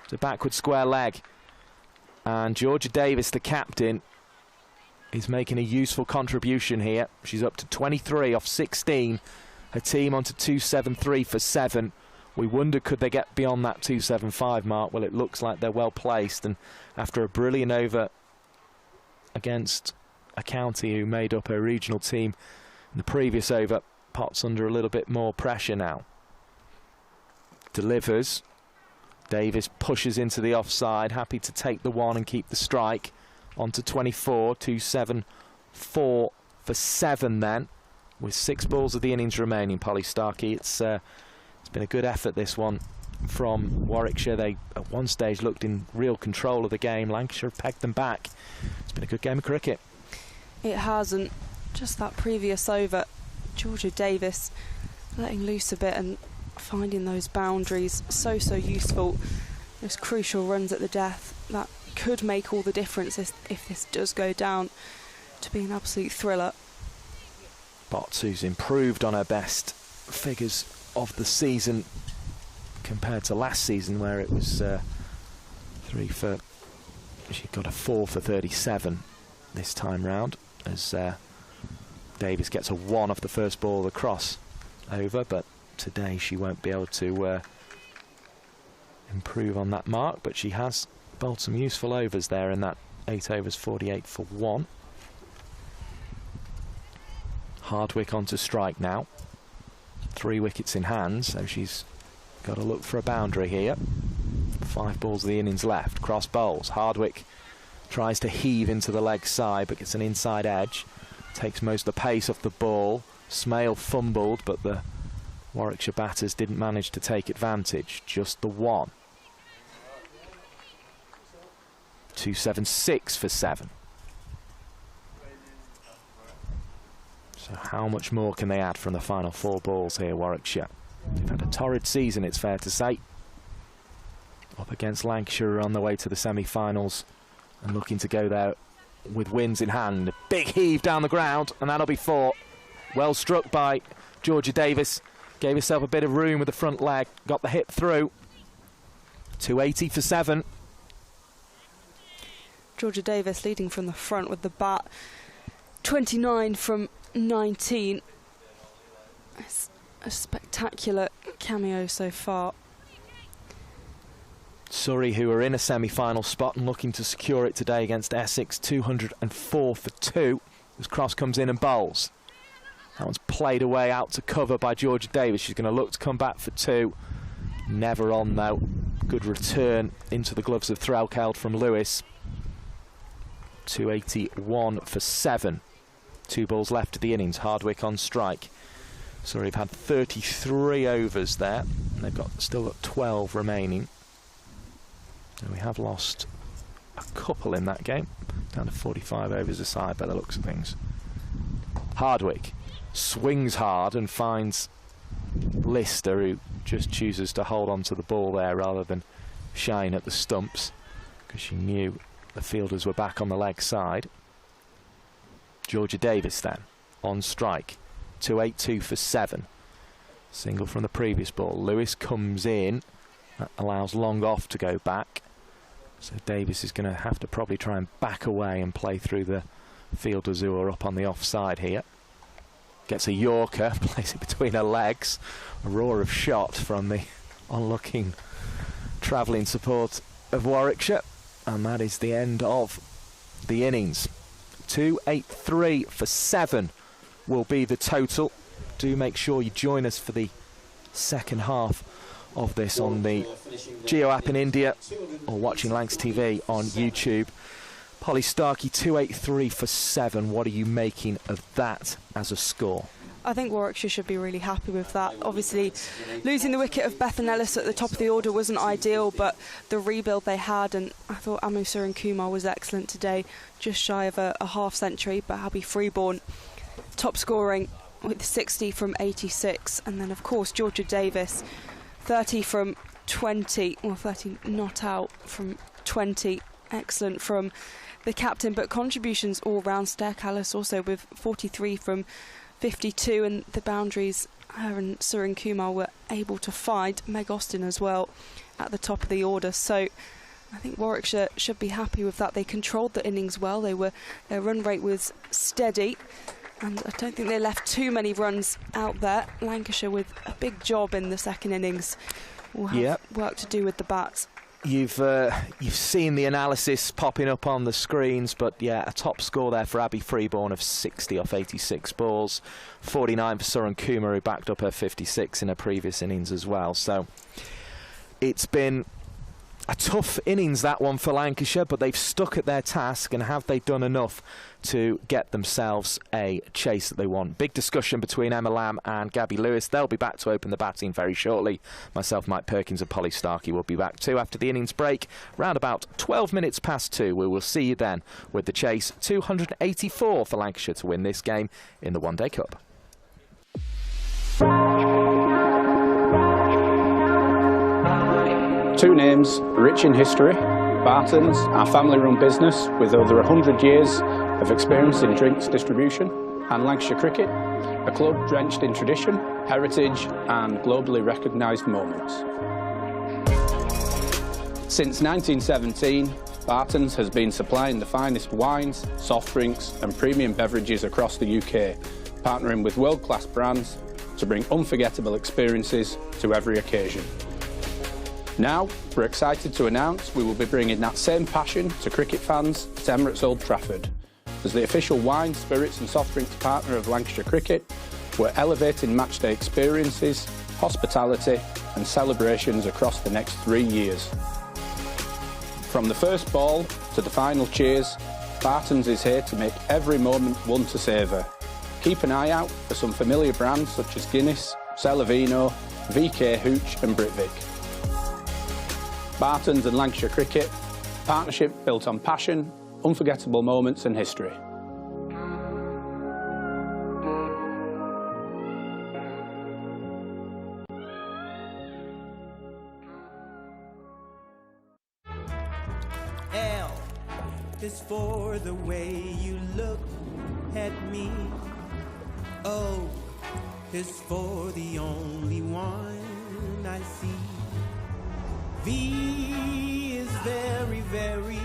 K: to backward square leg. And Georgia Davis, the captain, is making a useful contribution here. She's up to 23 off 16. Her team onto 273 for 7. We wonder, could they get beyond that 275 mark? Well, it looks like they're well placed, and after a brilliant over against a county who made up her regional team in the previous over, Potts under a little bit more pressure now. Delivers. Davis pushes into the offside, happy to take the 1 and keep the strike. On to 24, 274 for 7 then, with 6 balls of the innings remaining, Polly Starkey. It's been a good effort, this one, from Warwickshire. They at one stage looked in real control of the game. Lancashire have pegged them back. It's been a good game of cricket.
L: It hasn't. Just that previous over, Georgia Davis letting loose a bit and finding those boundaries, so useful. Those crucial runs at the death that could make all the difference if this does go down to be an absolute thriller.
K: Potts, who's improved on her best figures of the season compared to last season, where it was 3 for... She got a 4 for 37 this time round, as Davis gets a 1 off the first ball of the cross over, but today she won't be able to improve on that mark, but she has bowled some useful overs there in that 8 overs, 48 for 1. Hardwick on to strike now. 3 wickets in hand, so she's got to look for a boundary here. 5 balls of the innings left. Cross bowls. Hardwick tries to heave into the leg side, but gets an inside edge. Takes most of the pace off the ball. Smale fumbled, but the Warwickshire batters didn't manage to take advantage. Just the 1. 276 for 7. So how much more can they add from the final 4 balls here, Warwickshire? They've had a torrid season, it's fair to say. Up against Lancashire on the way to the semi-finals and looking to go there with wins in hand. A big heave down the ground, and that'll be 4. Well struck by Georgia Davis. Gave herself a bit of room with the front leg. Got the hit through. 280 for 7.
L: Georgia Davis leading from the front with the bat. 29 from 19. It's a spectacular cameo so far.
K: Surrey, who are in a semi-final spot and looking to secure it today against Essex, 204 for 2. This cross comes in and bowls. That one's played away out to cover by Georgia Davis. She's going to look to come back for 2. Never on though. Good return into the gloves of Threlkeld from Lewis. 281 for 7. 2 balls left of the innings. Hardwick on strike. Surrey have had 33 overs there, and they've still got 12 remaining. And we have lost a couple in that game, down to 45 overs aside by the looks of things. Hardwick swings hard and finds Lister, who just chooses to hold on to the ball there rather than shine at the stumps, because she knew the fielders were back on the leg side. Georgia Davis then on strike. 282 for 7. Single from the previous ball. Lewis comes in. That allows long off to go back. So Davis is going to have to probably try and back away and play through the fielders who are up on the offside here. Gets a Yorker, plays it between her legs. A roar of shot from the onlooking travelling support of Warwickshire. And that is the end of the innings. 283 for 7 will be the total. Do make sure you join us for the second half of this on the Geo app in India, or watching Lancs TV on YouTube. Polly Starkey, 283 for 7. What are you making of that as a score?
L: I think Warwickshire should be really happy with that. Obviously, losing the wicket of Bethan Ellis at the top of the order wasn't ideal, but the rebuild they had, and I thought Amu Surenkumar was excellent today, just shy of a half century, but Abby Freeborn top scoring with 60 from 86, and then of course Georgia Davis 30 from 20, well 30 not out from 20, excellent from the captain, but contributions all round. Stair Callis also with 43 from 52, and the boundaries her and Surenkumar were able to find. Meg Austin as well at the top of the order, so I think Warwickshire should be happy with that. They controlled the innings well, their run rate was steady, and I don't think they left too many runs out there. Lancashire with a big job in the second innings will have work to do with the bats.
K: You've seen the analysis popping up on the screens, but yeah, a top score there for Abby Freeborn of 60 off 86 balls, 49 for Surenkumar, who backed up her 56 in her previous innings as well. So it's been a tough innings, that one, for Lancashire, but they've stuck at their task, and have they done enough to get themselves a chase that they want? Big discussion between Emma Lamb and Gabby Lewis. They'll be back to open the batting very shortly. Myself, Mike Perkins and Polly Starkey will be back too after the innings break, round about 12 minutes past 2. We will see you then with the chase. 284 for Lancashire to win this game in the One Day Cup.
M: Two names rich in history. Barton's, our family-run business with over 100 years of experience in drinks distribution, and Lancashire Cricket, a club drenched in tradition, heritage and globally recognised moments. Since 1917, Barton's has been supplying the finest wines, soft drinks and premium beverages across the UK, partnering with world-class brands to bring unforgettable experiences to every occasion. Now, we're excited to announce we will be bringing that same passion to cricket fans at Emirates Old Trafford. As the official wine, spirits and soft drinks partner of Lancashire Cricket, we're elevating matchday experiences, hospitality and celebrations across the next 3 years. From the first ball to the final cheers, Barton's is here to make every moment one to savour. Keep an eye out for some familiar brands such as Guinness, Celavino, VK Hooch and Britvic. Barton's and Lancashire Cricket, partnership built on passion, unforgettable moments and history.
N: L is for the way you look at me. O is for the only one I see. V is very, very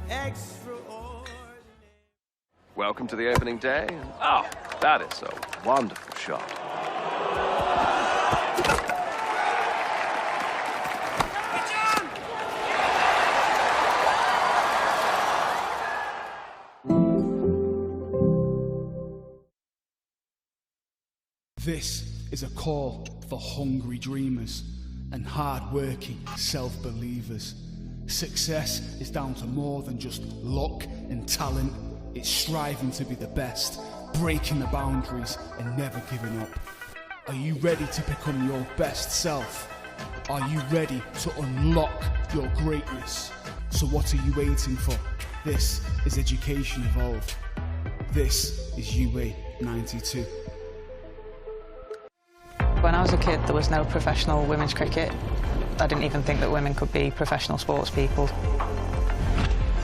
N: extraordinary.
O: Welcome to the opening day. Oh, that is a wonderful shot.
P: This is a call for hungry dreamers and hard-working self-believers. Success is down to more than just luck and talent. It's striving to be the best, breaking the boundaries and never giving up. Are you ready to become your best self? Are you ready to unlock your greatness? So what are you waiting for? This is Education Evolved. This is UA 92.
A: When I was a kid, there was no professional women's cricket. I didn't even think that women could be professional sports people.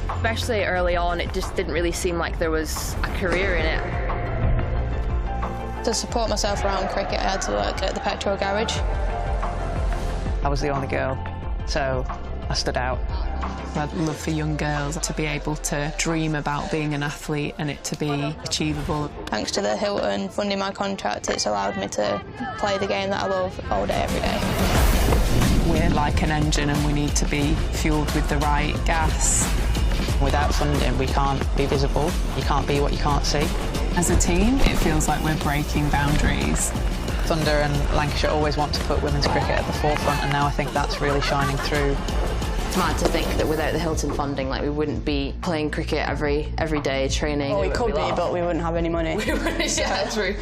B: Especially early on, it just didn't really seem like there was a career in it.
C: To support myself around cricket, I had to work at the petrol garage.
A: I was the only girl, so I stood out.
D: I'd love for young girls to be able to dream about being an athlete and it to be achievable.
C: Thanks to the Hilton funding my contract, it's allowed me to play the game that I love all day, every day.
D: We're like an engine and we need to be fuelled with the right gas.
A: Without funding, we can't be visible. You can't be what you can't see.
D: As a team, it feels like we're breaking boundaries.
A: Thunder and Lancashire always want to put women's cricket at the forefront, and now I think that's really shining through.
B: It's mad to think that without the Hilton funding, like, we wouldn't be playing cricket every day, training.
C: Well, we could be, but we wouldn't have any money.
B: Yeah, true.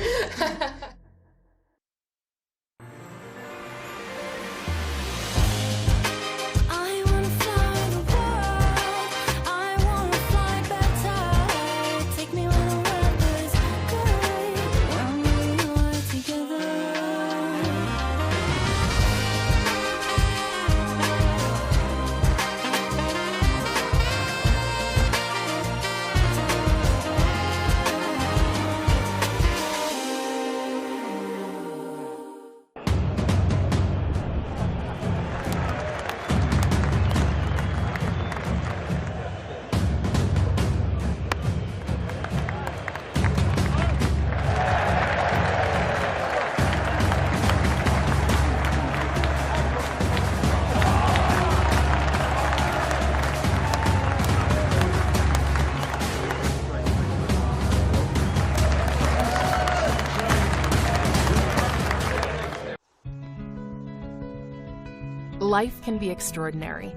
Q: Life can be extraordinary,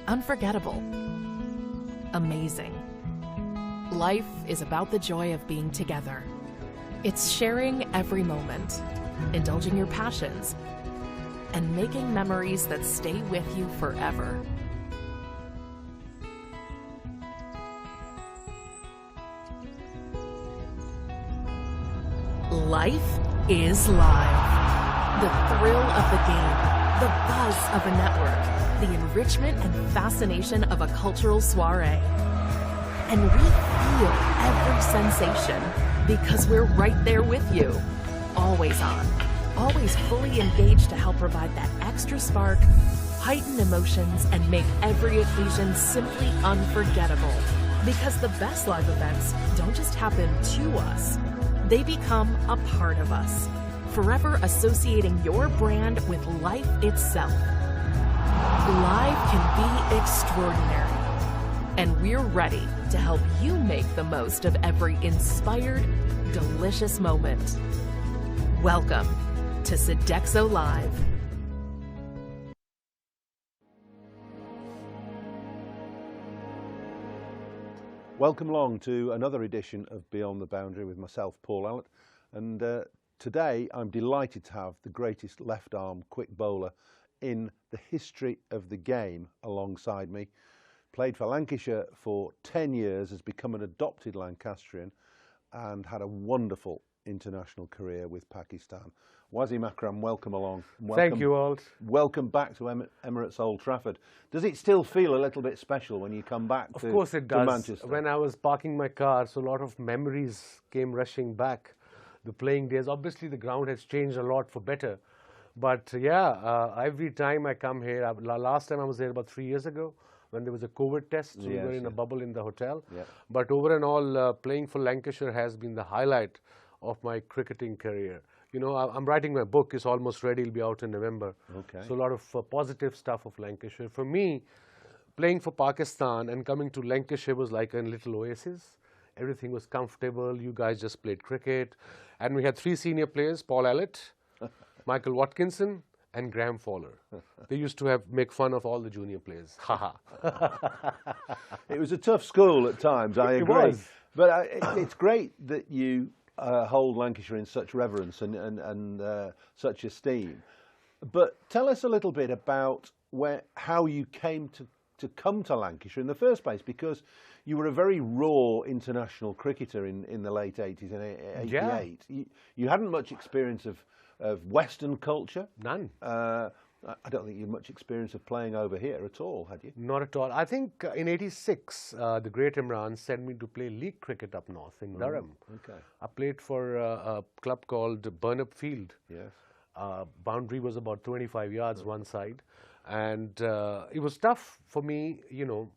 Q: unforgettable, amazing. Life is about the joy of being together. It's sharing every moment, indulging your passions, and making memories that stay with you forever. Life is live. The thrill of the game, the buzz of a network, the enrichment and fascination of a cultural soiree. And we feel every sensation because we're right there with you. Always on, always fully engaged to help provide that extra spark, heighten emotions, and make every occasion simply unforgettable. Because the best live events don't just happen to us, they become a part of us, forever associating your brand with life itself. Live can be extraordinary, and we're ready to help you make the most of every inspired, delicious moment. Welcome to Sodexo Live.
R: Welcome along to another edition of Beyond the Boundary with myself, Paul Allett, and today I'm delighted to have the greatest left-arm quick bowler in the history of the game alongside me. Played for Lancashire for 10 years, has become an adopted Lancastrian and had a wonderful international career with Pakistan. Wasim Akram, welcome along. Welcome,
S: thank you all.
R: Welcome back to Emirates Old Trafford. Does it still feel a little bit special when you come back
S: Of course it does.
R: to Manchester?
S: When I was parking my car, so a lot of memories came rushing back. The playing days, obviously the ground has changed a lot for better. But yeah, every time I come here, last time I was here about 3 years ago, when there was a COVID test, so we were in a bubble in the hotel.
R: Yeah.
S: But over and all, playing for Lancashire has been the highlight of my cricketing career. You know, I'm writing my book, it's almost ready, it'll be out in November.
R: Okay.
S: So a lot of positive stuff of Lancashire. For me, playing for Pakistan and coming to Lancashire was like a little oasis. Everything was comfortable, you guys just played cricket. And we had 3 senior players, Paul Allett, Michael Watkinson, and Graham Fowler. They used to make fun of all the junior players. Ha ha.
R: It was a tough school at times, I agree.
S: It was.
R: But it's great that you hold Lancashire in such reverence and such esteem. But tell us a little bit about how you came to come to Lancashire in the first place, because you were a very raw international cricketer in the late 80s and 88.
S: Yeah.
R: You hadn't much experience of Western culture.
S: None.
R: I don't think you had much experience of playing over here at all, had you?
S: Not at all. I think in 86, the great Imran sent me to play league cricket up north in Durham.
R: Okay.
S: I played for a club called Burnup Field.
R: Yes.
S: Boundary was about 25 yards one side. And it was tough for me, you know,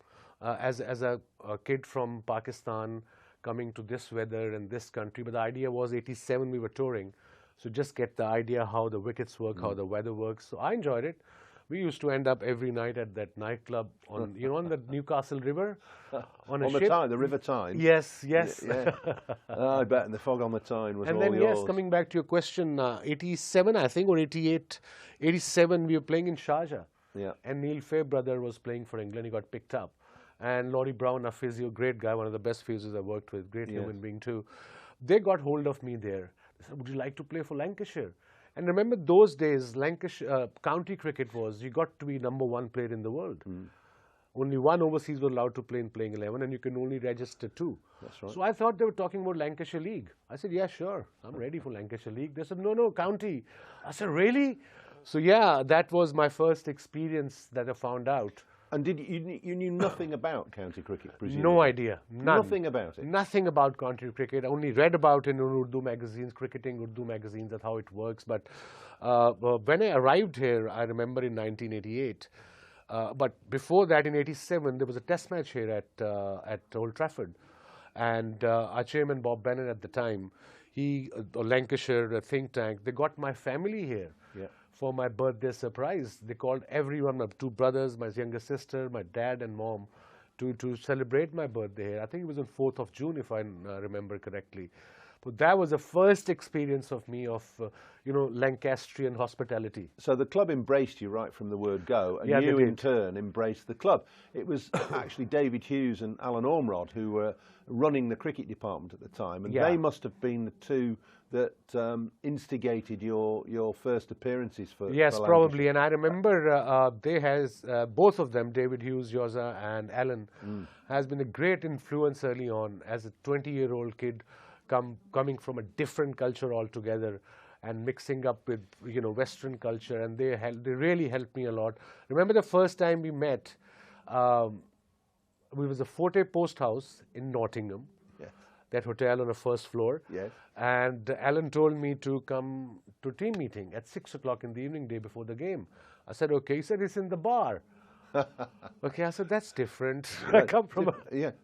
S: as a kid from Pakistan coming to this weather and this country. But the idea was 87 we were touring. So just get the idea how the wickets work, how the weather works. So I enjoyed it. We used to end up every night at that nightclub on, you know, on the Newcastle River, on a ship.
R: The Tyne, the River Tyne.
S: Yes, yes.
R: Yeah. I bet, and the fog on the Tyne was
S: and
R: all
S: then,
R: yours.
S: yes, coming back to your question, 87, I think, or 88, 87, we were playing in Sharjah.
R: Yeah.
S: And Neil Fairbrother was playing for England. He got picked up. And Laurie Brown, a physio, great guy, one of the best physios I've worked with, great human being too. They got hold of me there. They said, would you like to play for Lancashire? And remember those days, Lancashire, county cricket was, you got to be #1 player in the world. Only one overseas was allowed to play in playing 11, and you can only register 2.
R: That's right.
S: So I thought they were talking about Lancashire League. I said, yeah, sure, I'm ready for Lancashire League. They said, no, county. I said, really? So yeah, that was my first experience that I found out.
R: And did you knew nothing about county cricket, presumably?
S: No idea. None.
R: Nothing about it?
S: Nothing about county cricket. I only read about it in Urdu magazines, cricketing Urdu magazines, that's how it works. But when I arrived here, I remember in 1988, but before that, in 87, there was a test match here at Old Trafford. And our chairman, Bob Bennett, at the time, Lancashire think tank, they got my family here.
R: Yeah.
S: For my birthday surprise. They called everyone, my 2 brothers, my younger sister, my dad and mom, to celebrate my birthday here. I think it was on 4th of June, if I remember correctly. But that was the first experience of me of, Lancastrian hospitality.
R: So the club embraced you right from the word go, and you in turn embraced the club. It was actually David Hughes and Alan Ormrod who were running the cricket department at the time, and they must have been the 2 that instigated your first appearances for
S: Yes,
R: for
S: probably. And I remember both of them, David Hughes, Yoza and Alan, has been a great influence early on as a 20-year-old kid coming from a different culture altogether and mixing up with Western culture, and they really helped me a lot. Remember the first time we met, we was a Forte Post House in Nottingham, that hotel on the 1st floor.
R: Yes.
S: And Alan told me to come to team meeting at 6 o'clock in the evening, day before the game. I said, okay. He said, it's in the bar. Okay, I said, that's different. I come from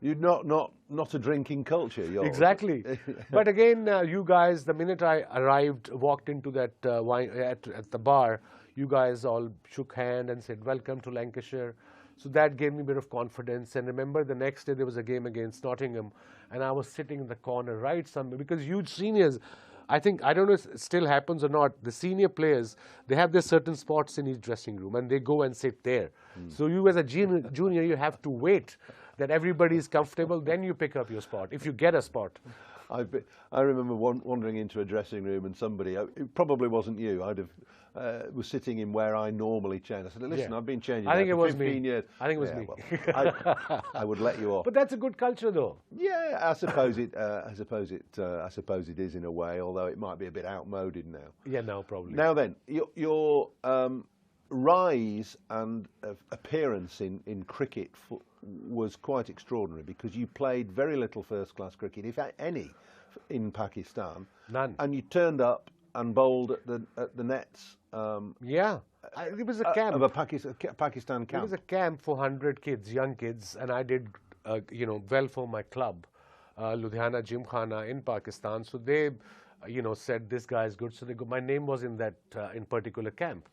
R: you're not a drinking culture.
S: Exactly. But again, you guys, the minute I walked into that wine at the bar, you guys all shook hand and said, welcome to Lancashire. So that gave me a bit of confidence. And remember, the next day there was a game against Nottingham, and I was sitting in the corner right somewhere, because huge seniors, I don't know if it still happens or not, the senior players, they have their certain spots in each dressing room, and they go and sit there. So you as a junior, you have to wait that everybody is comfortable, then you pick up your spot, if you get a spot.
R: I remember wandering into a dressing room, and somebody, it probably wasn't you, was sitting in where I normally change. I said, listen, I've been changing for 15 years.
S: I think it was me.
R: Well, I would let you off.
S: But that's a good culture, though.
R: Yeah, I suppose it is in a way, although it might be a bit outmoded now.
S: Yeah, no, probably.
R: Now then, your rise and appearance in cricket was quite extraordinary, because you played very little first-class cricket, if any, in Pakistan.
S: None.
R: And you turned up and bowled at the nets.
S: It was a camp.
R: Of a Pakistan camp.
S: It was a camp for 100 kids, young kids, and I did, well for my club, Ludhiana Gymkhana in Pakistan. So they, said this guy is good. So my name was in that in particular camp.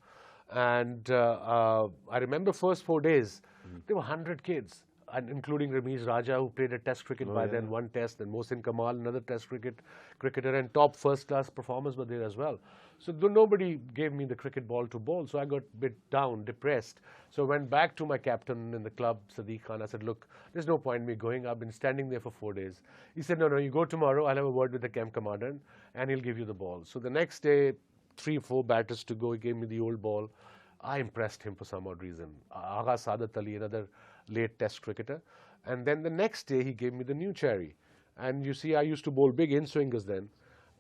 S: And I remember first 4 days, there were 100 kids, and including Ramesh Raja, who played a test cricket then, 1 test, and Mohsin Kamal, another test cricketer, and top first-class performers were there as well. So nobody gave me the cricket ball to bowl, so I got a bit down, depressed. So I went back to my captain in the club, Sadiq Khan. I said, look, there's no point in me going. I've been standing there for 4 days. He said, no, you go tomorrow. I'll have a word with the camp commander, and he'll give you the ball. So the next day, 3 or 4 batters to go, he gave me the old ball. I impressed him for some odd reason. Agha Saadat Ali, another late test cricketer. And then the next day, he gave me the new cherry. And you see, I used to bowl big in-swingers then,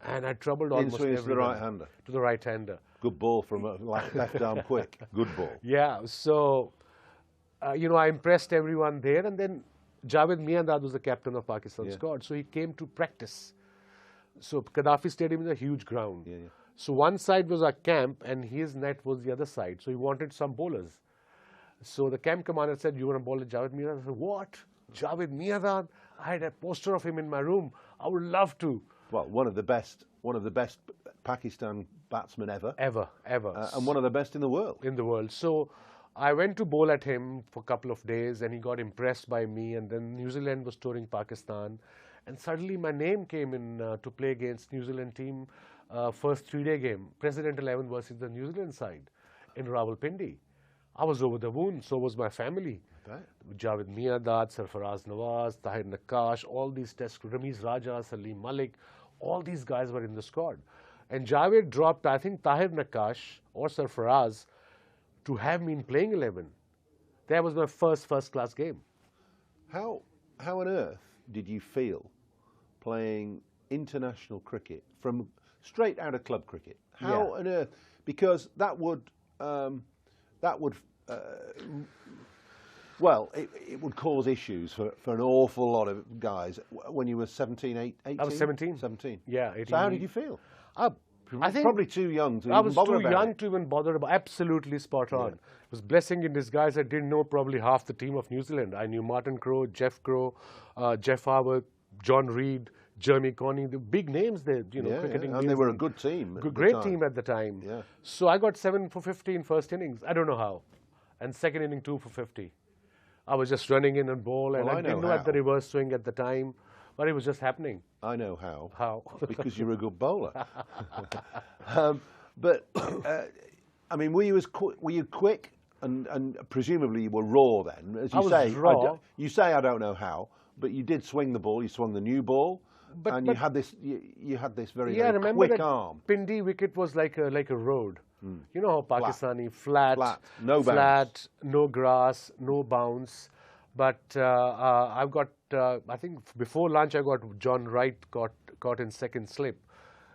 S: and I troubled almost everyone.
R: In-swingers to the right-hander?
S: To the right-hander.
R: Good ball from a left arm quick. Good ball.
S: Yeah, so, I impressed everyone there. And then Javed Miandad was the captain of Pakistan squad, so he came to practice. So Gaddafi Stadium is a huge ground. So one side was our camp, and his net was the other side. So he wanted some bowlers. So the camp commander said, you want to bowl at Javed Miandad? I said, what? Javed Miandad? I had a poster of him in my room. I would love to.
R: Well, one of the best Pakistan batsmen ever.
S: Ever.
R: And one of the best in the world.
S: In the world. So I went to bowl at him for a couple of days, and he got impressed by me. And then New Zealand was touring Pakistan. And suddenly my name came in to play against New Zealand team. First 3-day game, President 11 versus the New Zealand side in Rawalpindi. I was over the moon, so was my family. Javed Miandad, Sarfaraz Nawaz, Tahir Nakash, all these test, Ramiz Raja, Salim Malik, all these guys were in the squad. And Javed dropped, I think, Tahir Nakash or Sarfaraz to have me in playing 11. That was my first-class game.
R: How on earth did you feel playing international cricket from straight out of club cricket? How on earth? Because that would well, it would cause issues for an awful lot of guys when you were 17, 18?
S: I was 17.
R: 17.
S: Yeah, 18.
R: So how did you feel?
S: I think
R: probably too young to
S: I
R: even
S: was
R: bother
S: too
R: about
S: young
R: it.
S: to even bother about. Absolutely spot on. It was blessing in disguise. I didn't know probably half the team of New Zealand. I knew Martin Crowe, Jeff Crowe, Jeff Harwood, John Reid, Jeremy Conning, the big names there, cricketing.
R: And they were a good team.
S: Great team at the time.
R: Yeah.
S: So I got 7 for 50 in first innings. I don't know how. And second inning 2 for 50. I was just running in and ball, and I didn't know at the reverse swing at the time, but it was just happening.
R: I know how.
S: How?
R: Because you're a good bowler. But I mean, were you quick? And presumably you were raw then, as you say.
S: Raw.
R: You say I don't know how, but you did swing the ball. You swung the new ball, and you had this very, very quick arm.
S: Pindi wicket was like a road. You know how Pakistani flat,
R: no bounce,
S: no grass, no bounce. But I've got I think before lunch I got John Wright caught in second slip,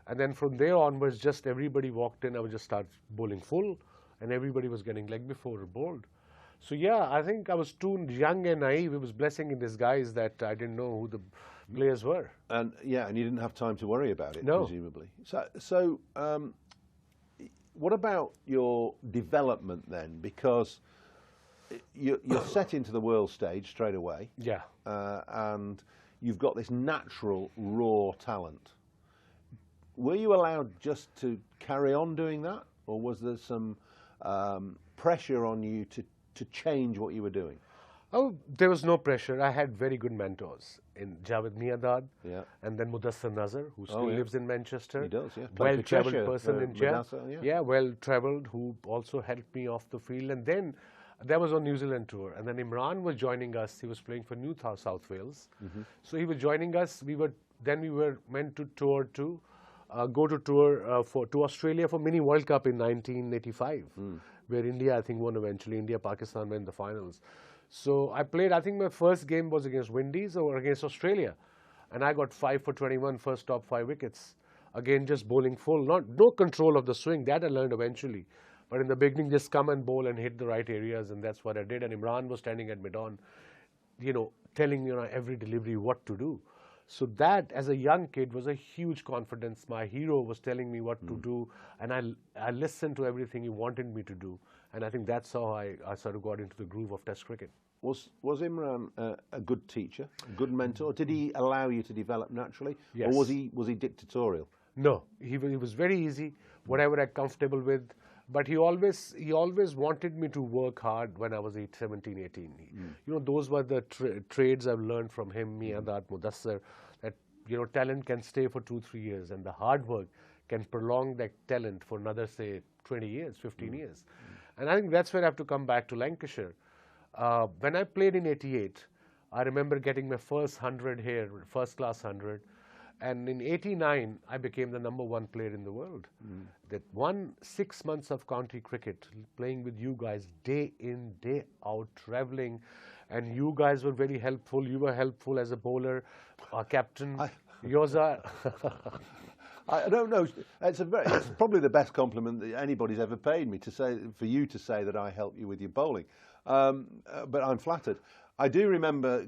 S: and then from there onwards, just everybody walked in. I would just start bowling full, and everybody was getting leg before bowled. So yeah, I think I was too young and naive. It was blessing in disguise that I didn't know who the players were. And
R: you didn't have time to worry about it,
S: no.
R: Presumably. So what about your development then? Because you're set into the world stage straight away.
S: Yeah.
R: And you've got this natural, raw talent. Were you allowed just to carry on doing that? Or was there some pressure on you to change what you were doing?
S: Oh, there was no pressure. I had very good mentors in Javed Miandad, and then Mudassar Nazar, who still lives in Manchester.
R: He does, yeah.
S: Well-travelled person in India.
R: Yeah,
S: well-travelled, who also helped me off the field. And then that was on New Zealand tour. And then Imran was joining us. He was playing for New South Wales. So he was joining us. We were meant to tour to go to tour to Australia for Mini World Cup in 1985, where India, I think, won eventually. India, Pakistan were in the finals. So I played, I think my first game was against Windies or against Australia. And I got 5 for 21, first top 5 wickets. Again, just bowling full, no control of the swing. That I learned eventually. But in the beginning, just come and bowl and hit the right areas, and that's what I did. And Imran was standing at mid-on, telling every delivery what to do. So that, as a young kid, was a huge confidence. My hero was telling me what to do, and I listened to everything he wanted me to do. And I think that's how I sort of got into the groove of Test cricket.
R: Was Imran a good teacher, a good mentor? Did he allow you to develop naturally?
S: Yes.
R: Or was he dictatorial?
S: No, he was very easy, whatever I'm comfortable with. But he always wanted me to work hard when I was 17, 18. Those were the trades I've learned from him, me and that Mudassar, that, talent can stay for 2-3 years, and the hard work can prolong that talent for another, say, 20 years, 15 years. And I think that's where I have to come back to Lancashire. When I played in 88, I remember getting my first 100 here, first class 100. And in 89, I became the #1 player in the world. That 6 months of county cricket, playing with you guys day in, day out, travelling. And you guys were very helpful. You were helpful as a bowler, our captain. Yours are...
R: I don't know. It's probably the best compliment that anybody's ever paid me, for you to say that I helped you with your bowling. But I'm flattered. I do remember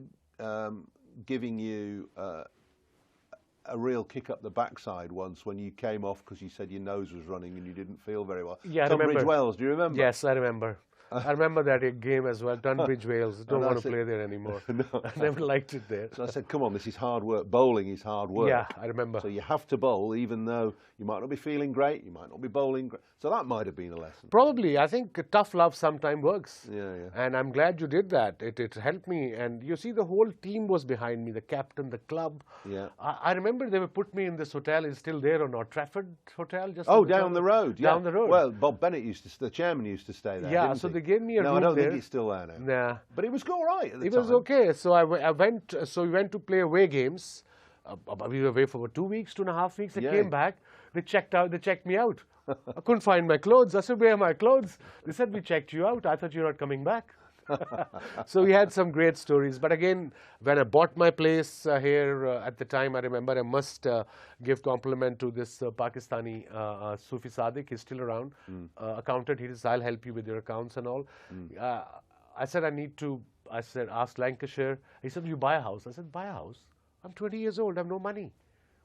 R: giving you a real kick up the backside once when you came off because you said your nose was running and you didn't feel very well.
S: Yeah, I remember.
R: Tunbridge Wells, do you remember?
S: Yes, I remember. I remember that game as well, Tunbridge Wells. Don't want to play there anymore.
R: No.
S: I never liked it there.
R: So I said, come on, this is hard work. Bowling is hard work.
S: Yeah, I remember.
R: So you have to bowl even though you might not be feeling great, you might not be bowling great. So that might have been a lesson.
S: Probably. I think tough love sometimes works.
R: Yeah.
S: And I'm glad you did that. It helped me. And you see, the whole team was behind me, the captain, the club.
R: Yeah.
S: I remember they would put me in this hotel. It's still there or not? Trafford Hotel?
R: Down the road. Yeah.
S: Down the road.
R: Well, Bob Bennett the chairman used to stay there.
S: Yeah,
R: didn't
S: so
R: he?
S: they gave me a room
R: I don't
S: there.
R: think it's still there now.
S: Nah.
R: But it was all right at the time.
S: It was okay. So we went to play away games. We were away for 2 weeks, 2.5 weeks. They came back. They checked me out. I couldn't find my clothes. I said, where are my clothes? They said, we checked you out. I thought you were not coming back. So we had some great stories. But again, when I bought my place here at the time, I remember I must give compliment to this Pakistani Sufi Sadiq. He's still around. Accountant. He says, I'll help you with your accounts and all. I said, ask Lancashire. He said, you buy a house. I said, buy a house? I'm 20 years old. I have no money.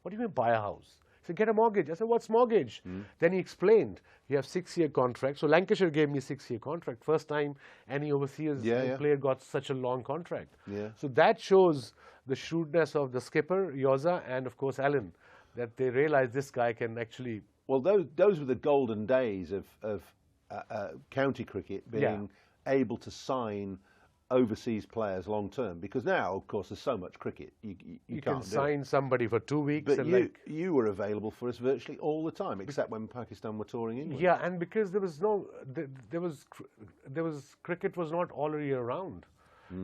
S: What do you mean buy a house? He said, get a mortgage. I said, what's mortgage? Then he explained, you have 6-year contract. So Lancashire gave me a 6-year contract. First time any overseas player got such a long contract. So that shows the shrewdness of the skipper, Yoza, and of course Alan, that they realized this guy can actually...
R: Well, those were the golden days of county cricket, being able to sign overseas players long term, because now, of course, there's so much cricket you can't
S: can sign somebody for 2 weeks.
R: But you were available for us virtually all the time, except when Pakistan were touring England.
S: Yeah, and because there was no, cricket was not all year round.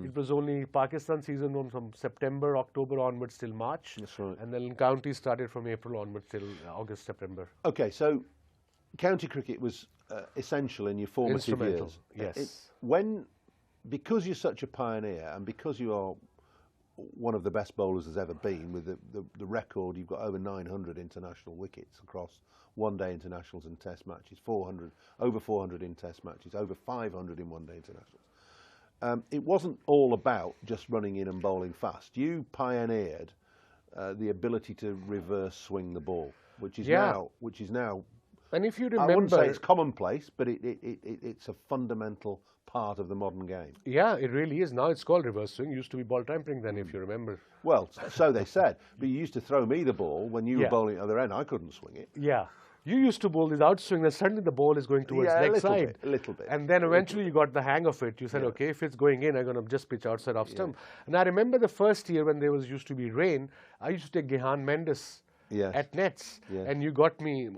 S: It was only Pakistan season from September, October onwards till March.
R: That's right.
S: And then county started from April onwards till August, September.
R: Okay, so county cricket was essential in your formative years.
S: Yes.
R: Because you're such a pioneer, and because you are one of the best bowlers there's ever been, with the record, you've got over 900 international wickets across one-day internationals and test matches, over 400 in test matches, over 500 in one-day internationals. It wasn't all about just running in and bowling fast. You pioneered the ability to reverse swing the ball, which is now.
S: And if you remember,
R: I wouldn't say it's commonplace, but it's a fundamental part of the modern game.
S: Yeah, it really is. Now it's called reverse swing. It used to be ball tampering then, if you remember.
R: Well, so they said. But you used to throw me the ball when you were bowling at the other end. I couldn't swing it.
S: Yeah. You used to bowl this outswing, then suddenly the ball is going towards leg side.
R: A little bit.
S: And then eventually you got the hang of it. You said, okay, if it's going in, I'm going to just pitch outside off stump. And I remember the first year when there used to be rain, I used to take Gehan Mendes at nets. And you got me,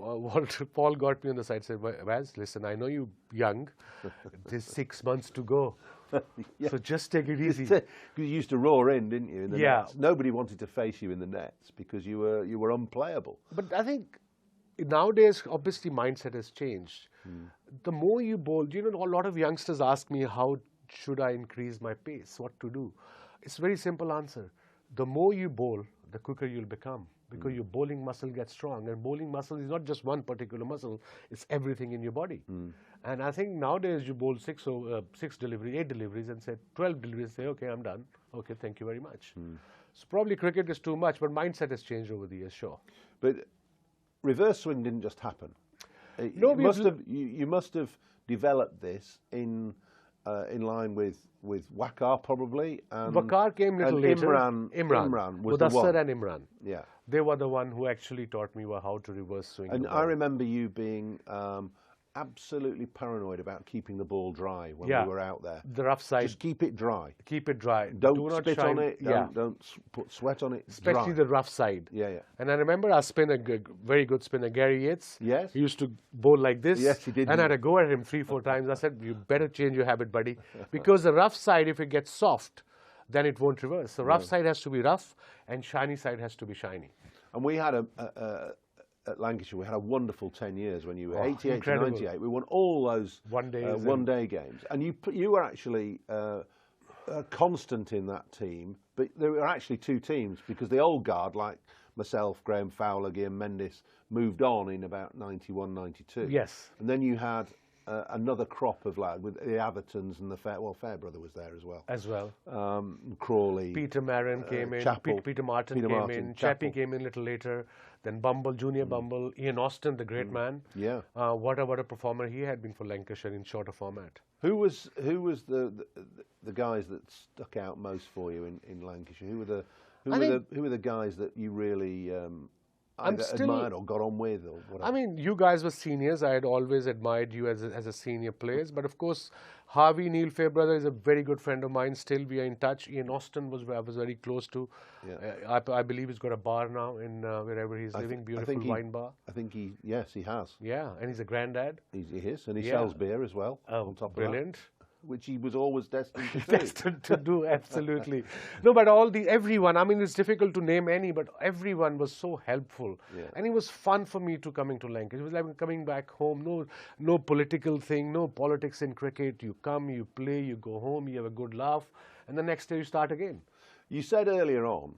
S: Paul got me on the side, said, Vaz, listen, I know you're young. There's 6 months to go. So just take it easy.
R: Because you used to roar in, didn't you? In the nets. Nobody wanted to face you in the nets because you were unplayable.
S: But I think nowadays, obviously, mindset has changed. The more you bowl, a lot of youngsters ask me, how should I increase my pace? What to do? It's a very simple answer. The more you bowl, the quicker you'll become. Because your bowling muscle gets strong. And bowling muscle is not just one particular muscle, it's everything in your body. And I think nowadays you bowl 8 deliveries and say 12 deliveries, say, okay, I'm done. Okay, thank you very much. So probably cricket is too much, but mindset has changed over the years, sure.
R: But reverse swing didn't just happen.
S: No,
R: you must have developed this in line with Waqar probably.
S: Waqar came a little later.
R: Imran was the one.
S: Mudassar and Imran.
R: Yeah.
S: They were the one who actually taught me how to reverse swing.
R: And I remember you being absolutely paranoid about keeping the ball dry when we were out there.
S: The rough side.
R: Just keep it dry.
S: Keep it dry.
R: Don't spit on it. Don't put sweat on it.
S: Especially the rough side.
R: Yeah.
S: And I remember our spinner, very good spinner, Gary Yates.
R: Yes.
S: He used to bowl like this.
R: Yes, he did.
S: And I had to go at him 3-4 times. I said, you better change your habit, buddy. Because the rough side, if it gets soft, then it won't reverse. The rough side has to be rough and shiny side has to be shiny.
R: And we had at Lancashire, we had a wonderful 10 years when you were 88 to 98. We won all those one-day games. And you were actually constant in that team, but there were actually two teams because the old guard, like myself, Graham Fowler, Guillaume Mendes, moved on in about 91, 92.
S: Yes.
R: And then you had another crop of lads with the Athertons and the Fairbrother was there as well. Crawley.
S: Peter Marin came in. Peter Martin came in. Chappie came in a little later. Then Bumble, Junior Bumble. Ian Austin, the great man.
R: Yeah.
S: What a performer he had been for Lancashire in shorter format.
R: Who was the guys that stuck out most for you in Lancashire? Who were the guys that you really admired or got on with, or whatever?
S: I mean, you guys were seniors. I had always admired you as a senior players. But of course, Harvey, Neil Fairbrother, is a very good friend of mine. Still, we are in touch. Ian Austin I was very close to.
R: Yeah.
S: I believe he's got a bar now in wherever he's living. Beautiful wine bar.
R: I think he has.
S: Yeah, and he's a granddad.
R: He is, and he sells beer as well.
S: Oh,
R: on top
S: brilliant.
R: Of that, which he was always destined to do.
S: Destined to do, absolutely. No, but everyone, I mean, it's difficult to name any, but everyone was so helpful.
R: Yeah.
S: And it was fun for me to coming to Lancashire. It was like coming back home, no political thing, no politics in cricket. You come, you play, you go home, you have a good laugh, and the next day you start again.
R: You said earlier on,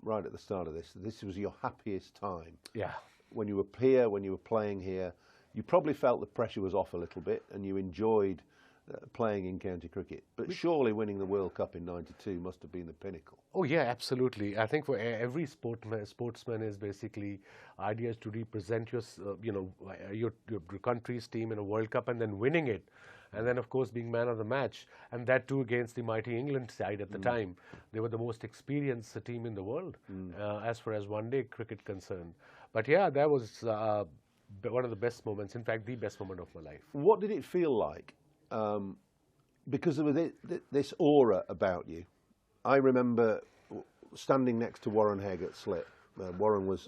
R: right at the start of this was your happiest time.
S: Yeah.
R: When you were here, when you were playing here, you probably felt the pressure was off a little bit and you enjoyed playing in county cricket. But surely winning the World Cup in '92 must have been the pinnacle.
S: Oh yeah, absolutely. I think for every sportsman is basically idea is to represent your country's team in a World Cup and then winning it. And then, of course, being man of the match, and that too against the mighty England side at the time. They were the most experienced team in the world as far as one-day cricket concerned. But yeah, that was one of the best moments, in fact, the best moment of my life.
R: What did it feel like? Because there was this aura about you. I remember standing next to Warren Hegg at slip. Warren was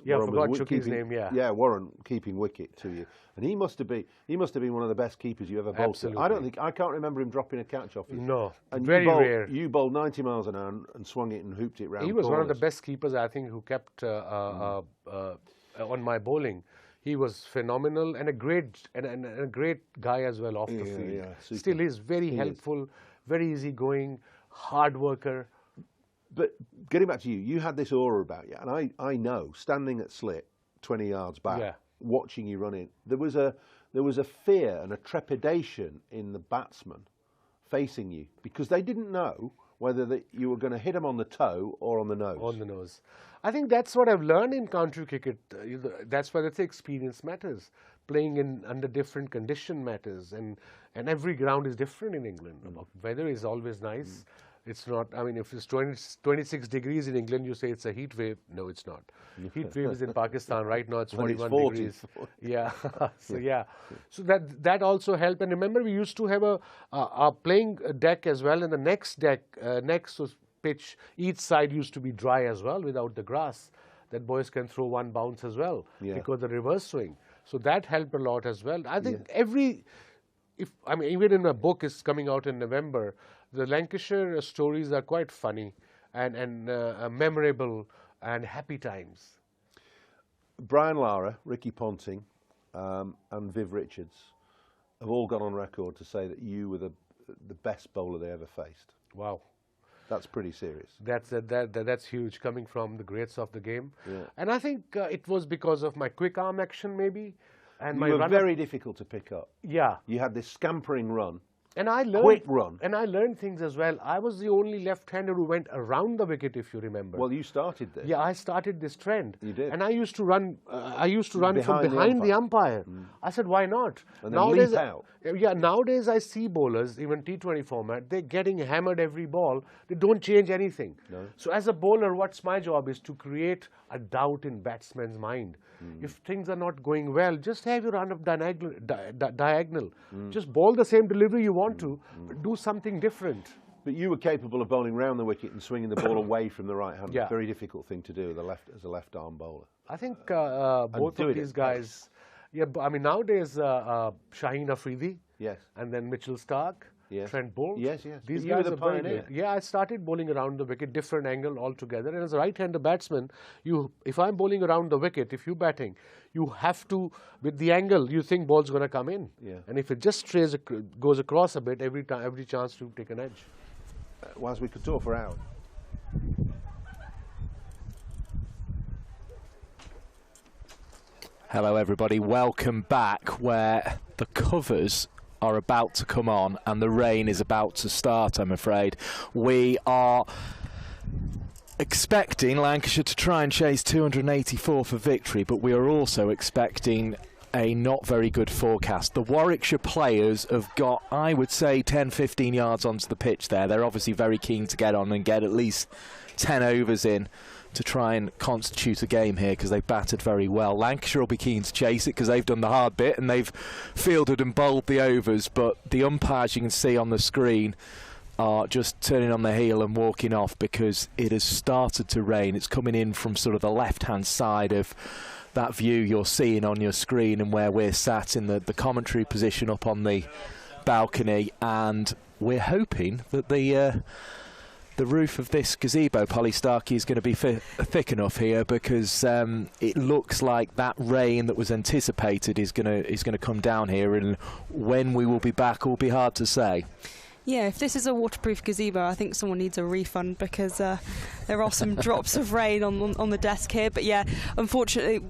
S: Chucky's name.
R: Yeah, Warren keeping wicket to you, and he must have been one of the best keepers you ever bowled.
S: Absolutely.
R: I can't remember him dropping a catch off you.
S: No,
R: and
S: very rare.
R: You bowled 90 miles an hour and swung it and hooped it round.
S: He was
R: corners.
S: one of the best keepers, I think, who kept on my bowling. He was phenomenal and a great guy as well off the field.
R: Yeah,
S: still, he's very helpful, very easygoing, hard worker.
R: But getting back to you, you had this aura about you, and I know, standing at slip 20 yards back, watching you run in, there was a fear and a trepidation in the batsman facing you because they didn't know whether you were going to hit them on the toe or on the nose.
S: On the nose. I think that's what I've learned in county cricket. That's why the experience matters. Playing under different condition matters, and every ground is different in England. Weather is always nice. It's not, I mean, if it's 26 degrees in England, you say it's a heat wave. No, it's not. Heat wave is in Pakistan. Right now it's 41 degrees. Yeah. So that also helped. And remember, we used to have a playing deck as well. And the next deck, next pitch, each side used to be dry as well without the grass. That boys can throw one bounce as well because the reverse swing. So that helped a lot as well. I think even in my book is coming out in November, the Lancashire stories are quite funny and memorable and happy times.
R: Brian Lara, Ricky Ponting and Viv Richards have all gone on record to say that you were the best bowler they ever faced.
S: Wow.
R: That's pretty serious.
S: That's huge, coming from the greats of the game.
R: Yeah.
S: And I think it was because of my quick arm action maybe. And
R: you were very difficult to pick up.
S: Yeah.
R: You had this scampering run.
S: And I learned,
R: quick run.
S: And I learned things as well. I was the only left-hander who went around the wicket, if you remember.
R: Well, you started this.
S: Yeah, I started this trend.
R: You did.
S: And I used to run. From behind the umpire. I said, why not?
R: And then leap out.
S: Yeah, nowadays I see bowlers, even T20 format, they're getting hammered every ball. They don't change anything.
R: No.
S: So as a bowler, what's my job is to create a doubt in batsman's mind. If things are not going well, just have your run of diagonal. Just bowl the same delivery you want to, but do something different.
R: But you were capable of bowling round the wicket and swinging the ball away from the right hand.
S: Yeah.
R: Very difficult thing to do as a left-arm bowler.
S: I think both of these guys. Yeah, I mean, nowadays, Shaheen Afridi, and then Mitchell Stark, Trent Bolt.
R: Yes.
S: These
R: you
S: guys
R: were the
S: are very
R: pioneer.
S: good. Yeah, I started bowling around the wicket, different angle altogether. And as a right-hander batsman, if I'm bowling around the wicket, if you're batting, you have to, with the angle, you think ball's going to come in.
R: Yeah.
S: And if it just goes across a bit, every chance to take an edge.
R: Whilst we could talk for hours.
K: Hello everybody, welcome back, where the covers are about to come on and the rain is about to start, I'm afraid. We are expecting Lancashire to try and chase 284 for victory, but we are also expecting a not very good forecast. The Warwickshire players have got, I would say, 10-15 yards onto the pitch there. They're obviously very keen to get on and get at least 10 overs in to try and constitute a game here because they've battered very well. Lancashire will be keen to chase it because they've done the hard bit and they've fielded and bowled the overs, but the umpires you can see on the screen are just turning on their heel and walking off because it has started to rain. It's coming in from sort of the left-hand side of that view you're seeing on your screen and where we're sat in the commentary position up on the balcony, and we're hoping that the roof of this gazebo, Polly Starkey, is going to be thick enough here because it looks like that rain that was anticipated is going to come down here, and when we will be back will be hard to say.
L: Yeah, if this is a waterproof gazebo, I think someone needs a refund because there are some drops of rain on the desk here. But yeah, unfortunate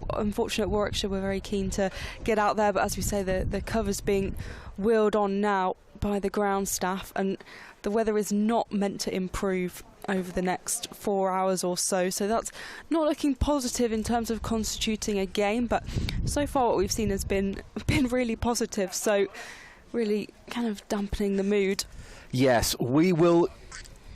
L: Warwickshire were very keen to get out there, but as we say, the cover's being wheeled on now by the ground staff, and the weather is not meant to improve over the next 4 hours or so, so that's not looking positive in terms of constituting a game. But so far what we've seen has been really positive, so really kind of dampening the mood.
K: Yes, we will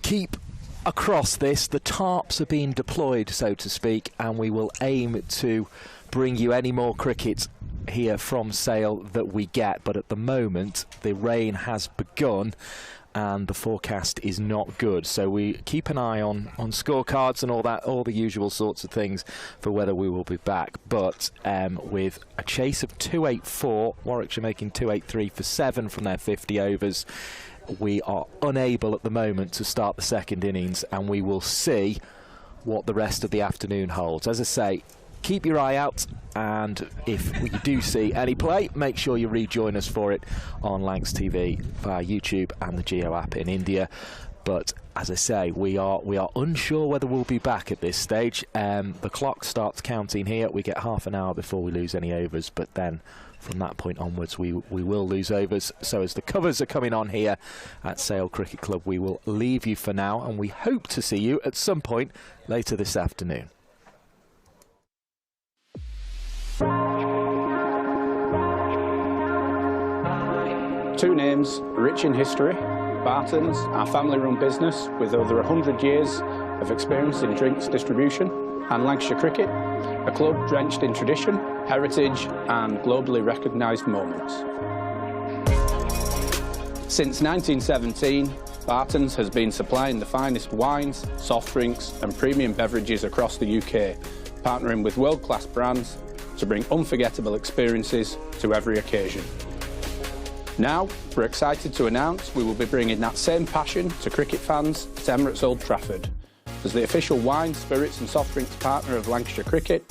K: keep across this. The tarps are being deployed, so to speak, and we will aim to bring you any more cricket here from Sale that we get. But at the moment, the rain has begun and the forecast is not good. So we keep an eye on scorecards and all the usual sorts of things for whether we will be back. But with a chase of 284, Warwickshire making 283 for 7 from their 50 overs, we are unable at the moment to start the second innings, and we will see what the rest of the afternoon holds. As I say, keep your eye out, and if we do see any play, make sure you rejoin us for it on Lancs TV via YouTube and the Geo app in India. But as I say, we are unsure whether we'll be back at this stage. The clock starts counting here. We get half an hour before we lose any overs, but then from that point onwards we will lose overs. So as the covers are coming on here at Sale Cricket Club, we will leave you for now, and we hope to see you at some point later this afternoon.
M: Two names rich in history. Barton's, our family-run business with over 100 years of experience in drinks distribution, and Lancashire Cricket, a club drenched in tradition, heritage and globally recognised moments. Since 1917, Barton's has been supplying the finest wines, soft drinks and premium beverages across the UK, partnering with world-class brands to bring unforgettable experiences to every occasion. Now, we're excited to announce we will be bringing that same passion to cricket fans at Emirates Old Trafford. As the official wine, spirits and soft drinks partner of Lancashire Cricket,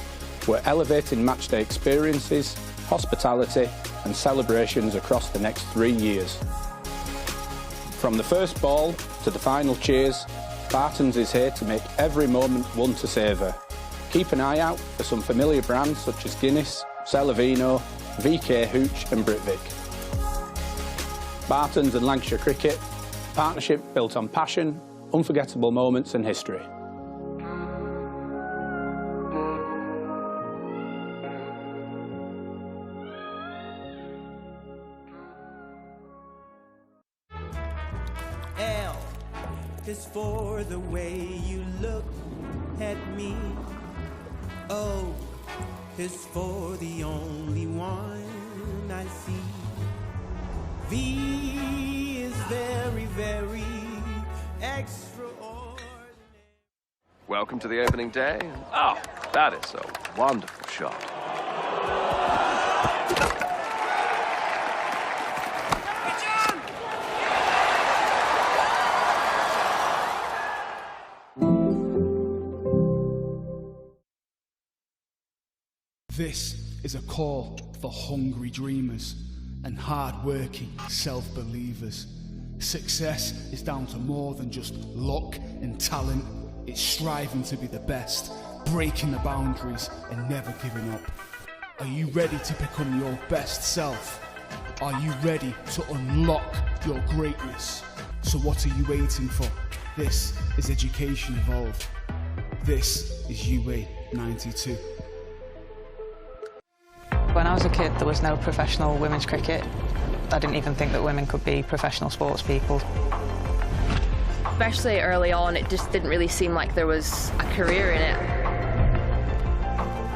M: we're elevating matchday experiences, hospitality and celebrations across the next 3 years. From the first ball to the final cheers, Barton's is here to make every moment one to savour. Keep an eye out for some familiar brands such as Guinness, Celavino, VK Hooch and Britvic. Barton's and Lancashire Cricket, partnership built on passion, unforgettable moments and history.
N: L is for the way you look at me. O is for the only one I see. V is very, very extraordinary.
O: Welcome to the opening day. Oh, that is a wonderful shot.
P: This is a call for hungry dreamers and hard-working self-believers. Success is down to more than just luck and talent. It's striving to be the best, breaking the boundaries and never giving up. Are you ready to become your best self? Are you ready to unlock your greatness? So what are you waiting for? This is Education Evolved. This is UA 92.
A: When I was a kid, there was no professional women's cricket. I didn't even think that women could be professional sports people.
B: especially early on, it just didn't really seem like there was a career in it.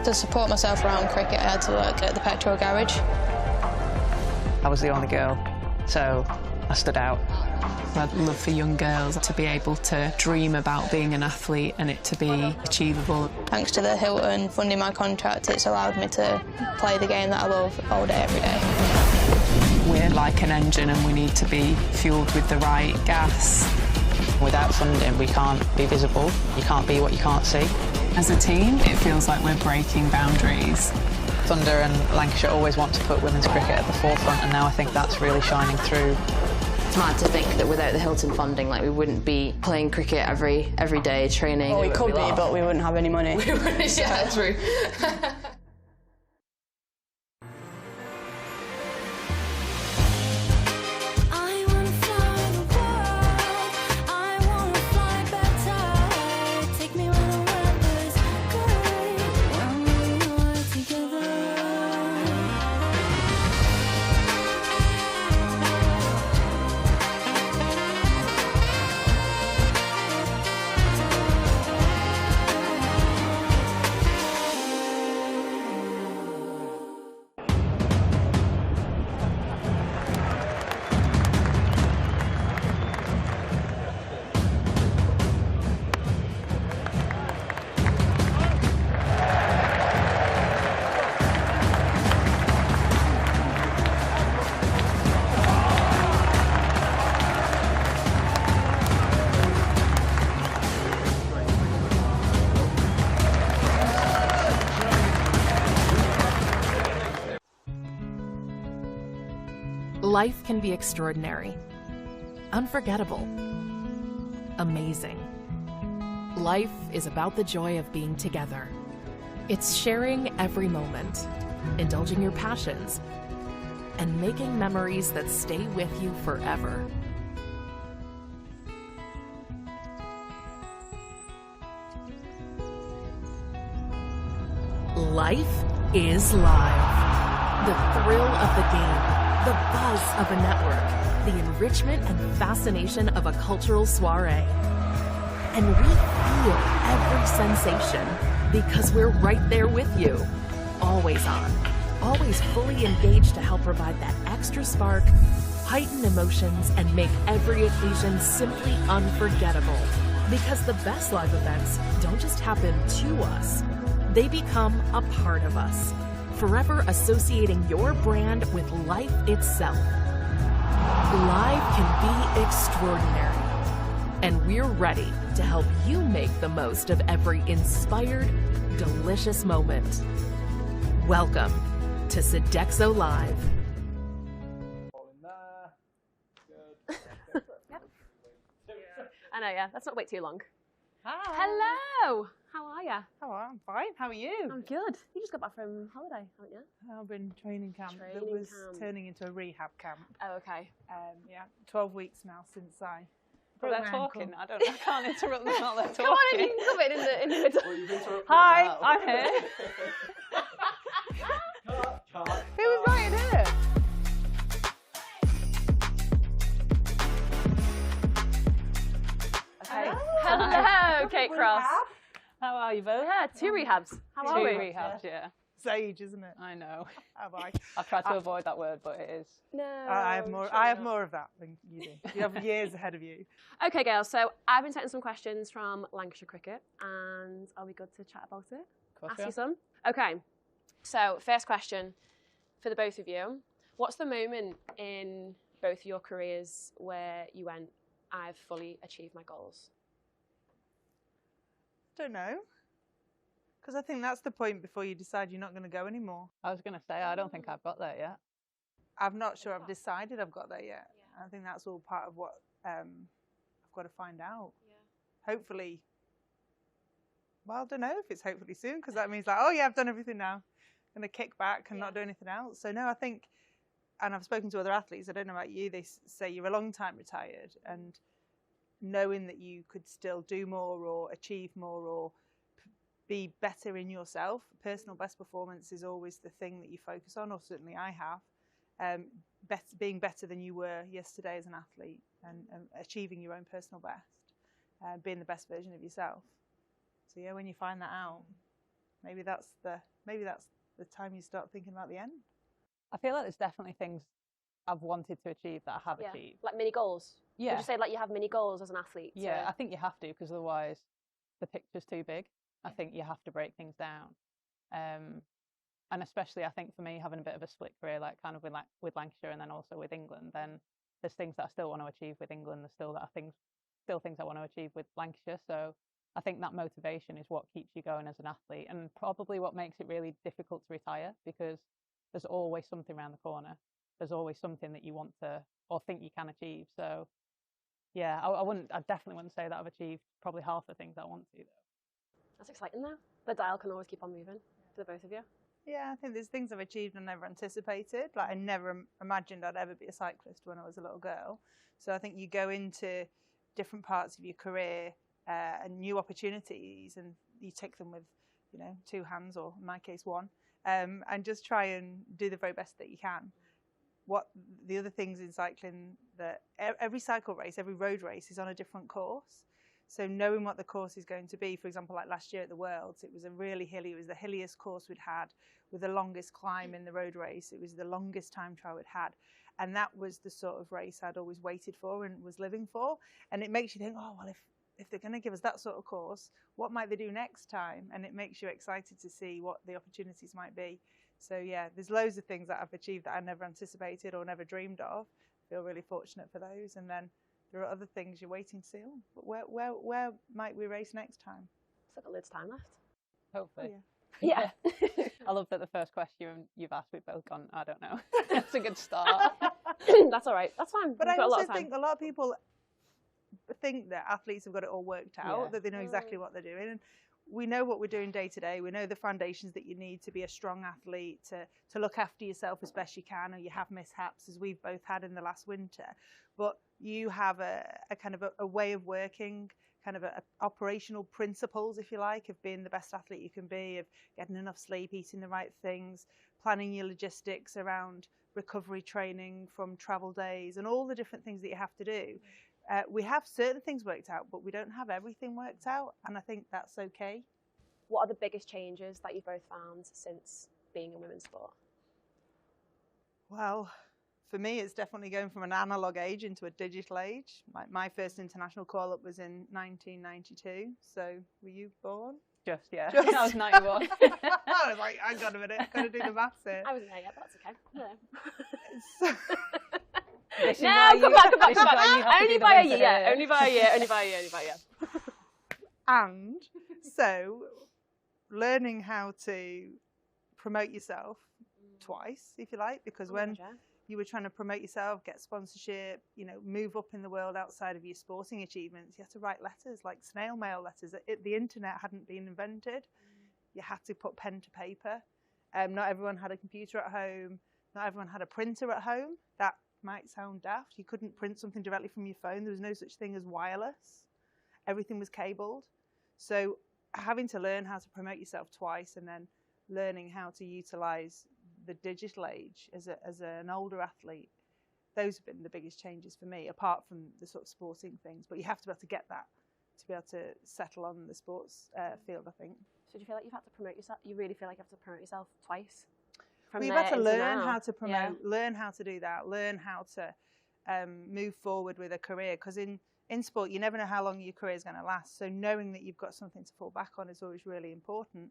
C: To support myself around cricket, I had to work at the petrol garage.
A: I was the only girl, so I stood out.
D: I'd love for young girls to be able to dream about being an athlete and it to be achievable.
C: Thanks to the Hilton funding my contract, it's allowed me to play the game that I love all day, every day.
D: We're like an engine and we need to be fuelled with the right gas.
A: Without funding, we can't be visible. You can't be what you can't see.
D: As a team, it feels like we're breaking boundaries.
A: Thunder and Lancashire always want to put women's cricket at the forefront, and now I think that's really shining through.
B: It's mad to think that without the Hilton funding, like, we wouldn't be playing cricket every day, training.
C: Well, we could be, but we wouldn't have any money.
B: We wouldn't, yeah, true.
Q: Life can be extraordinary, unforgettable, amazing. Life is about the joy of being together. It's sharing every moment, indulging your passions, and making memories that stay with you forever. Life is live. The thrill of the game, the buzz of a network, the enrichment and fascination of a cultural soiree. And we feel every sensation because we're right there with you, always on, always fully engaged to help provide that extra spark, heighten emotions, and make every occasion simply unforgettable. Because the best live events don't just happen to us, they become a part of us, forever associating your brand with life itself. Live can be extraordinary, and we're ready to help you make the most of every inspired, delicious moment. Welcome to Sodexo Live.
T: I know, yeah. Let's not wait too long.
U: Hi.
T: Hello. How are you?
U: How are I'm fine. How are you?
T: I'm good. You just got back from holiday, haven't you?
U: I've been training camp that was turning into a rehab camp.
T: Oh, okay.
U: Yeah, 12 weeks now since I.
A: But they're talking. I don't know. I can't interrupt them while they're talking.
T: Come on, you can come in the middle.
U: Well, you've interrupted Hi, I'm here. Who was writing here?
T: Okay. Hello, Kate Cross.
U: How are you both?
T: Yeah, 2 rehabs. How are we?
A: 2 rehabs, yeah.
U: It's age, isn't it?
A: I know.
U: Have I?
A: I've tried to avoid that word, but it is.
T: No.
U: I have more. I have more of that than you do. You have years ahead of you.
T: Okay, girls. So I've been taking some questions from Lancashire cricket, and are we good to chat about it? Ask you some. Okay. So first question for the both of you: what's the moment in both your careers where you went, "I've fully achieved my goals"?
U: Don't know. Because I think that's the point before you decide you're not going to go anymore.
A: I was going to say, I don't think I've got there yet.
U: I'm not sure I've decided I've got there yet. Yeah. I think that's all part of what I've got to find out. Yeah. Hopefully, well, I don't know if it's hopefully soon, because that means like, oh yeah, I've done everything now. I'm going to kick back and not do anything else. So no, I think, and I've spoken to other athletes, I don't know about you, they say you're a long time retired, and knowing that you could still do more or achieve more or be better in yourself. Personal best performance is always the thing that you focus on, or certainly I have. Being better than you were yesterday as an athlete and achieving your own personal best. being the best version of yourself. So yeah, when you find that out, maybe that's the time you start thinking about the end.
F: I feel like there's definitely things I've wanted to achieve that I have achieved.
T: Like mini goals?
F: Yeah.
T: Would you say like you have mini goals as an athlete?
F: Yeah, I think you have to, because otherwise the picture's too big. I think you have to break things down. And especially I think for me, having a bit of a split career, like kind of with Lancashire and then also with England, then there's things that I still want to achieve with England. There's still things I want to achieve with Lancashire. So I think that motivation is what keeps you going as an athlete, and probably what makes it really difficult to retire, because there's always something around the corner. There's always something that you want to or think you can achieve. So yeah, I definitely wouldn't say that I've achieved probably half the things I want to, though.
T: That's exciting though. The dial can always keep on moving for the both of you.
U: Yeah, I think there's things I've achieved and never anticipated. Like I never imagined I'd ever be a cyclist when I was a little girl. So I think you go into different parts of your career and new opportunities, and you take them with, you know, two hands, or in my case one, and just try and do the very best that you can. What the other things in cycling, that every cycle race, every road race is on a different course. So knowing what the course is going to be, for example, like last year at the Worlds, it was a really hilly, it was the hilliest course we'd had, with the longest climb in the road race. It was the longest time trial we'd had. And that was the sort of race I'd always waited for and was living for. And it makes you think, oh, well, if they're going to give us that sort of course, what might they do next time? And it makes you excited to see what the opportunities might be. So yeah, there's loads of things that I've achieved that I never anticipated or never dreamed of. I feel really fortunate for those. And then there are other things you're waiting to see. Oh, but where might we race next time?
T: It's like a loads of time left.
F: Hopefully.
U: Oh, yeah.
T: Yeah.
F: I love that the first question you've asked, we've both gone, I don't know. That's a good start.
T: That's all right. That's fine.
U: But
T: We've
U: I
T: got a lot
U: also
T: of time.
U: think a lot of people think that athletes have got it all worked out,
F: Yeah.
U: that they know exactly what they're doing. And we know what we're doing day to day. We know the foundations that you need to be a strong athlete, to look after yourself as best you can, or you have mishaps, as we've both had in the last winter. But you have a kind of a way of working, kind of a operational principles, if you like, of being the best athlete you can be, of getting enough sleep, eating the right things, planning your logistics around recovery training from travel days, and all the different things that you have to do. We have certain things worked out, but we don't have everything worked out, and I think that's okay.
T: What are the biggest changes that you've both found since being in women's sport?
U: Well, for me, it's definitely going from an analog age into a digital age. My first international call-up was in 1992, so were you born?
F: Just, yeah.
U: Just.
F: I was 91.
U: I was like, hang on a minute, I've got to do the maths here.
T: I wasn't there yet, but that's okay.
U: No,
T: come back. Only by a year. Only by a year.
U: And so, learning how to promote yourself twice, if you like, because when you were trying to promote yourself, get sponsorship, you know, move up in the world outside of your sporting achievements, you had to write letters, like snail mail letters. The internet hadn't been invented. You had to put pen to paper. Not everyone had a computer at home. Not everyone had a printer at home. That might sound daft. You couldn't print something directly from your phone. There was no such thing as wireless. Everything was cabled. So having to learn how to promote yourself twice, and then learning how to utilize the digital age as an older athlete, those have been the biggest changes for me, apart from the sort of sporting things. But you have to be able to get that to be able to settle on the sports field, I think.
T: So do you feel like you've had to promote yourself? You really feel like you have to promote yourself twice?
U: Well, you've had to learn how to promote, learn how to do that, learn how to move forward with a career. Because in sport, you never know how long your career is going to last. So knowing that you've got something to fall back on is always really important.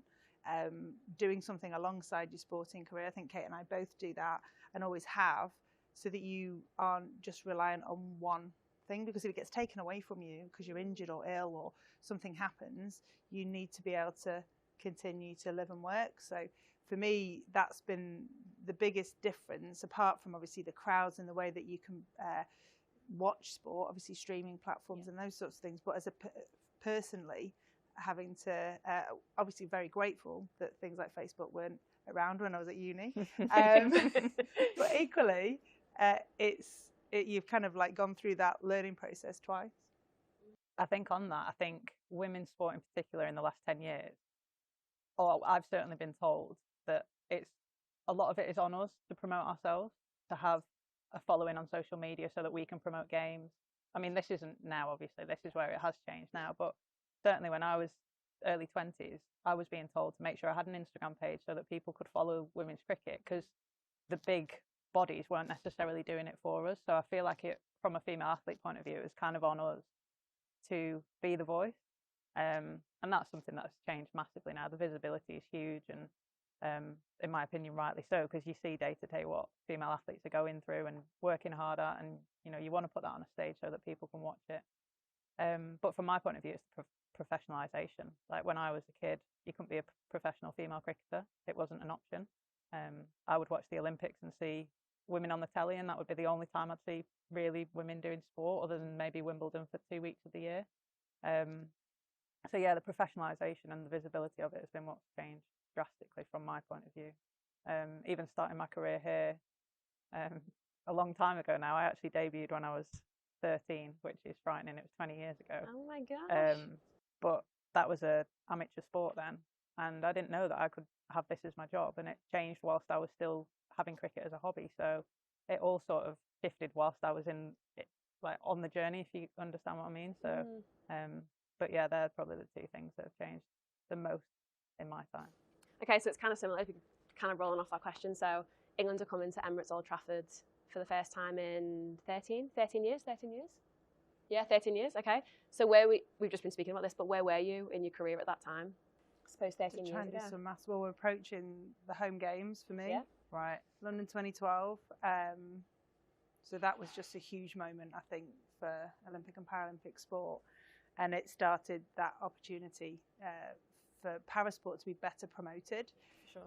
U: Doing something alongside your sporting career, I think Kate and I both do that and always have, so that you aren't just reliant on one thing. Because if it gets taken away from you because you're injured or ill or something happens, you need to be able to continue to live and work. So for me, that's been the biggest difference, apart from obviously the crowds and the way that you can watch sport, obviously streaming platforms and those sorts of things. But as personally, having to, obviously very grateful that things like Facebook weren't around when I was at uni. But equally, you've kind of like gone through that learning process twice.
F: I think on that, I think women's sport in particular in the last 10 years, or I've certainly been told that a lot of it is on us to promote ourselves, to have a following on social media so that we can promote games. I mean, this isn't now, obviously, this is where it has changed now, but certainly when I was early 20s, I was being told to make sure I had an Instagram page so that people could follow women's cricket, because the big bodies weren't necessarily doing it for us. So I feel like it, from a female athlete point of view, is kind of on us to be the voice. And that's something that's changed massively now. The visibility is huge, and in my opinion, rightly so, because you see day to day what female athletes are going through and working hard at, and you want to put that on a stage so that people can watch it. But from my point of view, it's the professionalisation. Like when I was a kid, you couldn't be a professional female cricketer. It wasn't an option. I would watch the Olympics and see women on the telly, and that would be the only time I'd see really women doing sport, other than maybe Wimbledon for 2 weeks of the year. So yeah, the professionalisation and the visibility of it has been what's changed drastically from my point of view. Even starting my career here a long time ago now. I actually debuted when I was 13, which is frightening. It was 20 years ago.
T: Oh my gosh.
F: But that was a amateur sport then, and I didn't know that I could have this as my job, and it changed whilst I was still having cricket as a hobby. So it all sort of shifted whilst I was in it, like on the journey, if you understand what I mean. So but yeah, they're probably the two things that have changed the most in my time.
T: Okay, so it's kind of similar, if you kind of rolling off that question. So England are coming to Emirates Old Trafford for the first time in 13 years? Yeah, 13 years, okay. So we've just been speaking about this, but where were you in your career at that time? I suppose 13 years
U: Trying to
T: ago.
U: do some maths. Well, we're approaching the home games for me.
T: Yeah.
U: Right. London 2012. So that was just a huge moment, I think, for Olympic and Paralympic sport. And it started that opportunity for parasport to be better promoted.
T: Sure.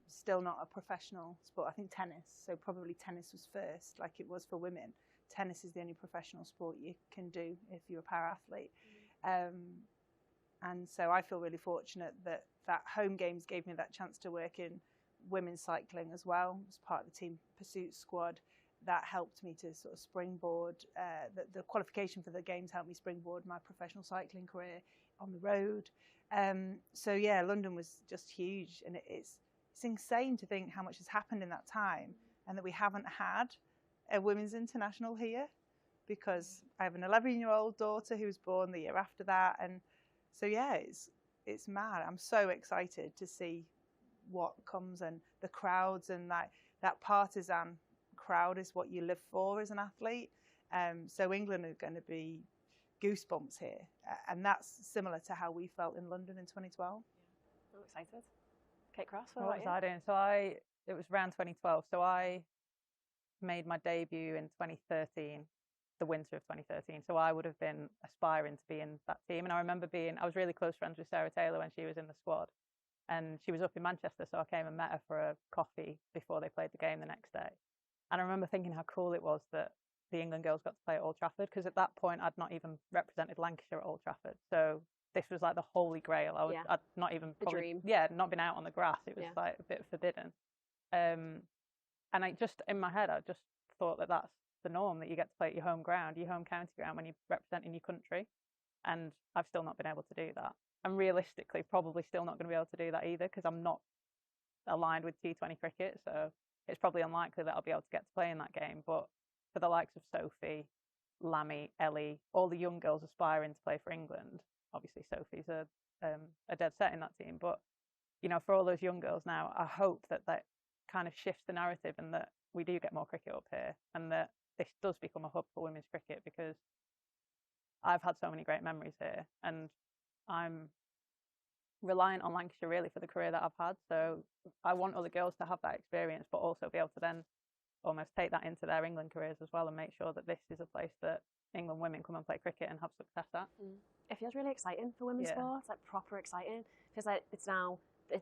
U: Still not a professional sport. I think tennis. So probably tennis was first, like it was for women. Tennis is the only professional sport you can do if you're a para-athlete. And so I feel really fortunate that home games gave me that chance to work in women's cycling as well, as part of the team pursuit squad. That helped me to sort of springboard, the qualification for the games helped me springboard my professional cycling career on the road. So yeah, London was just huge, and it's insane to think how much has happened in that time, and that we haven't had a women's international here, because I have an 11-year-old daughter who was born the year after that, and so yeah, it's mad. I'm so excited to see what comes, and the crowds, and that partisan crowd is what you live for as an athlete. So England are going to be goosebumps here, and that's similar to how we felt in London in 2012.
T: I'm excited. Kate Cross,
F: what was I doing? So it was around 2012. So I made my debut in 2013, the winter of 2013. So I would have been aspiring to be in that team. And I remember I was really close friends with Sarah Taylor when she was in the squad, and she was up in Manchester. So I came and met her for a coffee before they played the game the next day. And I remember thinking how cool it was that the England girls got to play at Old Trafford, because at that point I'd not even represented Lancashire at Old Trafford. So this was like the holy grail. I'd not even not been out on the grass. It was like a bit forbidden. And I just, in my head, I just thought that that's the norm, that you get to play at your home ground, your home county ground, when you're representing your country. And I've still not been able to do that. And realistically, probably still not going to be able to do that either, because I'm not aligned with T20 cricket. So it's probably unlikely that I'll be able to get to play in that game. But for the likes of Sophie, Lammy, Ellie, all the young girls aspiring to play for England, obviously Sophie's a dead set in that team. But, for all those young girls now, I hope that kind of shifts the narrative, and that we do get more cricket up here, and that this does become a hub for women's cricket, because I've had so many great memories here, and I'm reliant on Lancashire really for the career that I've had. So I want other girls to have that experience, but also be able to then almost take that into their England careers as well, and make sure that this is a place that England women come and play cricket and have success at.
T: It feels really exciting for women's sport. It's like proper exciting. It feels like it's now,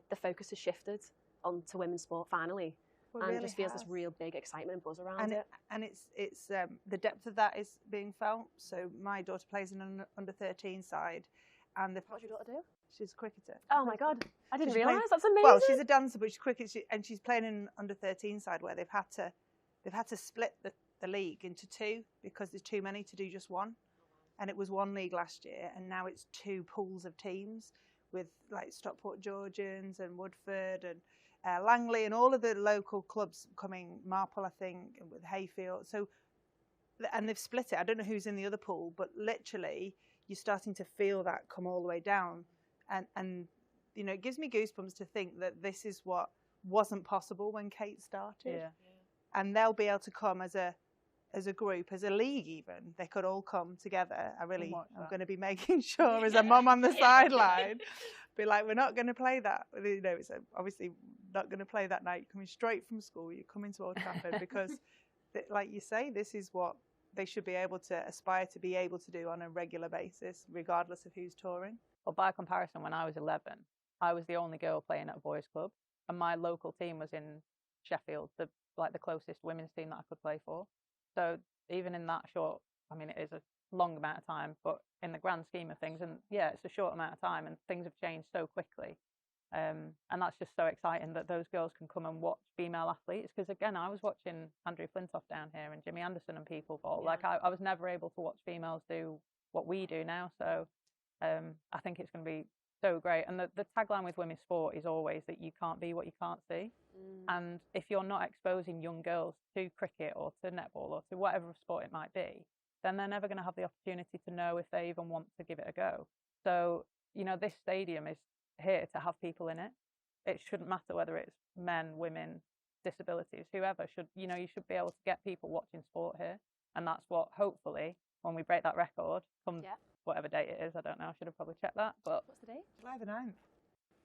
T: the focus has shifted onto women's sport finally.
U: Well,
T: and
U: really
T: it just feels
U: has.
T: this real big excitement and buzz around it.
U: And it's the depth of that is being felt. So my daughter plays in an under-13 side, and
T: what's your daughter do?
U: She's a cricketer.
T: Oh my God, I didn't realise. That's amazing.
U: Well, she's a dancer, but she's cricket, and she's playing in an under-13 side where they've had to split the league into two, because there's too many to do just one. And it was one league last year, and now it's two pools of teams, with like Stockport Georgians and Woodford and Langley and all of the local clubs coming, Marple I think, with Hayfield. So and they've split it. I don't know who's in the other pool, but literally you're starting to feel that come all the way down. And you know, it gives me goosebumps to think that this is what wasn't possible when Kate started.
F: Yeah.
U: And they'll be able to come as a group, as a league even. They could all come together. I'm going to be making sure as a mum on the sideline, be like, we're not going to play that. You know, it's obviously not going to play that night. You're coming straight from school. You're coming to Old Trafford because, like you say, this is what they should be able to aspire to be able to do on a regular basis, regardless of who's touring.
F: Well, by comparison, when I was 11, I was the only girl playing at a boys' club, and my local team was in Sheffield, the closest women's team that I could play for. So even in that short, I mean, it is a long amount of time, but in the grand scheme of things, and yeah, it's a short amount of time, and things have changed so quickly. And that's just so exciting that those girls can come and watch female athletes. Because again, I was watching Andrew Flintoff down here and Jimmy Anderson and people bowl. Like I was never able to watch females do what we do now. So I think it's going to be so great. And the tagline with women's sport is always that you can't be what you can't see. And if you're not exposing young girls to cricket or to netball or to whatever sport it might be, then they're never going to have the opportunity to know if they even want to give it a go. So, you know, this stadium is here to have people in it. It shouldn't matter whether it's men, women, disabilities, whoever should, you know, you should be able to get people watching sport here. And that's what, hopefully, when we break that record, come whatever date it is, I don't know, I should have probably checked that. But
T: what's the date?
U: July the 9th.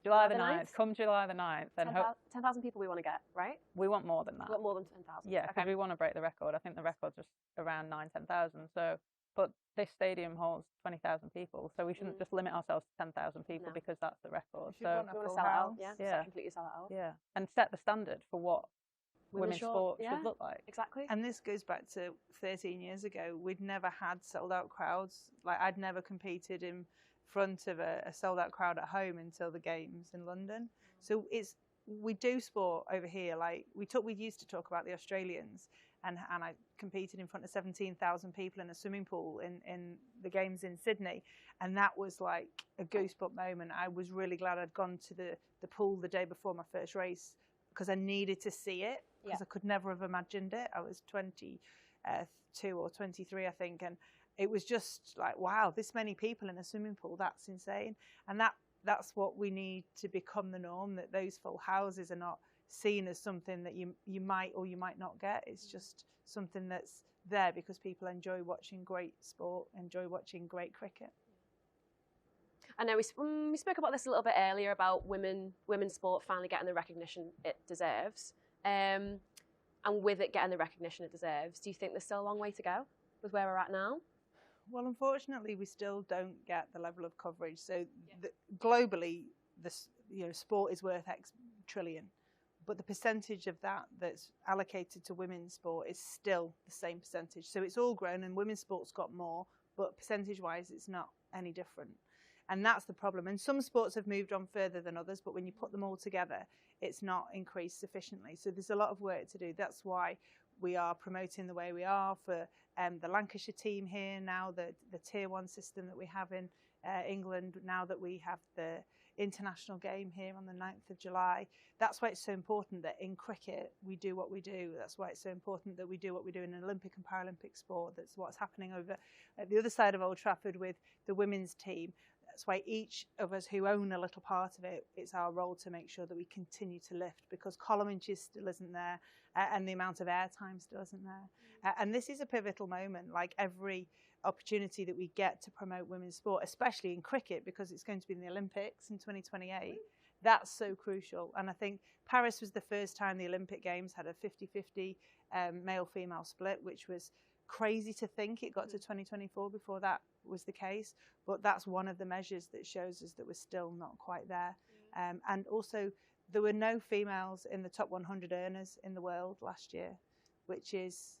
F: July the 9th. Come July the 9th. Then
T: 10,000 people we want to get, right?
F: We want more than that.
T: We want more than 10,000.
F: Yeah, because we want to break the record. I think the record's just around 10,000. So, but this stadium holds 20,000 people, so we shouldn't just limit ourselves to 10,000 people because that's the record.
T: So we want to sell it out. Yeah. Completely sell it out.
F: Yeah, and set the standard for what women's sport should look like.
T: Exactly.
U: And this goes back to 13 years ago. We'd never had sold out crowds. Like I'd never competed in front of a sold out crowd at home until the games in London. So we do sport over here. Like we used to talk about the Australians, and I competed in front of 17,000 people in a swimming pool in the games in Sydney, and that was like a goosebump moment. I was really glad I'd gone to the pool the day before my first race because I needed to see it, because I could never have imagined it. I was 22 or 23, I think, and it was just like, wow, this many people in a swimming pool, that's insane. And that's what we need to become the norm, that those full houses are not seen as something that you might or you might not get. It's just something that's there because people enjoy watching great sport, enjoy watching great cricket.
T: I know we spoke about this a little bit earlier about women's sport finally getting the recognition it deserves. And with it getting the recognition it deserves, do you think there's still a long way to go with where we're at now?
U: Well, unfortunately, we still don't get the level of coverage. So globally, sport is worth X trillion. But the percentage of that's allocated to women's sport is still the same percentage. So it's all grown, and women's sport's got more, but percentage-wise, it's not any different. And that's the problem. And some sports have moved on further than others, but when you put them all together, it's not increased sufficiently. So there's a lot of work to do. That's why we are promoting the way we are for the Lancashire team here now, the Tier 1 system that we have in England, now that we have the international game here on the 9th of July. That's why it's so important that in cricket we do what we do. That's why it's so important that we do what we do in an Olympic and Paralympic sport. That's what's happening over at the other side of Old Trafford with the women's team. That's why each of us who own a little part of it, it's our role to make sure that we continue to lift, because column inches still isn't there, and the amount of airtime still isn't there. And this is a pivotal moment, like every opportunity that we get to promote women's sport, especially in cricket, because it's going to be in the Olympics in 2028. That's so crucial. And I think Paris was the first time the Olympic Games had a 50-50 male-female split, which was crazy to think it got to 2024 before that was the case. But that's one of the measures that shows us that we're still not quite there. And also, there were no females in the top 100 earners in the world last year, which is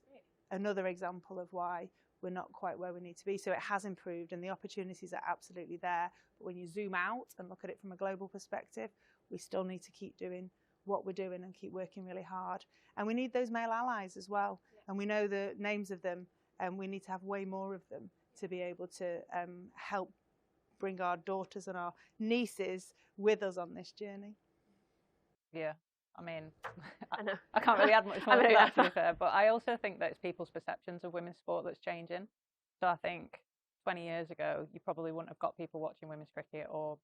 U: another example of why we're not quite where we need to be. So it has improved and the opportunities are absolutely there. But when you zoom out and look at it from a global perspective, we still need to keep doing what we're doing and keep working really hard. And we need those male allies as well. And we know the names of them, and we need to have way more of them to be able to help bring our daughters and our nieces with us on this journey.
F: Yeah, I mean, I can't really add much more to that, to be fair. But I also think that it's people's perceptions of women's sport that's changing. So I think 20 years ago, you probably wouldn't have got people watching women's cricket or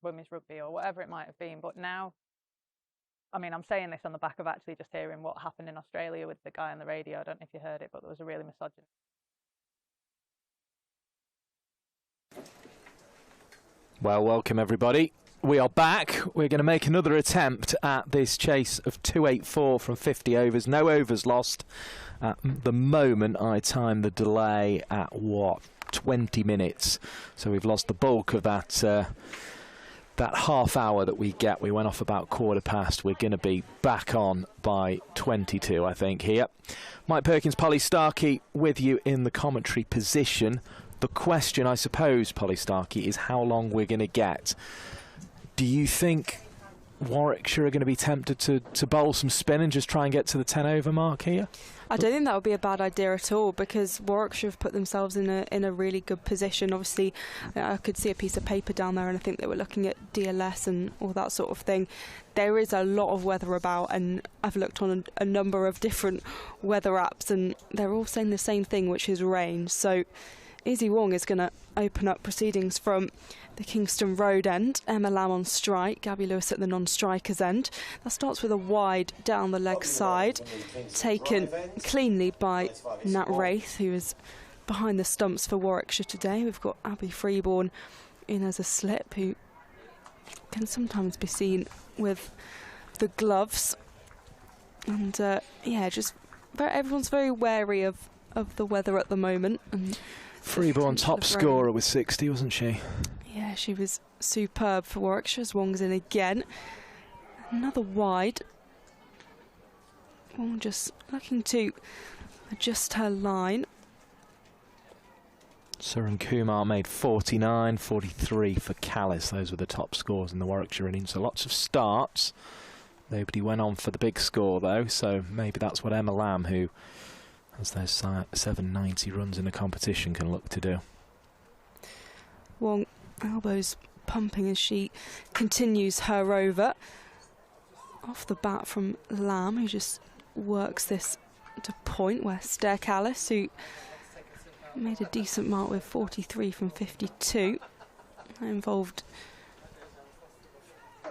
F: women's rugby or whatever it might have been. But now, I mean, I'm saying this on the back of actually just hearing what happened in Australia with the guy on the radio. I don't know if you heard it, but there was a really misogynist.
K: Well, welcome everybody. We are back. We're going to make another attempt at this chase of 284 from 50 overs. No overs lost. At the moment, I time the delay at, 20 minutes. So we've lost the bulk of that that half hour that we get. We went off about 1:15. We're going to be back on by 22, I think, here. Mike Perkins, Polly Starkey with you in the commentary position. The question, I suppose, Polly Starkey, is how long we're going to get. Do you think Warwickshire are going to be tempted to bowl some spin and just try and get to the 10 over mark here?
L: I don't think that would be a bad idea at all, because Warwickshire have put themselves in a really good position. Obviously, I could see a piece of paper down there, and I think they were looking at DLS and all that sort of thing. There is a lot of weather about, and I've looked on a number of different weather apps, and they're all saying the same thing, which is rain. So Izzy Wong is going to open up proceedings from the Kingston Road end. Emma Lamb on strike, Gabby Lewis at the non-strikers end. That starts with a wide down the leg side, taken cleanly by Nat Wraith, who is behind the stumps for Warwickshire today. We've got Abby Freeborn in as a slip, who can sometimes be seen with the gloves. And yeah, just everyone's very wary of the weather at the moment. And
K: Freeborn top scorer with 60, wasn't she?
L: Yeah, she was superb for Warwickshire. Wong's in again. Another wide. Wong just looking to adjust her line.
K: Suren Kumar made 49, 43 for Callis. Those were the top scores in the Warwickshire innings. So lots of starts. Nobody went on for the big score, though. So maybe that's what Emma Lamb, who has those 790 runs in the competition, can look to do.
L: Wong, elbows pumping as she continues her over. Off the bat from Lamb, who just works this to point, where Stair Callis, who made a decent mark with 43 from 52. That involved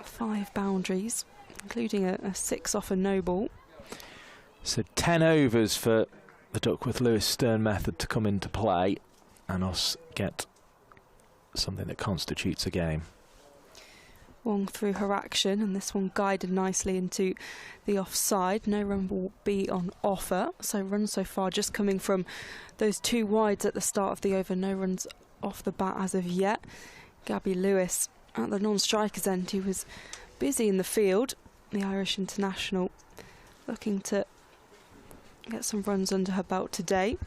L: 5 boundaries, including a 6 off a no ball.
K: So 10 overs for the Duckworth-Lewis-Stern method to come into play and us get something that constitutes a game.
L: Wong through her action, and this one guided nicely into the offside. No run will be on offer, so runs so far just coming from those 2 wides at the start of the over. No runs off the bat as of yet. Gabby Lewis at the non-strikers end, who was busy in the field, the Irish international, looking to get some runs under her belt today.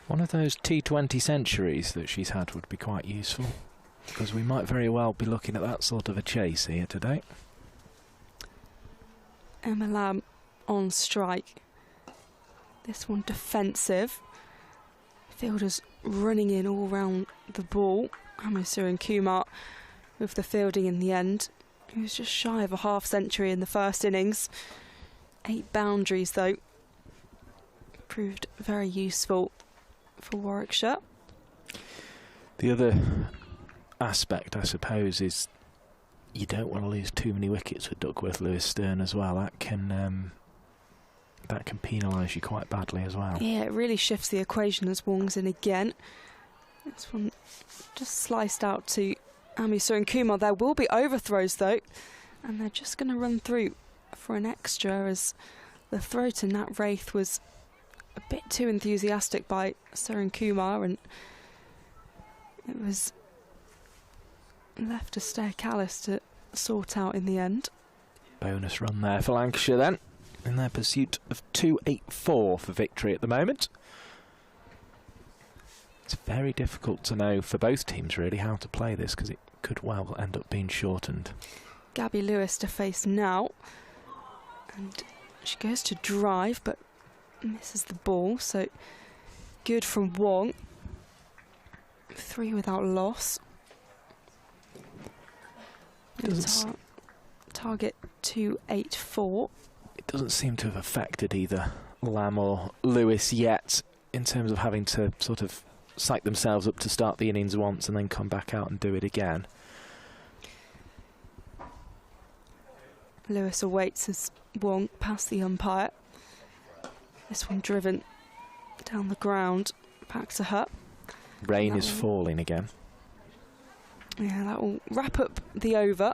K: One of those T20 centuries that she's had would be quite useful, because we might very well be looking at that sort of a chase here today.
L: Emma Lamb on strike. This one defensive. Fielders running in all round the ball. Suren Kumar with the fielding in the end. He was just shy of a half century in the first innings. 8 boundaries though. Proved very useful for Warwickshire.
K: The other aspect, I suppose, is you don't want to lose too many wickets with Duckworth-Lewis-Stern as well. That can penalise you quite badly as well.
L: Yeah, it really shifts the equation as Wong's in again. This one just sliced out to Suren Kumar. There will be overthrows though, and they're just going to run through for an extra, as the throw to Nat Wraith was a bit too enthusiastic by Suren Kumar, and it was left to Stair Callis to sort out in the end.
K: Bonus run there for Lancashire then, in their pursuit of 284 for victory at the moment. It's very difficult to know for both teams really how to play this, because it could well end up being shortened.
L: Gabby Lewis to face now, and she goes to drive but misses the ball, so good from Wong. 3 without loss. Target 284.
K: It doesn't seem to have affected either Lamb or Lewis yet in terms of having to sort of psych themselves up to start the innings once and then come back out and do it again.
L: Lewis awaits as Wong past the umpire. This one driven down the ground, back to her.
K: Rain is falling again.
L: Yeah, that will wrap up the over.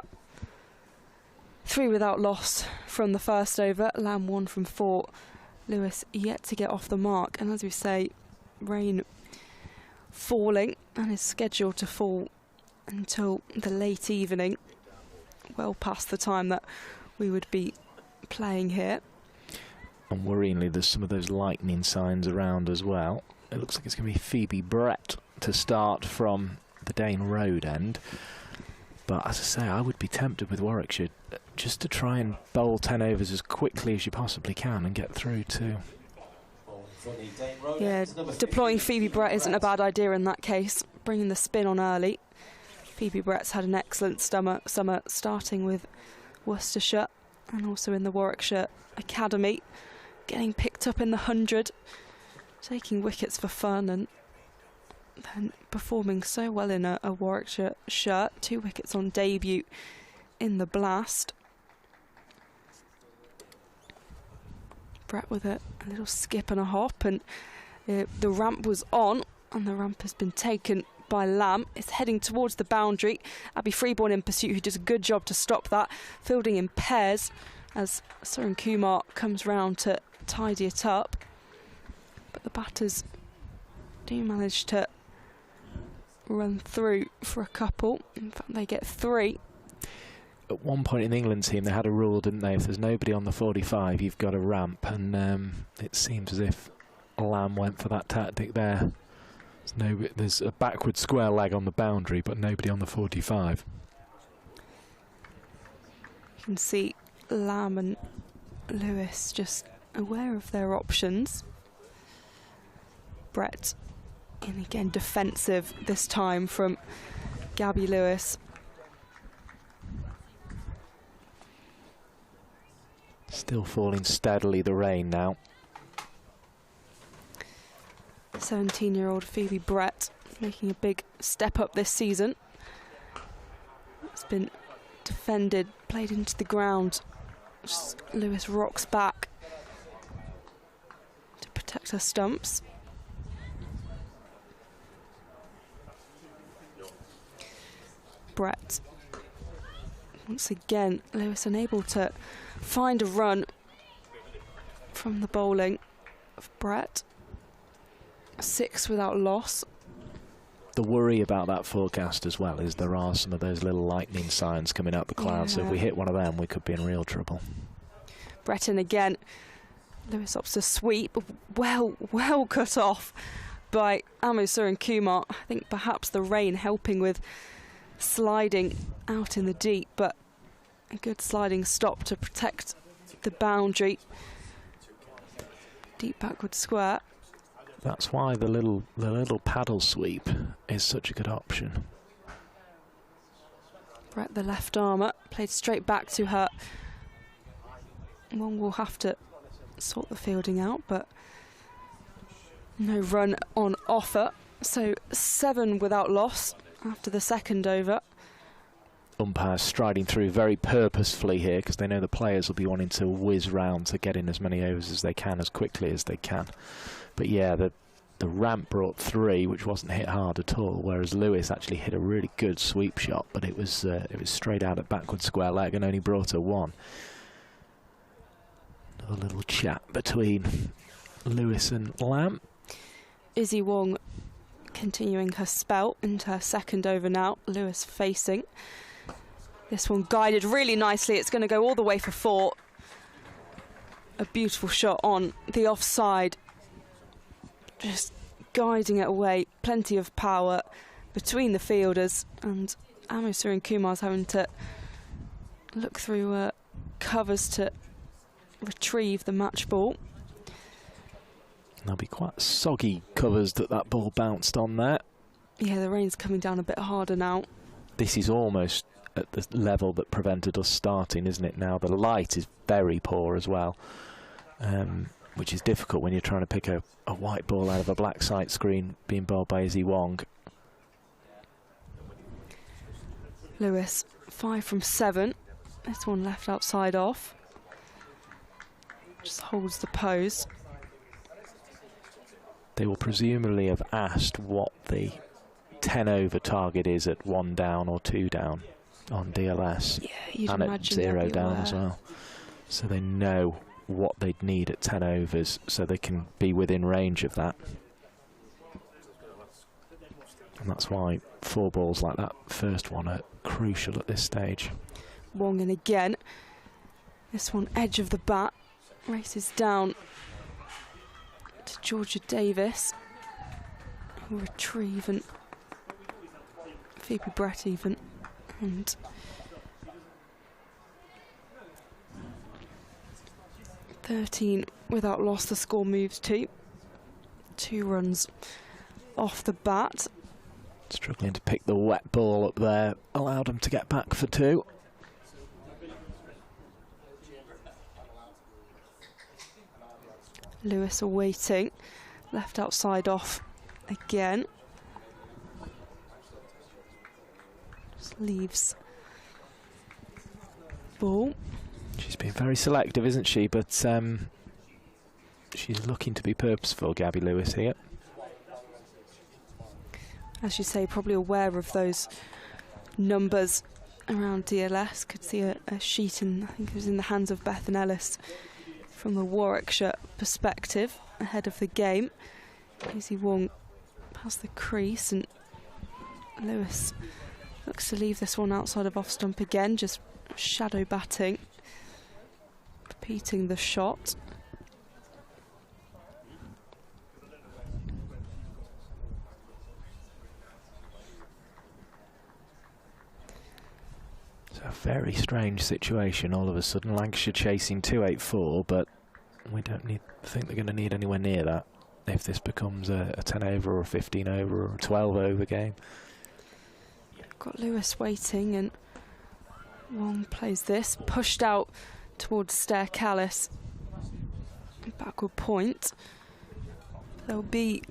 L: 3 without loss from the first over. Lamb 1 from 4. Lewis yet to get off the mark. And as we say, rain falling and is scheduled to fall until the late evening. Well past the time that we would be playing here.
K: And worryingly, there's some of those lightning signs around as well. It looks like it's going to be Phoebe Brett to start from the Dane Road end. But as I say, I would be tempted with Warwickshire just to try and bowl 10 overs as quickly as you possibly can and get through to...
L: Yeah, deploying Phoebe Brett isn't a bad idea in that case. Bringing the spin on early. Phoebe Brett's had an excellent summer starting with Worcestershire and also in the Warwickshire Academy. Getting picked up in the 100, taking wickets for fun and then performing so well in a Warwickshire shirt. 2 wickets on debut in the Blast. Brett with a little skip and a hop, and the ramp was on and the ramp has been taken by Lamb. It's heading towards the boundary. Abby Freeborn in pursuit, who does a good job to stop that. Fielding in pairs as Suren Kumar comes round to tidy it up. But the batters do manage to run through for a couple. In fact, they get 3.
K: At one point in the England team, they had a rule, didn't they? If there's nobody on the 45, you've got a ramp. And it seems as if Lamb went for that tactic there. There's a backward square leg on the boundary, but nobody on the 45.
L: You can see Lamb and Lewis just aware of their options. Brett in again defensive this time from Gabby Lewis.
K: Still falling steadily, the rain now.
L: 17-year-old Phoebe Brett making a big step up this season. It's been defended, played into the ground. Just Lewis rocks back to protect her stumps. Brett. Once again, Lewis unable to find a run from the bowling of Brett. 6 without loss.
K: The worry about that forecast as well is there are some of those little lightning signs coming up the clouds. So if we hit one of them, we could be in real trouble.
L: Breton again. Lewis opts to sweep. Well cut off by Suren Kumar. I think perhaps the rain helping with sliding out in the deep, but a good sliding stop to protect the boundary. Deep backward square.
K: That's why the little paddle sweep is such a good option.
L: Brett, the left armour, played straight back to her. One will have to sort the fielding out, but no run on offer. So 7 without loss after the second over.
K: Umpires striding through very purposefully here because they know the players will be wanting to whiz round to get in as many overs as they can as quickly as they can. But yeah, the ramp brought 3, which wasn't hit hard at all, whereas Lewis actually hit a really good sweep shot, but it was straight out at backward square leg and only brought her 1. Another little chat between Lewis and Lamb.
L: Izzy Wong continuing her spell into her second over now. Lewis facing. This one guided really nicely. It's going to go all the way for 4. A beautiful shot on the offside. Just guiding it away. Plenty of power between the fielders, and Suren Kumar's having to look through covers to retrieve the match ball.
K: There'll be quite soggy covers that ball bounced on there.
L: Yeah, the rain's coming down a bit harder now.
K: This is almost at the level that prevented us starting, isn't it now? The light is very poor as well, which is difficult when you're trying to pick a white ball out of a black sight screen being bowled by Izzy Wong.
L: Lewis, 5 from 7. This one left outside off. Just holds the pose.
K: They will presumably have asked what the 10 over target is at 1 down or 2 down on DLS.
L: Yeah, you'd
K: and
L: imagine
K: at 0
L: they'd be
K: down
L: aware.
K: as well. So they know what they'd need at 10 overs, so they can be within range of that. And that's why 4 balls like that first one are crucial at this stage.
L: Wong in again. This one edge of the bat. Races down to Georgia Davis. Who'll retrieve, and Phoebe Brett even. And .13 without loss, the score moves to 2 runs off the bat.
K: Struggling to pick the wet ball up there, allowed them to get back for 2.
L: Lewis awaiting, left outside off again. Just leaves ball.
K: She's been very selective, isn't she? But she's looking to be purposeful, Gabby Lewis here.
L: As you say, probably aware of those numbers around DLS. Could see a sheet in, I think it was in the hands of Bethan Ellis from the Warwickshire perspective ahead of the game. Izzy Wong past the crease, and Lewis looks to leave this one outside of off stump again, just shadow batting, repeating the shot.
K: It's a very strange situation all of a sudden. Lancashire chasing 284, but we don't think they're going to need anywhere near that if this becomes a 10 over or a 15 over or a 12 over game.
L: Got Lewis waiting, and Wong plays this, pushed out towards Stair Callis. Backward point. There'll be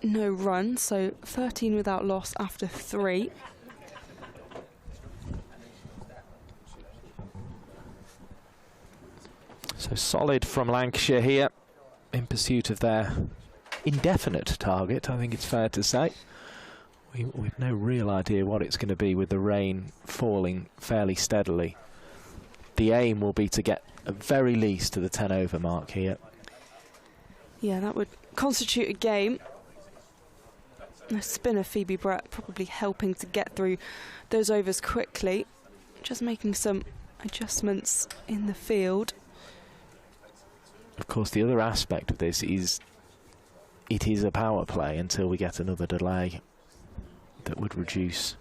L: no run, so 13 without loss after 3.
K: So solid from Lancashire here in pursuit of their indefinite target, I think it's fair to say. We've no real idea what it's going to be with the rain falling fairly steadily. The aim will be to get at very least to the 10 over mark here.
L: Yeah, that would constitute a game. The spinner Phoebe Brett probably helping to get through those overs quickly. Just making some adjustments in the field.
K: Of course, the other aspect of this is it is a power play until we get another delay that would reduce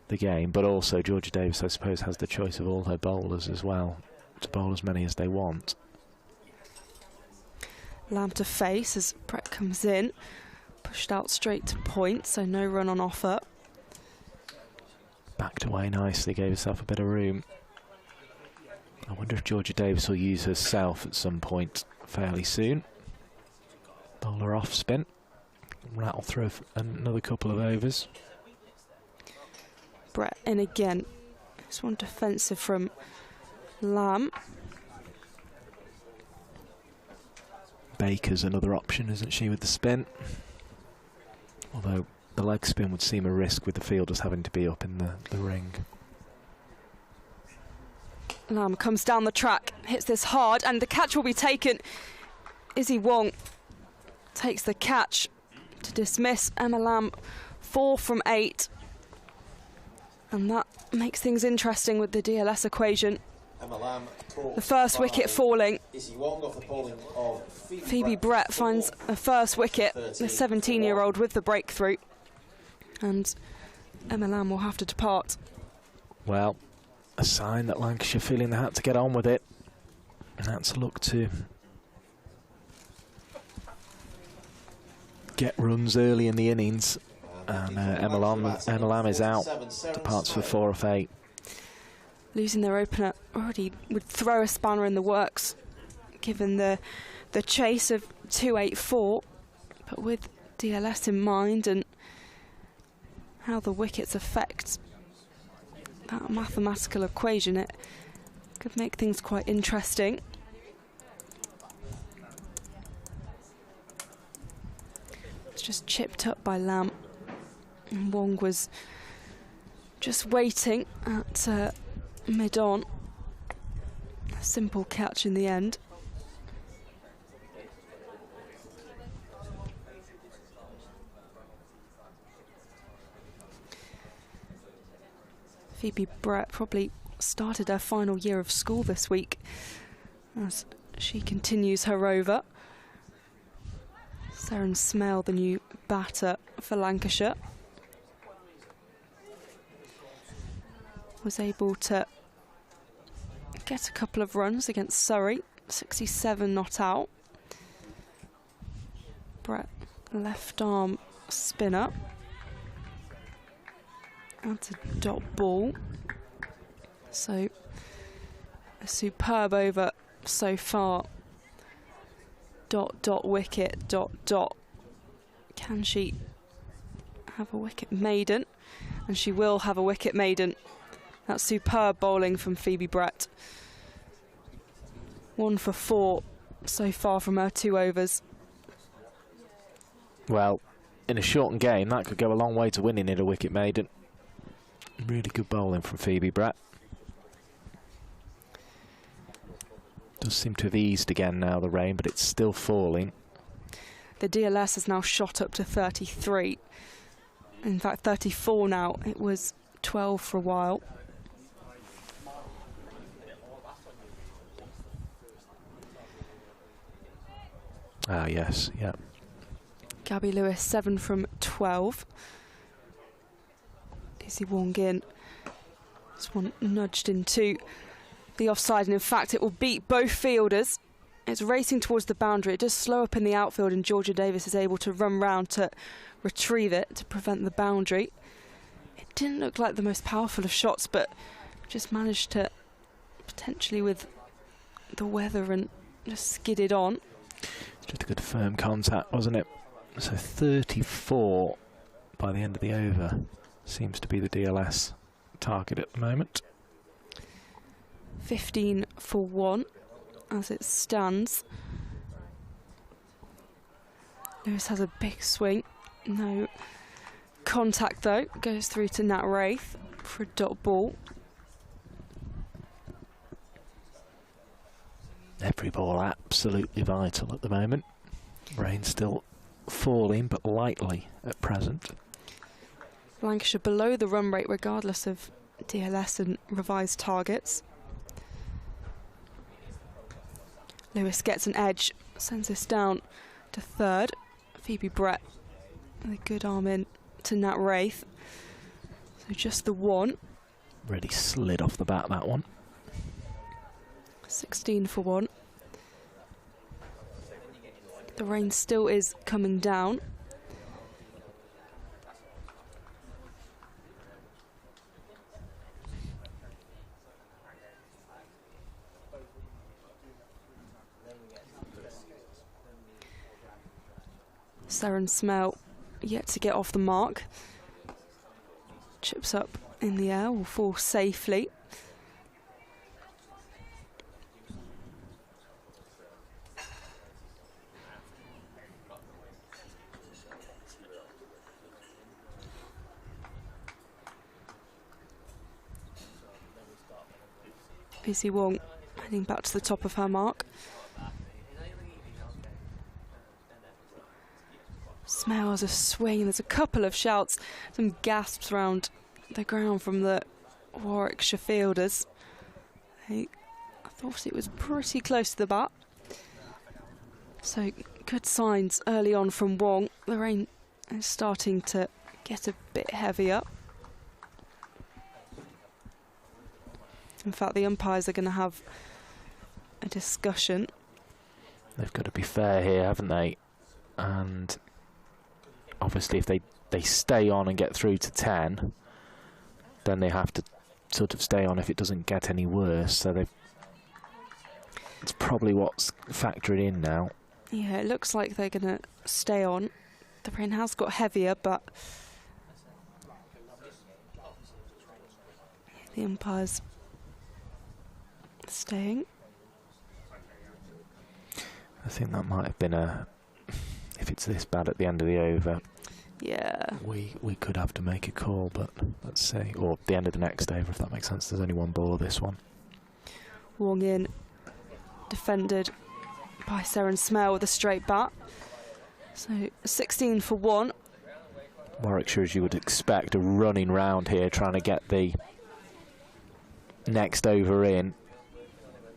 K: the game. But also Georgia Davis, I suppose, has the choice of all her bowlers as well to bowl as many as they want.
L: Lamb to face as Brett comes in. Pushed out straight to point, so no run on offer.
K: Backed away nicely, gave herself a bit of room. I wonder if Georgia Davis will use herself at some point fairly soon. Bowler off spin. Rattle through another couple of overs.
L: Brett in again. This one defensive from Lamb.
K: Baker's another option, isn't she, with the spin? Although the leg spin would seem a risk with the fielders having to be up in the ring.
L: Lamb comes down the track, hits this hard, and the catch will be taken. Izzy Wong takes the catch to dismiss Emma Lamb 4 from 8. And that makes things interesting with the DLS equation. The first wicket falling. Phoebe Brett finds a first wicket, the 17-year-old with the breakthrough. And Emma Lamb will have to depart.
K: Well, a sign that Lancashire feeling they had to get on with it. And that's a look to get runs early in the innings. And Emma Lamb is out, departs for 4 off 8.
L: Losing their opener already would throw a spanner in the works, given the chase of 284, but with DLS in mind and how the wickets affect that mathematical equation, it could make things quite interesting. It's just chipped up by Lamb. And Wong was just waiting at mid-on. A simple catch in the end. Phoebe Brett probably started her final year of school this week as she continues her over. Seren Smell, the new batter for Lancashire, was able to get a couple of runs against Surrey, 67 not out. Brett, left arm spinner. That's a dot ball. So a superb over so far. Dot, dot, wicket, dot, dot. Can she have a wicket maiden? And she will have a wicket maiden. That's superb bowling from Phoebe Brett. 1 for 4 so far from her 2 overs.
K: Well, in a shortened game, that could go a long way to winning it, a wicket maiden. Really good bowling from Phoebe Brett. Does seem to have eased again now, the rain, but it's still falling.
L: The DLS has now shot up to 33. In fact, 34 now. It was 12 for a while.
K: Ah, yes, yeah.
L: Gabby Lewis, 7 from 12. Izzy Wong in. This one nudged into the offside, and in fact it will beat both fielders. It's racing towards the boundary. It does slow up in the outfield, and Georgia Davis is able to run round to retrieve it to prevent the boundary. It didn't look like the most powerful of shots, but just managed to, potentially with the weather, and just skidded on.
K: Just a good firm contact, wasn't it? So 34 by the end of the over seems to be the DLS target at the moment.
L: 15 for 1 as it stands. Lewis has a big swing. No contact though. Goes through to Nat Wraith for a dot ball.
K: Every ball absolutely vital at the moment. Rain still falling, but lightly at present.
L: Lancashire below the run rate regardless of DLS and revised targets. Lewis gets an edge, sends this down to third. Phoebe Brett with a good arm in to Nat Wraith. So just the 1.
K: Really slid off the bat, that one.
L: 16 for 1. The rain still is coming down. Seren Smell yet to get off the mark. Chips up in the air, will fall safely. Izzy Wong heading back to the top of her mark. Smell has a swing. There's a couple of shouts, some gasps around the ground from the Warwickshire fielders. I thought it was pretty close to the bat. So good signs early on from Wong. The rain is starting to get a bit heavier. In fact, the umpires are going to have a discussion.
K: They've got to be fair here, haven't they? And obviously if they they stay on and get through to 10, then they have to sort of stay on if it doesn't get any worse. So it's probably what's factored in now.
L: Yeah, it looks like they're going to stay on. The rain has got heavier, but the umpire's staying.
K: I think that might have been if it's this bad at the end of the over,
L: yeah,
K: we could have to make a call, but let's see. Or the end of the next over, if that makes sense. There's only one ball of this one.
L: Wong in, defended by Seren Smell with a straight bat. So 16 for 1.
K: Warwickshire, as you would expect, are running round here trying to get the next over in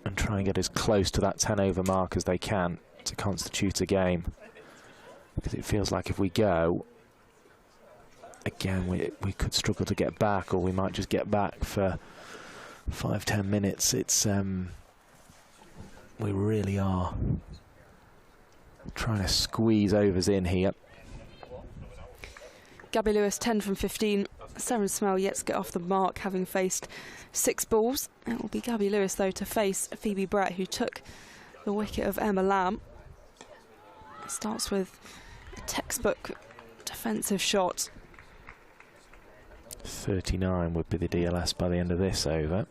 K: and try and get as close to that 10 over mark as they can to constitute a game, because it feels like if we go again we could struggle to get back, or we might just get back for 5-10 minutes. It's we really are trying to squeeze overs in here.
L: Gabby Lewis 10 from 15. Seren Smell yet to get off the mark, having faced 6 balls. It will be Gabby Lewis, though, to face Phoebe Brett, who took the wicket of Emma Lamb. It starts with a textbook defensive shot.
K: 39 would be the DLS by the end of this over.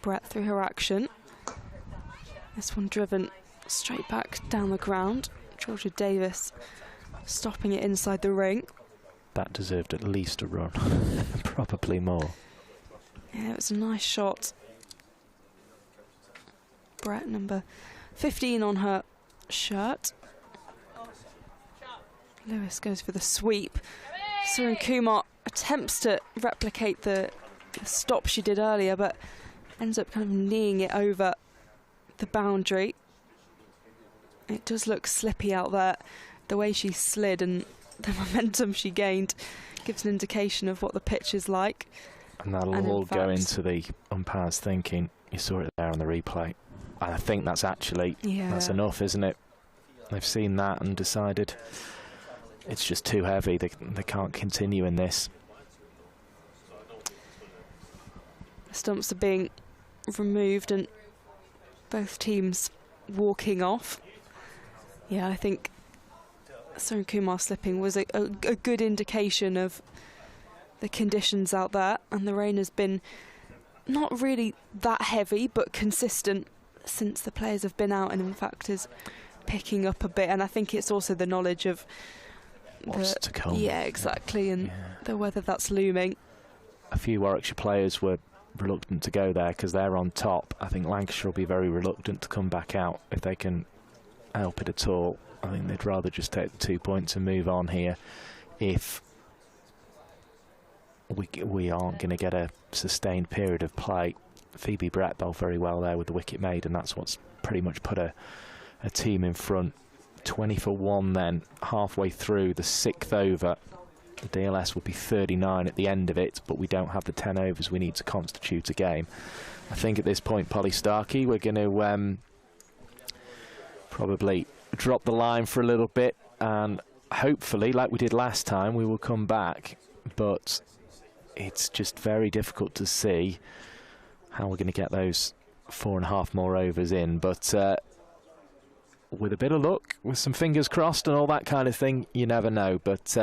L: Brett through her action. This one driven straight back down the ground. Georgia Davis stopping it inside the ring.
K: That deserved at least a run, probably more.
L: Yeah, it was a nice shot. Brett, number 15 on her shirt. Lewis goes for the sweep. Seren Kumar attempts to replicate the stop she did earlier, but ends up kind of kneeing it over the boundary. It does look slippy out there. The way she slid and the momentum she gained gives an indication of what the pitch is like.
K: And that'll all go into the umpire's thinking. You saw it there on the replay. And I think that's actually, that's enough, isn't it? They've seen that and decided it's just too heavy. They can't continue in this.
L: The stumps are being removed and both teams walking off. Yeah, I think Seren Kumar slipping was a good indication of the conditions out there, and the rain has been not really that heavy but consistent since the players have been out, and in fact is picking up a bit. And I think it's also the knowledge of
K: what's to come.
L: Yeah, exactly, and the weather that's looming.
K: A few Warwickshire players were reluctant to go there because they're on top. I think Lancashire will be very reluctant to come back out if they can help it at all. I think they'd rather just take the 2 points and move on here if we aren't going to get a sustained period of play. Phoebe Brett bowled very well there with the wicket made, and that's what's pretty much put a team in front. 20 for 1 then, halfway through the 6th over. The DLS will be 39 at the end of it, but we don't have the 10 overs we need to constitute a game. I think at this point, Polly Starkey, we're going to probably drop the line for a little bit, and hopefully, like we did last time, we will come back. But it's just very difficult to see how we're going to get those 4.5 more overs in. But with a bit of luck, with some fingers crossed and all that kind of thing, you never know. But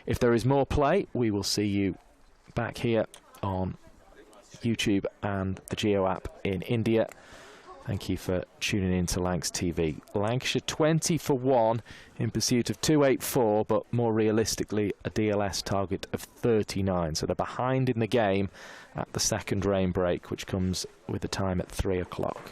K: if there is more play, we will see you back here on YouTube and the Geo app in India. Thank you for tuning in to Lancs TV. Lancashire 20 for 1 in pursuit of 284, but more realistically a DLS target of 39. So they're behind in the game at the second rain break, which comes with the time at 3 o'clock.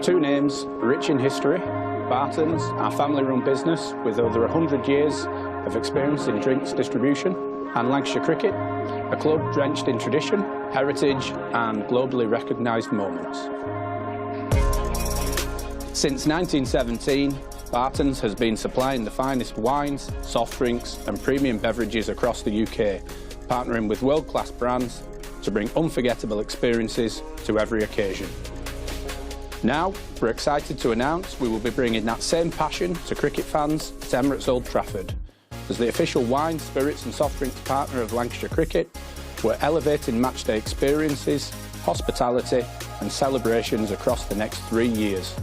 M: Two names rich in history. Barton's, our family-run business with over 100 years of experience in drinks distribution, and Lancashire Cricket, a club drenched in tradition, heritage and globally recognised moments. Since 1917, Barton's has been supplying the finest wines, soft drinks and premium beverages across the UK, partnering with world-class brands to bring unforgettable experiences to every occasion. Now, we're excited to announce we will be bringing that same passion to cricket fans at Emirates Old Trafford. As the official wine, spirits and soft drinks partner of Lancashire Cricket, we're elevating matchday experiences, hospitality and celebrations across the next 3 years.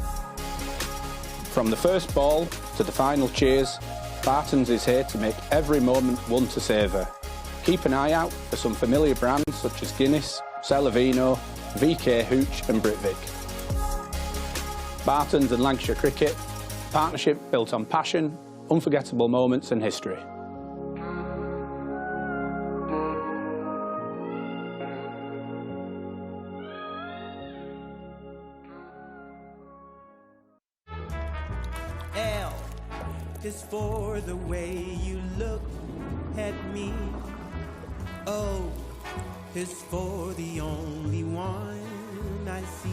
M: From the first ball to the final cheers, Barton's is here to make every moment one to savour. Keep an eye out for some familiar brands such as Guinness, Celavino, VK Hooch and Britvic. Barton's and Lancashire Cricket, partnership built on passion, unforgettable moments and history.
N: L is for the way you look at me. O is for the only one I see.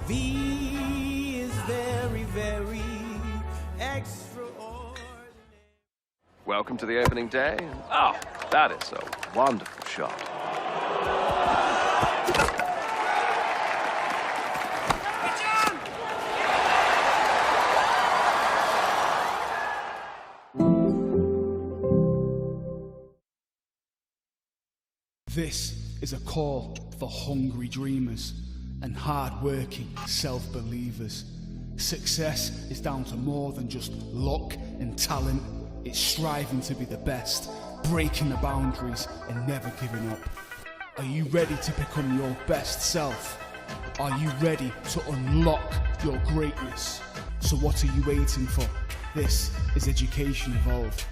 N: V is very, very extraordinary.
O: Welcome to the opening day. Oh, that is a wonderful shot.
P: This is a call for hungry dreamers and hard-working self-believers. Success is down to more than just luck and talent. It's striving to be the best, breaking the boundaries and never giving up. Are you ready to become your best self? Are you ready to unlock your greatness? So what are you waiting for? This is Education Evolved.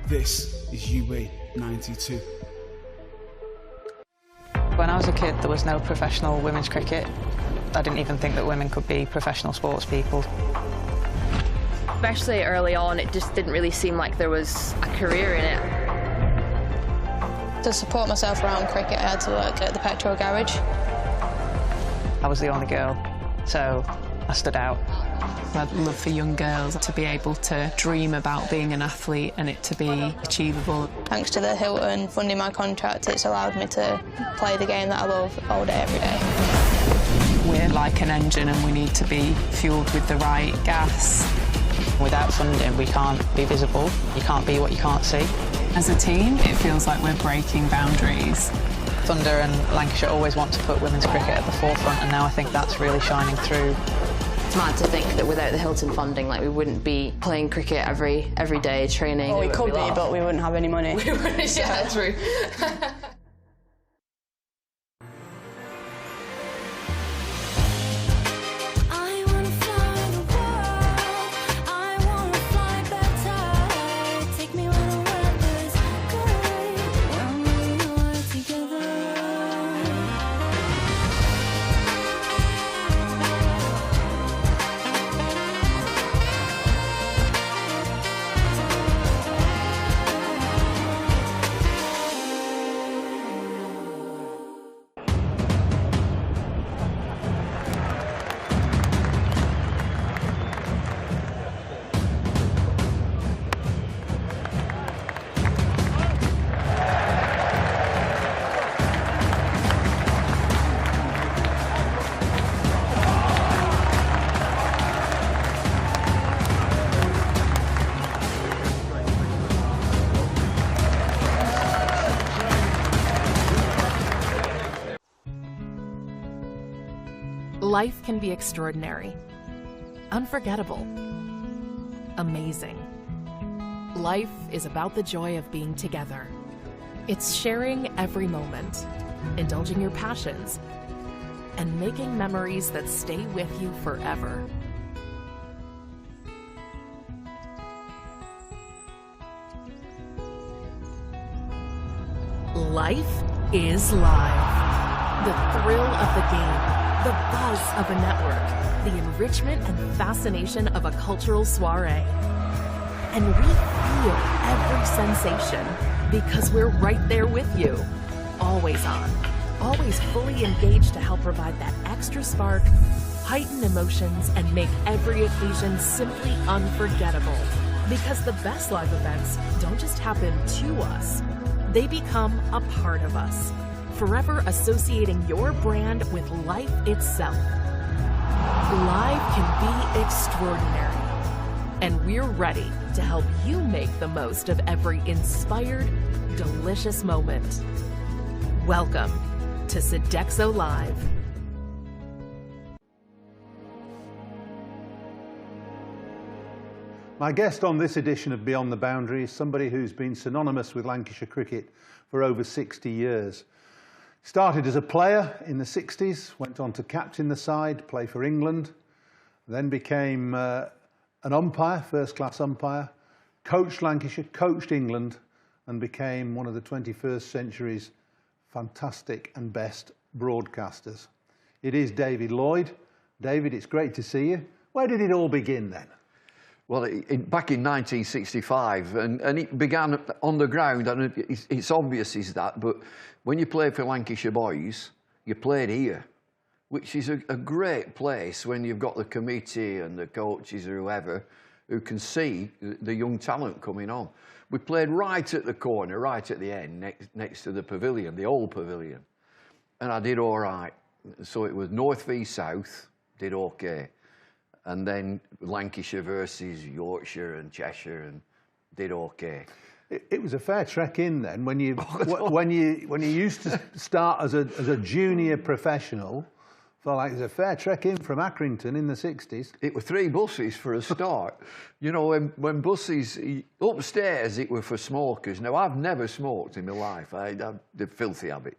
P: This is UA 92.
A: When I was a kid, there was no professional women's cricket. I didn't even think that women could be professional sports people.
B: Especially early on, it just didn't really seem like there was a career in it.
C: To support myself around cricket, I had to work at the petrol garage.
A: I was the only girl, so I stood out.
D: I'd love for young girls to be able to dream about being an athlete and it to be achievable.
C: Thanks to the Hilton funding my contract, it's allowed me to play the game that I love all day, every day.
D: We're like an engine and we need to be fueled with the right gas.
A: Without funding, we can't be visible. You can't be what you can't see.
D: As a team, it feels like we're breaking boundaries.
A: Thunder and Lancashire always want to put women's cricket at the forefront, and now I think that's really shining through.
B: It's mad to think that without the Hilton funding, like, we wouldn't be playing cricket every day, training.
C: Well, we could be, but we wouldn't have any money.
B: We wouldn't, yeah, true.
Q: Life can be extraordinary, unforgettable, amazing. Life is about the joy of being together. It's sharing every moment, indulging your passions, and making memories that stay with you forever. Life is live. The thrill of the game. The buzz of a network, the enrichment and fascination of a cultural soiree. And we feel every sensation because we're right there with you. Always on, always fully engaged to help provide that extra spark, heighten emotions, and make every occasion simply unforgettable. Because the best live events don't just happen to us, They become a part of us, forever associating your brand with life itself. Live can be extraordinary, and we're ready to help you make the most of every inspired, delicious moment. Welcome to Sodexo Live.
R: My guest on this edition of Beyond the Boundary is somebody who's been synonymous with Lancashire cricket for over 60 years. Started as a player in the 60s, went on to captain the side, play for England, then became an umpire, first-class umpire, coached Lancashire, coached England, and became one of the 21st century's fantastic and best broadcasters. It is David Lloyd. David, it's great to see you. Where did it all begin then?
G: Well, back in 1965, and it began on the ground, and it's obvious is that, but when you played for Lancashire boys, you played here, which is a great place when you've got the committee and the coaches or whoever who can see the young talent coming on. We played right at the corner, right at the end, next to the pavilion, the old pavilion, and I did all right. So it was North v South, did okay. And then Lancashire versus Yorkshire and Cheshire, and did okay.
R: It was a fair trek in then when you when you used to start as a junior professional. Felt like it was a fair trek in from Accrington in the 60s.
G: It were 3 buses for a start. You know, when buses upstairs, it were for smokers. Now I've never smoked in my life. I had the filthy habit.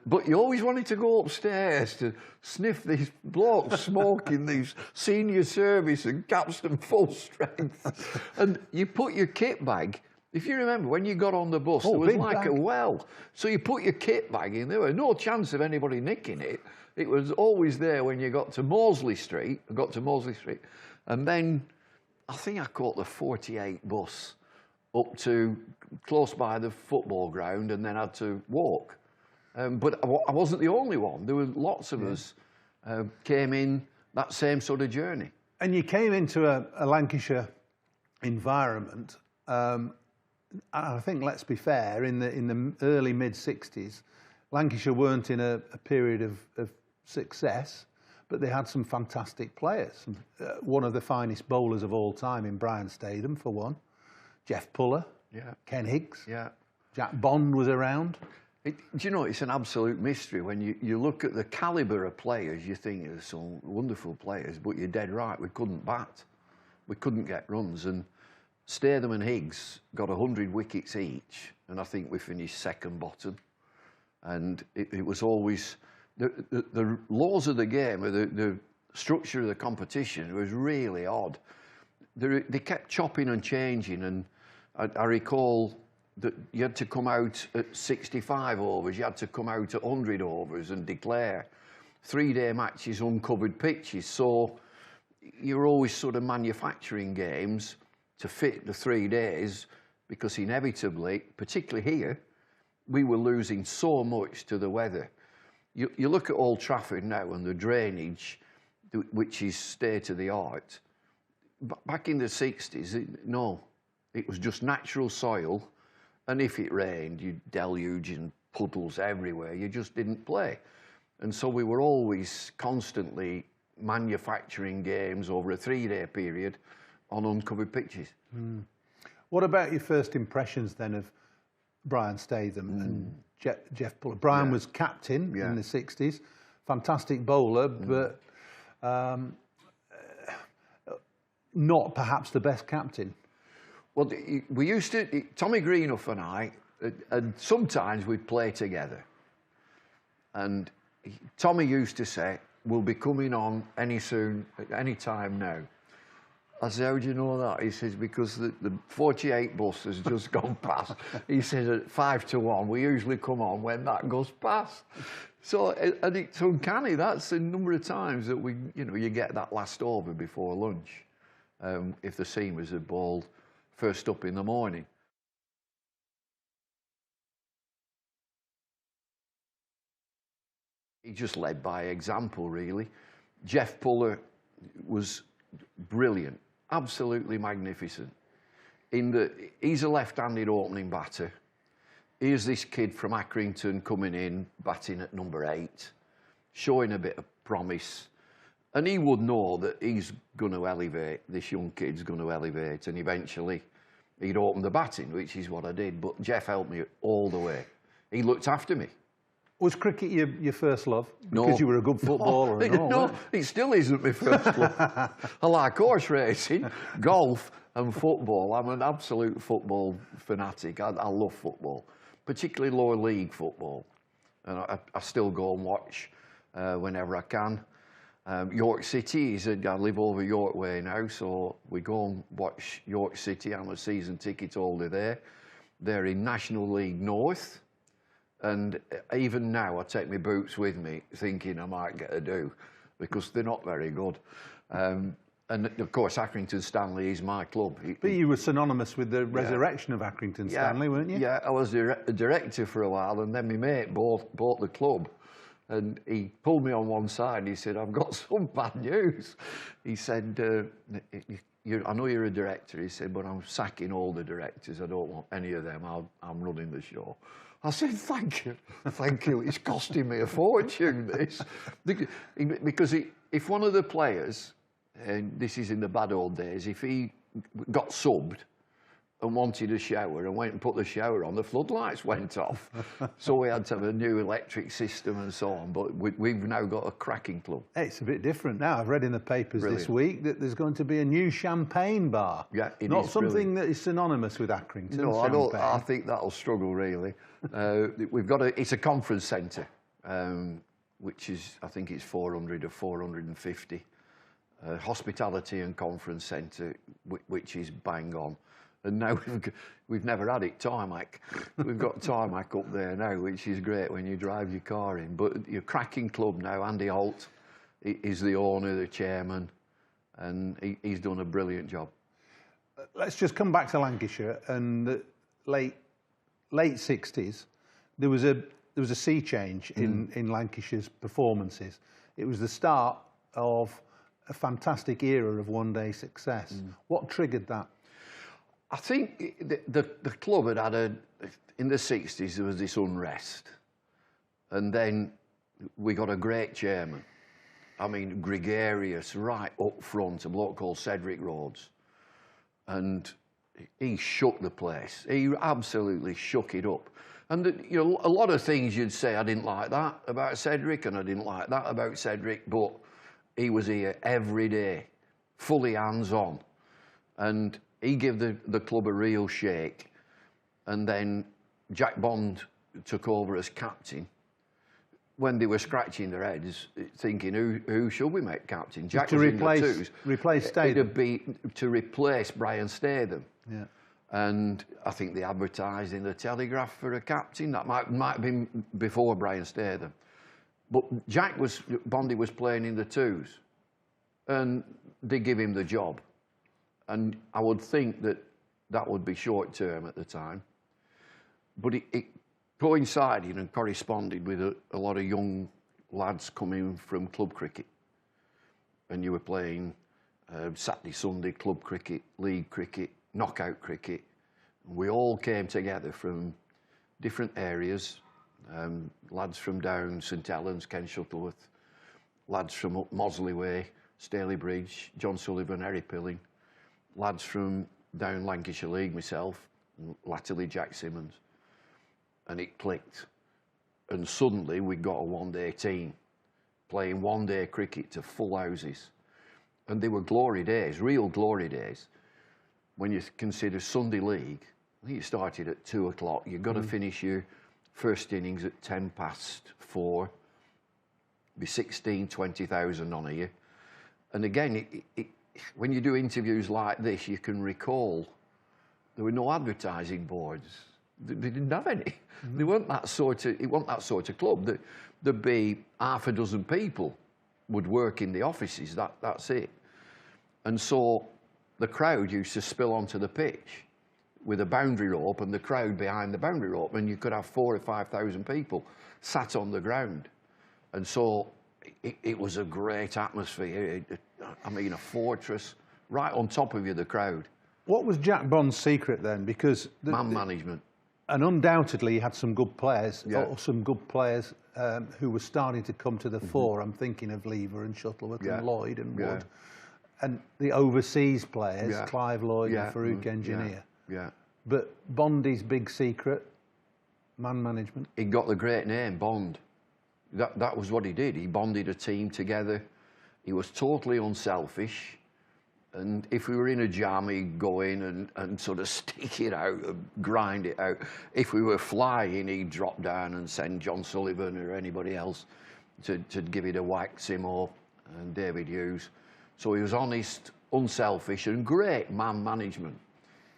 G: But you always wanted to go upstairs to sniff these blokes smoking these senior service and capstan full strength. And you put your kit bag, if you remember, when you got on the bus, there was like a well. So you put your kit bag in, there was no chance of anybody nicking it. It was always there when you got to Moseley Street. I got to Moseley Street. And then I think I caught the 48 bus up to close by the football ground and then had to walk. But I wasn't the only one. There were lots of us came in that same sort of journey.
R: And you came into a Lancashire environment. I think, let's be fair, in the early mid-60s, Lancashire weren't in a period of success, but they had some fantastic players. One of the finest bowlers of all time in Brian Statham, for one. Jeff Puller, Ken Higgs, Jack Bond was around.
G: Do you know, it's an absolute mystery. When you look at the calibre of players, you think there's some wonderful players, but you're dead right, we couldn't bat. We couldn't get runs. And Statham and Higgs got 100 wickets each, and I think we finished second bottom. And it was always... The laws of the game, or the structure of the competition was really odd. They kept chopping and changing, and I recall that you had to come out at 65 overs, you had to come out at 100 overs and declare 3-day matches, uncovered pitches. So you're always sort of manufacturing games to fit the 3 days, because inevitably, particularly here, we were losing so much to the weather. You look at Old Trafford now and the drainage, which is state of the art. Back in the 60s, it was just natural soil. And if it rained, you'd deluge and puddles everywhere. You just didn't play. And so we were always constantly manufacturing games over a 3-day period on uncovered pitches.
R: Mm. What about your first impressions then of Brian Statham and Jeff Puller? Brian was captain in the 60s, fantastic bowler, but not perhaps the best captain.
G: Well, we used to, Tommy Greenuff and I, and sometimes we'd play together. And Tommy used to say, we'll be coming on any time now. I said, how do you know that? He says, because the 48 bus has just gone past. He says, at 5 to 1, we usually come on when that goes past. So, and it's uncanny. That's a number of times that you get that last over before lunch. If the seamers had bowled first up in the morning. He just led by example, really. Jeff Puller was brilliant, absolutely magnificent. He's a left-handed opening batter. here's this kid from Accrington coming in, batting at number 8, showing a bit of promise. And he would know that he's going to elevate, this young kid's going to elevate, and eventually he'd open the batting, which is what I did. But Jeff helped me all the way. He looked after me.
R: Was cricket your first love?
G: No.
R: Because you were a good footballer and all,
G: No,
R: weren't
G: it still isn't my first love. I like horse racing, golf and football. I'm an absolute football fanatic. I love football, particularly lower league football. And I still go and watch whenever I can. York City, I live over York Way now, so we go and watch York City. I'm a season ticket holder there. They're in National League North, and even now I take my boots with me thinking I might get a do, because they're not very good. And of course Accrington Stanley is my club.
R: But you were synonymous with the resurrection of Accrington Stanley, weren't you?
G: Yeah, I was a director for a while, and then my mate bought the club. And he pulled me on one side and he said, I've got some bad news. He said, I know you're a director. He said, but I'm sacking all the directors. I don't want any of them. I'm running the show. I said, thank you. Thank you. It's costing me a fortune, this. Because if one of the players, and this is in the bad old days, if he got subbed and wanted a shower and went and put the shower on, the floodlights went off. So we had to have a new electric system and so on. But we've now got a cracking club.
R: It's a bit different now. I've read in the papers this week that there's going to be a new champagne bar.
G: Yeah, it
R: Not
G: is
R: something
G: brilliant.
R: That is synonymous with Accrington.
G: No, I think that'll struggle really. We've got it's a conference centre, which is, I think it's 400 or 450. Hospitality and conference centre, which is bang on. And now we've never had it tarmac. We've got tarmac up there now, which is great when you drive your car in. But your cracking club now, Andy Holt is the owner, the chairman, and he's done a brilliant job.
R: Let's just come back to Lancashire. And the late 60s, there was a sea change in Lancashire's performances. It was the start of a fantastic era of one-day success. What triggered that?
G: I think the club had in the 60s, there was this unrest. And then we got a great chairman. I mean, gregarious, right up front, a bloke called Cedric Rhodes. And he shook the place. He absolutely shook it up. And you know, a lot of things you'd say, I didn't like that about Cedric, and I didn't like that about Cedric, but he was here every day, fully hands-on. And he gave the club a real shake. And then Jack Bond took over as captain. When they were scratching their heads, thinking, who should we make captain? Jack
R: to
G: was
R: replace
G: in the twos.
R: Replace Statham.
G: It'd be to replace Brian Statham.
R: Yeah.
G: And I think they advertised in the Telegraph for a captain. That might have been before Brian Statham. But Bondy was playing in the twos. And they give him the job. And I would think that would be short term at the time. But it coincided and corresponded with a lot of young lads coming from club cricket. And you were playing Saturday, Sunday club cricket, league cricket, knockout cricket. We all came together from different areas. Lads from down St Helens, Ken Shuttleworth, lads from up Mosley Way, Staley Bridge, John Sullivan, Harry Pilling, lads from down Lancashire League, myself, latterly Jack Simmons. And it clicked. And suddenly we got a one-day team playing one-day cricket to full houses. And they were glory days, real glory days. When you consider Sunday League, I think it started at 2 o'clock. You've got to finish your first innings at 4:10. Be 16, 20,000 on here. And again, when you do interviews like this, you can recall there were no advertising boards. They didn't have any. They weren't that sort of. It wasn't that sort of club. There'd be half a dozen people would work in the offices. That's it. And so the crowd used to spill onto the pitch with a boundary rope, and the crowd behind the boundary rope, and you could have 4,000 or 5,000 people sat on the ground. And so it was a great atmosphere. I mean, a fortress right on top of you, the crowd.
R: What was Jack Bond's secret then? Because
G: man management.
R: And undoubtedly, you had some good players,
G: Yeah.
R: or some good players who were starting to come to the fore. I'm thinking of Lever and Shuttleworth and Lloyd and Wood. And the overseas players, Clive Lloyd and Farouk Engineer.
G: Yeah.
R: But Bondy's big secret, man management.
G: He got the great name, Bond. That was what he did. He bonded a team together. He was totally unselfish. And if we were in a jam, he'd go in and sort of stick it out, and grind it out. If we were flying, he'd drop down and send John Sullivan or anybody else to give it a whack, Simo and David Hughes. So he was honest, unselfish, and great man management.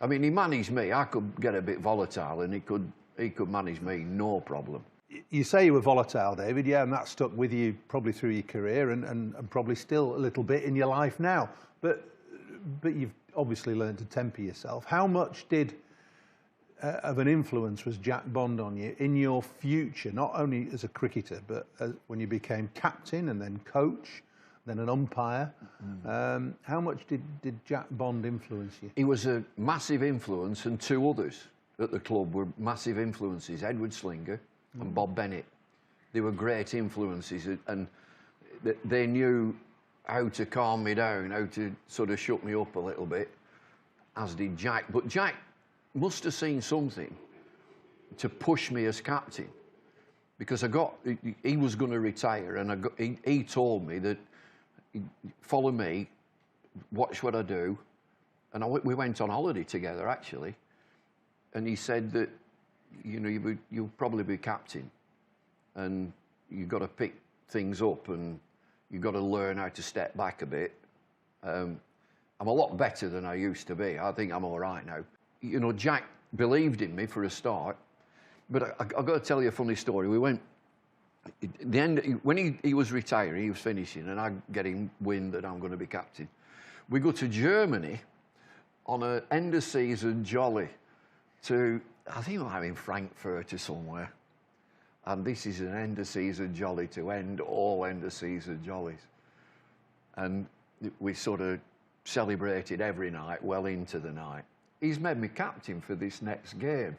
G: I mean, he managed me. I could get a bit volatile, and he could manage me, no problem.
R: You say you were volatile, David, yeah, and that stuck with you probably through your career and probably still a little bit in your life now. But you've obviously learned to temper yourself. How much of an influence was Jack Bond on you in your future, not only as a cricketer, but when you became captain and then coach, then an umpire? How much did Jack Bond influence you?
G: He was a massive influence, and two others at the club were massive influences, Edward Slinger and Bob Bennett. They were great influences, and they knew how to calm me down, how to sort of shut me up a little bit, as did Jack. But Jack must have seen something to push me as captain, because he was going to retire, and he told me that, follow me, watch what I do. And we went on holiday together, actually, and he said that, you know, you'll probably be captain, and you've got to pick things up, and you've got to learn how to step back a bit. I'm a lot better than I used to be. I think I'm all right now. You know, Jack believed in me for a start, but I've got to tell you a funny story. We went, at the end, when he was retiring, he was finishing, and I'm getting wind that I'm going to be captain. We go to Germany on an end-of-season jolly to, I think I'm in Frankfurt or somewhere. And this is an end-of-season jolly to end all end-of-season jollies. And we sort of celebrated every night, well into the night. He's made me captain for this next game.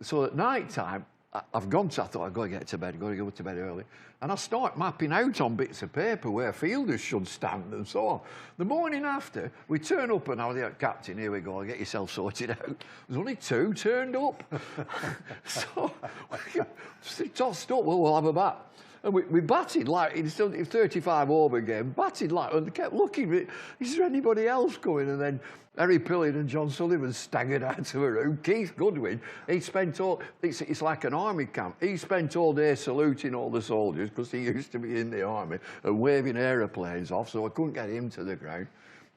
G: So at night time, I thought I've got to get to bed, got to go to bed early. And I start mapping out on bits of paper where fielders should stand and so on. The morning after, we turn up and I was like, captain, here we go, get yourself sorted out. There's only two turned up. So we tossed up, well, we'll have a bat. And we batted like, it's a 35-over game, batted like, and kept looking, is there anybody else going? And then Harry Pilling and John Sullivan staggered out of a room. Keith Goodwin, he spent all, it's like an army camp. He spent all day saluting all the soldiers, because he used to be in the army, and waving aeroplanes off, so I couldn't get him to the ground.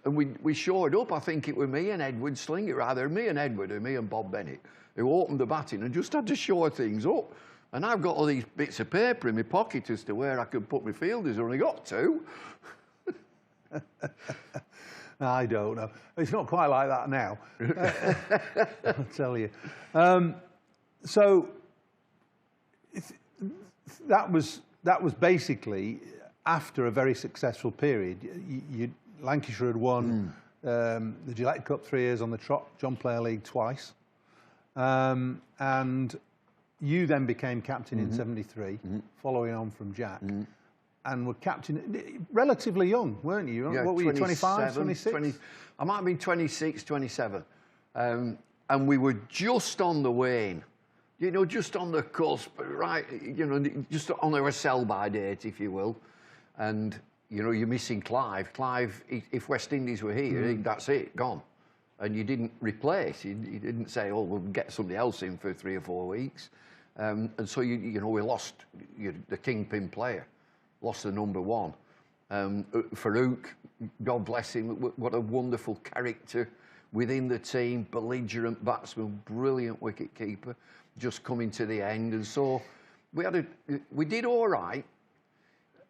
G: And we shored up, I think it was me and Edward Slinger, rather me and Edward, and me and Bob Bennett, who opened the batting and just had to shore things up. And I've got all these bits of paper in my pocket as to where I could put my fielders. I only got two.
R: I don't know. It's not quite like that now. I'll tell you. So that was basically after a very successful period. Lancashire had won the Gillette Cup 3 years on the trot, John Player League twice, and you then became captain in '73, following on from Jack, and were captain relatively young, weren't you?
G: Yeah,
R: what were you, 25, 26?
G: I might have been 26, 27. And we were just on the wane, you know, just on the cusp, right, you know, just on our sell-by date, if you will. And, you know, you're missing Clive. Clive, if West Indies were here, that's it, gone. And you didn't replace. You didn't say, oh, we'll get somebody else in for 3 or 4 weeks. And so, you know, we lost the kingpin player, lost the number one. Farouk, God bless him, what a wonderful character within the team, belligerent batsman, brilliant wicket keeper, just coming to the end. And so we did all right,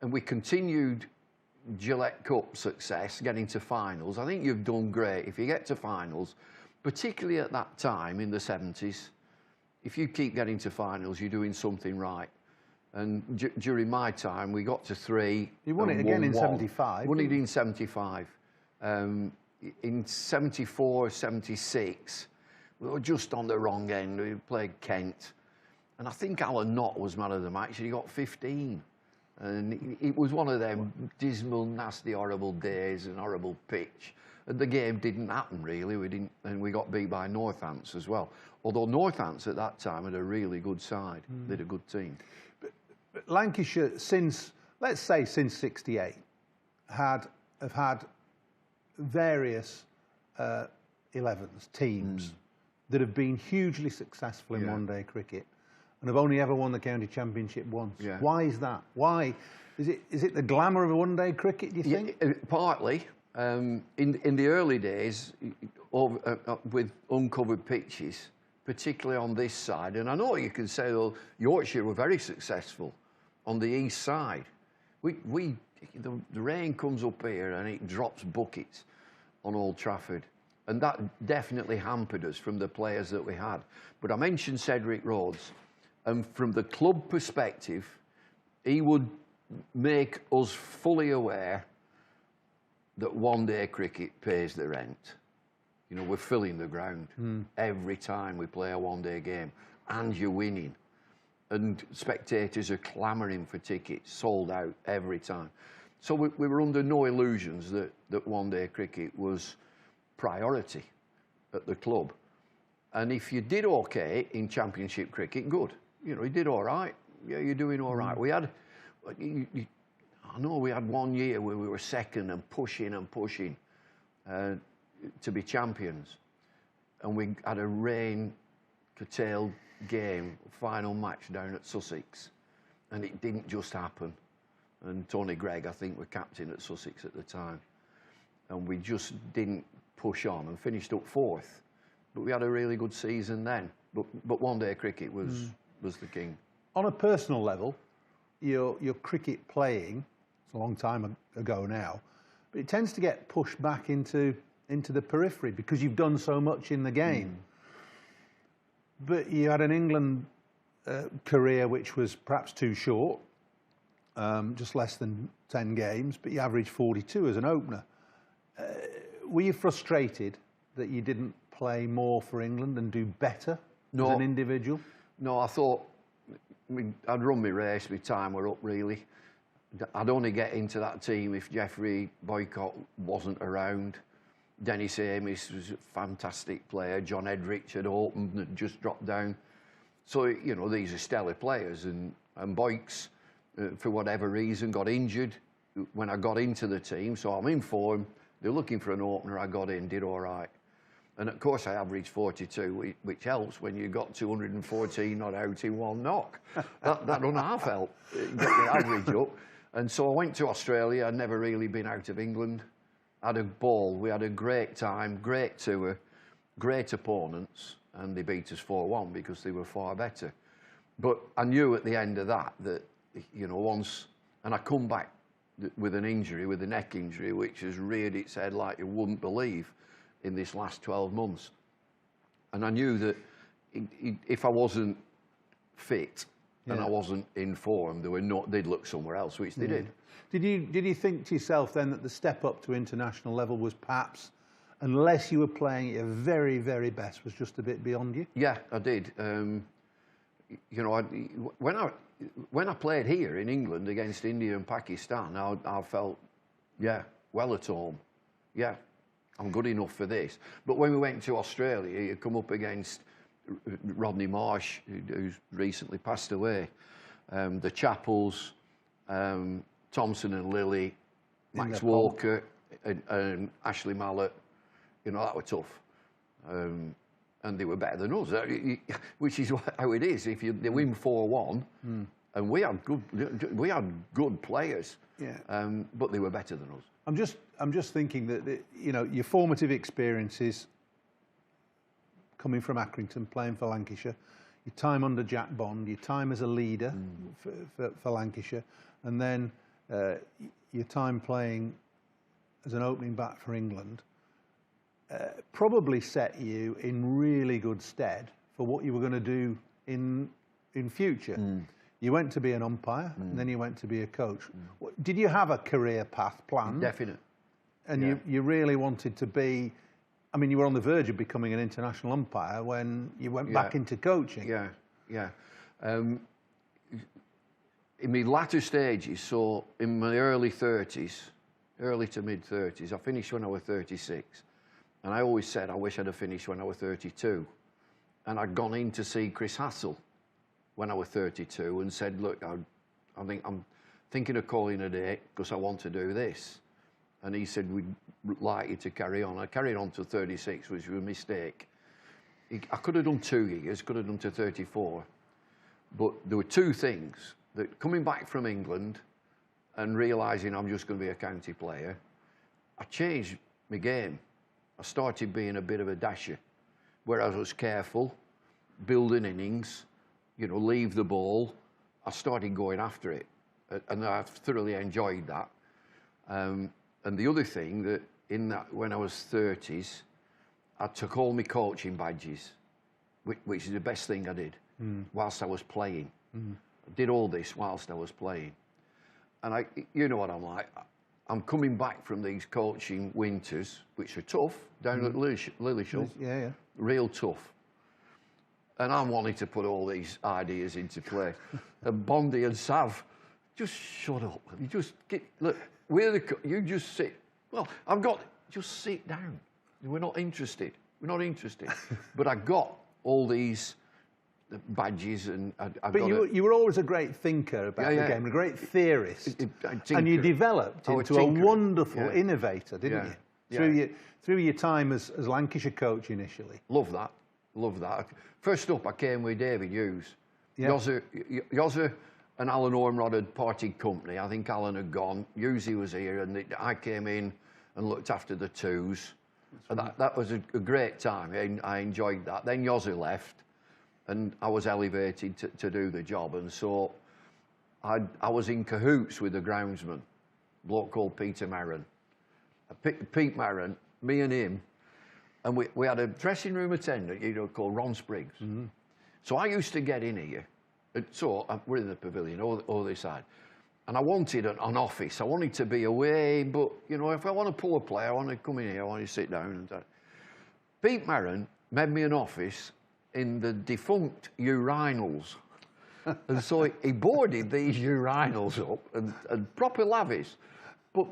G: and we continued Gillette Cup success, getting to finals. I think you've done great. If you get to finals, particularly at that time in the 70s, if you keep getting to finals, you're doing something right. And during my time, we got to 3.
R: You won it again in 75.
G: Won it in 75. In 74, 76, we were just on the wrong end. We played Kent. And I think Alan Knott was man of the match. He got 15. And it was one of them dismal, nasty, horrible days and horrible pitch. And the game didn't happen, really. And we got beat by Northants as well. Although Northants at that time had a really good side. They had a good team.
R: But Lancashire, let's say since '68, have had various 11s, teams that have been hugely successful in one-day cricket and have only ever won the county championship once. Yeah. Why is that? Why? Is it the glamour of one-day cricket, do you think?
G: Partly. In the early days, with uncovered pitches, particularly on this side, and I know you can say, well, Yorkshire were very successful on the east side. The rain comes up here and it drops buckets on Old Trafford. And that definitely hampered us from the players that we had. But I mentioned Cedric Rhodes, and from the club perspective, he would make us fully aware that one-day cricket pays the rent. You know, we're filling the ground every time we play a one-day game, and you're winning. And spectators are clamouring for tickets, sold out every time. So we were under no illusions that one-day cricket was priority at the club. And if you did okay in championship cricket, good. You know, you did all right. Yeah, you're doing all right. We had, I know we had one year where we were second and pushing to be champions. And we had a rain-curtailed game, final match down at Sussex. And it didn't just happen. And Tony Gregg, I think, were captain at Sussex at the time. And we just didn't push on and finished up 4th. But we had a really good season then. But one-day cricket was the king.
R: On a personal level, your cricket playing, it's a long time ago now, but it tends to get pushed back into the periphery because you've done so much in the game. But you had an England career which was perhaps too short, just less than 10 games, but you averaged 42 as an opener. Were you frustrated that you didn't play more for England and do better as an individual?
G: No, I thought I'd run my race, my time were up really. I'd only get into that team if Geoffrey Boycott wasn't around. Dennis Amis was a fantastic player. John Edrich had opened and had just dropped down. So, you know, these are stellar players. And Boykes, for whatever reason, got injured when I got into the team. So I'm in form. They're looking for an opener. I got in, did all right. And of course I averaged 42, which helps when you got 214 not out in one knock. That doesn't half help, get the average up. And so I went to Australia. I'd never really been out of England. Had a ball. We had a great time, great tour, great opponents, and they beat us 4-1 because they were far better. But I knew at the end of that, you know, once, and I come back with an injury, with a neck injury, which has reared its head like you wouldn't believe in this last 12 months. And I knew that if I wasn't fit and I wasn't in form, they'd look somewhere else, which they did.
R: Did you think to yourself then that the step up to international level was perhaps, unless you were playing at your very, very best, was just a bit beyond you?
G: Yeah, I did. You know, when I played here in England against India and Pakistan, I felt, yeah, well at home. Yeah, I'm good enough for this. But when we went to Australia, you come up against Rodney Marsh, who's recently passed away, the Chappells, Thompson and Lilly, Max Walker, and Ashley Mallett. You know, that were tough. And they were better than us, which is how it is. If they win 4-1, and we had good players, but they were better than us.
R: I'm just thinking that you know, your formative experiences coming from Accrington, playing for Lancashire, your time under Jack Bond, your time as a leader for Lancashire, and then your time playing as an opening bat for England, probably set you in really good stead for what you were going to do in future. You went to be an umpire, and then you went to be a coach. Did you have a career path planned?
G: Definite.
R: And you really wanted to be I mean, you were on the verge of becoming an international umpire when you went back into coaching.
G: Yeah, yeah. In my latter stages, so in my early 30s, early to mid 30s, I finished when I was 36. And I always said I wish I'd have finished when I was 32. And I'd gone in to see Chris Hassel when I was 32 and said, look, I'm thinking of calling a day because I want to do this. And he said, we'd like you to carry on. I carried on to 36, which was a mistake. I could have done 2 years, could have done to 34. But there were two things. That coming back from England and realising I'm just going to be a county player, I changed my game. I started being a bit of a dasher, where I was careful, building innings, you know, leave the ball. I started going after it, and I thoroughly enjoyed that. And the other thing that when I was 30s, I took all my coaching badges, which is the best thing I did, whilst I was playing. I did all this whilst I was playing. And you know what I'm like. I'm coming back from these coaching winters, which are tough, down at Lillishall.
R: Yeah.
G: Real tough. And I'm wanting to put all these ideas into play. And Bondi and Sav, just shut up. You just look, you just sit. Well, just sit down. We're not interested. We're not interested. But I got all these badges, and
R: But you were always a great thinker about the game, a great theorist, and you developed into a wonderful innovator, didn't you? Through your time as Lancashire coach initially.
G: Love that. First up, I came with David Hughes. Yozza and Alan Ormrod had parted company. I think Alan had gone. Hughesy was here, and I came in and looked after the twos. And that was a great time. I enjoyed that. Then Yozza left, and I was elevated to do the job. And so I was in cahoots with the groundsman, a bloke called Peter Marron. Pete Marron, me and him, and we had a dressing room attendant, called Ron Spriggs. So I used to get in here. So we're in the pavilion, all this side. And I wanted an office. I wanted to be away, but, if I want to pull a play, I want to come in here, I want to sit down. Pete Marron made me an office in the defunct urinals. And so he boarded these urinals up and proper lavish, but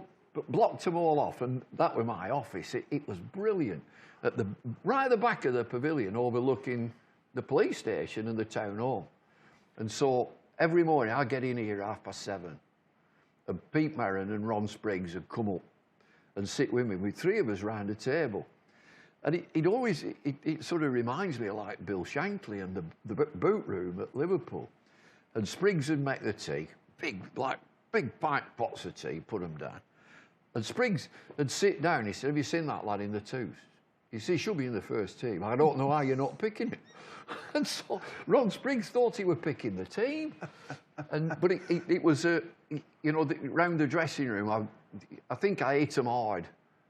G: blocked them all off, and that was my office. It was brilliant. Right at the back of the pavilion, overlooking the police station and the town hall. And so every morning I'd get in here at 7:30, and Pete Marron and Ron Spriggs would come up and sit with me, with three of us round a table. And it sort of reminds me of like Bill Shankly and the boot room at Liverpool. And Spriggs would make the tea, big pint pots of tea, put them down. And Spriggs would sit down. He said, "Have you seen that lad in the twos? He said, he should be in the first team. I don't know how you're not picking him." And so Ron Spriggs thought he was picking the team. But it was, round the dressing room, I think I hit them hard,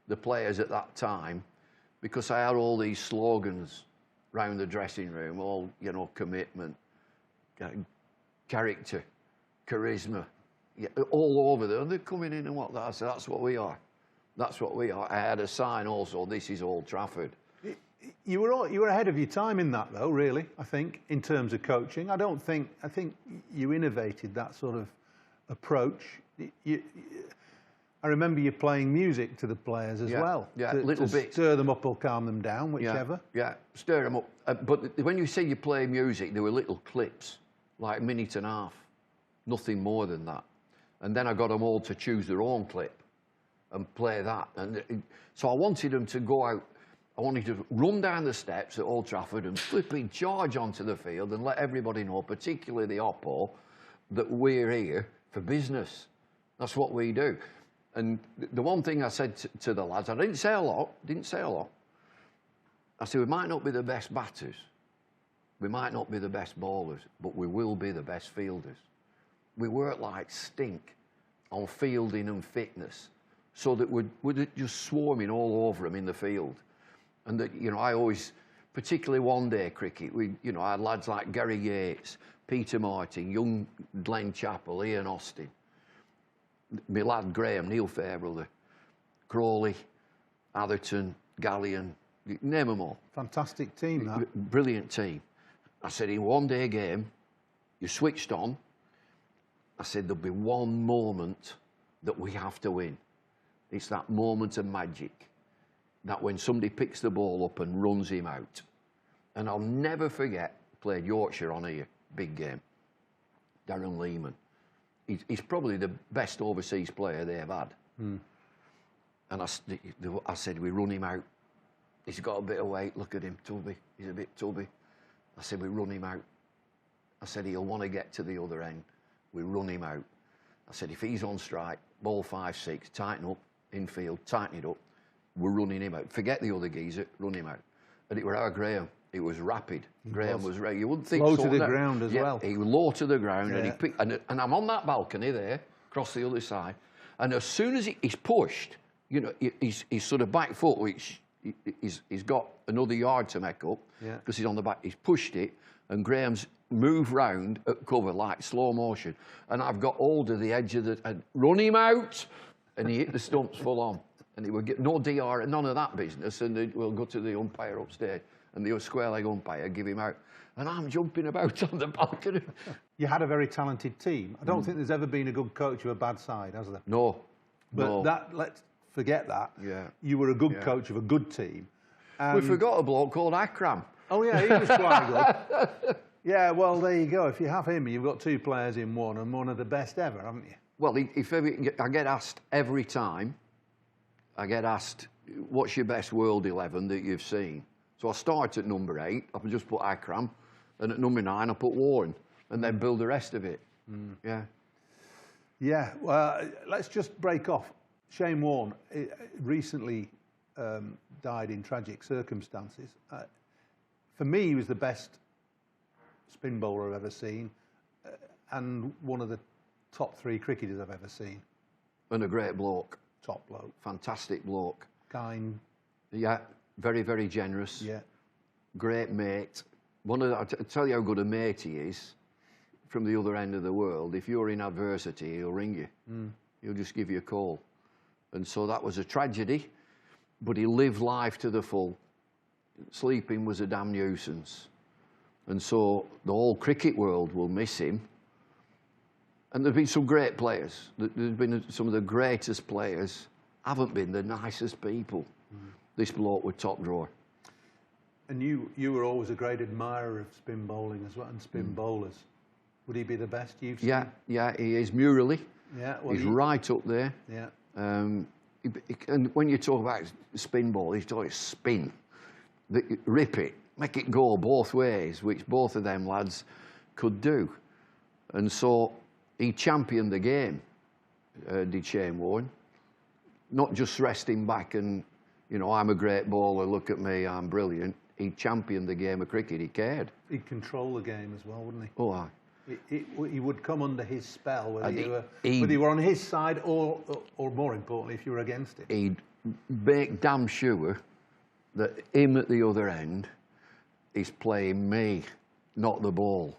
G: the players at that time, because I had all these slogans round the dressing room, all, commitment, character, charisma, all over there. And they're coming in and what that. I said, that's what we are. That's what we are. I had a sign also, "This is Old Trafford."
R: You were ahead of your time in that, though, really, I think, in terms of coaching. I think you innovated that sort of approach. I remember you playing music to the players as well.
G: Yeah, a little bit.
R: Stir them up or calm them down, whichever.
G: Yeah, stir them up. But when you say you play music, there were little clips, like a minute and a half, nothing more than that. And then I got them all to choose their own clip and play that. And so I wanted them to go out. I wanted to run down the steps at Old Trafford and flipping charge onto the field and let everybody know, particularly the Oppo, that we're here for business. That's what we do. And the one thing I said to the lads, I didn't say a lot. I said, we might not be the best batters, we might not be the best bowlers, but we will be the best fielders. We work like stink on fielding and fitness, so that we're just swarming all over them in the field. And that, I always, particularly one-day cricket, I had lads like Gary Yates, Peter Martin, young Glenn Chappell, Ian Austin, my lad Graham, Neil Fairbrother, Crawley, Atherton, Gallion, Name them all.
R: Fantastic team, that.
G: Brilliant team. I said, in one day game, you switched on. I said, there'll be one moment that we have to win. It's that moment of magic. That when somebody picks the ball up and runs him out. And I'll never forget, played Yorkshire on a big game. Darren Lehman. He's probably the best overseas player they've had.
R: Mm.
G: And I said, we run him out. He's got a bit of weight. Look at him, tubby. He's a bit tubby. I said, we run him out. I said, he'll want to get to the other end. We run him out. I said, if he's on strike, ball 5-6, tighten up, infield, tighten it up. We're running him out. Forget the other geezer, run him out. And it were our Graham. It was rapid. Graham was right. You wouldn't think
R: low
G: so.
R: To the ground as well.
G: He was low to the ground,
R: Yeah.
G: and he picked. And I'm on that balcony there, across the other side. And as soon as he's pushed, you know, he's sort of back foot, which he's got another yard to make up because he's on the back. He's pushed it, and Graham's moved round at cover like slow motion. And I've got hold of the edge of the and run him out, and he hit the stumps full on. And he would get no DR, none of that business, and we'll go to the umpire upstairs, and the square leg umpire give him out. And I'm jumping about on the balcony.
R: You had a very talented team. I don't think there's ever been a good coach of a bad side, has there?
G: No.
R: But
G: no.
R: let's forget that.
G: Yeah.
R: You were a good coach of a good team.
G: We forgot a bloke called Akram.
R: Oh, yeah, he was quite good. Yeah, well, there you go. If you have him, you've got two players in one, and one of the best ever, haven't you?
G: Well, I get asked every time, I get asked, what's your best world 11 that you've seen? So I start at number 8, I'll just put Akram, and at number 9 I put Warren, and then build the rest of it.
R: Mm.
G: Yeah.
R: Yeah, well, let's just break off. Shane Warne recently died in tragic circumstances. For me, he was the best spin bowler I've ever seen, and one of the top 3 cricketers I've ever seen.
G: And a great bloke.
R: Top bloke.
G: Fantastic bloke.
R: Kind.
G: Yeah, very, very generous.
R: Yeah.
G: Great mate. I'll tell you how good a mate he is from the other end of the world. If you're in adversity, he'll ring you.
R: Mm.
G: He'll just give you a call. And so that was a tragedy, but he lived life to the full. Sleeping was a damn nuisance. And so the whole cricket world will miss him. And there've been some great players. There's been some of the greatest players haven't been the nicest people. Mm. This bloke was top drawer.
R: And you were always a great admirer of spin bowling as well, and spin bowlers. Would he be the best you've seen?
G: Yeah, he is. Murally.
R: Yeah, well,
G: he's right up there.
R: Yeah.
G: And when you talk about spin ball, he's talking spin. Rip it, make it go both ways, which both of them lads could do. And so he championed the game, did Shane Warne. Not just resting back and, you know, I'm a great bowler, look at me, I'm brilliant. He championed the game of cricket, he cared.
R: He'd control the game as well, wouldn't he?
G: Oh, aye.
R: He would come under his spell, whether you were on his side or more importantly, if you were against it.
G: He'd make damn sure that him at the other end is playing me, not the ball.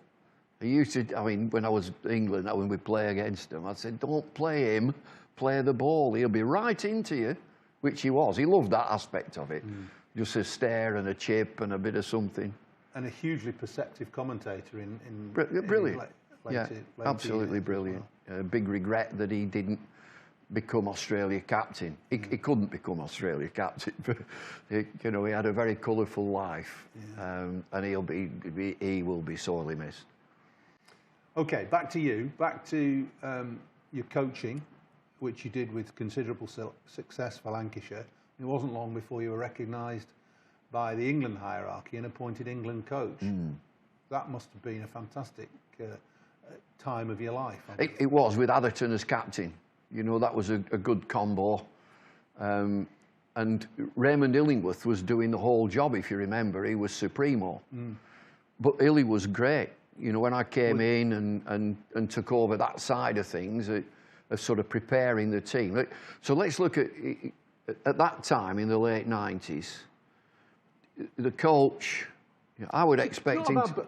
G: He used to, I mean, when I was in England, when we'd play against him, I'd say, don't play him, play the ball. He'll be right into you, which he was. He loved that aspect of it. Mm. Just a stare and a chip and a bit of something.
R: And a hugely perceptive commentator in
G: brilliant.
R: Later
G: absolutely brilliant. Well. Big regret that he didn't become Australia captain. He couldn't become Australia captain, but you know, he had a very colourful life, and he will be sorely missed.
R: Okay, back to you. Back to your coaching, which you did with considerable success for Lancashire. It wasn't long before you were recognised by the England hierarchy and appointed England coach. Mm. That must have been a fantastic time of your life.
G: It was, with Atherton as captain. You know, that was a good combo. And Raymond Illingworth was doing the whole job, if you remember. He was Supremo. Mm. But Illy was great. You know, when I came in and took over that side of things, of sort of preparing the team. So let's look at that time in the late 90s. The coach, I would expect him to...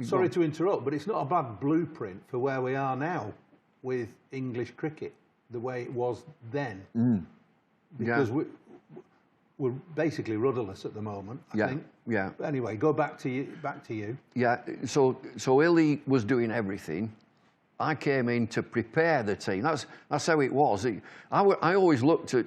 R: Sorry to interrupt, but it's not a bad blueprint for where we are now with English cricket, the way it was then.
G: Mm.
R: Because we're basically rudderless at the moment, I think.
G: Yeah.
R: But anyway, go back to you.
G: Yeah, so Illy was doing everything. I came in to prepare the team. That's how it was. I always looked at,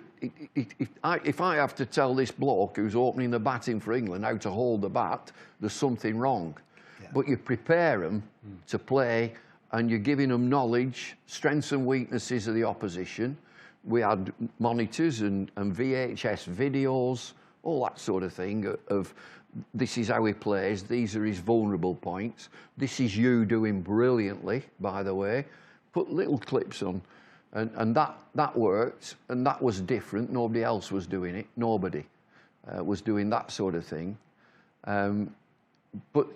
G: if I have to tell this bloke who's opening the batting for England how to hold the bat, there's something wrong. Yeah. But you prepare them to play, and you're giving them knowledge, strengths and weaknesses of the opposition. We had monitors and VHS videos, all that sort of thing of this is how he plays, these are his vulnerable points, this is you doing brilliantly, by the way. Put little clips on, and that worked, and that was different. Nobody else was doing it. Nobody was doing that sort of thing. But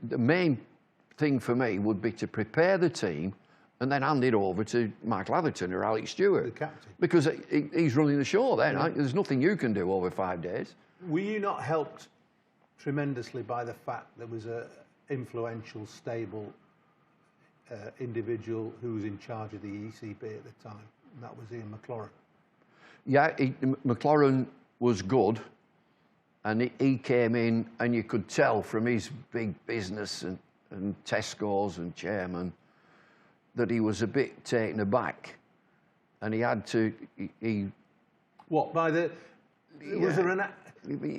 G: the main thing for me would be to prepare the team and then hand it over to Michael Atherton or Alex Stewart.
R: The captain.
G: Because he's running the show then. Yeah. There's nothing you can do over 5 days.
R: Were you not helped tremendously by the fact there was an influential, stable individual who was in charge of the ECB at the time, and that was Ian McLaurin?
G: Yeah, McLaurin was good, and he came in, and you could tell from his big business and test scores and chairman that he was a bit taken aback, and he had to.
R: What, by the? Yeah. Was there an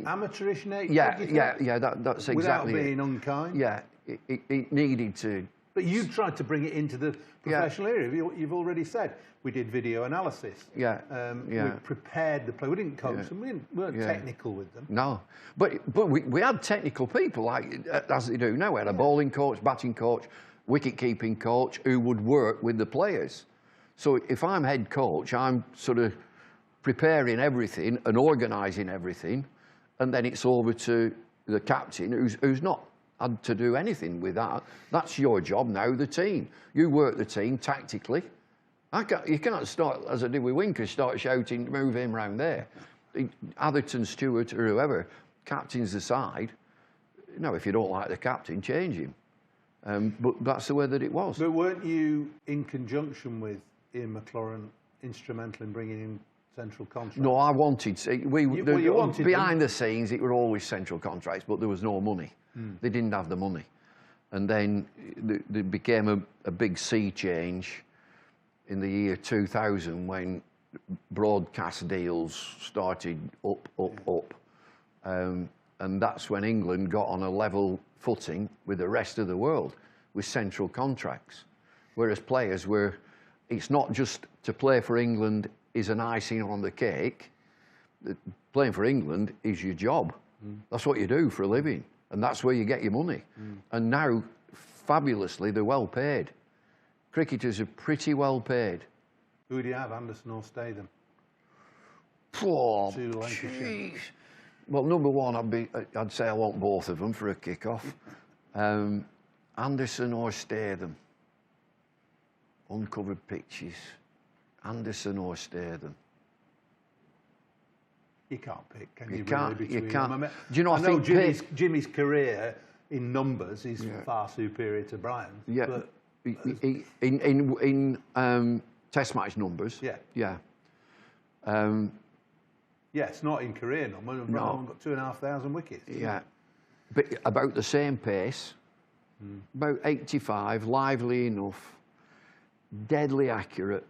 R: amateurish nature?
G: Yeah. That's exactly.
R: Without being unkind.
G: Yeah, it needed to.
R: But you tried to bring it into the professional area. You've already said we did video analysis. We prepared the play. We didn't coach them. We weren't technical with them.
G: No, but we had technical people, like as they do now. We had a bowling coach, batting coach, wicket-keeping coach who would work with the players. So if I'm head coach, I'm sort of preparing everything and organising everything, and then it's over to the captain who's not had to do anything with that. That's your job now, the team. You work the team tactically. You can't start, as I did with Winkers, start shouting, move him round there. Atherton, Stewart or whoever, captain's the side. No, if you don't like the captain, change him. But that's the way that it was.
R: But weren't you, in conjunction with Ian McLaurin, instrumental in bringing in central contracts?
G: No, I wanted. Behind the scenes, it were always central contracts, but there was no money. They didn't have the money. And then there became a big sea change in the year 2000 when broadcast deals started up. And that's when England got on a level footing with the rest of the world with central contracts. Whereas players were, it's not just to play for England is an icing on the cake. Playing for England is your job. That's what you do for a living. And that's where you get your money. And now, fabulously, they're well paid. Cricketers are pretty well paid.
R: Who do you have, Anderson or Statham?
G: Oh,
R: to Lancashire.
G: Well, number one, I'd say I want both of them for a kick-off. Anderson or Statham. Uncovered pitches. Anderson or Statham.
R: You can't pick, can you?
G: You can't.
R: Really,
G: You can't.
R: Them? I mean,
G: Do you know?
R: I know Jimmy's career in numbers is far superior to Brian's.
G: Yeah.
R: But
G: in Test match numbers.
R: Yeah. Yes, not in career numbers. Brian got 2,500 wickets.
G: Yeah. But about the same pace. About 85, lively enough, deadly accurate.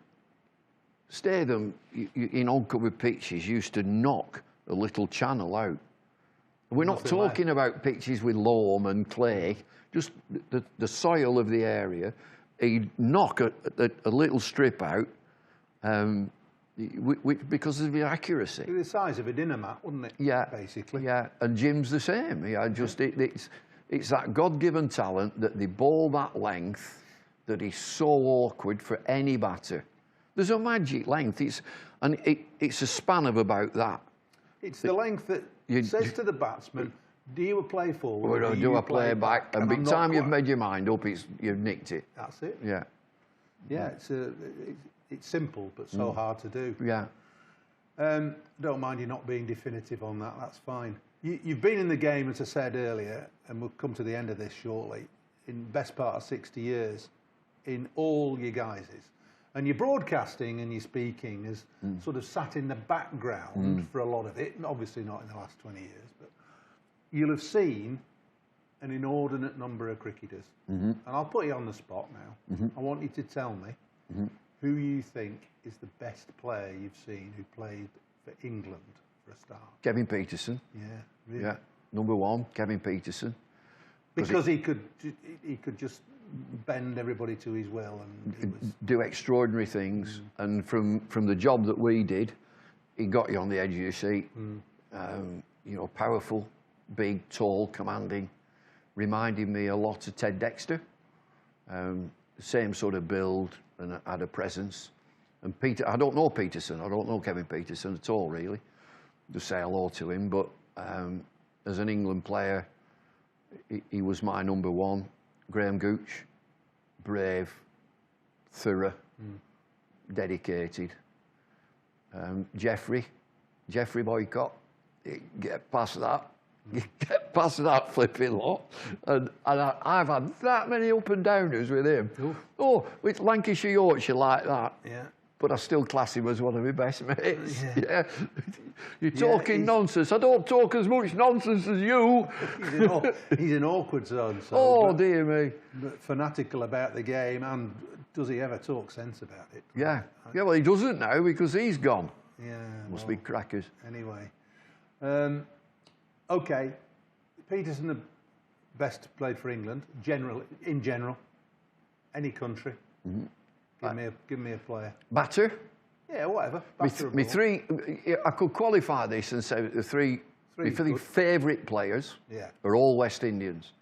G: Statham, in uncovered pitches, used to knock a little channel out. We're not talking about pitches with loam and clay, just the soil of the area. He'd knock a little strip out because of the accuracy.
R: The size of a dinner mat, wouldn't it?
G: Yeah.
R: Basically.
G: Yeah, and Jim's the same. Yeah, it's that God-given talent that they bowl that length that is so awkward for any batter. There's a magic length. It's a span of about that.
R: It's the length that says to the batsman, do you play forward
G: or do I play back? And by the time you've made your mind up, you've nicked it.
R: That's it.
G: Yeah.
R: Yeah, it's simple, but so hard to do.
G: Yeah.
R: Don't mind you not being definitive on that. That's fine. You've been in the game, as I said earlier, and we'll come to the end of this shortly, in best part of 60 years, in all your guises. And your broadcasting and your speaking has sort of sat in the background for a lot of it, and obviously not in the last 20 years, but you'll have seen an inordinate number of cricketers. And I'll put you on the spot now. I want you to tell me who you think is the best player you've seen who played for England for a start.
G: Kevin Peterson.
R: Yeah, really?
G: Yeah, number one, Kevin Peterson.
R: Because he could just bend everybody to his will and
G: do extraordinary things. And from the job that we did, he got you on the edge of your seat. You know, powerful, big, tall, commanding, reminded me a lot of Ted Dexter. Same sort of build and had a presence. And Peter, I don't know Peterson. I don't know Kevin Peterson at all, really. Just say hello to him. But as an England player, he was my number one. Graham Gooch, brave, thorough, dedicated. Geoffrey Boycott, get past that. Get past that flipping lot. And I've had that many up and downers with him. Oh, with Lancashire, Yorkshire like that.
R: Yeah.
G: But I still class him as one of my best mates. Yeah. You're talking nonsense. I don't talk as much nonsense as you.
R: He's an awkward zone. So,
G: oh, dear me.
R: But fanatical about the game, and does he ever talk sense about it?
G: Yeah. Yeah, well, he doesn't now because he's gone.
R: Yeah.
G: Must be crackers.
R: Anyway. OK. Peterson, the best played for England, in general. Any country. Give me a player.
G: Batter?
R: Yeah, whatever.
G: Me three, I could qualify this and say the three favourite players are all West Indians.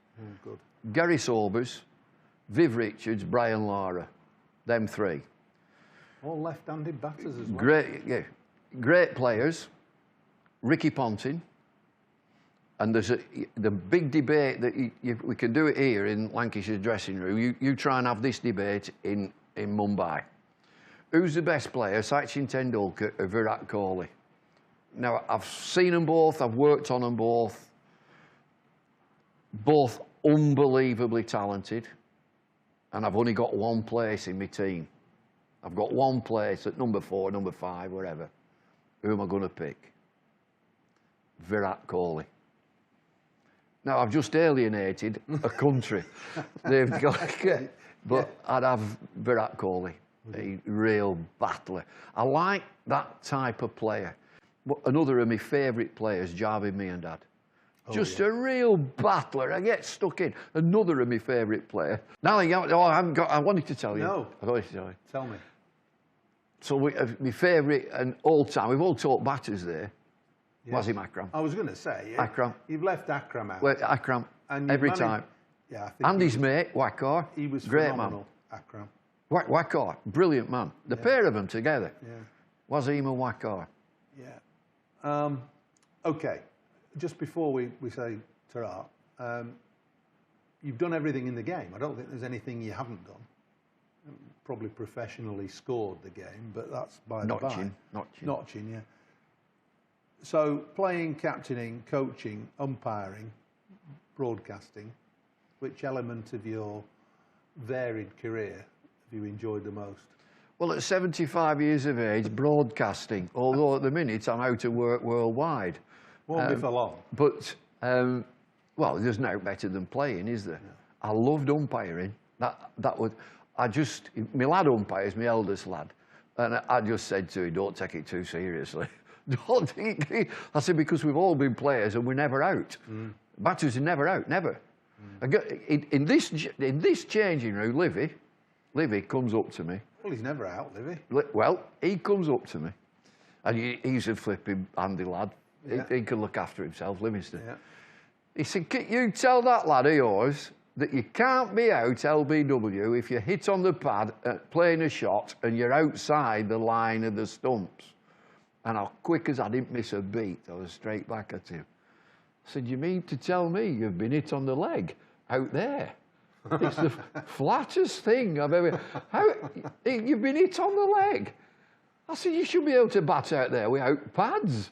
R: Good.
G: Gary Sobers, Viv Richards, Brian Lara. Them three.
R: All left-handed batters as well.
G: Great players. Ricky Ponting. And there's the big debate that we can do it here in Lancashire's dressing room. You try and have this debate in Mumbai. Who's the best player, Sachin Tendulkar or Virat Kohli? Now, I've seen them both, I've worked on them both. Both unbelievably talented. And I've only got one place in my team. I've got one place at number 4, number 5, wherever. Who am I going to pick? Virat Kohli. Now, I've just alienated a country. They've got... But I'd have Virat Kohli, a real battler. I like that type of player. But another of my favourite players, Javed Miandad. Just a real battler. I get stuck in. Another of my favourite player. Now, I wanted to tell you.
R: No.
G: I wanted to tell you.
R: Tell me.
G: So my favourite and all time, we've all talked batters there. Yes. Wasim Akram.
R: I was going to say,
G: Akram.
R: You've left Akram out.
G: Well, Akram, every time.
R: Yeah,
G: and his mate, Wakar.
R: He was
G: great
R: phenomenal,
G: man.
R: Akram.
G: Wakar, brilliant man. The pair of them together.
R: Yeah.
G: Wasim and Wakar.
R: Yeah. OK, just before we say ta-ra, you've done everything in the game. I don't think there's anything you haven't done. Probably professionally scored the game, but that's by the by. Notching, yeah. So playing, captaining, coaching, umpiring, broadcasting, which element of your varied career have you enjoyed the most?
G: Well, at 75 years of age, broadcasting, although at the minute I'm out of work worldwide.
R: Won't be for long.
G: But, well, there's no better than playing, is there? Yeah. I loved umpiring. My lad umpires, my eldest lad, and I just said to him, don't take it too seriously. Don't take it. I said, because we've all been players and we're never out. Batters are never out, never. In this changing room, Livy comes up to me.
R: Well, he's never out, Livy.
G: Well, he comes up to me, and he's a flipping handy lad.
R: Yeah.
G: He can look after himself, Livingston. Yeah. He said, can you tell that lad of yours that you can't be out LBW if you hit on the pad playing a shot and you're outside the line of the stumps. And how quick as I didn't miss a beat, I was straight back at him. I said, you mean to tell me you've been hit on the leg out there? It's the flattest thing I've ever... You've been hit on the leg? I said, you should be able to bat out there without pads.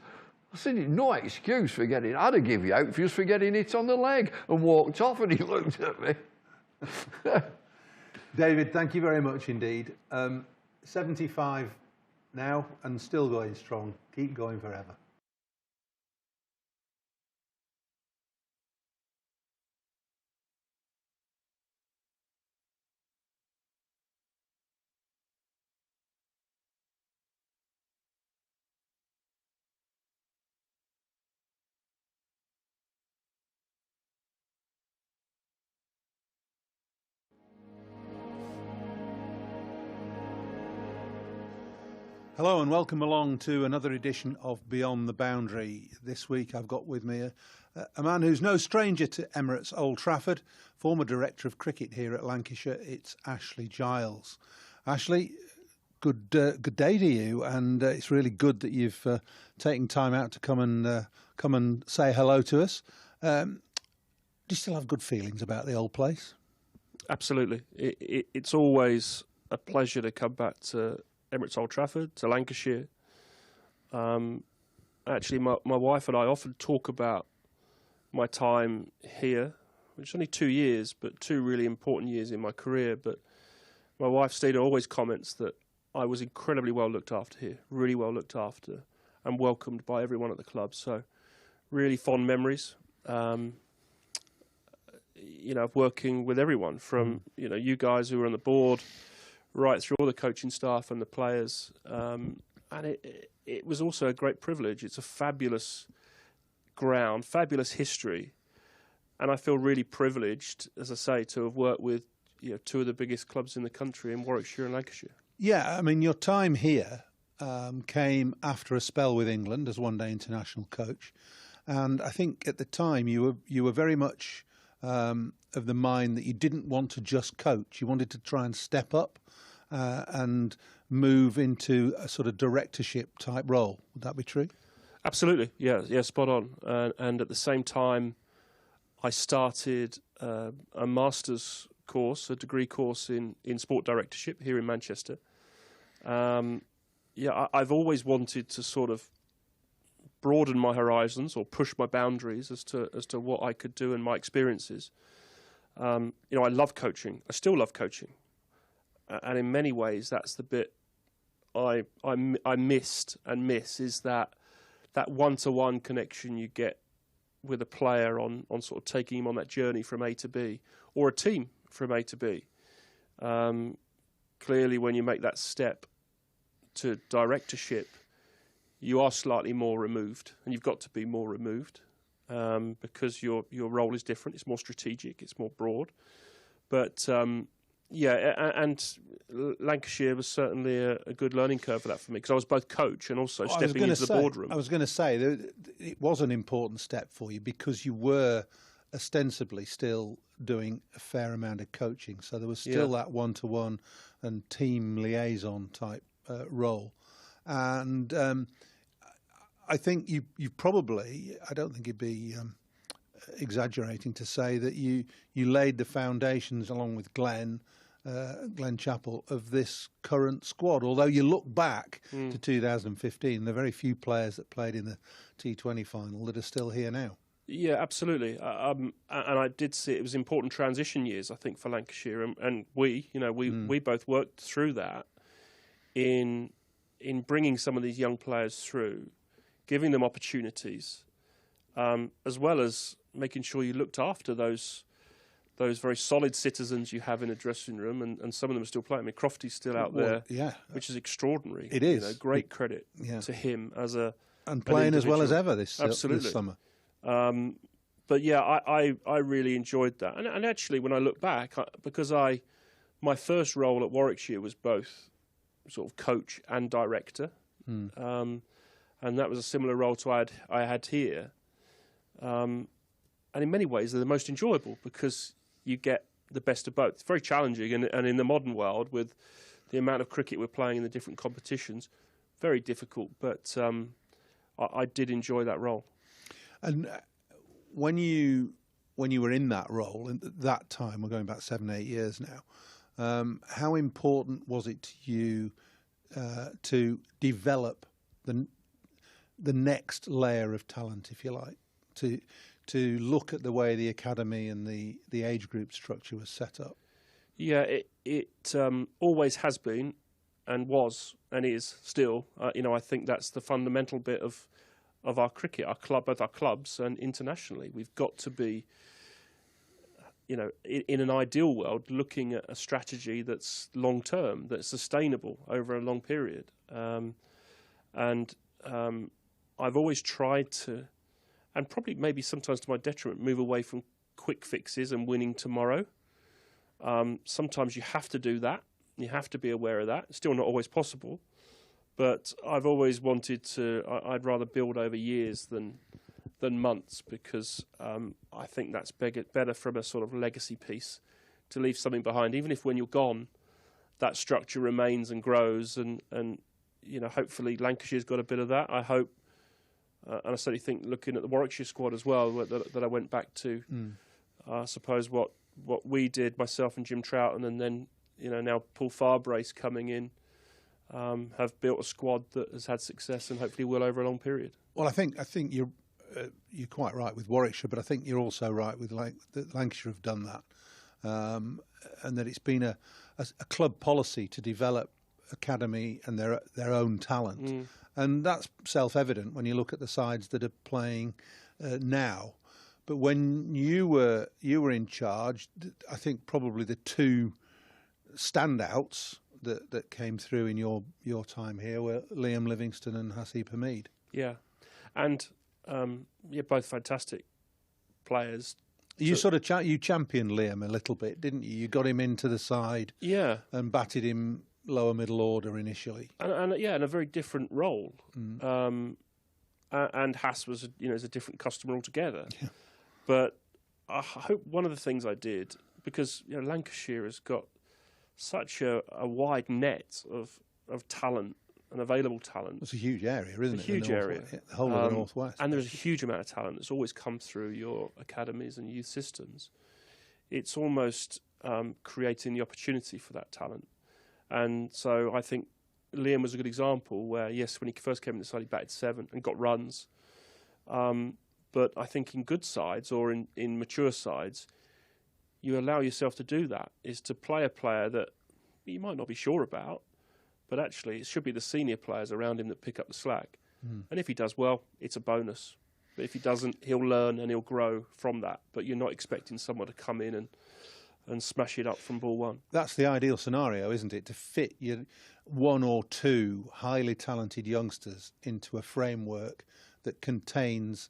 G: I said, no excuse for getting... I'd have given you out just for getting hit on the leg, and walked off, and he looked at me.
R: David, thank you very much indeed. 75 now and still going strong. Keep going forever. Hello and welcome along to another edition of Beyond the Boundary. This week I've got with me a man who's no stranger to Emirates Old Trafford, former Director of Cricket here at Lancashire. It's Ashley Giles. Ashley, good day to you, and it's really good that you've taken time out to come and say hello to us. Do you still have good feelings about the old place?
H: Absolutely. It's always a pleasure to come back to Emirates Old Trafford, to Lancashire. Actually, my wife and I often talk about my time here, which is only 2 years, but 2 really important years in my career. But my wife, Stina, always comments that I was incredibly well looked after here, really well looked after and welcomed by everyone at the club. So really fond memories, of working with everyone from, you guys who were on the board, right through all the coaching staff and the players. And it was also a great privilege. It's a fabulous ground, fabulous history. And I feel really privileged, as I say, to have worked with 2 of the biggest clubs in the country in Warwickshire and Lancashire.
R: Yeah, I mean, your time here came after a spell with England as one-day international coach. And I think at the time you were very much of the mind that you didn't want to just coach. You wanted to try and step up and move into a sort of directorship type role. Would that be true? Absolutely,
H: yeah, spot on. And at the same time, I started a master's course, a degree course in sport directorship here in Manchester. I've always wanted to sort of broaden my horizons or push my boundaries as to what I could do and my experiences. I love coaching. I still love coaching. And in many ways, that's the bit I missed and miss, is that one-to-one connection you get with a player on sort of taking him on that journey from A to B, or a team from A to B. Clearly, when you make that step to directorship, you are slightly more removed, and you've got to be more removed because your role is different. It's more strategic. It's more broad. But and Lancashire was certainly a good learning curve for that for me, because I was both coach and also stepping into the boardroom.
R: I was going to say that it was an important step for you because you were ostensibly still doing a fair amount of coaching. So there was still that one-to-one and team liaison type role. And I think you probably, I don't think it'd be exaggerating to say that you laid the foundations along with Glenn Chappell of this current squad. Although you look back to 2015, there are very few players that played in the T20 final that are still here now.
H: Yeah, absolutely. And I did see it was important transition years, I think, for Lancashire, and we both worked through that in bringing some of these young players through, giving them opportunities, as well as making sure you looked after those very solid citizens you have in a dressing room, and some of them are still playing. I mean, Crofty's still out there, which is extraordinary.
R: It is.
H: Great credit to him as
R: and playing as well as ever this
H: Absolutely.
R: Summer.
H: But yeah, I really enjoyed that. And actually, when I look back, because my first role at Warwickshire was both sort of coach and director, and that was a similar role to I had here. And in many ways, they're the most enjoyable because you get the best of both. It's very challenging, and in the modern world, with the amount of cricket we're playing in the different competitions, very difficult. But I did enjoy that role.
R: And when you were in that role, in that time, we're going back 7-8 years now, how important was it to you to develop the next layer of talent, if you like, to look at the way the academy and the age group structure was set up?
H: Yeah, it always has been, and was and is still. You know, I think that's the fundamental bit of our cricket, both our clubs and internationally. We've got to be, you know, in an ideal world, looking at a strategy that's long term, that's sustainable over a long period. I've always tried to, and probably maybe sometimes to my detriment, move away from quick fixes and winning tomorrow. Sometimes you have to do that. You have to be aware of that. It's still not always possible, but I've always wanted to. I'd rather build over years than months, because I think that's better from a sort of legacy piece, to leave something behind, even if when you're gone, that structure remains and grows. And you know, hopefully Lancashire's got a bit of that. I hope, and I certainly think, looking at the Warwickshire squad as well, that I went back to. I suppose what we did, myself and Jim Troughton, and then, you know, now Paul Farbrace coming in, have built a squad that has had success and hopefully will over a long period.
R: Well, I think you're quite right with Warwickshire, but I think you're also right with that Lancashire have done that, and that it's been a club policy to develop academy and their own talent, and that's self-evident when you look at the sides that are playing now. But when you were in charge, I think probably the two standouts that came through in your time here were Liam Livingstone and Hasib Hamid.
H: Yeah, and both fantastic players.
R: You sort of you championed Liam a little bit, didn't you? You got him into the side, and batted him lower middle order initially,
H: and in a very different role. And Hass was, is a different customer altogether. Yeah. But I hope one of the things I did, because Lancashire has got such a wide net of talent and available talent.
R: It's a huge area, isn't it?
H: A huge area.
R: The whole of the Northwest.
H: And there's a huge amount of talent that's always come through your academies and youth systems. It's almost creating the opportunity for that talent. And so I think Liam was a good example where, yes, when he first came in the side, he batted 7 and got runs. But I think in good sides or in mature sides, you allow yourself to do that, is to play a player that you might not be sure about, but actually it should be the senior players around him that pick up the slack. And if he does well, it's a bonus. But if he doesn't, he'll learn and he'll grow from that. But you're not expecting someone to come in and smash it up from ball one.
R: That's the ideal scenario, isn't it? To fit your 1 or 2 highly talented youngsters into a framework that contains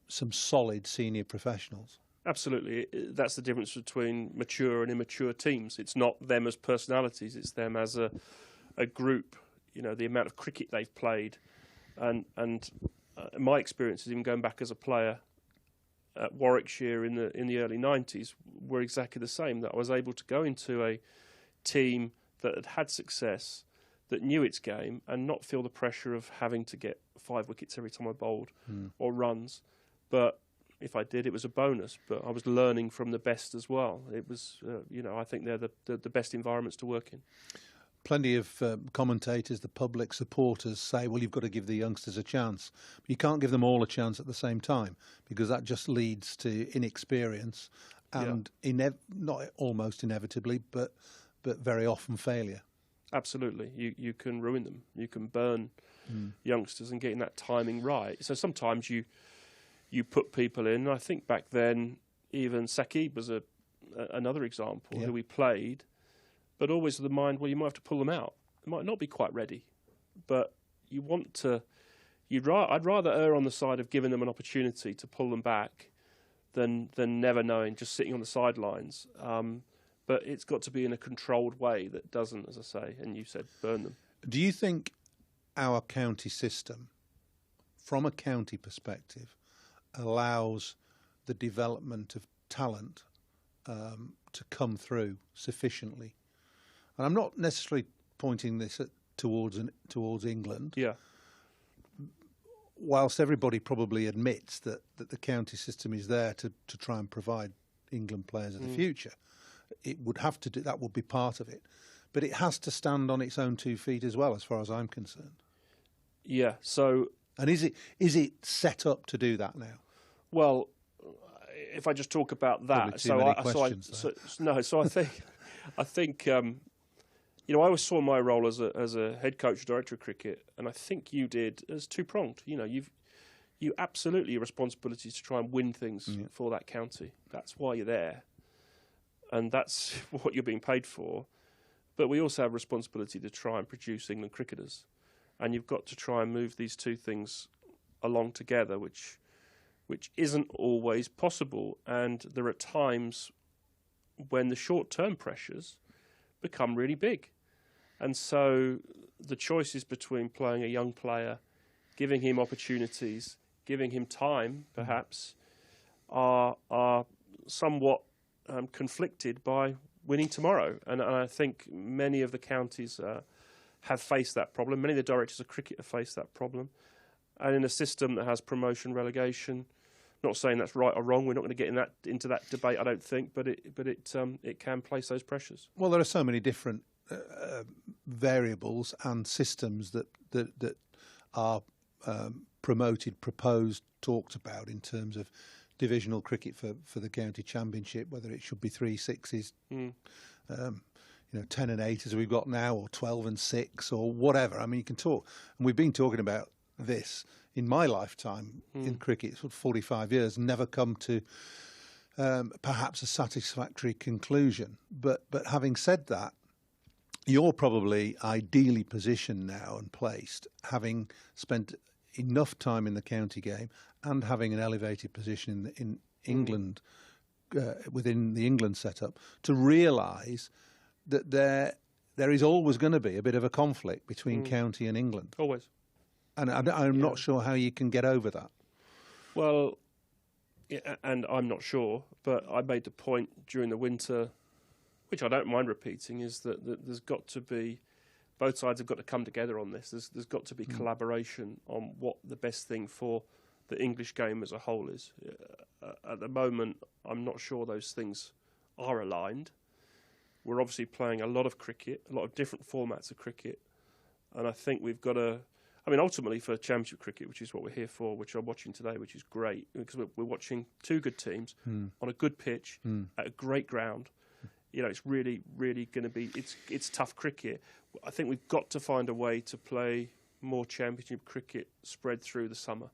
R: some solid senior professionals.
H: Absolutely. That's the difference between mature and immature teams. It's not them as personalities, it's them as a group. The amount of cricket they've played. And my experiences, even going back as a player at Warwickshire in the early 90s, were exactly the same. That I was able to go into a team that had success, that knew its game, and not feel the pressure of having to get 5 wickets every time I bowled or runs. But if I did, it was a bonus. But I was learning from the best as well. It was, I think they're the best environments to work in.
R: Plenty of commentators, the public, supporters say, well, you've got to give the youngsters a chance. But you can't give them all a chance at the same time, because that just leads to inexperience and not almost inevitably, but very often failure.
H: Absolutely. You can ruin them. You can burn youngsters, and getting that timing right. So sometimes you put people in. I think back then, even Saqib was another example who we played, but always with the mind, well, you might have to pull them out. They might not be quite ready, but you want to. I'd rather err on the side of giving them an opportunity to pull them back than never knowing, just sitting on the sidelines. But it's got to be in a controlled way that doesn't, as I say, and you said, burn them.
R: Do you think our county system, from a county perspective, allows the development of talent to come through sufficiently? And I'm not necessarily pointing this towards England.
H: Yeah.
R: Whilst everybody probably admits that the county system is there to try and provide England players of the future, it would have to do that. Would be part of it, but it has to stand on its own 2 feet as well, as far as I'm concerned.
H: Yeah. So,
R: and is it set up to do that now?
H: Well, if I just talk about that, I think I always saw my role as a head coach, director of cricket, and I think you did, as two-pronged. You absolutely have responsibility to try and win things for that county. That's why you're there, and that's what you're being paid for. But we also have responsibility to try and produce England cricketers, and you've got to try and move these two things along together, which isn't always possible. And there are times when the short-term pressures become really big. And so the choices between playing a young player, giving him opportunities, giving him time, perhaps, are somewhat conflicted by winning tomorrow. And I think many of the counties have faced that problem. Many of the directors of cricket have faced that problem. And in a system that has promotion, relegation, not saying that's right or wrong, we're not going to get into that debate, I don't think, but it can place those pressures.
R: Well, there are so many different variables and systems that are promoted, proposed, talked about in terms of divisional cricket for the county championship, whether it should be 3 6s, 10 and 8 as we've got now, or 12 and 6, or whatever. I mean, you can talk, and we've been talking about this in my lifetime in cricket, sort of 45 years, never come to perhaps a satisfactory conclusion. But having said that, you're probably ideally positioned now and placed, having spent enough time in the county game and having an elevated position in England, within the England setup, to realise that there is always going to be a bit of a conflict between county and England.
H: Always.
R: And I'm not sure how you can get over that.
H: Well, yeah, and I'm not sure, but I made the point during the winter, which I don't mind repeating, is that there's got to be, both sides have got to come together on this. There's got to be collaboration on what the best thing for the English game as a whole is. At the moment, I'm not sure those things are aligned. We're obviously playing a lot of cricket, a lot of different formats of cricket, and I think we've got to, I mean, ultimately for championship cricket, which is what we're here for, which I'm watching today, which is great, because we're watching two good teams on a good pitch at a great ground. It's really, really going to be, it's tough cricket. I think we've got to find a way to play more championship cricket spread through the summer.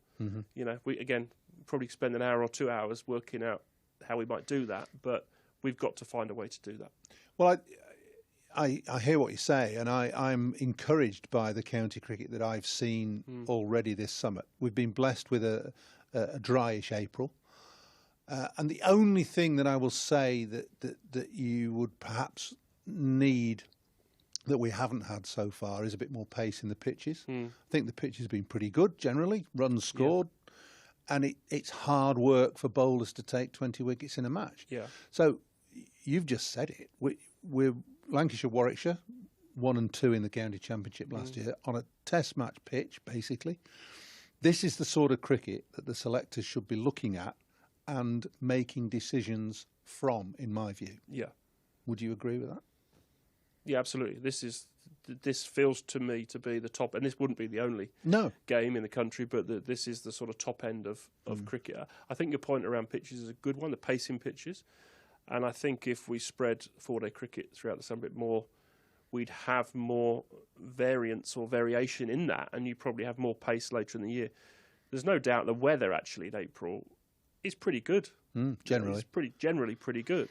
H: We, again, probably spend an hour or 2 hours working out how we might do that, but we've got to find a way to do that.
R: Well, I hear what you say, and I'm encouraged by the county cricket that I've seen already this summer. We've been blessed with a dryish April. And the only thing that I will say that you would perhaps need that we haven't had so far is a bit more pace in the pitches. I think the pitch has been pretty good generally, runs scored, and it's hard work for bowlers to take 20 wickets in a match.
H: Yeah.
R: So you've just said it. We're Lancashire, Warwickshire, 1 and 2 in the county championship last year on a test match pitch, basically. This is the sort of cricket that the selectors should be looking at and making decisions from, in my view.
H: Yeah.
R: Would you agree with that?
H: Yeah, absolutely. This feels to me to be the top, and this wouldn't be the only game in the country, but this is the sort of top end of cricket. I think your point around pitches is a good one, the pacing pitches. And I think if we spread 4-day cricket throughout the summer a bit more, we'd have more variance or variation in that, and you'd probably have more pace later in the year. There's no doubt the weather actually in April is pretty good.
R: Generally.
H: It's generally pretty good.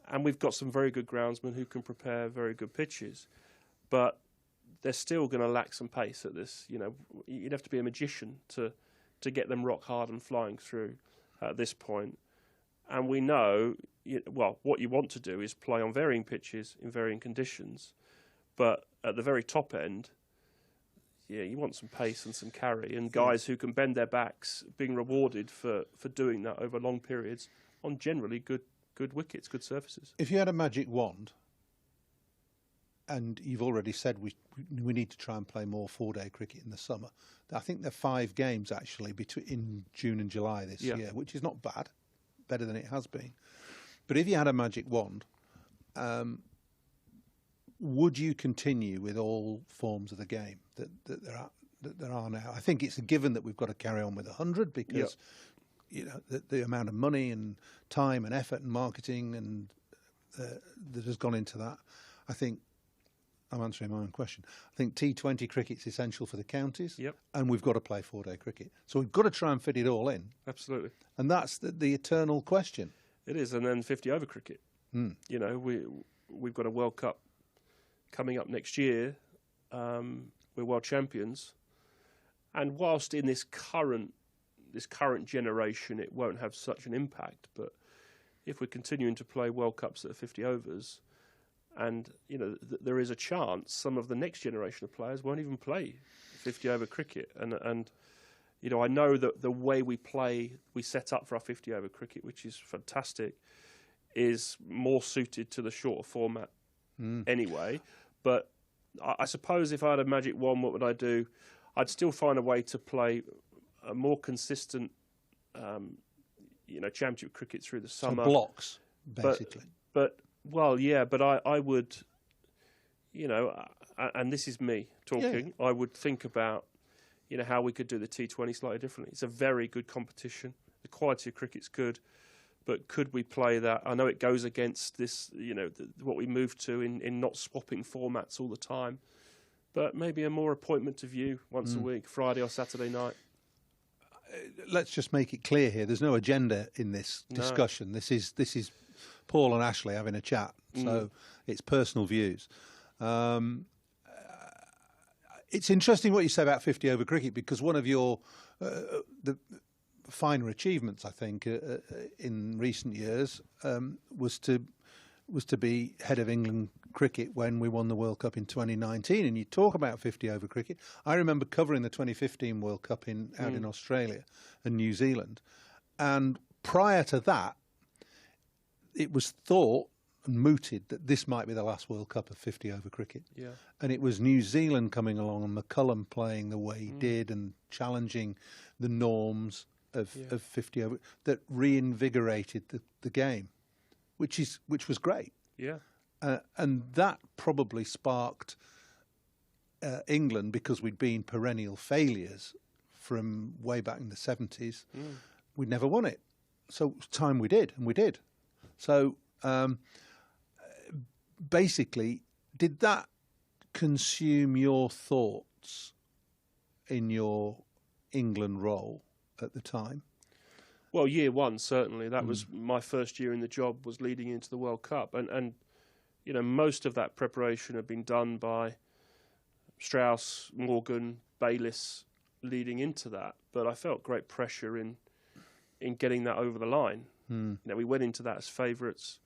H: And we've got some very good groundsmen who can prepare very good pitches. But they're still going to lack some pace at this. You'd have to be a magician to get them rock hard and flying through at this point. And we know, what you want to do is play on varying pitches in varying conditions. But at the very top end, you want some pace and some carry, and guys who can bend their backs being rewarded for doing that over long periods on generally good wickets, good surfaces.
R: If you had a magic wand, and you've already said we need to try and play more 4-day cricket in the summer, I think there are 5 games actually in June and July this year, which is not bad, better than it has been. But if you had a magic wand, would you continue with all forms of the game that there are now? I think it's a given that we've got to carry on with 100 because the amount of money and time and effort and marketing and that has gone into that. I think I'm answering my own question. I think T20 cricket's essential for the counties.
H: Yep.
R: And we've got to play 4-day cricket. So we've got to try and fit it all in.
H: Absolutely.
R: And that's the eternal question.
H: It is. And then 50-over cricket.
R: Mm.
H: You know, we've got a World Cup coming up next year. We're world champions. And whilst in this current generation it won't have such an impact, but if we're continuing to play World Cups that are 50 overs, and you know there is a chance some of the next generation of players won't even play 50-over cricket, and you know I know that the way we set up for our 50-over cricket, which is fantastic, is more suited to the shorter format anyway. But I suppose if I had a magic wand, what would I do? I'd still find a way to play a more consistent, championship cricket through the summer.
R: So blocks, basically.
H: But I would, and this is me talking, I would think about, how we could do the T20 slightly differently. It's a very good competition. The quality of cricket's good. But could we play that? I know it goes against this, what we moved to in not swapping formats all the time. But maybe a more appointment to view once a week, Friday or Saturday night.
R: Let's just make it clear here. There's no agenda in this discussion. This is Paul and Ashley having a chat. So it's personal views. It's interesting what you say about 50-over cricket, because one of your the finer achievements, I think, in recent years was to be head of England cricket when we won the World Cup in 2019. And you talk about 50-over cricket. I remember covering the 2015 World Cup out in Australia and New Zealand. And prior to that, it was thought and mooted that this might be the last World Cup of 50-over cricket.
H: Yeah.
R: And it was New Zealand coming along and McCullum playing the way he did and challenging the norms of 50-over that reinvigorated the game, which was great.
H: Yeah.
R: And that probably sparked England, because we'd been perennial failures from way back in the 70s. We'd never won it. So it's time we did, and we did. So basically, did that consume your thoughts in your England role at the time?
H: Well, year one, certainly. That was my first year in the job, was leading into the World Cup. And most of that preparation had been done by Strauss, Morgan, Bayliss leading into that. But I felt great pressure in getting that over the line. We went into that as favourites.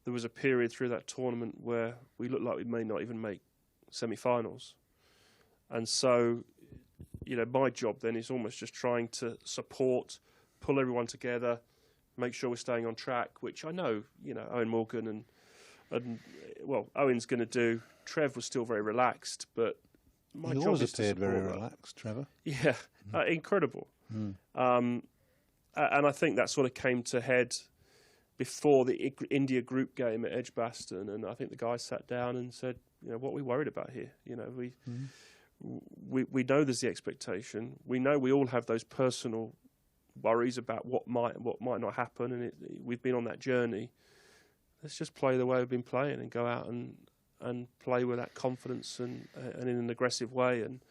H: There was a period through that tournament where we looked like we may not even make semi-finals. And so, my job then is almost just trying to support, pull everyone together, make sure we're staying on track, which I know, Owen Morgan and Owen's going to do. Trev was still very relaxed, but my job
R: always
H: is to
R: appeared very
H: support
R: relaxed, Trevor.
H: Yeah, incredible. And I think that sort of came to head before the India group game at Edgbaston, and I think the guys sat down and said, what are we worried about here? We know there's the expectation. We know we all have those personal worries about what might not happen, and we've been on that journey. Let's just play the way we've been playing and go out and play with that confidence and in an aggressive way, and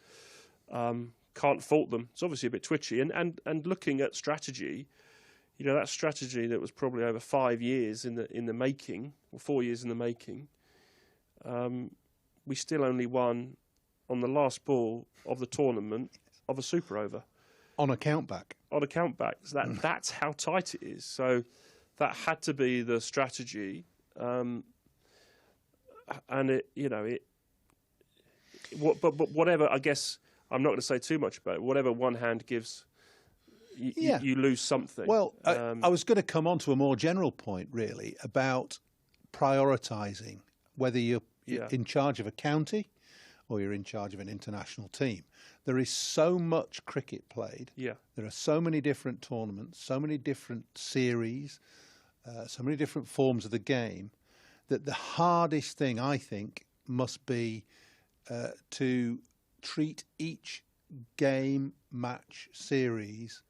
H: can't fault them. It's obviously a bit twitchy, and looking at strategy, that strategy that was probably over 5 years in the making, or 4 years in the making. We still only won on the last ball of the tournament of a super over.
R: On a countback.
H: On a countback. So that's how tight it is. So that had to be the strategy. And but whatever, I guess, I'm not going to say too much about it. Whatever one hand gives, you lose something.
R: Well, I was going to come on to a more general point, really, about prioritising, whether you're in charge of a county or you're in charge of an international team. There is so much cricket played.
H: Yeah.
R: There are so many different tournaments, so many different series, so many different forms of the game, that the hardest thing, I think, must be to treat each game, match, series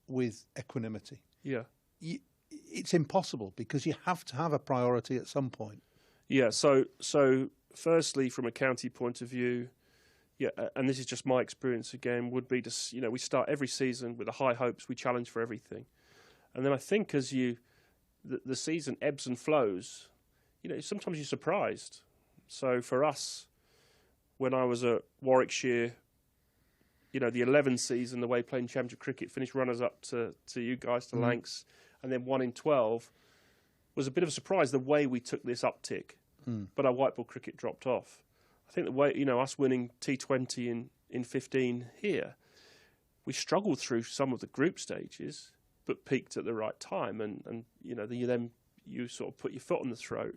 R: with equanimity.
H: Yeah.
R: It's impossible, because you have to have a priority at some point.
H: Yeah, so firstly, from a county point of view, yeah, and this is just my experience again, would be to, we start every season with the high hopes, we challenge for everything. And then I think as the season ebbs and flows, sometimes you're surprised. So for us, when I was at Warwickshire, the 11 season, the way playing Championship cricket, finished runners-up to you guys, to Lancs, and then 1 in 12, was a bit of a surprise the way we took this uptick. But our white ball cricket dropped off. I think the way, us winning T20 in 15 here, we struggled through some of the group stages, but peaked at the right time. And you sort of put your foot on the throat.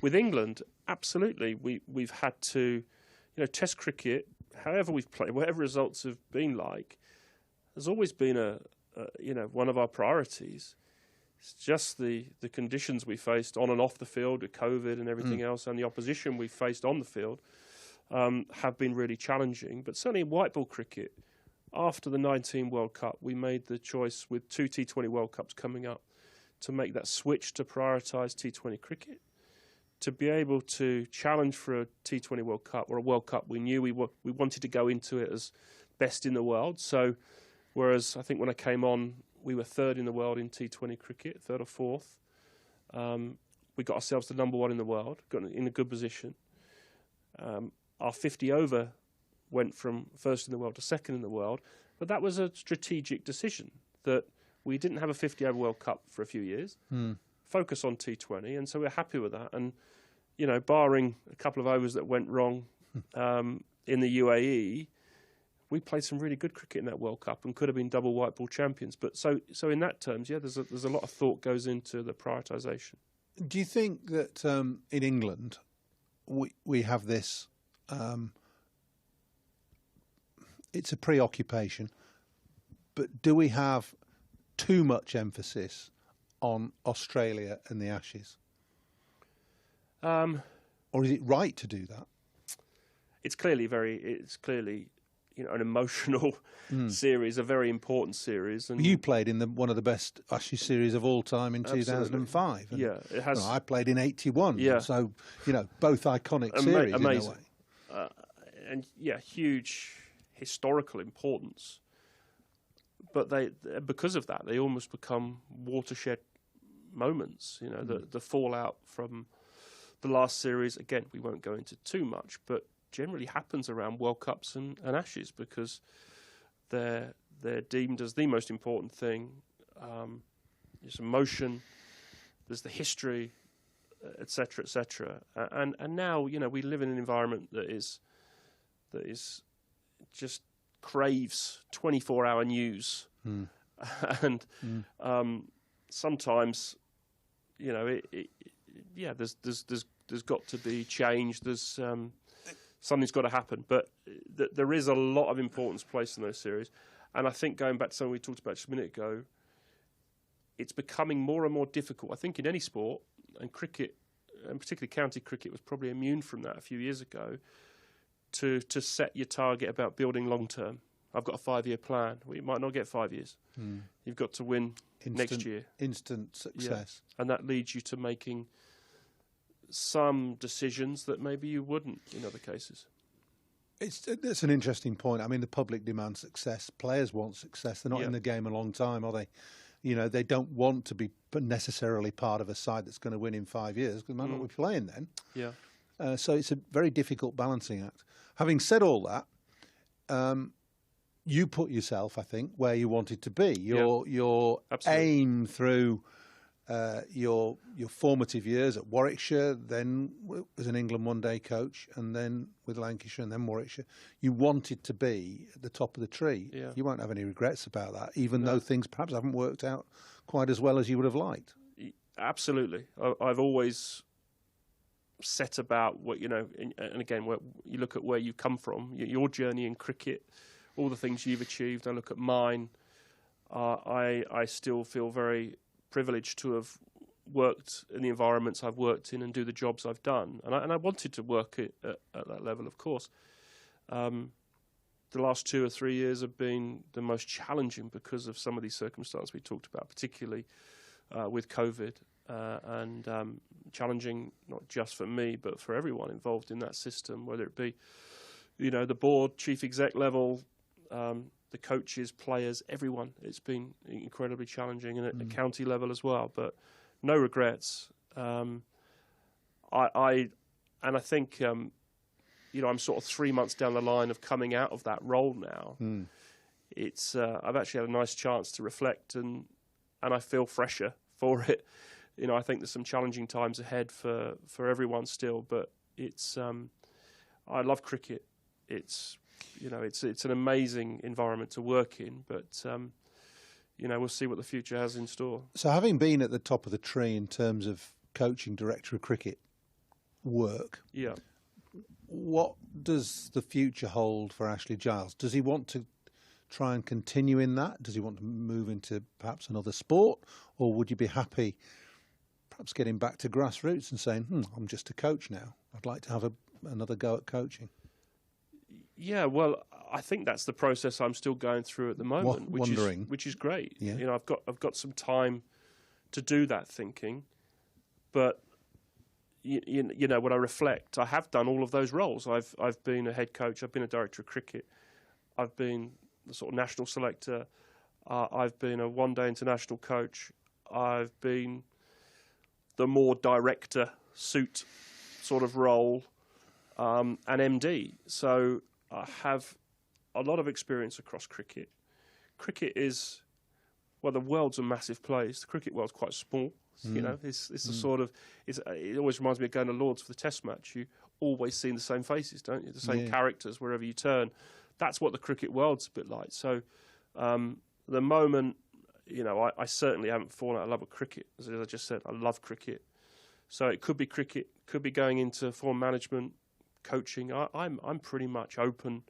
H: With England, absolutely, we've had to, Test cricket, however we've played, whatever results have been like, has always been one of our priorities. It's just the conditions we faced on and off the field with COVID and everything else, and the opposition we faced on the field have been really challenging. But certainly in white ball cricket, after the 19 World Cup, we made the choice with 2 T20 World Cups coming up to make that switch to prioritise T20 cricket, to be able to challenge for a T20 World Cup or a World Cup. We knew we wanted to go into it as best in the world. So whereas I think when I came on, we were 3rd in the world in T20 cricket, 3rd or 4th. We got ourselves to #1 in the world, got in a good position. Our 50 over went from 1st in the world to 2nd in the world, but that was a strategic decision that we didn't have a 50 over World Cup for a few years. Focus on T20, and so we're happy with that. And barring a couple of overs that went wrong in the UAE, we played some really good cricket in that World Cup and could have been double white ball champions. But so in that terms, yeah, there's a lot of thought goes into the prioritisation.
R: Do you think that in England we have this? It's a preoccupation, but do we have too much emphasis on Australia and the Ashes? Or is it right to do that?
H: It's clearly an emotional series, a very important series. And
R: you played in one of the best Ashes series of all time in 2005. And,
H: yeah, it has.
R: I played in '81.
H: Yeah.
R: So both iconic series
H: amazing.
R: in a way.
H: And huge historical importance. But because of that, they almost become watershed moments. The fallout from the last series. Again, we won't go into too much, but generally happens around World Cups and Ashes because they're deemed as the most important thing. There's emotion, there's the history, etc., etc. And now we live in an environment that is just craves 24-hour news, and sometimes there's got to be change. There's something's got to happen, but there is a lot of importance placed in those series. And I think going back to something we talked about just a minute ago, it's becoming more and more difficult. I think in any sport, and cricket, and particularly county cricket, was probably immune from that a few years ago, to set your target about building long term. I've got a 5-year plan. Well, you might not get 5 years. You've got to win next year. Instant
R: success.
H: Yeah. And that leads you to making some decisions that maybe you wouldn't in other cases.
R: It's an interesting point. I mean, the public demands success. Players want success. They're not in the game a long time, are they? They don't want to be necessarily part of a side that's going to win in 5 years because they might not be playing then.
H: Yeah.
R: So it's a very difficult balancing act. Having said all that, you put yourself, I think, where you wanted to be. Your aim through your formative years at Warwickshire, then as an England one-day coach, and then with Lancashire and then Warwickshire, you wanted to be at the top of the tree.
H: Yeah.
R: You won't have any regrets about that, even though things perhaps haven't worked out quite as well as you would have liked.
H: Absolutely. I've always set about what, and again, you look at where you come from, your journey in cricket, all the things you've achieved. I look at mine. I still feel very privileged to have worked in the environments I've worked in and do the jobs I've done. And I wanted to work at that level, of course. The last 2 or 3 years have been the most challenging because of some of these circumstances we talked about, particularly with COVID. and challenging not just for me but for everyone involved in that system, whether it be, you know, the board, chief exec level, the coaches, players, everyone. It's been incredibly challenging, and at the county level as well. But no regrets. I think you know, I'm sort of 3 months down the line of coming out of that role now. It's I've actually had a nice chance to reflect, and I feel fresher for it. You know, I think there's some challenging times ahead for everyone still, but it's I love cricket. It's, you know, it's an amazing environment to work in, but you know, we'll see what the future has in store.
R: So, having been at the top of the tree in terms of coaching director of cricket work,
H: yeah,
R: what does the future hold for Ashley Giles? Does he want to try and continue in that? Does he want to move into perhaps another sport, or would you be happy perhaps getting back to grassroots and saying, I'm just a coach now, I'd like to have another go at coaching?
H: Yeah, well, I think that's the process I'm still going through at the moment, which is great.
R: Yeah.
H: You know, I've got some time to do that thinking, but you know, when I reflect, I have done all of those roles. I've been a head coach, I've been a director of cricket, I've been the sort of national selector, I've been a one-day international coach, I've been the more director suit sort of role, and MD. So I have a lot of experience across cricket. Cricket is, well, the world's a massive place. The cricket world's quite small. You know, it's the sort of, it always reminds me of going to Lord's for the test match. You always see the same faces, don't you? The same characters wherever you turn. That's what the cricket world's a bit like. So the moment, you know, I certainly haven't fallen out of love with cricket. As I just said, I love cricket. So it could be cricket, could be going into form management, coaching. I'm pretty much open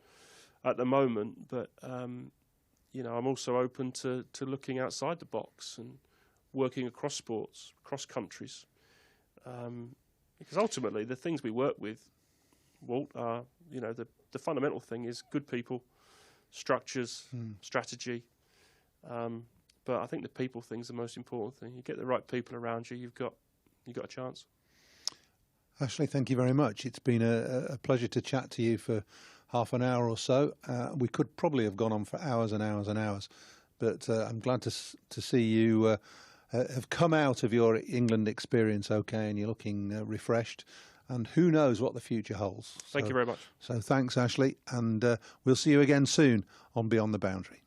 H: at the moment, but you know, I'm also open to looking outside the box and working across sports, across countries, because ultimately the things we work with, Walt, are, you know, the fundamental thing is good people, structures, strategy. But I think the people thing's the most important thing. You get the right people around you, you've got a chance.
R: Ashley, thank you very much. It's been a pleasure to chat to you for half an hour or so. We could probably have gone on for hours and hours and hours, but I'm glad to see you have come out of your England experience okay, and you're looking refreshed. And who knows what the future holds.
H: Thank you very much.
R: So thanks, Ashley, and we'll see you again soon on Beyond the Boundary.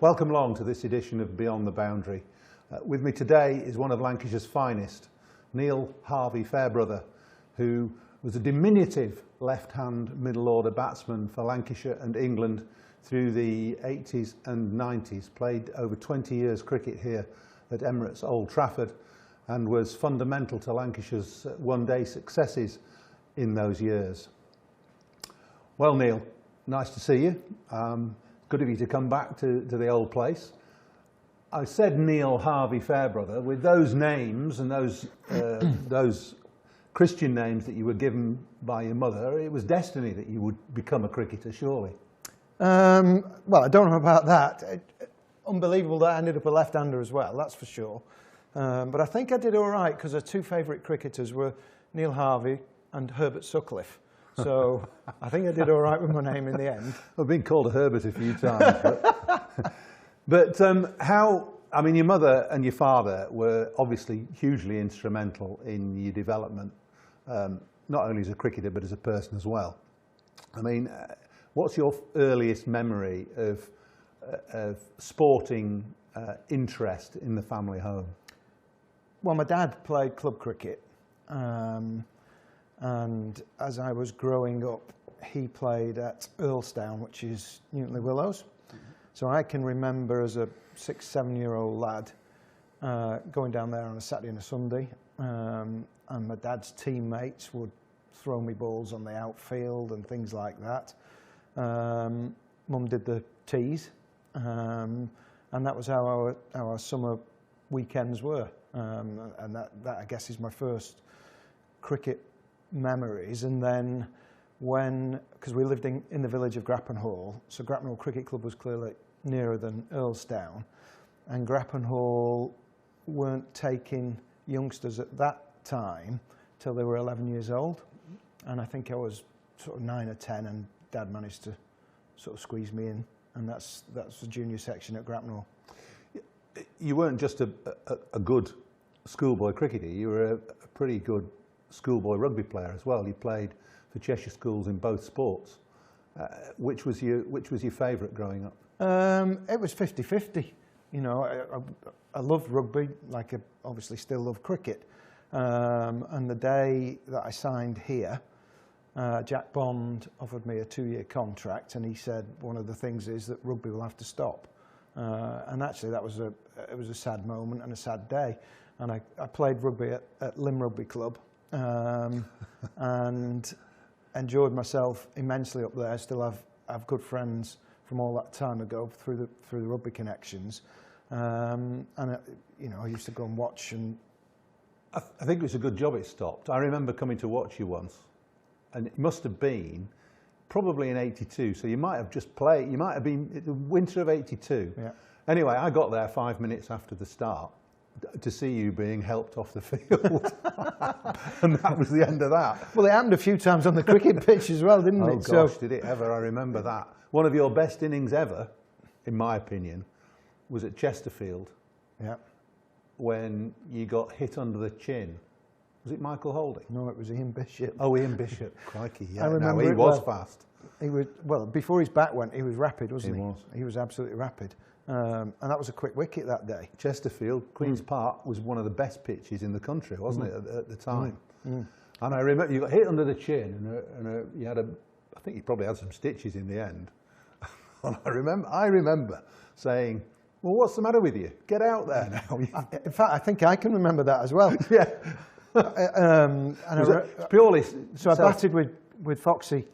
R: Welcome along to this edition of Beyond the Boundary. With me today is one of Lancashire's finest, Neil Harvey Fairbrother, who was a diminutive left-hand middle-order batsman for Lancashire and England through the 80s and 90s, played over 20 years cricket here at Emirates Old Trafford, and was fundamental to Lancashire's one-day successes in those years. Well, Neil, nice to see you. Good of you to come back to the old place. I said Neil Harvey Fairbrother. With those names and those Christian names that you were given by your mother, it was destiny that you would become a cricketer, surely.
I: Well, I don't know about that. Unbelievable that I ended up a left-hander as well, that's for sure. But I think I did all right, because our two favourite cricketers were Neil Harvey and Herbert Sutcliffe. So I think I did all right with my name in the end.
R: I've been called Herbert a few times. But how, I mean, your mother and your father were obviously hugely instrumental in your development, not only as a cricketer, but as a person as well. I mean, what's your earliest memory of sporting interest in the family home?
I: Well, my dad played club cricket. And as I was growing up, he played at Earlstown, which is Newton-le-Willows. So I can remember as a 6, 7-year-old lad going down there on a Saturday and a Sunday, and my dad's teammates would throw me balls on the outfield and things like that. Mum did the tees, and that was how our summer weekends were. and that I guess is my first cricket memories. And then because we lived in the village of Grappenhall, so Grappenhall Cricket Club was clearly nearer than Earlsdown, and Grappenhall weren't taking youngsters at that time till they were 11 years old, and I think I was sort of 9 or 10, and Dad managed to sort of squeeze me in, and that's the junior section at Grappenhall.
R: You weren't just a good schoolboy cricketer, you were a pretty good schoolboy rugby player as well. You played for Cheshire schools in both sports. Which was your favourite growing up?
I: It was 50-50. You know, I loved rugby, like I obviously still love cricket. And the day that I signed here, Jack Bond offered me a 2-year contract, and he said one of the things is that rugby will have to stop. And actually, it was a sad moment and a sad day. And I played rugby at Lim Rugby Club, and enjoyed myself immensely up there. I still have good friends from all that time ago through the rugby connections. And you know, I used to go and watch, and
R: I think it was a good job it stopped. I remember coming to watch you once, and it must have been probably in '82. So you might have just played. You might have been the winter of '82.
I: Yeah.
R: Anyway, I got there 5 minutes after the start to see you being helped off the field, and that was the end of that.
I: Well, it happened a few times on the cricket pitch as well, didn't it?
R: Oh gosh, did it ever? I remember that. One of your best innings ever, in my opinion, was at Chesterfield.
I: Yeah.
R: When you got hit under the chin. Was it Michael Holding?
I: No, it was Ian Bishop.
R: Oh, Ian Bishop. Crikey, yeah.
I: I remember
R: he was fast.
I: He was, well, before his back went, he was rapid, wasn't he?
R: He was.
I: He was absolutely rapid. And that was a quick wicket that day.
R: Chesterfield, Queen's Park, was one of the best pitches in the country, wasn't it, at the time?
I: Mm.
R: And I remember you got hit under the chin, and you had I think you probably had some stitches in the end. And I remember saying, well, what's the matter with you? Get out there now.
I: In fact, I think I can remember that as well.
R: Yeah. Purely.
I: So I batted with Foxy.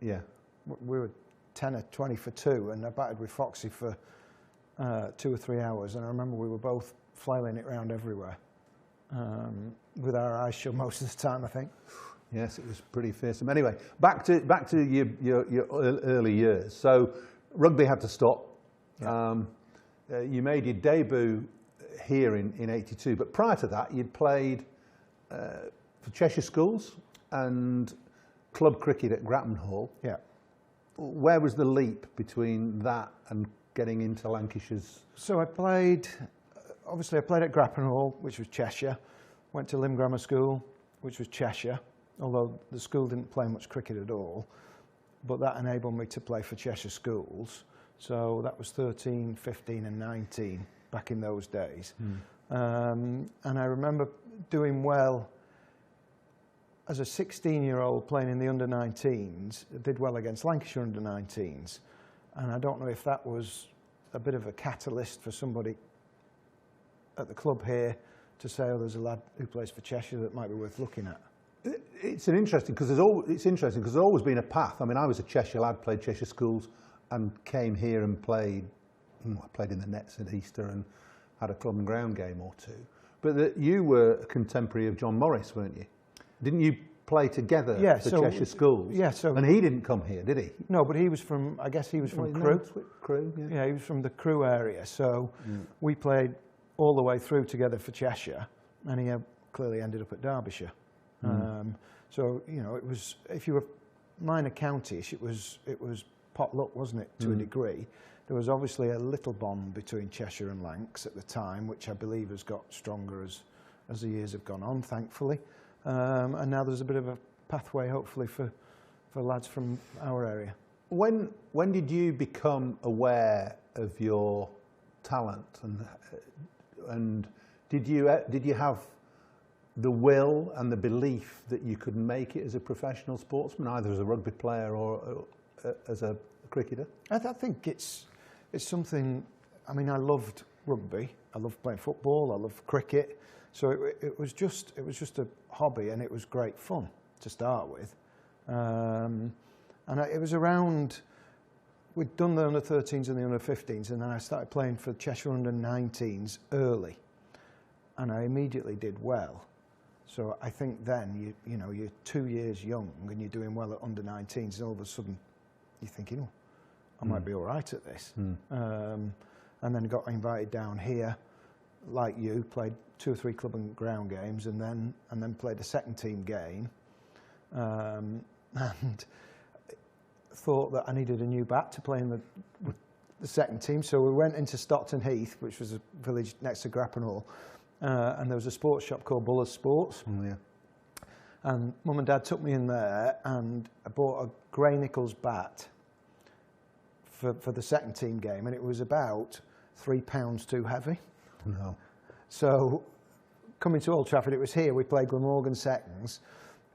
R: Yeah.
I: We were 10 or 20 for 2, and I batted with Foxy for 2 or 3 hours. And I remember we were both flailing it around everywhere, with our eyes shut most of the time, I think.
R: Yes, it was pretty fearsome. Anyway, back to your early years. So rugby had to stop. Yeah. You made your debut here in '82, but prior to that, you'd played for Cheshire schools and club cricket at Grappenhall.
I: Yeah.
R: Where was the leap between that and getting into Lancashire's?
I: So I played at Grappenhall, which was Cheshire. Went to Lim Grammar School, which was Cheshire, although the school didn't play much cricket at all. But that enabled me to play for Cheshire schools. So that was 13, 15 and 19 back in those days. And I remember doing well as a 16-year-old playing in the under-19s. I did well against Lancashire under-19s. And I don't know if that was a bit of a catalyst for somebody at the club here to say, oh, there's a lad who plays for Cheshire that might be worth looking at.
R: It's interesting because there's always been a path. I mean, I was a Cheshire lad, played Cheshire schools, and came here and played. I played in the nets at Easter and had a club and ground game or two. But you were a contemporary of John Morris, weren't you? Didn't you play together for Cheshire schools?
I: Yeah.
R: And he didn't come here, did he?
I: No, but he was from. I guess he was from Crewe.
R: Crewe. Yeah.
I: Yeah, he was from the Crewe area. So we played all the way through together for Cheshire, and he clearly ended up at Derbyshire. So you know, it was, if you were minor county-ish, it was pot luck, wasn't it, to a degree. There was obviously a little bond between Cheshire and Lancs at the time, which I believe has got stronger as the years have gone on, thankfully. And now there's a bit of a pathway, hopefully, for lads from our area.
R: When did you become aware of your talent, and did you have the will and the belief that you could make it as a professional sportsman, either as a rugby player or as a cricketer?
I: I think it's something. I mean, I loved rugby. I loved playing football. I loved cricket. So it was just a hobby, and it was great fun to start with. It was around. We'd done the under-13s and the under-15s, and then I started playing for Cheshire under-19s early. and I immediately did well. So I think then, you know, you're 2 years young and you're doing well at under-19s, and all of a sudden you're thinking, oh, I might be all right at this. And then got invited down here, like you, played 2 or 3 club and ground games, and then played a second team game, and thought that I needed a new bat to play in the second team. So we went into Stockton Heath, which was a village next to Grappenhall, and there was a sports shop called Buller's Sports. And Mum and Dad took me in there, and I bought a Gray Nichols bat for the second team game, and it was about £3 too heavy.
R: No.
I: So coming to Old Trafford, it was here, we played Glamorgan seconds,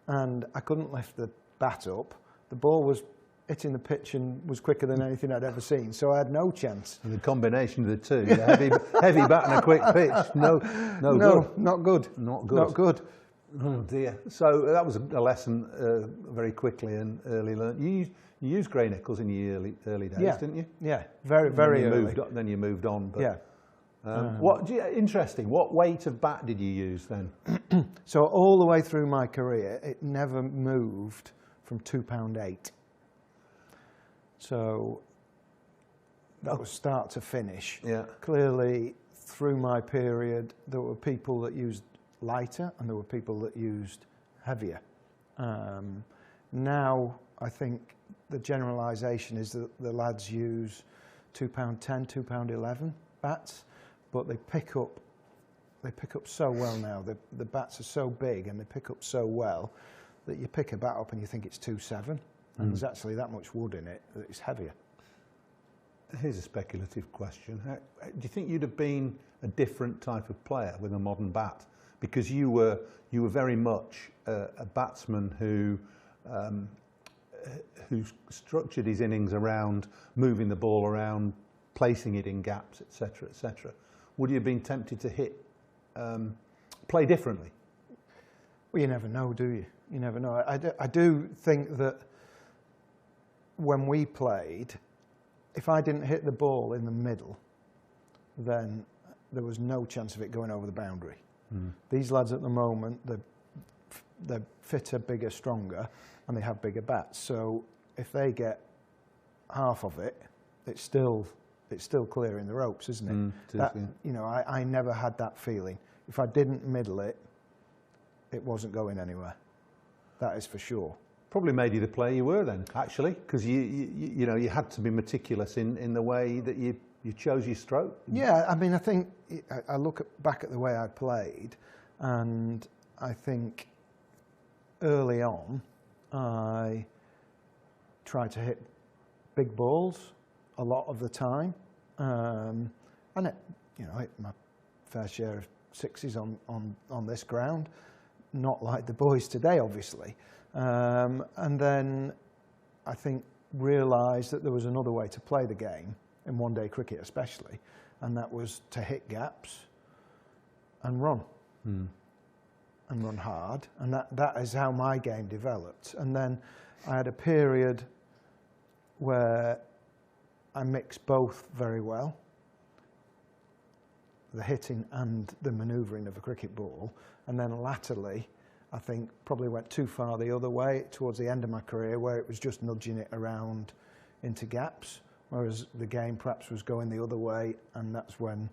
I: and I couldn't lift the bat up. The ball was hitting the pitch and was quicker than anything I'd ever seen, so I had no chance.
R: And the combination of the two, the heavy bat and a quick pitch, no good.
I: Not good.
R: Not good.
I: Not good.
R: Oh dear. So that was a lesson very quickly and early learned. You used Gray Nichols in your early days, didn't you?
I: Yeah, very early.
R: Then you moved on. But,
I: yeah.
R: Interesting. What weight of bat did you use then?
I: So all the way through my career, it never moved from £2.8. So that was start to finish.
R: Yeah.
I: Clearly, through my period, there were people that used lighter and there were people that used heavier. Now, I think the generalisation is that the lads use £2.10, £2.11 bats, but they pick up so well now. The bats are so big and they pick up so well that you pick a bat up and you think it's 2.7, and there's actually that much wood in it that it's heavier.
R: Here's a speculative question. Do you think you'd have been a different type of player with a modern bat? Because you were very much a batsman who structured his innings around moving the ball around, placing it in gaps, etc., etc. Would you have been tempted to play differently?
I: Well, you never know, do you? You never know. I do think that when we played, if I didn't hit the ball in the middle, then there was no chance of it going over the boundary. These lads at the moment, they're fitter, bigger, stronger, and they have bigger bats. So if they get half of it, it's still clearing the ropes, isn't it? You know, I never had that feeling. If I didn't middle it, it wasn't going anywhere. That is for sure.
R: Probably made you the player you were then, actually, because you know, you had to be meticulous in the way that you chose your stroke.
I: Yeah, I mean, I think I look back at the way I played, and I think early on I tried to hit big balls a lot of the time, and you know, I hit my fair share of sixes on this ground, not like the boys today, obviously. And then I think realised that there was another way to play the game, in one-day cricket especially, and that was to hit gaps and run. And run hard, and that is how my game developed. And then I had a period where I mixed both very well, the hitting and the manoeuvring of a cricket ball, and then latterly I think probably went too far the other way towards the end of my career, where it was just nudging it around into gaps, whereas the game perhaps was going the other way, and that's when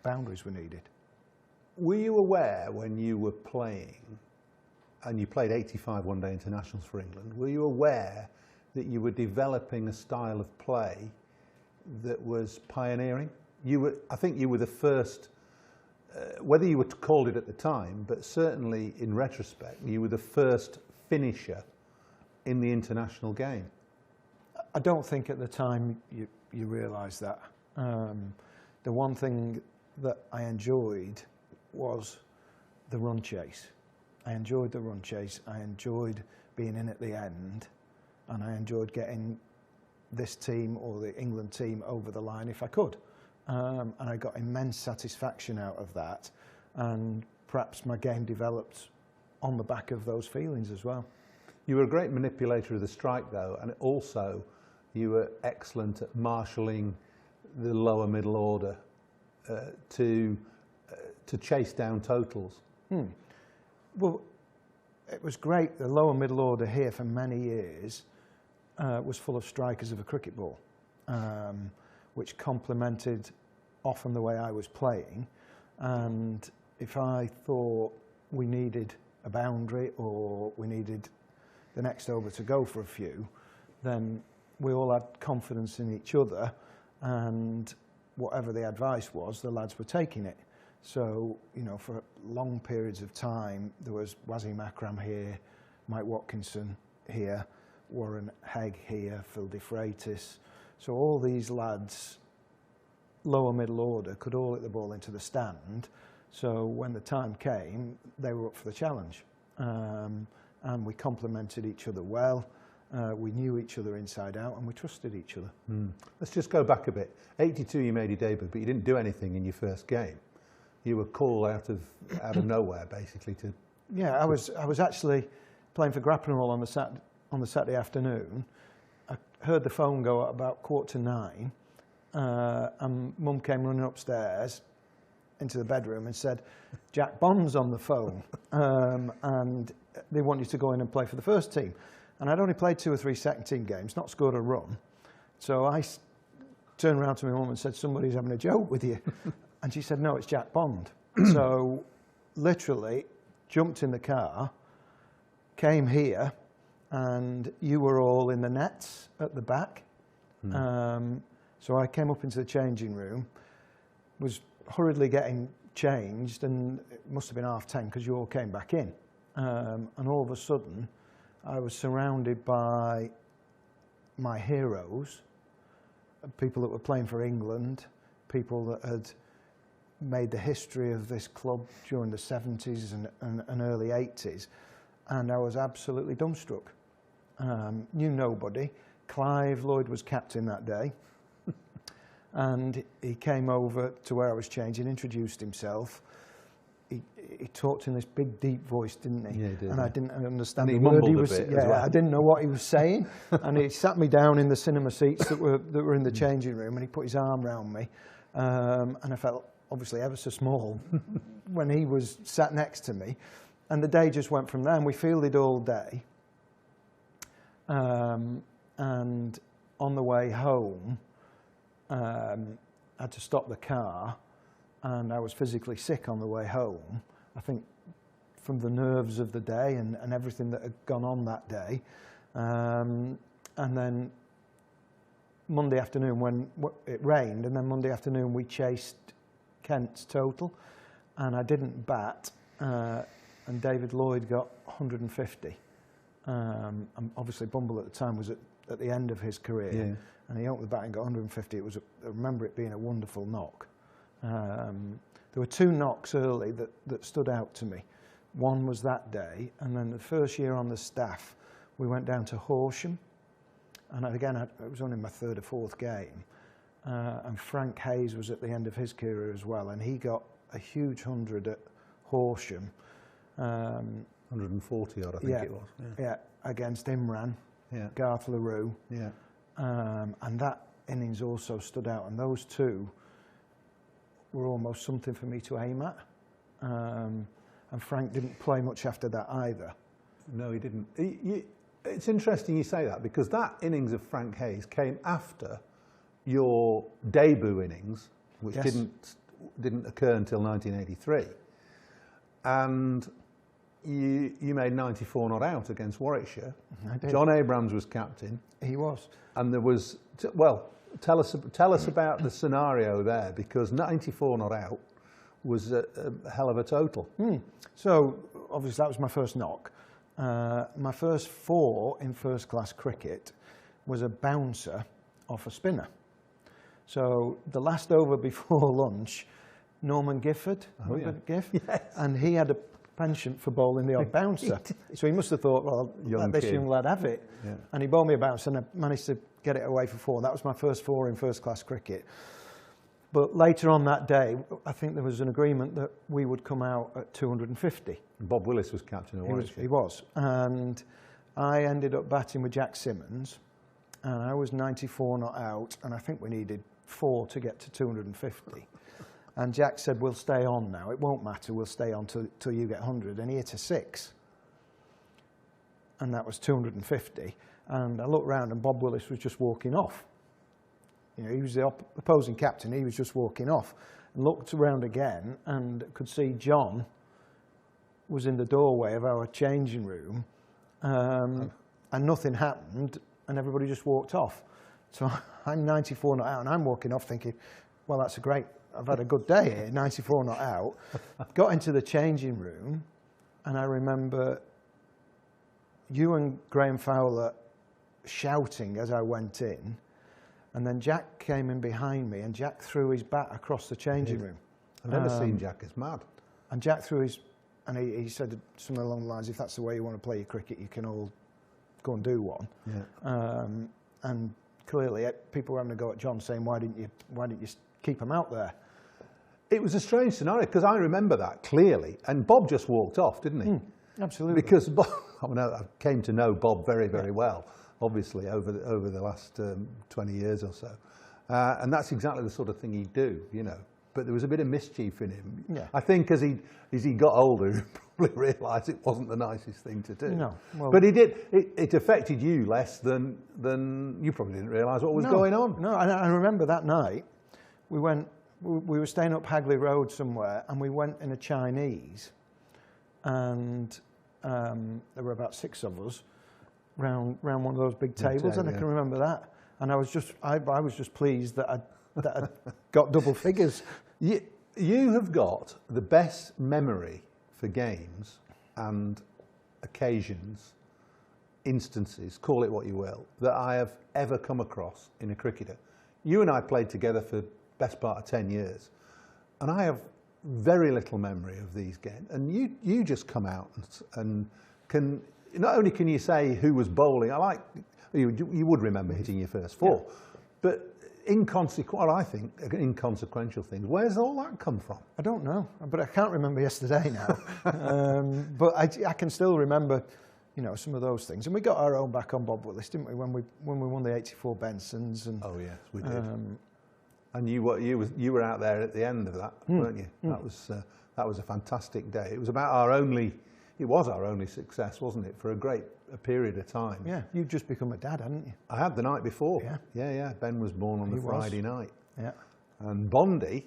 I: boundaries were needed.
R: Were you aware when you were playing, and you played 85 one-day internationals for England, were you aware that you were developing a style of play that was pioneering? I think you were the first, whether you were called it at the time, but certainly in retrospect, you were the first finisher in the international game.
I: I don't think at the time you realise that. The one thing that I enjoyed was the run chase. I enjoyed the run chase. I enjoyed being in at the end, and I enjoyed getting this team or the England team over the line if I could. And I got immense satisfaction out of that, and perhaps my game developed on the back of those feelings as well.
R: You were a great manipulator of the strike though, and also you were excellent at marshalling the lower middle order to to chase down totals?
I: Well, it was great. The lower middle order here for many years was full of strikers of a cricket ball, which complemented often the way I was playing. And if I thought we needed a boundary or we needed the next over to go for a few, then we all had confidence in each other, and whatever the advice was, the lads were taking it. So, you know, for long periods of time, there was Wasim Akram here, Mike Watkinson here, Warren Hegg here, Phil De Freitas. So all these lads, lower middle order, could all hit the ball into the stand. So when the time came, they were up for the challenge. And we complemented each other well. We knew each other inside out, and we trusted each other.
R: Let's just go back a bit. 82, you made your debut, but you didn't do anything in your first game. You were called out of nowhere, basically.
I: Yeah, I was actually playing for Grappenhall on the Saturday afternoon. I heard the phone go at about 8:45, and Mum came running upstairs into the bedroom and said, "Jack Bond's on the phone, and they want you to go in and play for the first team." And I'd only played 2 or 3 second team games, not scored a run. So I turned around to my mum and said, "Somebody's having a joke with you." And she said, "No, it's Jack Bond." So literally jumped in the car, came here, and you were all in the nets at the back. So I came up into the changing room, was hurriedly getting changed, and it must have been 10:30 because you all came back in. And all of a sudden, I was surrounded by my heroes, people that were playing for England, people that had made the history of this club during the 70s and early 80s, and I was absolutely dumbstruck. Knew nobody. Clive Lloyd was captain that day, and he came over to where I was changing, introduced himself. He talked in this big, deep voice, didn't he?
R: Yeah, he did.
I: And I didn't understand
R: and
I: the word he
R: mumbled
I: was
R: a bit
I: saying.
R: as well.
I: I didn't know what he was saying. And he sat me down in the cinema seats that were in the changing room, and he put his arm round me. And I felt obviously ever so small when he was sat next to me. And the day just went from there, and we fielded all day. And on the way home, I had to stop the car, and I was physically sick on the way home, I think from the nerves of the day and everything that had gone on that day. And then Monday afternoon, when it rained, and then Monday afternoon we chased Kent's total, and I didn't bat, and David Lloyd got 150. And obviously Bumble at the time was at the end of his career, and he opened the bat and got 150. I remember it being a wonderful knock. There were 2 knocks early that stood out to me. One was that day, and then the first year on the staff, we went down to Horsham, and again, it was only my 3rd or 4th game, and Frank Hayes was at the end of his career as well, and he got a huge 100 at Horsham.
R: 140 odd, I think it was.
I: Yeah, against Imran, Garth LaRue. And that innings also stood out, and those 2 were almost something for me to aim at. And Frank didn't play much after that either.
R: No, he didn't. It's interesting you say that, because that innings of Frank Hayes came after your debut innings, which didn't occur until 1983. And you made 94 not out against Warwickshire.
I: I did.
R: John Abrams was captain.
I: He was.
R: And there was, well, tell us about the scenario there, because 94 not out was a hell of a total.
I: So obviously that was my first knock. My first 4 in first class cricket was a bouncer off a spinner. So the last over before lunch, Norman Gifford, Giff?
R: Yes.
I: And he had a penchant for bowling the odd bouncer. So he must have thought, well, let this young lad have it. And he bowled me a bouncer, and I managed to get it away for 4. That was my first 4 in first class cricket. But later on that day, I think there was an agreement that we would come out at 250.
R: Bob Willis was captain of Warwickshire.
I: He was. And I ended up batting with Jack Simmons, and I was 94 not out, and I think we needed 4 to get to 250. And Jack said, we'll stay on now. It won't matter. We'll stay on till you get 100. And he hit a 6. And that was 250. And I looked round and Bob Willis was just walking off. You know, he was the opposing captain. He was just walking off. And looked around again and could see John was in the doorway of our changing room. And nothing happened. And everybody just walked off. So I'm 94 not out. And I'm walking off thinking, well, that's a great... I've had a good day here, 94 not out. Got into the changing room, and I remember you and Graham Fowler shouting as I went in, and then Jack came in behind me, and Jack threw his bat across the changing room.
R: I've never seen Jack as mad.
I: And Jack threw his, and he said something along the lines, if that's the way you want to play your cricket, you can all go and do one.
R: Yeah.
I: And clearly people were having a go at John, saying, why didn't you keep him out there?
R: It was a strange scenario, because I remember that clearly, and Bob just walked off, didn't he?
I: Absolutely.
R: Because Bob, I came to know Bob very, very well, obviously, over the last 20 years or so. And that's exactly the sort of thing he'd do, you know. But there was a bit of mischief in him.
I: Yeah.
R: I think as he got older, he probably realised it wasn't the nicest thing to do.
I: No. Well,
R: but it affected you less than you probably didn't realise what was going on.
I: No, I remember that night, we were staying up Hagley Road somewhere, and we went in a Chinese, and there were about 6 of us round one of those big tables, and I can remember that. And I was just pleased that I got double figures.
R: You have got the best memory for games and occasions, instances, call it what you will, that I have ever come across in a cricketer. You and I played together for best part of 10 years, and I have very little memory of these games. And you just come out and can, not only can you say who was bowling, you would remember hitting your first 4, but I think inconsequential things. Where's all that come from?
I: I don't know, but I can't remember yesterday now. But I can still remember, you know, some of those things. And we got our own back on Bob Willis, didn't we, when we won the 84 Bensons? And,
R: oh yes, we did. And you were out there at the end of that, weren't you? That was a fantastic day. It was our only success, wasn't it, for a period of time?
I: Yeah, you'd just become a dad, hadn't you?
R: I had the night before. Yeah. Ben was born on the Friday night. Yeah. And Bondi,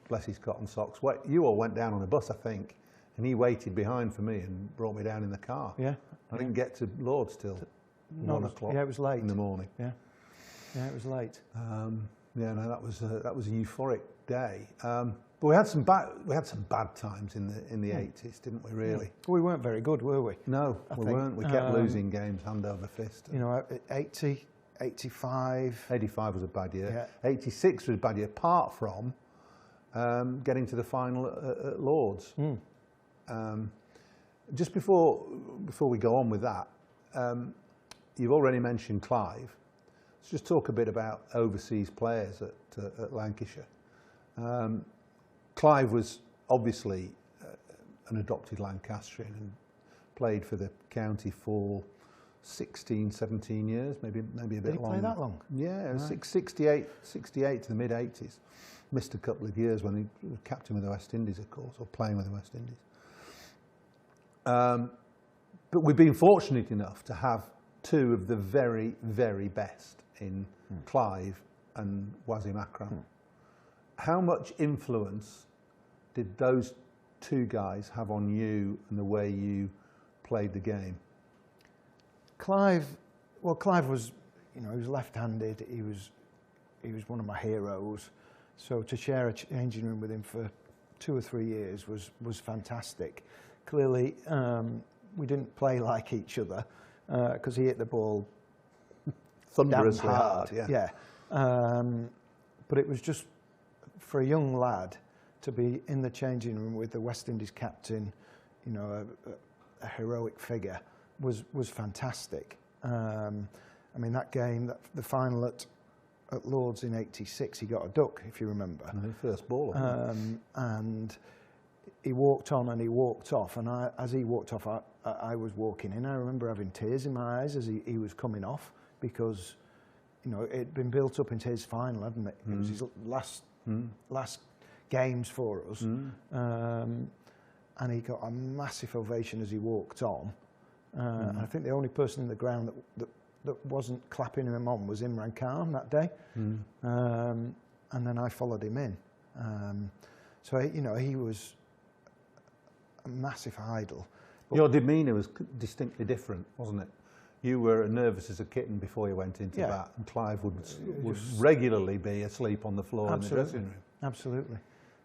R: bless his cotton socks, you all went down on a bus, I think, and he waited behind for me and brought me down in the car.
I: Yeah.
R: I didn't get to Lord's till 1 o'clock.
I: Yeah, it was late
R: in the morning.
I: Yeah. Yeah, it was late.
R: Yeah, no, that was a euphoric day. But we had some bad times in the 80s, didn't we? Really,
I: we weren't very good, were we?
R: No, we weren't. We kept losing games hand over fist.
I: You know, 80, 85.
R: 85 was a bad year. Yeah. 86 was a bad year, apart from getting to the final at Lord's. Just before we go on with that, you've already mentioned Clive. Let's just talk a bit about overseas players at Lancashire. Clive was obviously an adopted Lancastrian and played for the county for 16, 17 years, maybe a bit longer.
I: Did he play that long?
R: Yeah, right. 68 to the mid-80s. Missed a couple of years when he was captain with the West Indies, of course, or playing with the West Indies. But we've been fortunate enough to have 2 of the very, very best in Clive and Wasim Akram. How much influence did those 2 guys have on you and the way you played the game?
I: Clive was, you know, he was left-handed. He was one of my heroes. So to share a changing room with him for 2 or 3 years was fantastic. Clearly, we didn't play like each other because he hit the ball
R: thunderously hard.
I: Yeah. But it was just, for a young lad to be in the changing room with the West Indies captain, you know, a heroic figure, was fantastic. I mean, that game, the final at Lord's in '86, he got a duck, if you remember.
R: No, first ball.
I: And he walked on and he walked off, and as he walked off, I was walking in. I remember having tears in my eyes as he was coming off, because, you know, it'd been built up into his final, hadn't it? It was his last games for us. And he got a massive ovation as he walked on. And I think the only person in the ground that wasn't clapping him on was Imran Khan that day. And then I followed him in. So, you know, he was a massive idol. But
R: your demeanour was distinctly different, wasn't it? You were nervous as a kitten before you went into bat, and Clive would regularly be asleep on the floor in the dressing room.
I: Absolutely.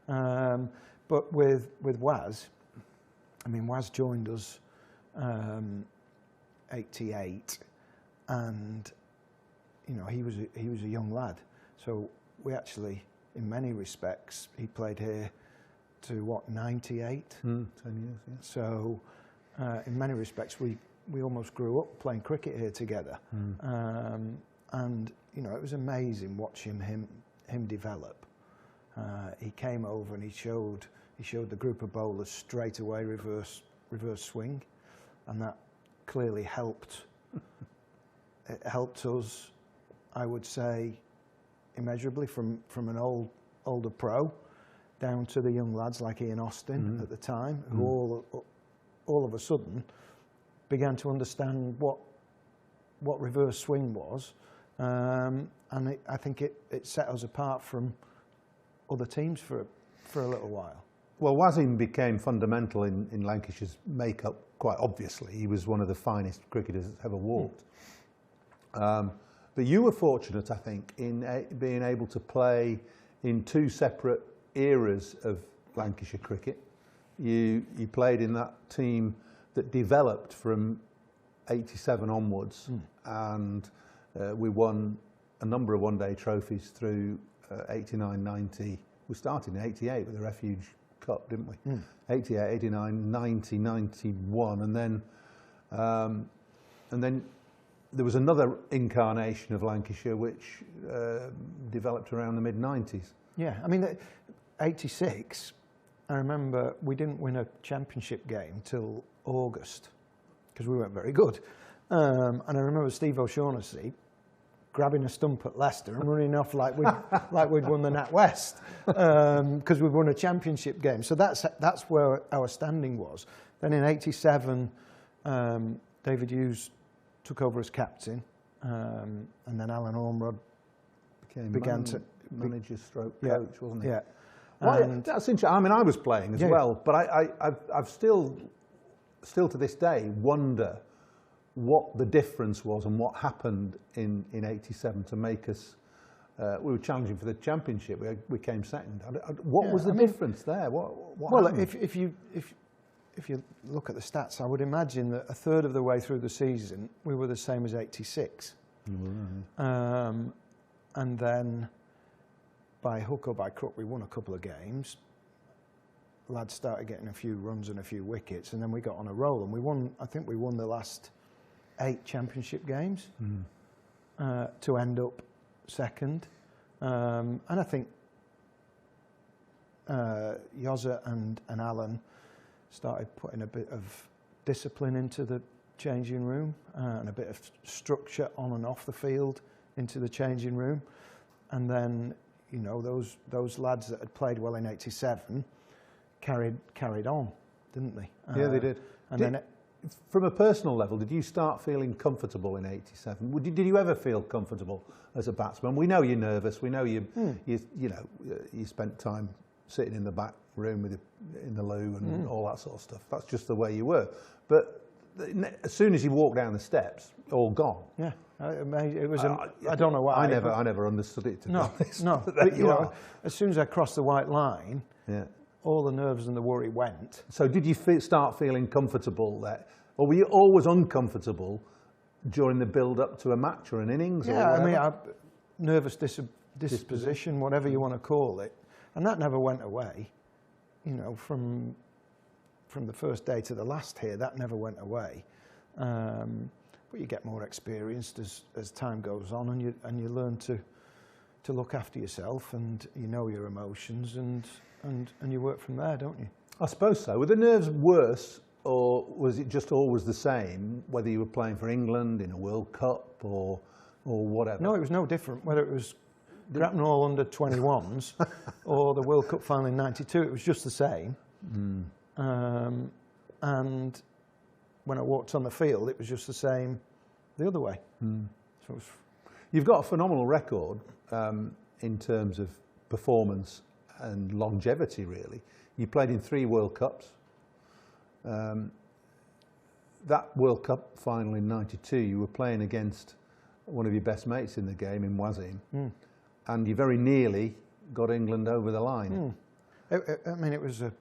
I: But with Waz, I mean, Waz joined us 88, and you know, he was a young lad. So we actually, in many respects, he played here to what, 98?
R: 10 years. Yeah.
I: So in many respects, we almost grew up playing cricket here together. And you know, it was amazing watching him develop. He came over and he showed the group of bowlers straight away reverse swing, and that clearly helped. It helped us, I would say, immeasurably from an older pro down to the young lads like Ian Austin at the time, who all of a sudden began to understand what reverse swing was, and I think it set us apart from other teams for a little while.
R: Well, Wasim became fundamental in Lancashire's makeup, quite obviously. He was one of the finest cricketers that's ever walked. But you were fortunate, I think, in being able to play in two separate eras of Lancashire cricket. You played in that team that developed from 87 onwards, and we won a number of one-day trophies through 89, 90. We started in 88 with the Refuge Cup, didn't we? 88, 89, 90, 91, and then there was another incarnation of Lancashire which developed around the mid-90s.
I: Yeah, I mean, 86, I remember we didn't win a championship game till August because we weren't very good. And I remember Steve O'Shaughnessy grabbing a stump at Leicester and running off like we'd won the NatWest because we'd won a championship game. So that's where our standing was. Then in 87, David Hughes took over as captain, and then Alan Ormrod began to
R: manager stroke coach, wasn't he?
I: Yeah.
R: Well, that's interesting. I mean, I was playing as well, but I've still to this day wonder what the difference was and what happened in 87 to make us. We were challenging for the championship. We came second. What was the difference there? What happened?
I: If you look at the stats, I would imagine that a third of the way through the season we were the same as 86. And then by hook or by crook we won a couple of games. Lads started getting a few runs and a few wickets, and then we got on a roll, and we won. I think we won the last 8 championship games to end up second. And I think Yoza and Alan started putting a bit of discipline into the changing room and a bit of structure on and off the field into the changing room. And then, you know, those lads that had played well in 87 carried on, didn't they?
R: Yeah, they did.
I: And then
R: from a personal level, did you start feeling comfortable in 87? Did you ever feel comfortable as a batsman? We know you're nervous. We know you spent time sitting in the back room in the loo and all that sort of stuff. That's just the way you were. But as soon as you walk down the steps, all gone.
I: Yeah, it was. I don't know why.
R: I never understood it. To be honest.
I: No. But you know, as soon as I crossed the white line, all the nerves and the worry went.
R: So did you start feeling comfortable there, or were you always uncomfortable during the build-up to a match or an innings?
I: Yeah, I mean, nervous disposition, whatever you want to call it, and that never went away. You know, from the first day to the last here, that never went away. But you get more experienced as time goes on, and you learn to look after yourself, and you know your emotions, and you work from there, don't you?
R: I suppose so. Were the nerves worse, or was it just always the same, whether you were playing for England in a World Cup or whatever?
I: No, it was no different. Whether it was all under 21s or the World Cup final in '92. It was just the same. And when I walked on the field, it was just the same the other way. So it was...
R: You've got a phenomenal record in terms of performance and longevity, really. You played in 3 World Cups. That World Cup final in '92, you were playing against one of your best mates in the game, in Wasim, and you very nearly got England over the line.
I: I mean, it was a...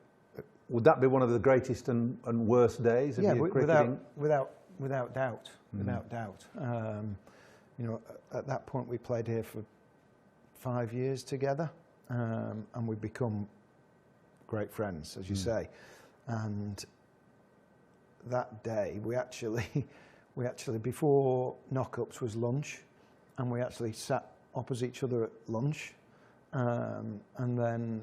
R: Would that be one of the greatest and worst days of your cricketing?
I: Without doubt, without doubt. You know, at that point we played here for 5 years together, and we'd become great friends, as you say. And that day we actually before knock-ups was lunch, and we actually sat opposite each other at lunch, and then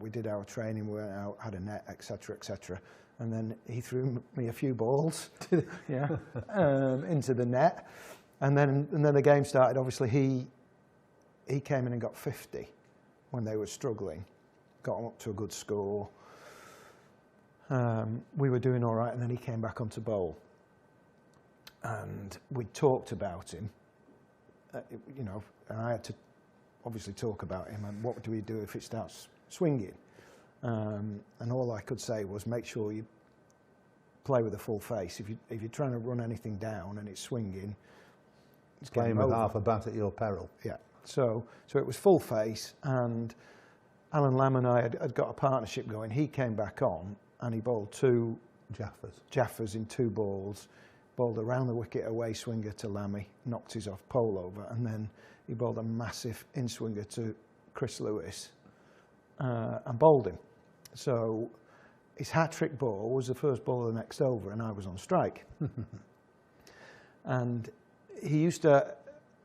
I: we did our training, we went out, had a net, etc., etc. And then he threw me a few balls into the net, and then the game started. Obviously he came in and got 50 when they were struggling, got them up to a good score. We were doing all right, and then he came back onto bowl, and we talked about him, you know, and I had to obviously talk about him and what do we do if it starts swinging, and all I could say was make sure you play with a full face. If you're trying to run anything down and it's swinging, it's
R: playing with half a bat at your peril.
I: Yeah. So it was full face, and Alan Lamb and I had got a partnership going. He came back on and he bowled 2 Jaffers in 2 balls, bowled around the wicket away swinger to Lammy, knocked his off pole over, and then he bowled a massive in swinger to Chris Lewis and bowled him. So his hat-trick ball was the first ball of the next over, and I was on strike. And he used to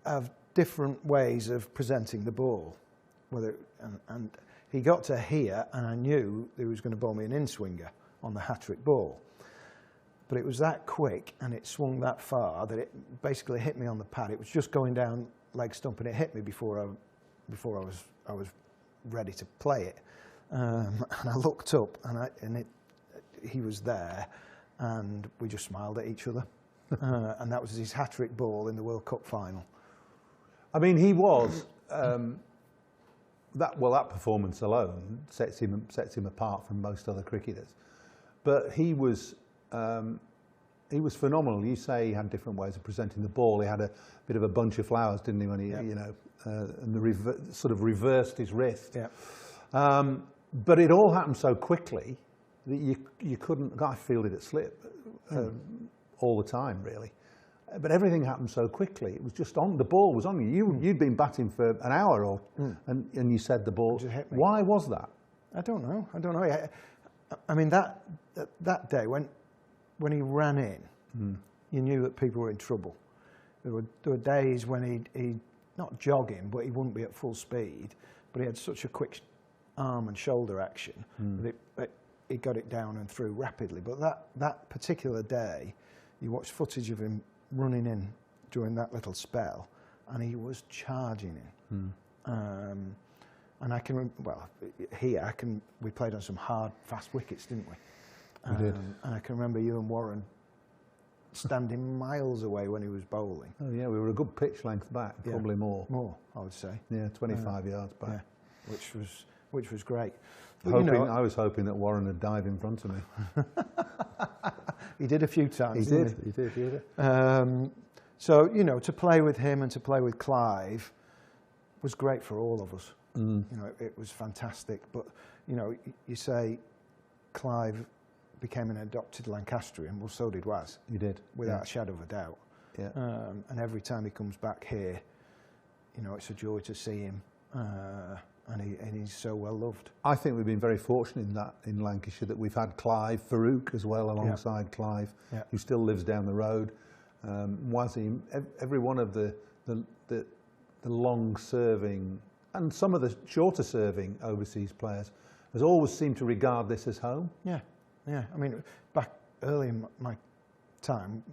I: have different ways of presenting the ball, and he got to here, and I knew he was going to bowl me an in-swinger on the hat-trick ball. But it was that quick, and it swung that far that it basically hit me on the pad. It was just going down leg stump, and it hit me before I was ready to play it. And I looked up, and he was there, and we just smiled at each other. And that was his hat-trick ball in the World Cup final.
R: I mean, he was that performance alone sets him apart from most other cricketers. But he was phenomenal. You say he had different ways of presenting the ball. He had a bit of a bunch of flowers, didn't he? When he, you know, and sort of reversed his wrist. Yeah. But it all happened so quickly that you couldn't. I fielded it slip all the time, really. But everything happened so quickly. It was just on. The ball was on you. You'd been batting for an hour, and you said the ball. Why was that?
I: I don't know. I mean, that day when he ran in, you knew that people were in trouble. There were days when he'd not jogging, but he wouldn't be at full speed. But he had such a quick arm and shoulder action that he got it down and through rapidly. But that particular day, you watched footage of him running in during that little spell, and he was charging in. And I can we played on some hard, fast wickets, didn't we?
R: We did.
I: And I can remember you and Warren standing miles away when he was bowling.
R: Oh yeah, we were a good pitch length back, probably more.
I: More, I would say.
R: Yeah, 25 yards back.
I: Yeah, which was great. But,
R: I was hoping that Warren would dive in front of me.
I: He did a few times.
R: He did.
I: So, you know, to play with him and to play with Clive was great for all of us. You know, it was fantastic. But, you know, you say Clive became an adopted Lancastrian. Well, so did Waz.
R: He did.
I: Without a shadow of a doubt.
R: Yeah.
I: And every time he comes back here, you know, it's a joy to see him. And he's so well loved.
R: I think we've been very fortunate in Lancashire that we've had Clive Farouk as well alongside Clive, who still lives down the road. Wasim, every one of the long-serving and some of the shorter-serving overseas players has always seemed to regard this as home.
I: Yeah. I mean, back early in my time,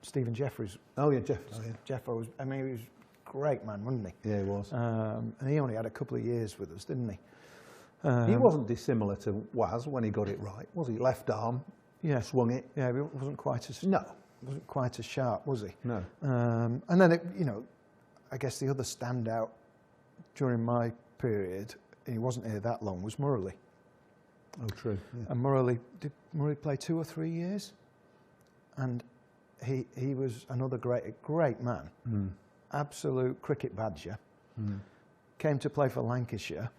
I: Stephen Jeffries.
R: Oh yeah, Jeff.
I: Jeff. He was great man, wasn't he?
R: Yeah, he was.
I: And he only had a couple of years with us, didn't he?
R: He wasn't dissimilar to Waz when he got it right, was he? Left arm, swung it.
I: Yeah, he wasn't quite as wasn't quite as sharp, was he?
R: No.
I: And then I guess the other standout during my period, he wasn't here that long, was Murray.
R: Oh, true. Yeah.
I: And did Murray play 2 or 3 years? And he was another great man, absolute cricket badger. Came to play for Lancashire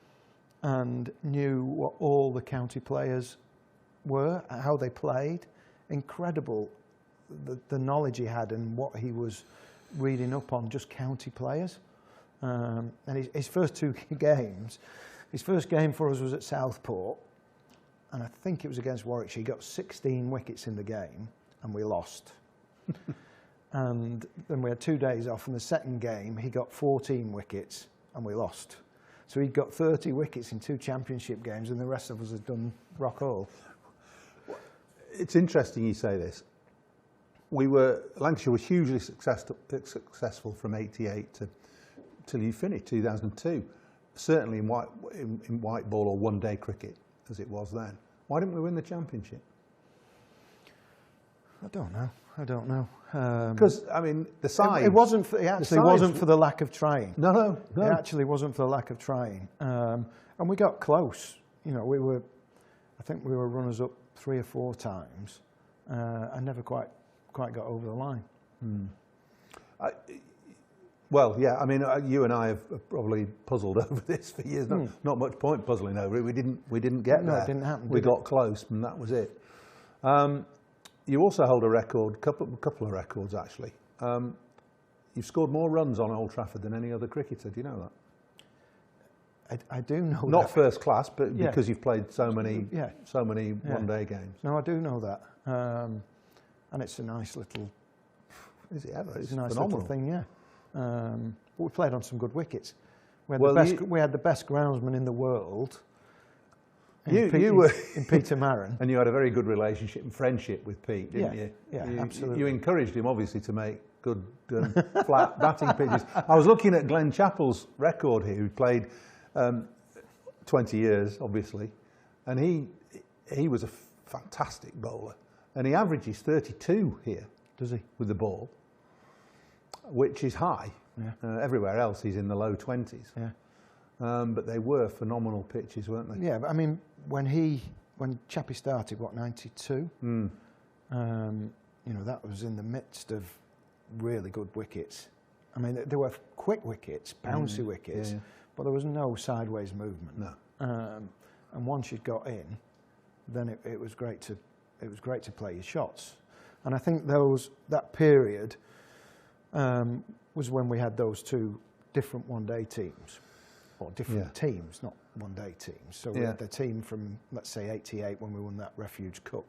I: and knew what all the county players were, how they played. Incredible, the knowledge he had and what he was reading up on just county players. And his first 2 games, his first game for us was at Southport, and I think it was against Warwickshire. He got 16 wickets in the game, and we lost. And then we had 2 days off, and the second game he got 14 wickets, and we lost. So he'd got 30 wickets in 2 championship games, and the rest of us had done rock all.
R: It's interesting you say this. Lancashire was hugely successful from '88 till you finished 2002. Certainly in white ball or one-day cricket, as it was then. Why didn't we win the championship?
I: I don't know.
R: Because I mean, the size.
I: It wasn't for the lack of trying.
R: No.
I: It actually wasn't for the lack of trying. And we got close. I think we were runners up 3 or 4 times, and never quite got over the line.
R: Well, yeah. I mean, you and I have probably puzzled over this for years. Not much point puzzling over it. We didn't get there.
I: No, it didn't happen.
R: We got close, and that was it. You also hold a record, couple of records actually. You've scored more runs on Old Trafford than any other cricketer. Do you know that?
I: I do know that.
R: Not first class, but because you've played so many one-day games.
I: No, I do know that. And it's a nice little.
R: Is it ever?
I: It's a nice
R: phenomenal.
I: little thing, yeah. But we played on some good wickets. We had the best groundsman in the world. In Peter Marin.
R: And you had a very good relationship and friendship with Pete, didn't you?
I: Yeah, absolutely.
R: You encouraged him, obviously, to make good flat batting pitches. I was looking at Glenn Chappell's record here, who played 20 years, obviously, and he was a fantastic bowler. And he averages 32 here,
I: does he,
R: with the ball, which is high. Yeah. Everywhere else, he's in the low 20s.
I: Yeah.
R: But they were phenomenal pitches, weren't they?
I: Yeah, but I mean, when Chappie started, 92? That was in the midst of really good wickets. I mean, there were quick wickets, bouncy wickets, but there was no sideways movement.
R: No.
I: And once you'd got in, then it was great to play your shots. And I think that period was when we had those 2 different one-day teams. Or different teams, not one-day teams. So we had the team from, let's say, 88 when we won that Refuge Cup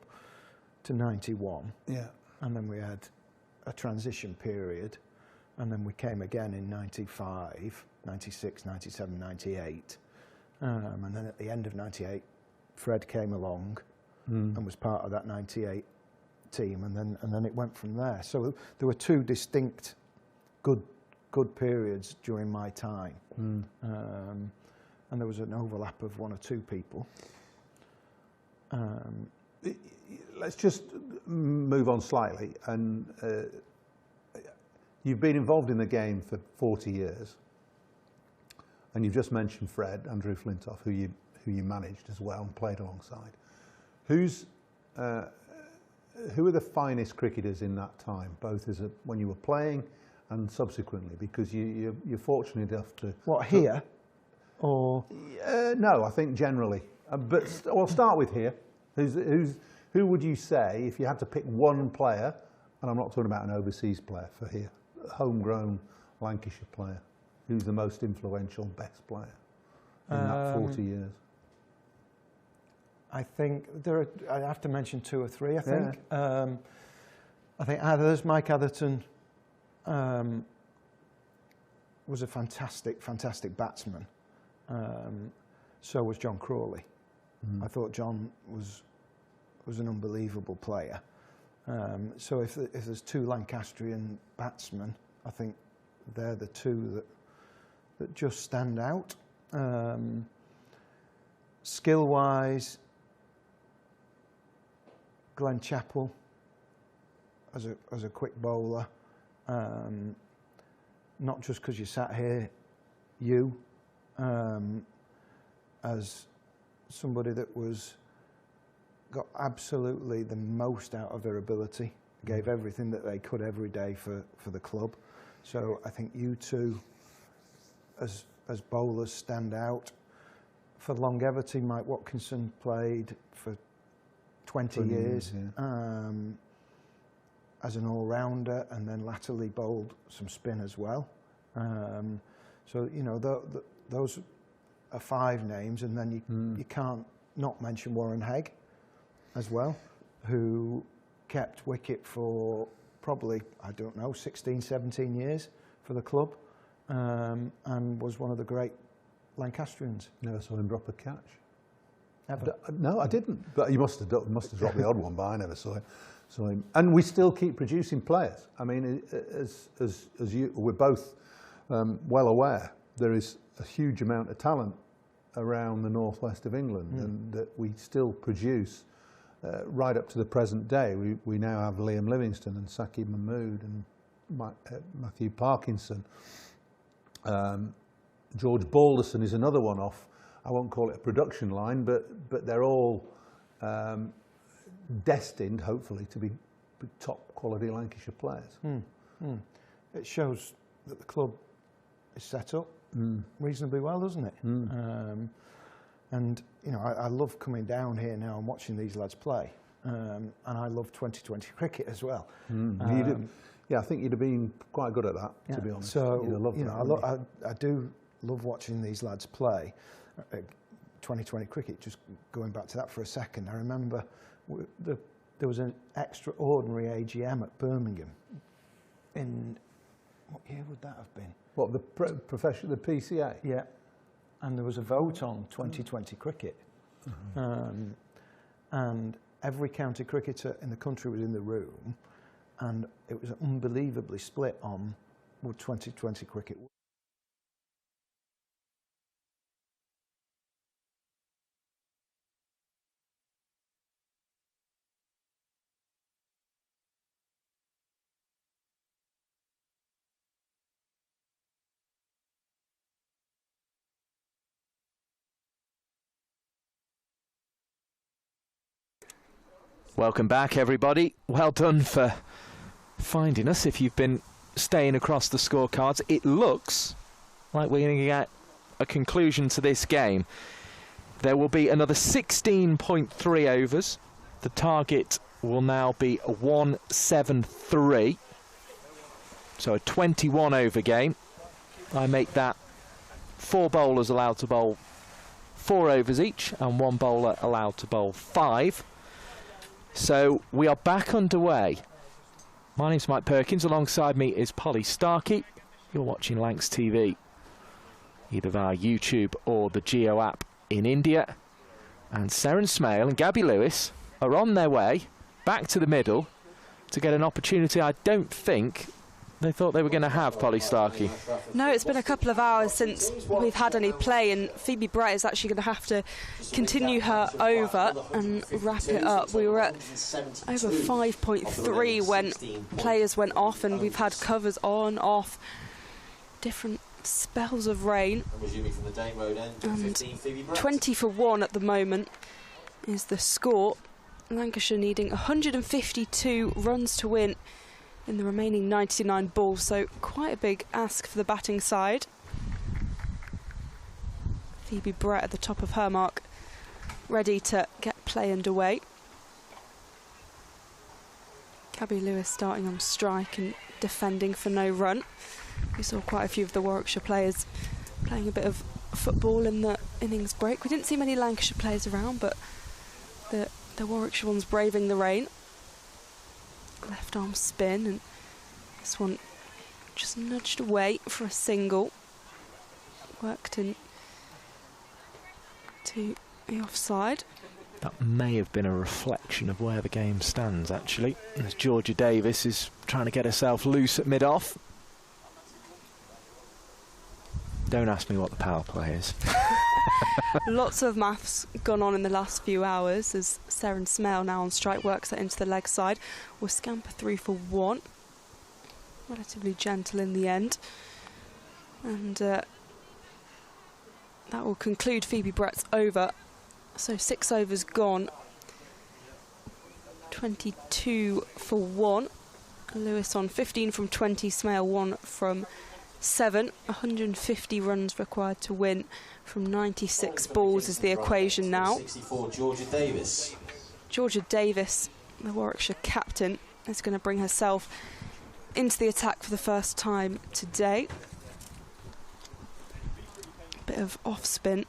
I: to 91.
R: Yeah.
I: And then we had a transition period. And then we came again in 95, 96, 97, 98. And then at the end of 98, Fred came along and was part of that 98 team. And then it went from there. So there were 2 distinct good periods during my time. And there was an overlap of 1 or 2 people.
R: Let's just move on slightly. And you've been involved in the game for 40 years. And you've just mentioned Fred, Andrew Flintoff, who you managed as well and played alongside. Who are the finest cricketers in that time, both when you were playing and subsequently, because you're fortunate enough to...
I: What, here? Or...?
R: No, I think generally. But we'll start with here. Who would you say, if you had to pick one player, and I'm not talking about an overseas player for here, a homegrown Lancashire player, who's the most influential, best player in that 40 years?
I: I think I have to mention 2 or 3, I think. I think Mike Atherton was a fantastic batsman. So was John Crawley. I thought John was an unbelievable player. So if there's 2 Lancastrian batsmen, I think they're the two that just stand out. Skill-wise, Glenn Chappell as a quick bowler, not just because you sat here, as somebody that got absolutely the most out of their ability, gave everything that they could every day for the club. So I think you two as bowlers stand out. For longevity, Mike Watkinson played for 20 years as an all-rounder, and then latterly bowled some spin as well. So, you know, those are 5 names, and then you can't not mention Warren Hegg as well, who kept wicket for probably, I don't know, 16, 17 years for the club, and was one of the great Lancastrians.
R: Never saw him drop a catch.
I: Ever?
R: No, I didn't. But he must have dropped the odd one, but I never saw him. And we still keep producing players. I mean, as we're both well aware, there is a huge amount of talent around the northwest of England, and that we still produce right up to the present day. We now have Liam Livingstone and Saqib Mahmood and Matthew Parkinson. George Balderson is another one off. I won't call it a production line, but they're all destined, hopefully, to be top quality Lancashire players.
I: It shows that the club is set up reasonably well, doesn't it? And you know, I love coming down here now and watching these lads play, and I love 2020 cricket as well.
R: You do. Yeah, I think you'd have been quite good at that, to be honest.
I: So you know, I do love watching these lads play. 2020 cricket, just going back to that for a second, I remember there was an extraordinary AGM at Birmingham in, what year would that have been?
R: What, the PCA?
I: Yeah, and there was a vote on 2020 cricket, and every county cricketer in the country was in the room, and it was unbelievably split on what 2020 cricket was.
K: Welcome back, everybody. Well done for finding us. If you've been staying across the scorecards, it looks like we're going to get a conclusion to this game. There will be another 16.3 overs. The target will now be 173. So a 21 over game. I make that 4 bowlers allowed to bowl 4 overs each, and 1 bowler allowed to bowl 5. So we are back underway. My name's Mike Perkins. Alongside me is Polly Starkey. You're watching Lancs TV, either via YouTube or the Geo app in India. And Seren Smale and Gabby Lewis are on their way back to the middle to get an opportunity I don't think they thought they were going to have, Polly Starkey.
L: No, it's been a couple of hours since we've had any play, and Phoebe Brett is actually going to have to continue her over and wrap it up. We were at over 5.3 when players went off, and we've had covers on, off, different spells of rain. And 20 for 1 at the moment is the score. Lancashire needing 152 runs to win in the remaining 99 balls, so quite a big ask for the batting side. Phoebe Brett at the top of her mark, ready to get play underway. Gabby Lewis starting on strike and defending for no run. We saw quite a few of the Warwickshire players playing a bit of football in the innings break. We didn't see many Lancashire players around, but the Warwickshire ones braving the rain. Left arm spin, and this one just nudged away for a single. Worked in to the offside.
K: That may have been a reflection of where the game stands, actually, as Georgia Davis is trying to get herself loose at mid-off. Don't ask me what the power play is.
L: Lots of maths gone on in the last few hours as Seren Smale now on strike works that into the leg side. Will scamper through for 1. Relatively gentle in the end. And that will conclude Phoebe Brett's over. So 6 overs gone. 22 for 1. Lewis on 15 from 20, Smale 1 from 7. 150 runs required to win from 96 balls is the equation now.
J: 64, Georgia Davis.
L: Georgia Davis, the Warwickshire captain, is going to bring herself into the attack for the first time today. Bit of off spin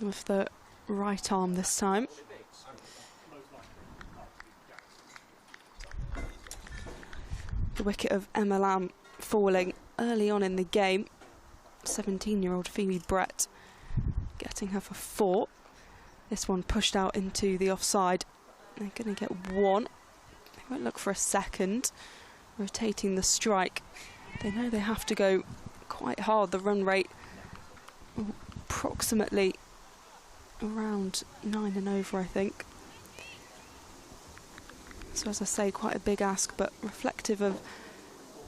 L: with the right arm this time. The wicket of Emma Lamb falling early on in the game. 17-year-old Phoebe Brett getting her for 4. This one pushed out into the offside. They're going to get 1. They won't look for a second. Rotating the strike. They know they have to go quite hard. The run rate approximately around 9 and over, I think. So as I say, quite a big ask, but reflective of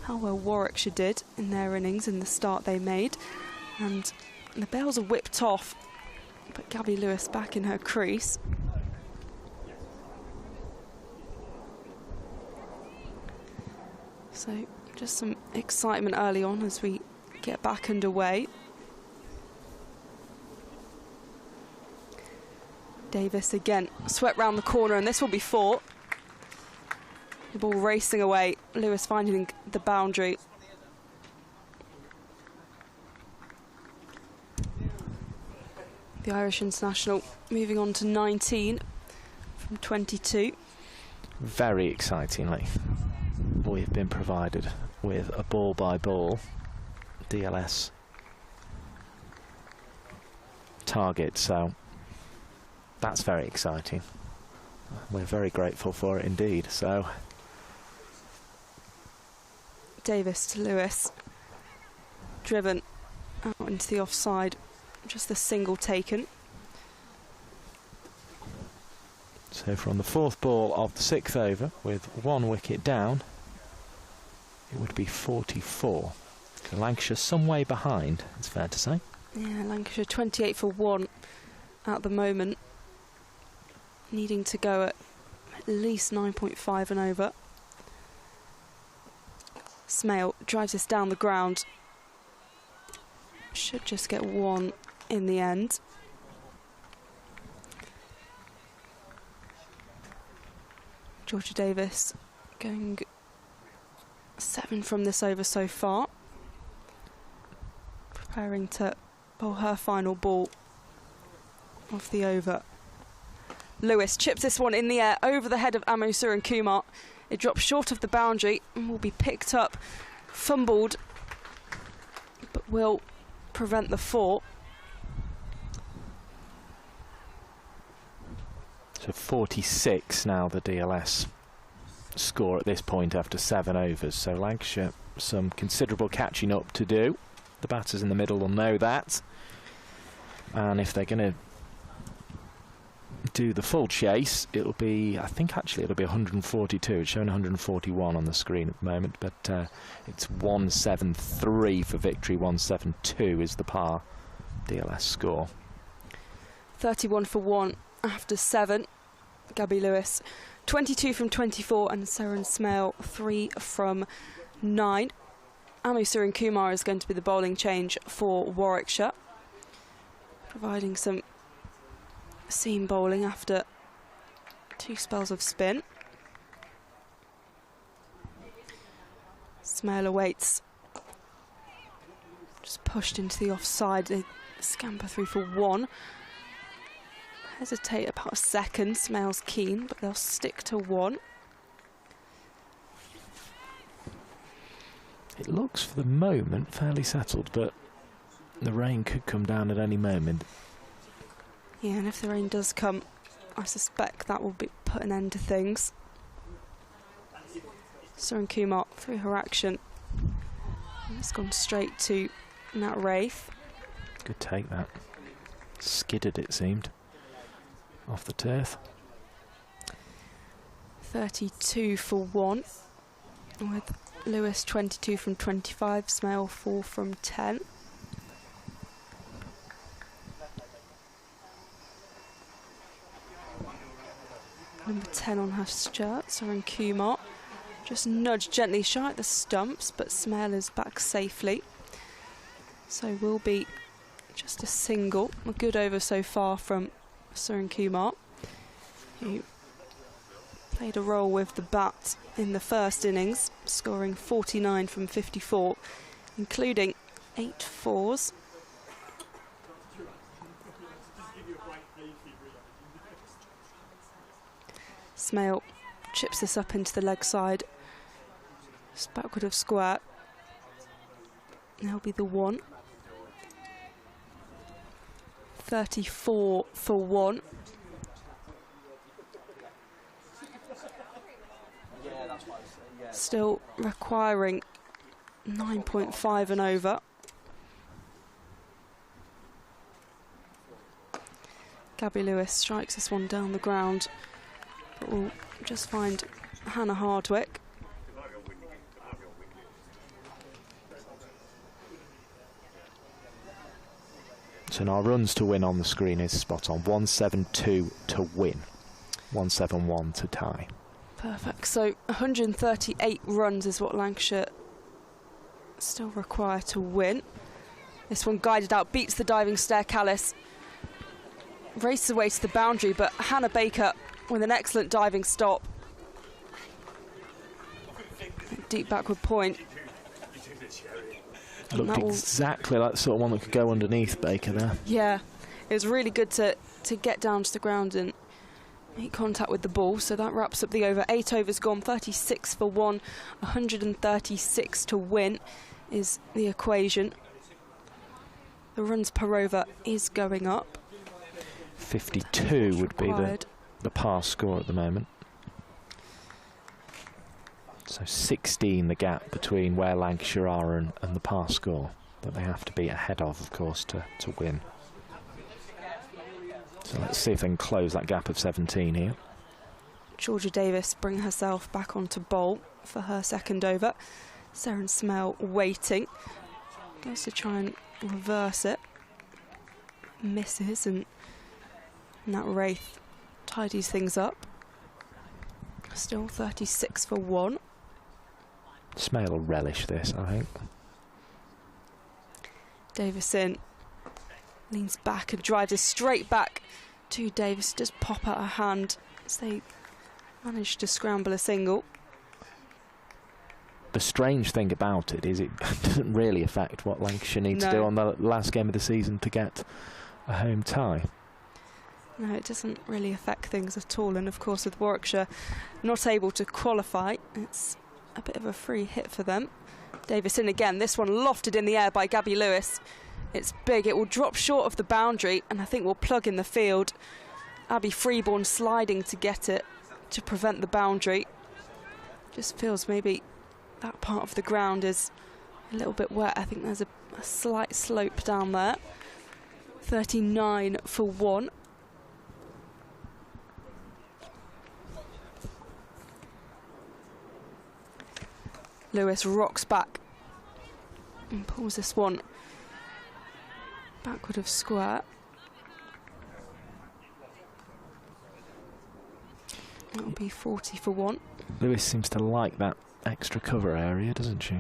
L: how well Warwickshire did in their innings in the start they made. And the bails are whipped off, but Gabby Lewis back in her crease. So just some excitement early on as we get back underway. Davis again, swept round the corner, and this will be 4. The ball racing away, Lewis finding the boundary. The Irish international moving on to 19 from 22.
K: Very excitingly, we've been provided with a ball-by-ball DLS target, so that's very exciting. We're very grateful for it indeed. So
L: Davis to Lewis, driven out into the offside, just the single taken.
K: So from the 4th ball of the 6th over, with 1 wicket down, it would be 44. So Lancashire some way behind, it's fair to say.
L: Yeah, Lancashire 28 for 1 at the moment, needing to go at least 9.5 and over. Smale drives this down the ground. Should just get 1 in the end. Georgia Davis going 7 from this over so far. Preparing to bowl her final ball of the over. Lewis chips this one in the air over the head of Amo Surin Kumar. It drops short of the boundary and will be picked up, fumbled, but will prevent the 4.
K: So 46 now the DLS score at this point after 7 overs. So Lancashire some considerable catching up to do. The batters in the middle will know that. And if they're going to do the full chase, it'll be, I think actually it'll be 142. It's showing 141 on the screen at the moment, but it's 173 for victory. 172 is the par DLS score.
L: 31 for 1 after 7. Gabby Lewis 22 from 24, and Seren Smale 3 from 9. Amo Surin Kumar is going to be the bowling change for Warwickshire, providing some seam bowling after 2 spells of spin. Smale awaits, just pushed into the offside. They scamper through for 1. Hesitate about a second. Smale's keen, but they'll stick to 1.
K: It looks for the moment fairly settled, but the rain could come down at any moment.
L: Yeah, and if the rain does come, I suspect that will put an end to things. Surin Kumar through her action. And it's gone straight to Nat Wraith.
K: Good take that. Skidded, it seemed, off the turf.
L: 32 for 1, with Lewis 22 from 25, Smale 4 from 10. Number 10 on her shirt, Soren Kumar. Just nudged gently shy at the stumps, but Smale is back safely. So will be just a single. A good over so far from Soren Kumar, who played a role with the bat in the first innings, scoring 49 from 54, including 8 fours. Smale chips this up into the leg side, just backward of square. That'll be the 1. 34 for 1. Still requiring 9.5 and over. Gabby Lewis strikes this one down the ground, but we'll just find Hannah Hardwick.
K: So our runs to win on the screen is spot on. 172 to win, 171 to tie.
L: Perfect. So 138 runs is what Lancashire still require to win. This one guided out, beats the diving Stair Callis, races away to the boundary, but Hannah Baker with an excellent diving stop. Deep backward point.
K: Looked exactly like the sort of one that could go underneath Baker there.
L: Yeah, it was really good to get down to the ground and make contact with the ball. So that wraps up the over. 8 overs gone, 36 for 1, 136 to win is the equation. The runs per over is going up.
K: 52 would be the par score at the moment. So 16 the gap between where Lancashire are and the par score that they have to be ahead of course, to win. So let's see if they can close that gap of 17 here.
L: Georgia Davis bring herself back onto bowl for her second over. Seren Smale waiting. Goes to try and reverse it. Misses, and Nat Wraith tidies things up. Still 36 for 1.
K: Smale will relish this, I think.
L: Davison leans back and drives it straight back to Davis. Just pop out her hand as they manage to scramble a single.
K: The strange thing about it is it doesn't really affect what Lancashire need to do on the last game of the season to get a home tie.
L: No, it doesn't really affect things at all. And of course with Warwickshire not able to qualify, it's a bit of a free hit for them. Davis in again, this one lofted in the air by Gabby Lewis. It's big, it will drop short of the boundary and I think will plug in the field. Abby Freeborn sliding to get it to prevent the boundary. Just feels maybe that part of the ground is a little bit wet. I think there's a slight slope down there. 39 for 1. Lewis rocks back and pulls this one backward of square. That'll be 40 for 1.
K: Lewis seems to like that extra cover area, doesn't she?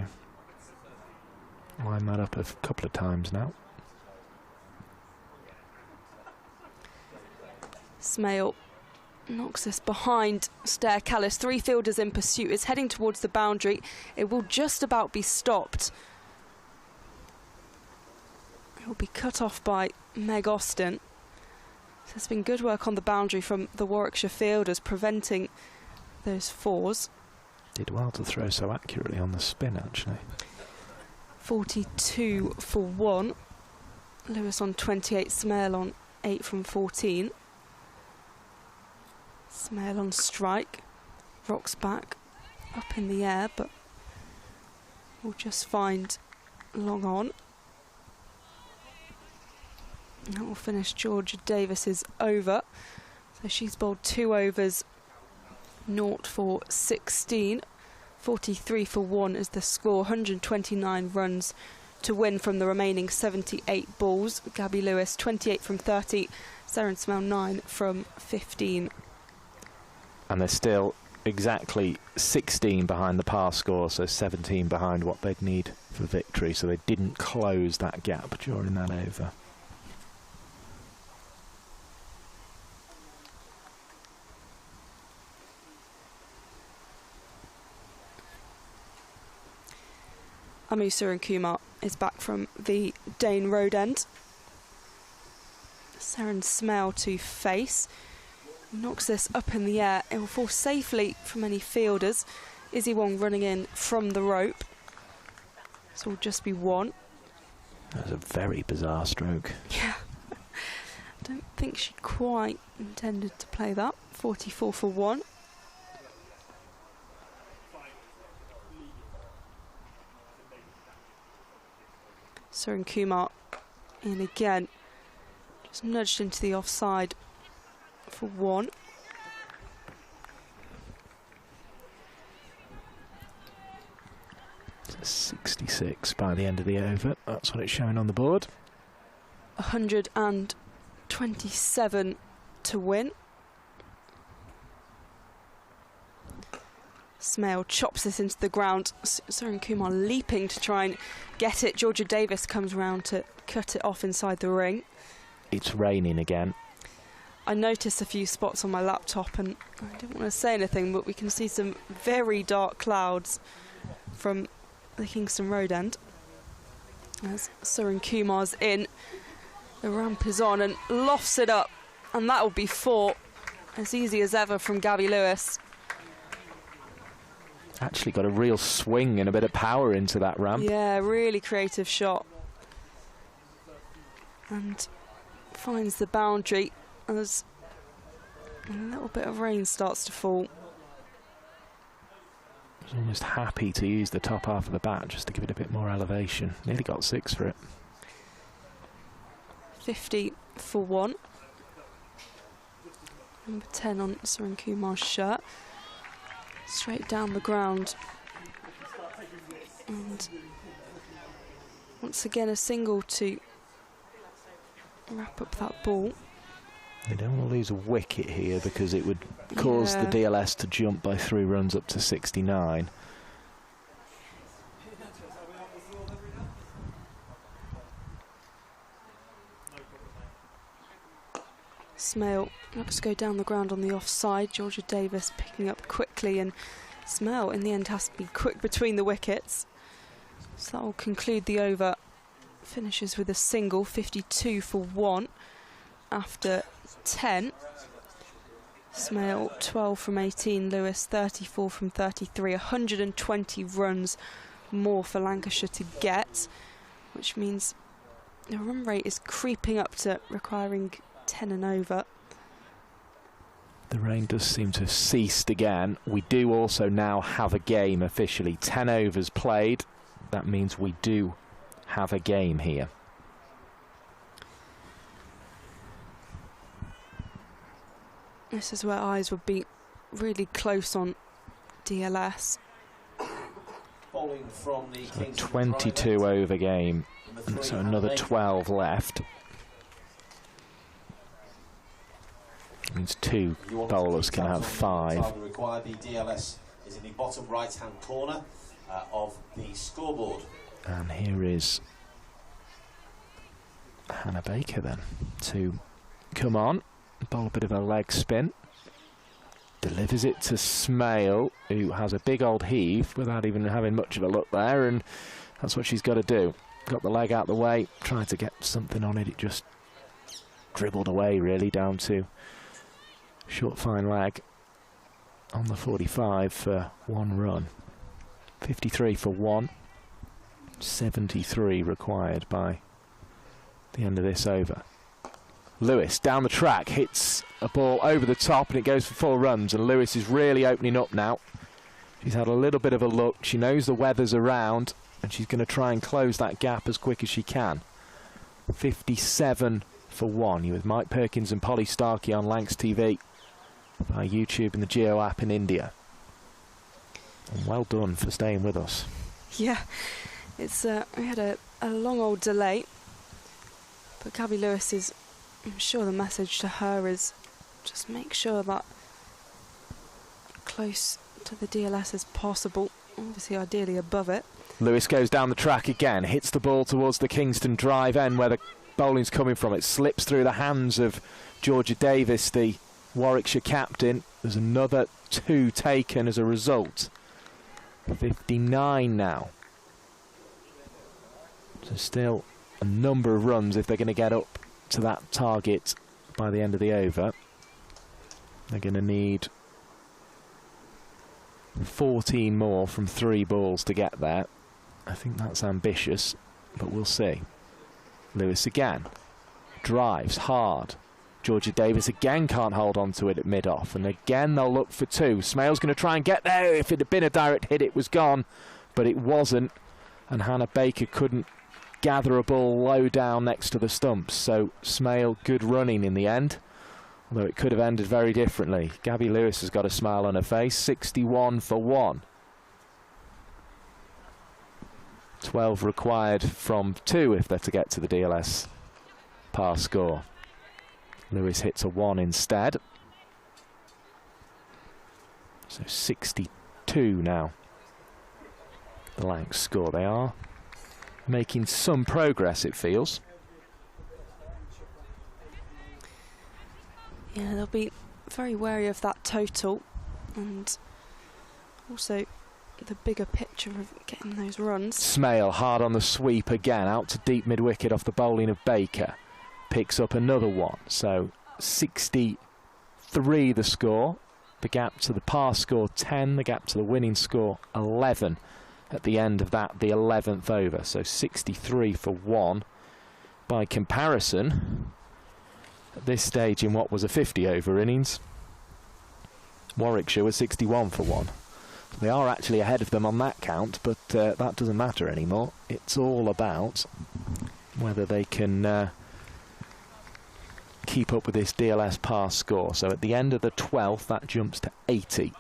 K: Line that up a couple of times now.
L: Smale knocks this behind Stair Callis. 3 fielders in pursuit. It's heading towards the boundary. It will just about be stopped. It will be cut off by Meg Austin. There's been good work on the boundary from the Warwickshire fielders, preventing those fours.
K: Did well to throw so accurately on the spin, actually.
L: 42 for 1. Lewis on 28, Smale on 8 from 14. Smale on strike, rocks back, up in the air, but we'll just find long on. That will finish Georgia Davis's over. So she's bowled 2 overs, 0 for 16. 43 for 1 is the score. 129 runs to win from the remaining 78 balls. Gabby Lewis 28 from 30. Seren Smell 9 from 15.
K: And they're still exactly 16 behind the par score, so 17 behind what they'd need for victory. So they didn't close that gap during that over.
L: Amusa and Kumar is back from the Dane Road end. Seren Smell to face. Knocks this up in the air. It will fall safely from any fielders. Izzy Wong running in from the rope. So it will just be 1.
K: That was a very bizarre stroke.
L: Yeah. I don't think she quite intended to play that. 44 for 1. Seren Kumar in again, just nudged into the offside for 1.
K: It's 66 by the end of the over. That's what it's showing on the board.
L: 127 to win. Smale chops this into the ground. Seren Kumar leaping to try and get it. Georgia Davis comes round to cut it off inside the ring.
K: It's raining again.
L: I noticed a few spots on my laptop and I didn't want to say anything, but we can see some very dark clouds from the Kingston Road end. As Seren Kumar's in, the ramp is on and lofts it up, and that will be 4. As easy as ever from Gabby Lewis.
K: Actually got a real swing and a bit of power into that ramp.
L: Yeah, really creative shot. And finds the boundary as a little bit of rain starts to fall.
K: Was almost happy to use the top half of the bat just to give it a bit more elevation. Nearly got 6 for it.
L: 50 for 1. Number 10 on Seren Kumar's shirt. Straight down the ground. And once again a single to wrap up that ball.
K: They don't want to lose a wicket here because it would cause the DLS to jump by 3 runs up to 69.
L: Smale looks to go down the ground on the offside. Georgia Davis picking up quickly, and Smale in the end has to be quick between the wickets. So that will conclude the over. Finishes with a single, 52 for 1 after 10. Smale 12 from 18, Lewis 34 from 33. 120 runs more for Lancashire to get, which means the run rate is creeping up to requiring 10 and over.
K: The rain does seem to have ceased again. We do also now have a game officially. 10 overs played. That means we do have a game here.
L: This is where eyes would be really close on DLS.
J: Bowling from the
K: So a 22 over game, and so another 12 left. Means 2 bowlers can have 5.
J: Required. The DLS is in the bottom right-hand corner of the scoreboard.
K: And here is Hannah Baker then to come on, bowl a bit of a leg spin. Delivers it to Smale, who has a big old heave without even having much of a look there, and that's what she's got to do. Got the leg out the way, tried to get something on it, it just dribbled away really down to short fine leg on the 45 for 1 run. 53 for 1. 73 required by the end of this over. Lewis down the track hits a ball over the top and it goes for 4 runs, and Lewis is really opening up now. She's had a little bit of a look, she knows the weather's around and she's going to try and close that gap as quick as she can. 57 for 1. You with Mike Perkins and Polly Starkey on Lancs TV, via YouTube and the Geo app in India. And well done for staying with us.
L: Yeah, it's we had a long old delay, but Gabby Lewis is, I'm sure the message to her is just make sure that close to the DLS as possible, obviously ideally above it.
K: Lewis goes down the track again, hits the ball towards the Kingston Drive end where the bowling's coming from. It slips through the hands of Georgia Davis, the Warwickshire captain. There's another 2 taken as a result. 59 now. So still a number of runs if they're going to get up to that target by the end of the over. They're going to need 14 more from 3 balls to get there. I think that's ambitious, but we'll see. Lewis again. Drives hard. Georgia Davis again can't hold on to it at mid-off, and again they'll look for 2. Smale's going to try and get there. If it had been a direct hit, it was gone, but it wasn't, and Hannah Baker couldn't gather a ball low down next to the stumps, so Smale good running in the end, although it could have ended very differently. Gabby Lewis has got a smile on her face. 61 for 1. 12 required from 2 if they're to get to the DLS par score. Lewis hits a 1 instead. So 62 now. The Lancs score. They are making some progress, it feels.
L: Yeah, they'll be very wary of that total, and also the bigger picture of getting those runs.
K: Smale hard on the sweep again, out to deep mid-wicket off the bowling of Baker. Picks up another 1, so 63 the score. The gap to the par score 10, the gap to the winning score 11 at the end of that, the 11th over. So 63 for 1. By comparison, at this stage in what was a 50-over innings, Warwickshire was 61 for 1. They are actually ahead of them on that count, but that doesn't matter anymore. It's all about whether they can keep up with this DLS par score. So at the end of the 12th, that jumps to 80.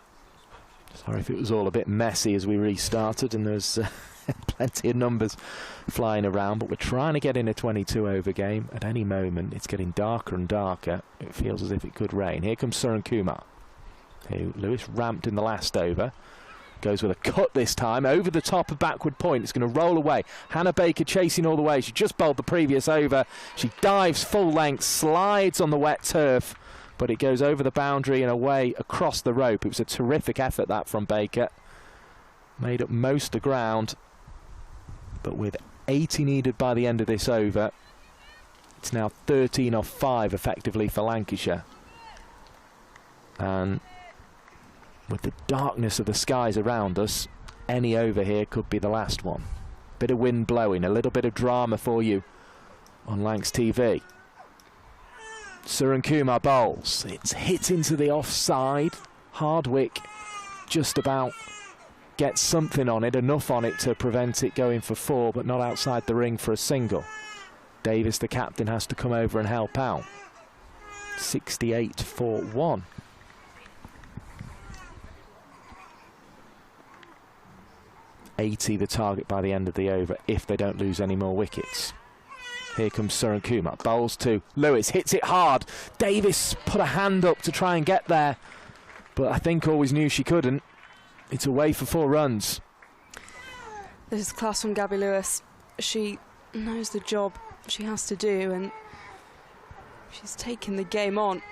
K: Sorry if it was all a bit messy as we restarted and there's plenty of numbers flying around, but we're trying to get in a 22-over game. At any moment, it's getting darker and darker. It feels as if it could rain. Here comes Suren Kumar, who Lewis ramped in the last over. Goes with a cut this time, over the top of backward point. It's going to roll away. Hannah Baker chasing all the way. She just bowled the previous over. She dives full length, slides on the wet turf, but it goes over the boundary and away across the rope. It was a terrific effort, that, from Baker. Made up most of ground, but with 80 needed by the end of this over, it's now 13 off 5 effectively for Lancashire. And with the darkness of the skies around us, any over here could be the last one. Bit of wind blowing, a little bit of drama for you on Lancs TV. Suren Kumar bowls. It's hit into the offside. Hardwick just about gets something on it, enough on it to prevent it going for 4, but not outside the ring for a single. Davis, the captain, has to come over and help out. 68 for 1. .80 the target by the end of the over if they don't lose any more wickets. Here comes Suren Kumar, bowls to Lewis, hits it hard. Davis put a hand up to try and get there, but I think always knew she couldn't. It's away for 4 runs.
L: This is class from Gabby Lewis. She knows the job she has to do, and she's taken the game on.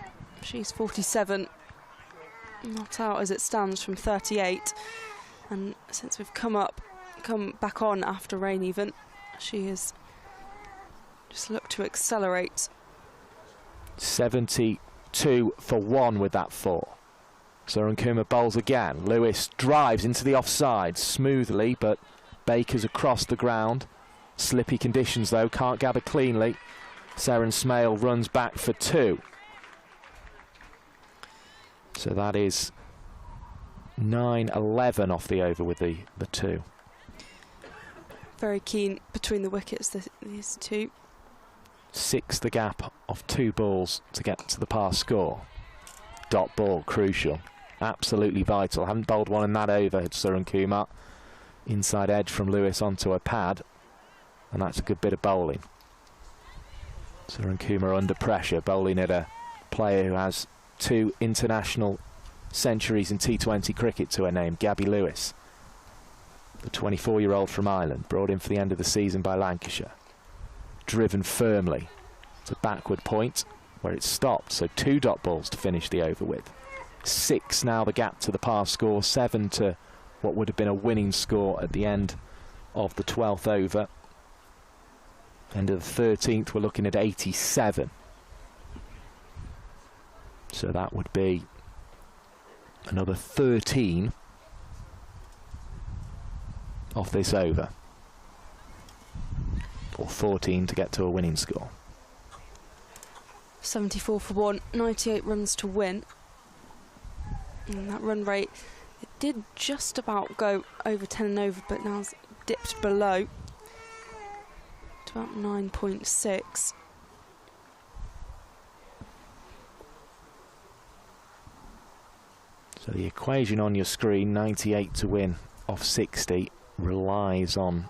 L: She's 47, not out as it stands from 38. And since we've come back on after rain even, she has just looked to accelerate.
K: 72 for 1 with that 4. Suren Kumar bowls again. Lewis drives into the offside smoothly, but Baker's across the ground. Slippy conditions though, can't gather cleanly. Seren Smale runs back for 2. So that is 9-11 off the over with the 2.
L: Very keen between the wickets, these two.
K: 6 the gap of 2 balls to get to the pass score. Dot ball, crucial, absolutely vital. Haven't bowled one in that over, had Surun Kumar. Inside edge from Lewis onto a pad, and that's a good bit of bowling. Surun Kumar under pressure, bowling at a player who has 2 international centuries in T20 cricket to her name, Gabby Lewis. The 24-year-old from Ireland, brought in for the end of the season by Lancashire. Driven firmly to backward point where it stopped, so 2 dot balls to finish the over with. 6 now the gap to the pass score, 7 to what would have been a winning score at the end of the 12th over. End of the 13th, we're looking at 87. So that would be another 13 off this over, or 14 to get to a winning score.
L: 74 for 1, 98 runs to win. And that run rate, it did just about go over 10 and over, but now it's dipped below to about 9.6.
K: So the equation on your screen, 98 to win off 60, relies on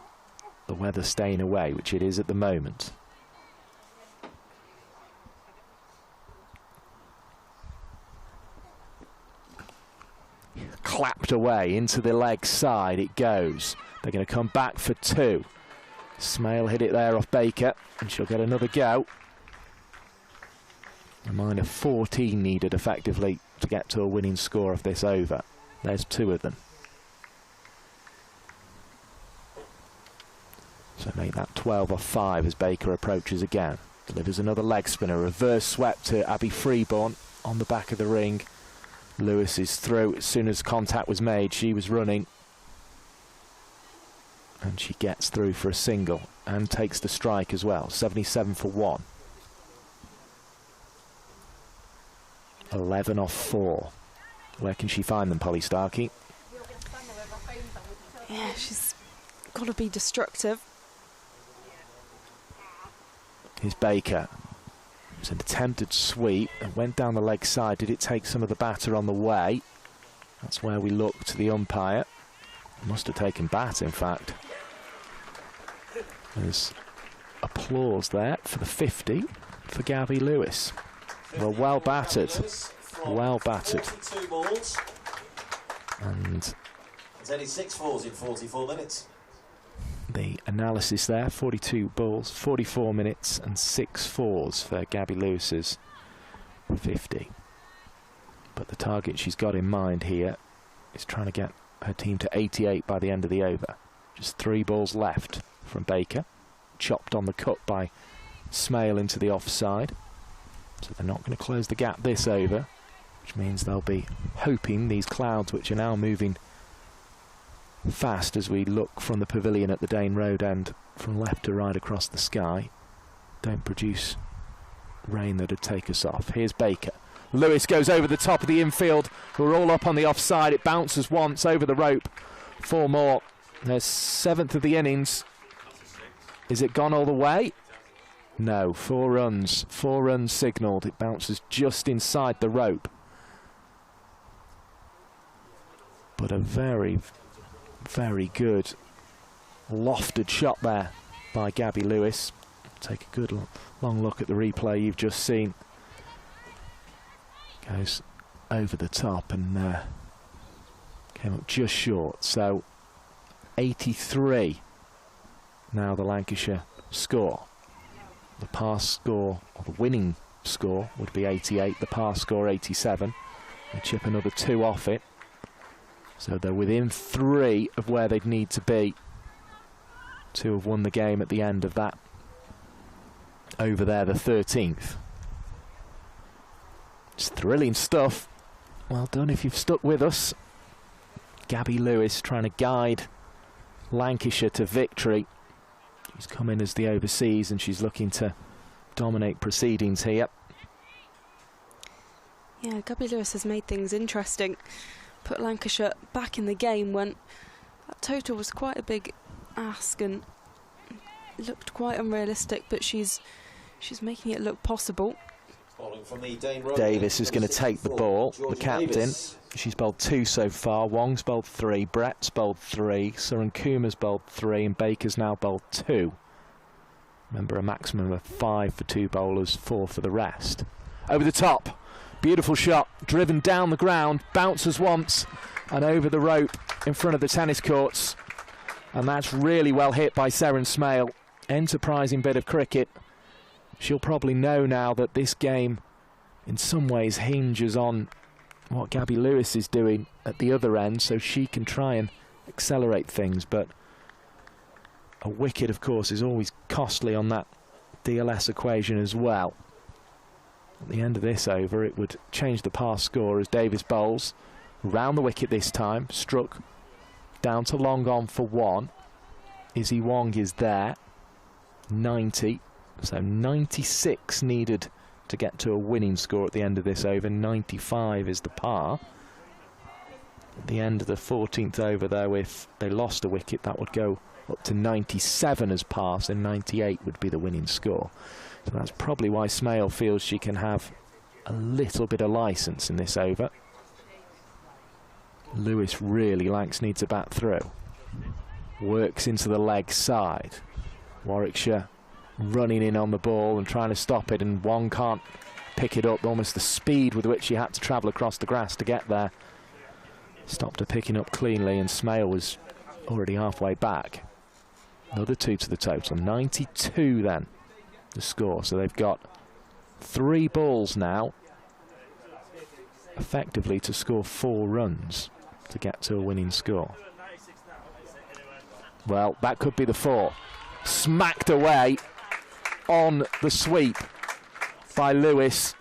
K: the weather staying away, which it is at the moment. Clapped away into the leg side it goes. They're going to come back for 2. Smale hit it there off Baker, and she'll get another go. A minor 14 needed effectively to get to a winning score of this over. There's 2 of them. So make that 12 off 5 as Baker approaches again. Delivers another leg spinner, reverse swept to Abby Freeborn on the back of the ring. Lewis is through. As soon as contact was made, she was running, and she gets through for a single and takes the strike as well. 77 for 1. 11 off 4. Where can she find them, Polly Starkey?
L: Yeah, she's got to be destructive.
K: Here's Baker. It was an attempted sweep and went down the leg side. Did it take some of the batter on the way? That's where we look to the umpire. Must have taken bat, in fact. There's applause there for the 50 for Gabby Lewis. Well battered. Well battered. And
J: it's only 6 fours in 44 minutes.
K: The analysis there, 42 balls, 44 minutes and 6 fours for Gabby Lewis's 50. But the target she's got in mind here is trying to get her team to 88 by the end of the over. Just 3 balls left from Baker. Chopped on the cut by Smale into the offside. So they're not going to close the gap this over, which means they'll be hoping these clouds, which are now moving fast as we look from the pavilion at the Dane Road end from left to right across the sky, don't produce rain that'd take us off. Here's Baker. Lewis goes over the top of the infield. We're all up on the offside. It bounces once over the rope. 4 more. There's 7th of the innings. Is it gone all the way? No, 4 runs. 4 runs signalled. It bounces just inside the rope. But a very, very good lofted shot there by Gabby Lewis. Take a good long look at the replay you've just seen. Goes over the top and came up just short. So 83 now the Lancashire score. The pass score, or the winning score, would be 88. The pass score 87. They chip another 2 off it. So they're within 3 of where they'd need to be to have won the game at the end of that over there, the 13th. It's thrilling stuff. Well done if you've stuck with us. Gabby Lewis trying to guide Lancashire to victory. She's come in as the overseas and she's looking to dominate proceedings here.
L: Yeah, Gabby Lewis has made things interesting. Put Lancashire back in the game when that total was quite a big ask and looked quite unrealistic, but she's she's making it look possible.
K: Davis is going to take the ball, the captain. She's bowled 2 so far. Wong's bowled 3, Brett's bowled 3, Surankumar's bowled 3, and Baker's now bowled 2. Remember, a maximum of 5 for 2 bowlers, 4 for the rest. Over the top, beautiful shot, driven down the ground, bounces once, and over the rope in front of the tennis courts. And that's really well hit by Seren Smale. Enterprising bit of cricket. She'll probably know now that this game in some ways hinges on what Gabby Lewis is doing at the other end, so she can try and accelerate things. But a wicket, of course, is always costly on that DLS equation as well. At the end of this over, it would change the pass score as Davis bowls round the wicket this time, struck down to long on for 1. Izzy Wong is there, 90. So 96 needed to get to a winning score at the end of this over. 95 is the par. At the end of the 14th over, though, if they lost a wicket, that would go up to 97 as par, so 98 would be the winning score. So that's probably why Smale feels she can have a little bit of licence in this over. Lewis really needs to bat through. Works into the leg side. Warwickshire running in on the ball and trying to stop it, and Wong can't pick it up. Almost the speed with which she had to travel across the grass to get there stopped her picking up cleanly, and Smale was already halfway back. Another 2 to the total, 92 then the score. So they've got 3 balls now effectively to score 4 runs to get to a winning score. Well, that could be the 4. Smacked away on the sweep by Lewis.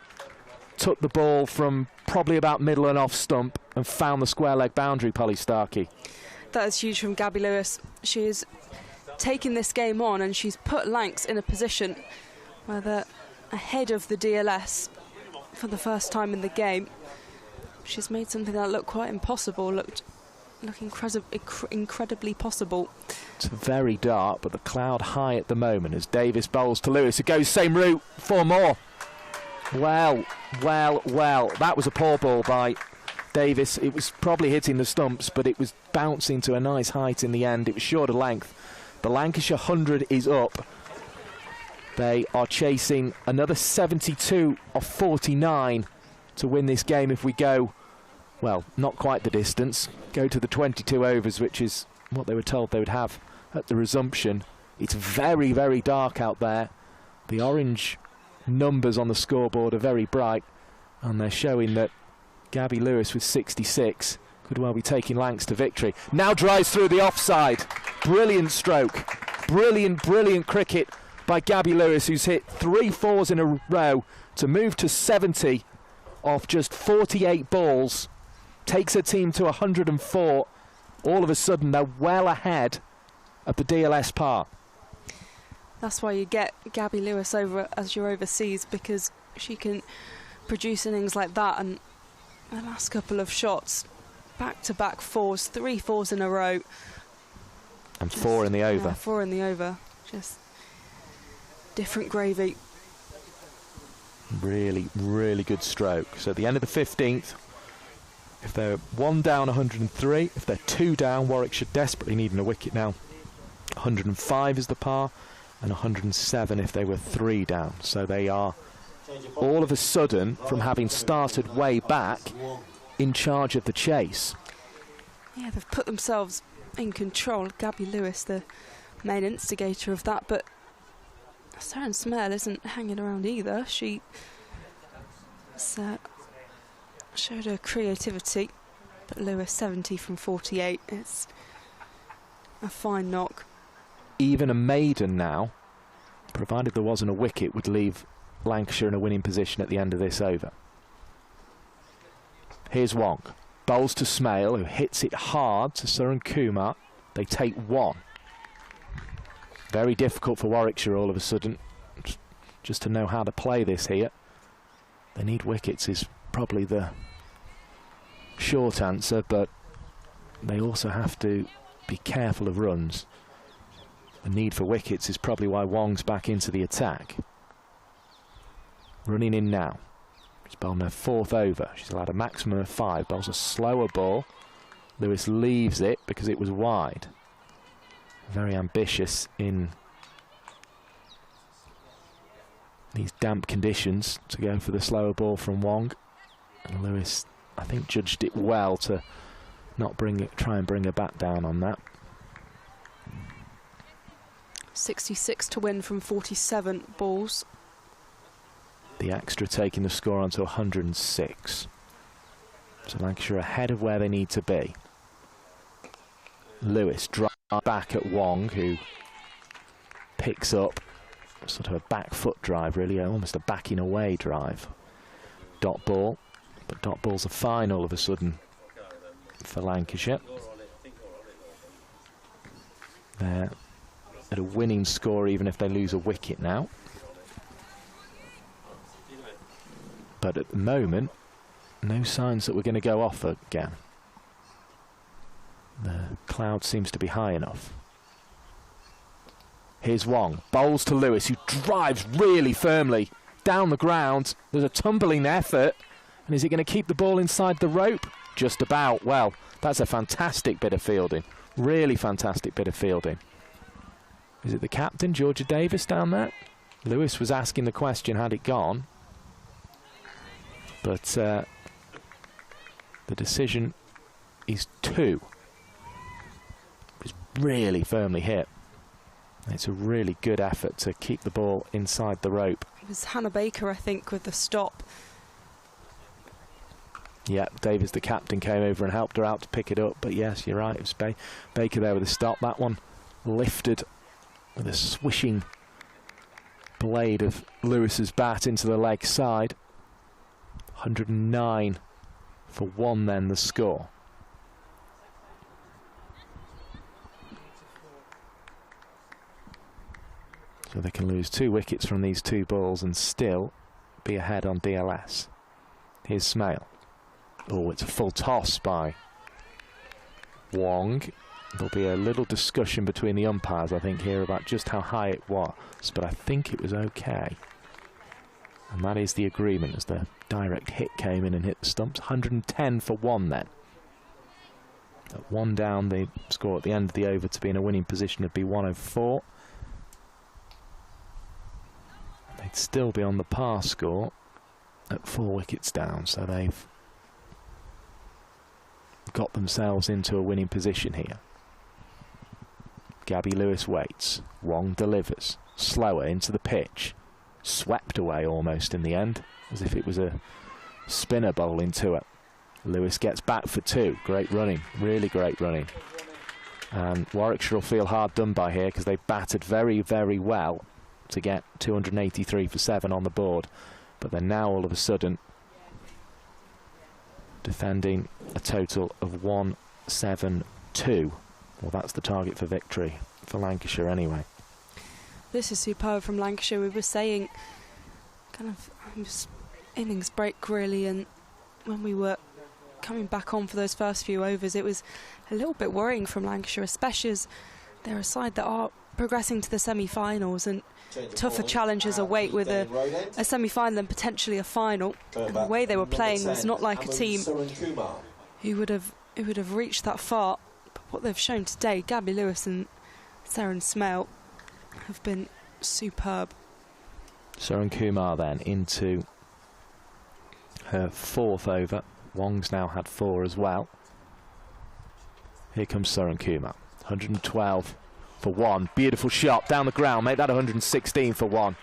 K: Took the ball from probably about middle and off stump and found the square leg boundary, Polly Starkey.
L: That is huge from Gabby Lewis. She's taken this game on and she's put Lancs in a position where they're ahead of the DLS for the first time in the game. She's made something that looked quite impossible, look incredibly possible.
K: It's very dark, but the cloud high at the moment as Davis bowls to Lewis. It goes same route, 4 more. Well, that was a poor ball by Davis. It was probably hitting the stumps, but it was bouncing to a nice height in the end. It was short of length. The Lancashire 100 is up. They are chasing another 72 of 49 to win this game if we go, well, not quite the distance, go to the 22 overs, which is what they were told they would have at the resumption. It's very, very dark out there. The orange numbers on the scoreboard are very bright, and they're showing that Gabby Lewis with 66 could well be taking Lancs to victory. Now drives through the offside. Brilliant stroke. Brilliant cricket by Gabby Lewis, who's hit 3 4s in a row to move to 70 off just 48 balls. Takes her team to 104. All of a sudden, they're well ahead of the DLS par.
L: That's why you get Gabby Lewis over as your overseas, because she can produce innings like that. And the last couple of shots, back-to-back 4s, 3 4s in a row.
K: And 4 in the over.
L: Yeah, 4 in the over. Just different gravy.
K: Really good stroke. So at the end of the 15th, if they're 1 down, 103. If they're 2 down, Warwickshire desperately needing a wicket now. 105 is the par, and 107 if they were 3 down. So they are all of a sudden, from having started way back, in charge of the chase.
L: Yeah, they've put themselves in control. Gabby Lewis, the main instigator of that, but Seren Smale isn't hanging around either. She showed her creativity, but Lewis 70 from 48. It's a fine knock.
K: Even a maiden now, provided there wasn't a wicket, would leave Lancashire in a winning position at the end of this over. Here's Wong. Bowls to Smale, who hits it hard to Surankumar. They take 1. Very difficult for Warwickshire all of a sudden, just to know how to play this here. They need wickets is probably the short answer, but they also have to be careful of runs. The need for wickets is probably why Wong's back into the attack. running in now. She's bowled her 4th over. She's allowed a maximum of 5. Bowls a slower ball. Lewis leaves it because it was wide. Very ambitious in these damp conditions to go for the slower ball from Wong. And Lewis, I think, judged it well to not try and bring her back down on that.
L: 66 to win from 47 balls.
K: The extra taking the score on to 106. So Lancashire ahead of where they need to be. Lewis drives back at Wong, who picks up sort of a back foot drive, really, almost a backing away drive. Dot ball, but dot ball's a fine all of a sudden for Lancashire. They're at a winning score even if they lose a wicket now. But at the moment, no signs that we're going to go off again. The cloud seems to be high enough. Here's Wong, bowls to Lewis, who drives really firmly down the ground. There's a tumbling effort, and is he going to keep the ball inside the rope? Just about. Well, that's a fantastic bit of fielding. Really fantastic bit of fielding. Is it the captain, Georgia Davis, down there? Lewis was asking the question, had it gone? But the decision is 2. It's really firmly hit. It's a really good effort to keep the ball inside the rope.
L: It was Hannah Baker, I think, with the stop.
K: Yeah, Davis, the captain, came over and helped her out to pick it up. But yes, you're right, it was Baker there with the stop. That one lifted with a swishing blade of Lewis's bat into the leg side. 109 for 1 then, the score. So they can lose 2 wickets from these 2 balls and still be ahead on DLS. Here's Smale. Oh, it's a full toss by Wong. There'll be a little discussion between the umpires, I think, here about just how high it was, but I think it was okay. And that is the agreement as the direct hit came in and hit the stumps. 110 for 1 then. At 1 down, the score at the end of the over to be in a winning position would be 104. They'd still be on the par score at 4 wickets down, so they've got themselves into a winning position here. Gabby Lewis waits. Wong delivers. Slower into the pitch. Swept away almost in the end, as if it was a spinner bowling to it. Lewis gets back for 2. Great running, really great running. And Warwickshire will feel hard done by here because they batted very, very well to get 283 for 7 on the board. But they're now all of a sudden defending a total of 172. Well, that's the target for victory for Lancashire anyway.
L: This is superb from Lancashire. We were saying kind of innings break really, and when we were coming back on for those first few overs, it was a little bit worrying from Lancashire, especially as they're a side that are progressing to the semi-finals, and tougher challenges await with a semi-final and potentially a final. And the way they were playing was not like a team who would have reached that far. But what they've shown today, Gabby Lewis and Seren Smale, have been superb.
K: Seren Kumar then into her 4th over. Wong's now had 4 as well. Here comes Seren Kumar. 112 for 1. Beautiful shot down the ground. Make that 116 for 1.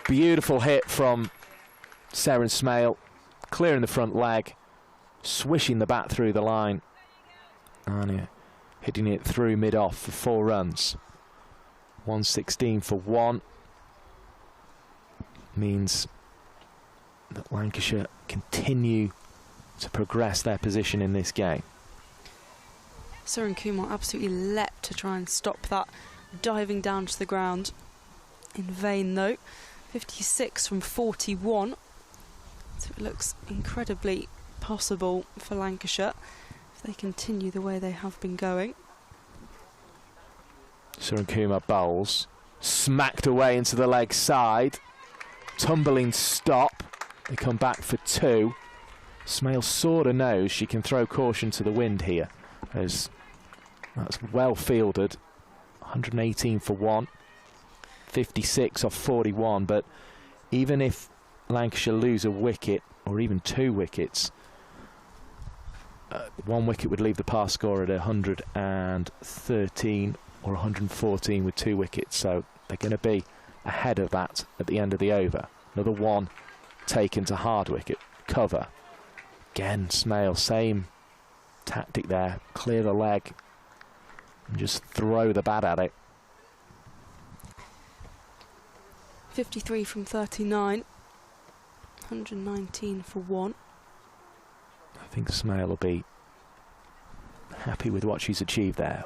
K: Beautiful hit from Seren Smale. Clearing the front leg. Swishing the bat through the line. And hitting it through mid-off for 4 runs. 116 for 1 means that Lancashire continue to progress their position in this game.
L: Seren Kumar absolutely leapt to try and stop that, diving down to the ground. In vain though. 56 from 41. So it looks incredibly possible for Lancashire if they continue the way they have been going.
K: Seren Kumar bowls, smacked away into the leg side. tumbling stop. They come back for 2. Smale sort of knows she can throw caution to the wind here, as that's well fielded. 118 for 1, 56 off 41, but even if Lancashire lose a wicket, or even 2 wickets, 1 wicket would leave the pass score at 113 or 114 with 2 wickets, so they're going to be ahead of that at the end of the over. Another 1 taken to hard wicket cover. Again, Smale, same tactic there. Clear the leg and just throw the bat at it.
L: 53 from 39. 119 for 1.
K: I think Smale will be happy with what she's achieved there.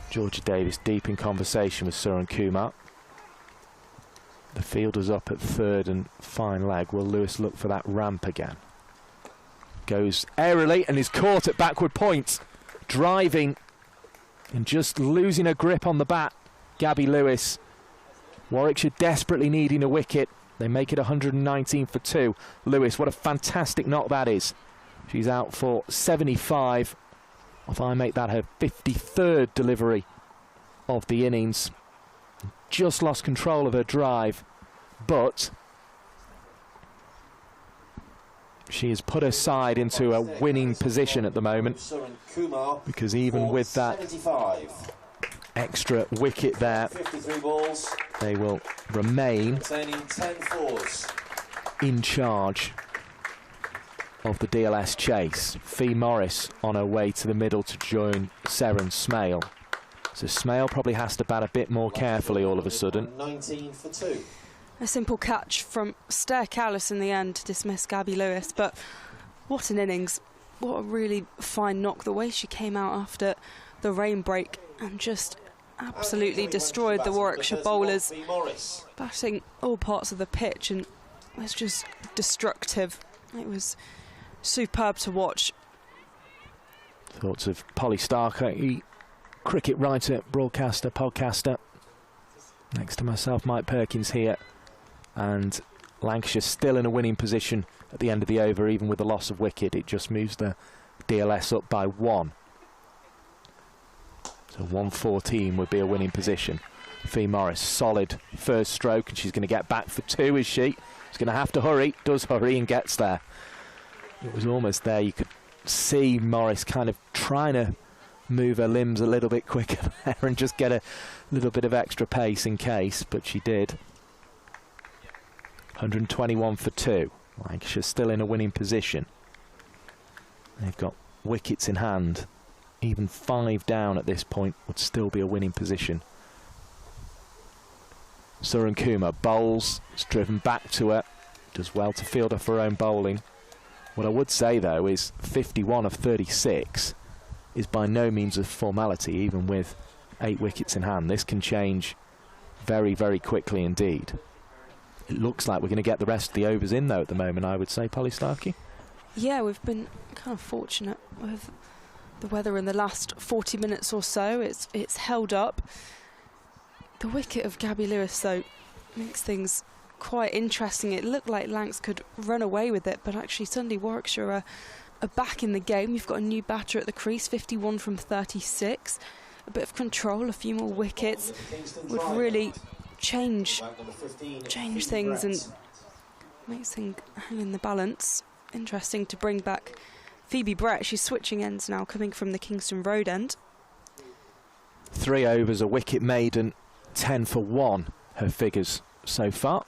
K: Georgia Davis deep in conversation with Suran Kumar. The fielder's up at 3rd and fine leg. Will Lewis look for that ramp again? Goes aerially and is caught at backward point. Driving and just losing her grip on the bat. Gabby Lewis. Warwickshire desperately needing a wicket. They make it 119 for 2. Lewis, what a fantastic knock that is. She's out for 75. If I make that her 53rd delivery of the innings. Just lost control of her drive, but she has put her side into a winning position at the moment, because even with that extra wicket there, they will remain in charge of the DLS chase. Fee Morris on her way to the middle to join Seren Smale. So Smale probably has to bat a bit more carefully all of a sudden.
J: 19 for 2.
L: A simple catch from Stair Callis in the end to dismiss Gabby Lewis, but what an innings. What a really fine knock. The way she came out after the rain break and just absolutely destroyed the Warwickshire bowlers, batting all parts of the pitch, and it was just destructive. It was superb to watch.
K: Thoughts of Polly Starkey, cricket writer, broadcaster, podcaster. Next to myself, Mike Perkins here. And Lancashire still in a winning position at the end of the over, even with the loss of wicket. It just moves the DLS up by 1. So 114 would be a winning position. Fee Morris, solid first stroke, and she's going to get back for 2, is she? She's going to have to hurry, does hurry and gets there. It was almost there. You could see Morris kind of trying to move her limbs a little bit quicker there and just get a little bit of extra pace in case, but she did. 121 for 2. Lancashire still in a winning position. They've got wickets in hand. Even 5 down at this point would still be a winning position. Suran Kumar bowls, it's driven back to her, does well to field off her own bowling. What I would say though is 51 of 36 is by no means a formality, even with 8 wickets in hand. This can change very, very quickly indeed. It looks like we're going to get the rest of the overs in though at the moment, I would say, Polly Starkey.
L: Yeah, we've been kind of fortunate with the weather in the last 40 minutes or so. It's held up. The wicket of Gabby Lewis though makes things quite interesting. It looked like Lancs could run away with it, but actually suddenly Warwickshire are back in the game. You've got a new batter at the crease, 51 from 36. A bit of control, a few more wickets would really change things and makes things hang in the balance. Interesting to bring back Phoebe Brett. She's switching ends now, coming from the Kingston Road end.
K: 3 overs, a wicket maiden, 10 for 1, her figures so far.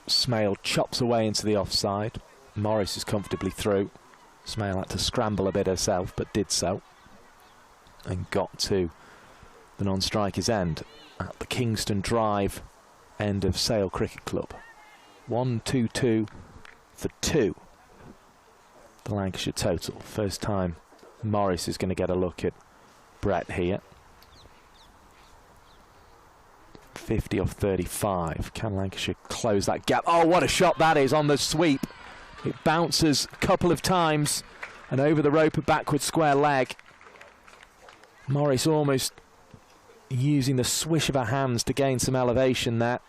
K: Smale chops away into the offside. Morris is comfortably through. Smale had to scramble a bit herself, but did so. And got to the non-striker's end at the Kingston Drive end of Sale Cricket Club. 1-2-2 for 2. The Lancashire total. First time Morris is going to get a look at Brett here. 50 off 35. Can Lancashire close that gap? Oh, what a shot that is on the sweep. It bounces a couple of times and over the rope, a backward square leg. Morris almost using the swish of her hands to gain some elevation there.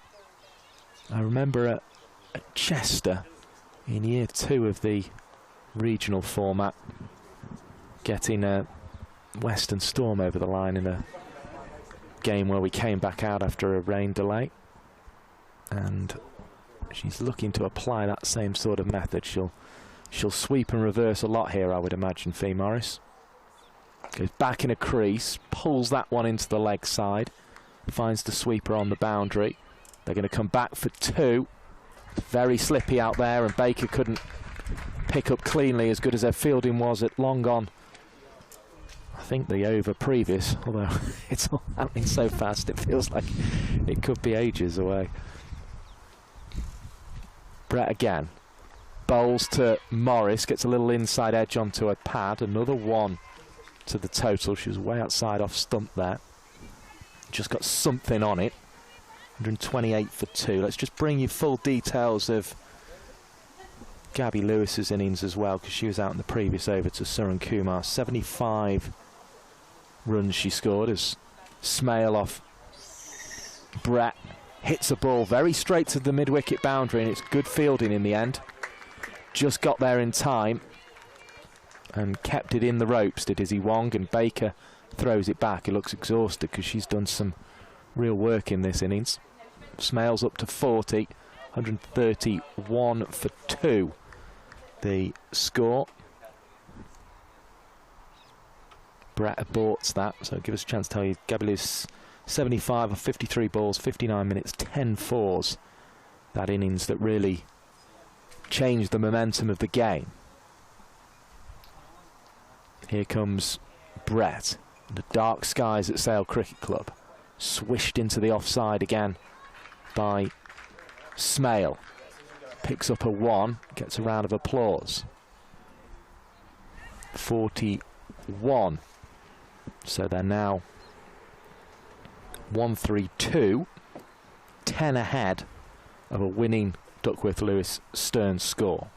K: I remember at Chester in year 2 of the regional format getting a Western Storm over the line in a game where we came back out after a rain delay, and she's looking to apply that same sort of method. She'll sweep and reverse a lot here, I would imagine, Fee Morris. Goes back in a crease, pulls that one into the leg side, finds the sweeper on the boundary. They're going to come back for 2. Very slippy out there, and Baker couldn't pick up cleanly, as good as their fielding was at long on. I think the over previous, although it's all happening so fast it feels like it could be ages away. Brett again. Bowls to Morris, gets a little inside edge onto a pad. Another 1 to the total. She was way outside off stump there. Just got something on it. 128 for 2. Let's just bring you full details of Gabby Lewis's innings as well, because she was out in the previous over to Suran Kumar. 75 runs she scored as Smale off Brett hits a ball very straight to the mid-wicket boundary, and it's good fielding in the end. Just got there in time and kept it in the ropes, did Izzy Wong, and Baker throws it back. He looks exhausted because she's done some real work in this innings. Smale's up to 40, 131 for 2. The score. Brett aborts that, so give us a chance to tell you. Gabby Lewis 75 of 53 balls, 59 minutes, 10 fours. That innings that really changed the momentum of the game. Here comes Brett. The dark skies at Sale Cricket Club. Swished into the offside again by Smale. Picks up a 1, gets a round of applause. 41. So they're now 1-3-2, 10 ahead of a winning Duckworth-Lewis-Stearns score.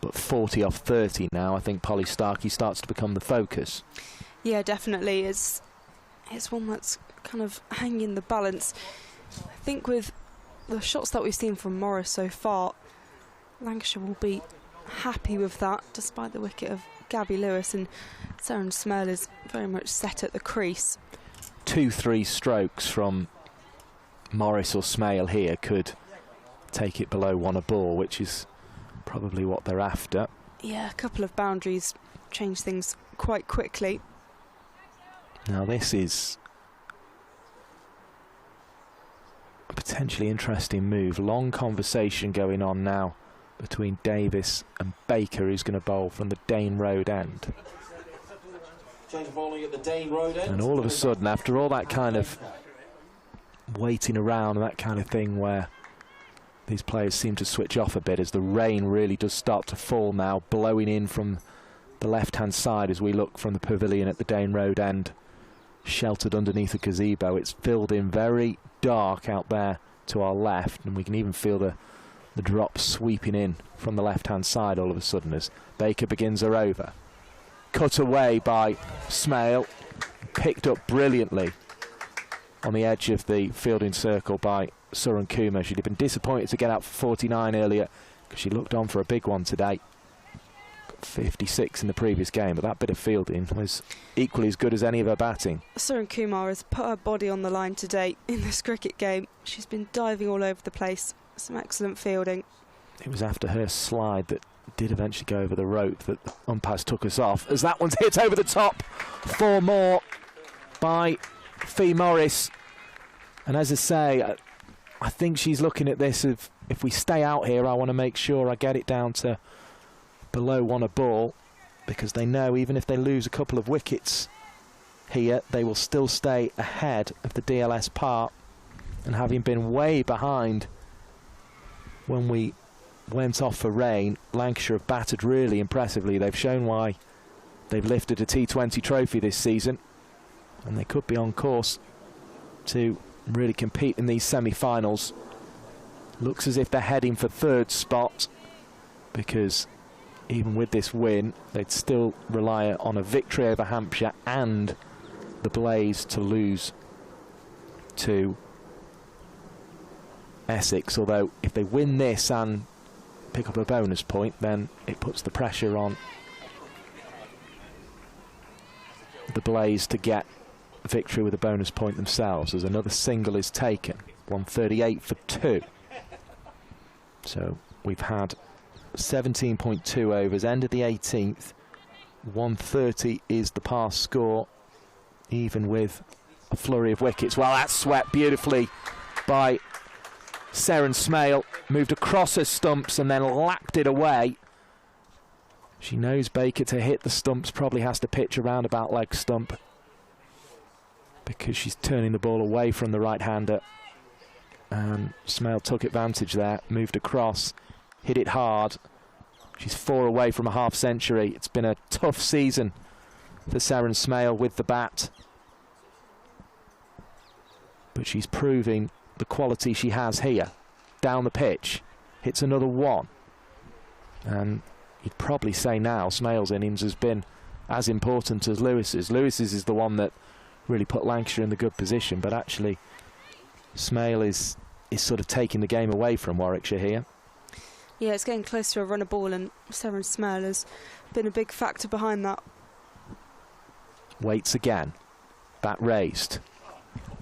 K: But 40 off 30 now. I think Polly Starkey starts to become the focus.
L: Yeah, definitely. It's one that's kind of hanging the balance. I think with the shots that we've seen from Morris so far, Lancashire will be happy with that, despite the wicket of Gabby Lewis, and Saren Smale is very much set at the crease.
K: 2-3 strokes from Morris or Smale here could take it below 1 a ball, which is probably what they're after.
L: Yeah, a couple of boundaries change things quite quickly.
K: Now this is a potentially interesting move. Long conversation going on now between Davis and Baker, who's going to bowl from the Dane Road end.
J: Change of bowling at the Dane Road end.
K: And all of a sudden, after all that kind of waiting around and that kind of thing, where these players seem to switch off a bit as the rain really does start to fall now, blowing in from the left-hand side as we look from the pavilion at the Dane Road end, sheltered underneath a gazebo. It's filled in very dark out there to our left, and we can even feel the drop sweeping in from the left-hand side all of a sudden as Baker begins her over. Cut away by Smale, picked up brilliantly on the edge of the fielding circle by Suran Kumar. She'd have been disappointed to get out for 49 earlier because she looked on for a big one today. Got 56 in the previous game, but that bit of fielding was equally as good as any of her batting.
L: Suran Kumar has put her body on the line today in this cricket game. She's been diving all over the place. Some excellent fielding.
K: It was after her slide that did eventually go over the rope that the umpires took us off, as that one's hit over the top. 4 more by Fee Morris. And as I say, I think she's looking at this of, if we stay out here, I want to make sure I get it down to below 1 a ball, because they know even if they lose a couple of wickets here, they will still stay ahead of the DLS part. And having been way behind when we went off for rain, Lancashire have battered really impressively. They've shown why they've lifted a T20 trophy this season, and they could be on course to really compete in these semi-finals. Looks as if they're heading for 3rd spot, because even with this win, they'd still rely on a victory over Hampshire and the Blaze to lose to Essex, although if they win this and pick up a bonus point, then it puts the pressure on the Blaze to get victory with a bonus point themselves, as another single is taken. 138 for 2. So we've had 17.2 overs, end of the 18th. 130 is the pass score, even with a flurry of wickets. Well, that's swept beautifully by Seren Smale. Moved across her stumps and then lapped it away. She knows Baker to hit the stumps probably has to pitch a roundabout leg stump, because she's turning the ball away from the right-hander. Smale took advantage there, moved across, hit it hard. She's 4 away from a half-century. It's been a tough season for Seren Smale with the bat, but she's proving the quality she has here. Down the pitch, hits another one. And you'd probably say now Smale's innings has been as important as Lewis's. Lewis's is the one that really put Lancashire in the good position, but actually Smale is sort of taking the game away from Warwickshire here.
L: Yeah, it's getting close to a runner ball, and Seren Smale has been a big factor behind that.
K: Waits again, bat raised,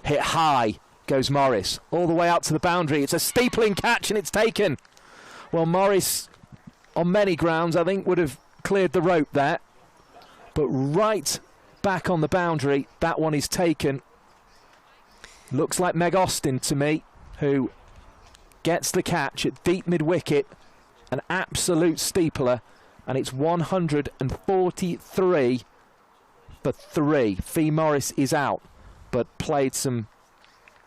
K: hit high, goes Morris, all the way out to the boundary. It's a steepling catch and it's taken. Well, Morris, on many grounds, I think would have cleared the rope there, but right back on the boundary, that one is taken. Looks like Meg Austin to me, who gets the catch at deep mid-wicket, an absolute steepler, and it's 143 for 3. Fee Morris is out, but played some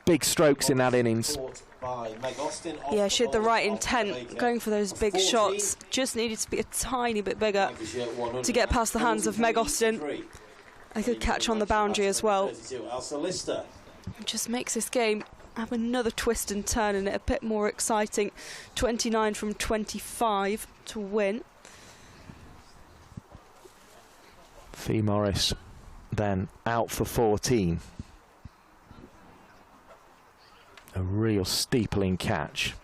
K: big strokes in that innings.
L: Yeah, she had the right intent, going for those big shots. Just needed to be a tiny bit bigger to get past the hands of Meg Austin. A good catch on the boundary as well. It just makes this game have another twist and turn and it a bit more exciting. 29 from 25 to win.
K: Fee Morris then out for 14. A real steepling catch.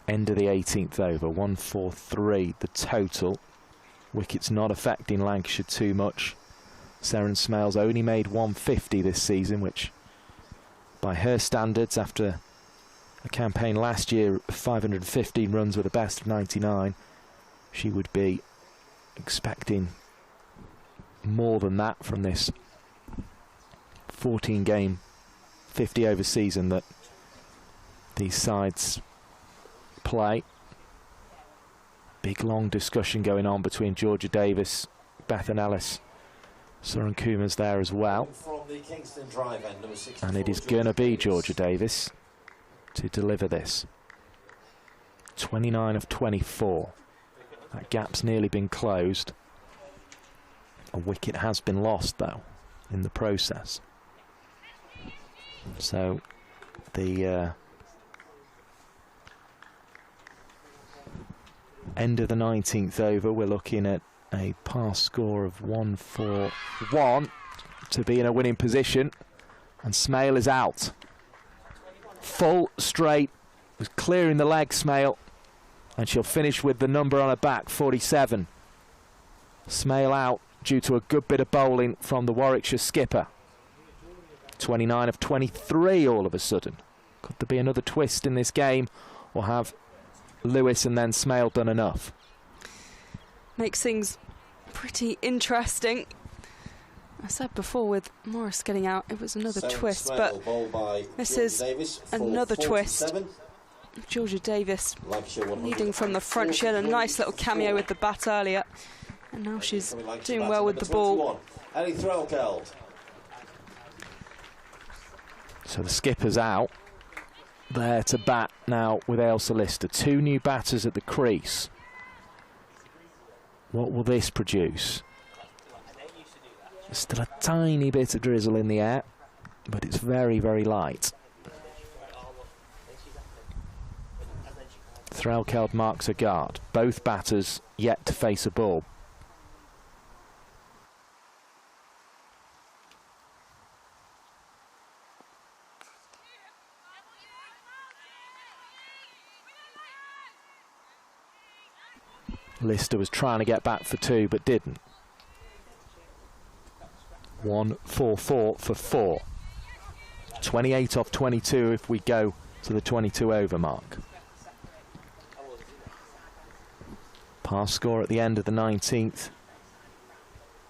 K: End of the 18th over, 143 the total. Wickets not affecting Lancashire too much. Seren Smale's only made 150 this season, which by her standards, after a campaign last year, 515 runs with a best of 99, she would be expecting more than that from this 14-game, 50-over season that these sides play. Big long discussion going on between Georgia Davis, Bethan Ellis, Suren Kumar's there as well. And it is going to be Georgia Davis to deliver this. 29 of 24. That gap's nearly been closed. A wicket has been lost, though, in the process. So the end of the 19th over, we're looking at a pass score of 141 to be in a winning position, and Smale is out. Full straight, was clearing the leg, Smale, and she'll finish with the number on her back, 47. Smale out due to a good bit of bowling from the Warwickshire skipper. 29 of 23 all of a sudden. Could there be another twist in this game, or have Lewis and then Smale done enough?
L: Makes things pretty interesting. I said before, with Morris getting out, it was another twist, but this is another twist. Georgia Davis leading from the front. She had a nice little cameo with the bat earlier, and now she's doing well with the ball.
K: So the skipper's out there to bat now with Ailsa Lister. 2 new batters at the crease. What will this produce? There's still a tiny bit of drizzle in the air, but it's very, very light. Threlkeld marks a guard. Both batters yet to face a ball. Lister was trying to get back for 2 but didn't. 1-4-4 for 4. 28 off 22 if we go to the 22 over mark. Par score at the end of the 19th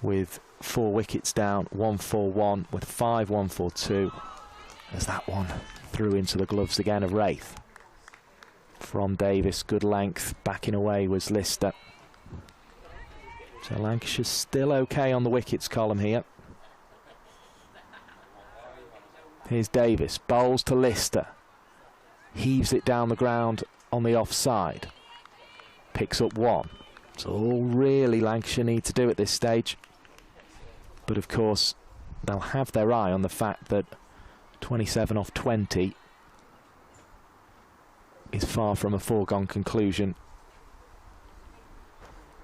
K: with 4 wickets down, 1-4-1 with 5-1-4-2 as that one threw into the gloves again of Wraith. From Davis, good length, backing away was Lister. So Lancashire's still okay on the wickets column here. Here's Davis, bowls to Lister. Heaves it down the ground on the offside. Picks up 1. It's all really Lancashire need to do at this stage. But of course, they'll have their eye on the fact that 27 off 20 is far from a foregone conclusion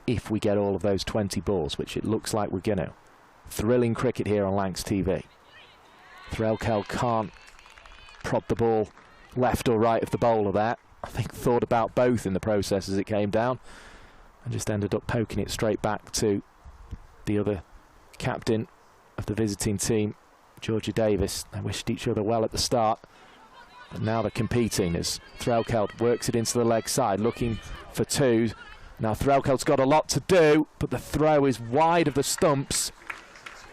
K: if we get all of those 20 balls, which it looks like we're going to. Thrilling cricket here on Lancs TV. Threlkeld can't prod the ball left or right of the bowler there. I think thought about both in the process as it came down and just ended up poking it straight back to the other captain of the visiting team, Georgia Davis. They wished each other well at the start, but now they're competing as Threlkeld works it into the leg side, looking for 2. Now Threlkeld's got a lot to do, but the throw is wide of the stumps,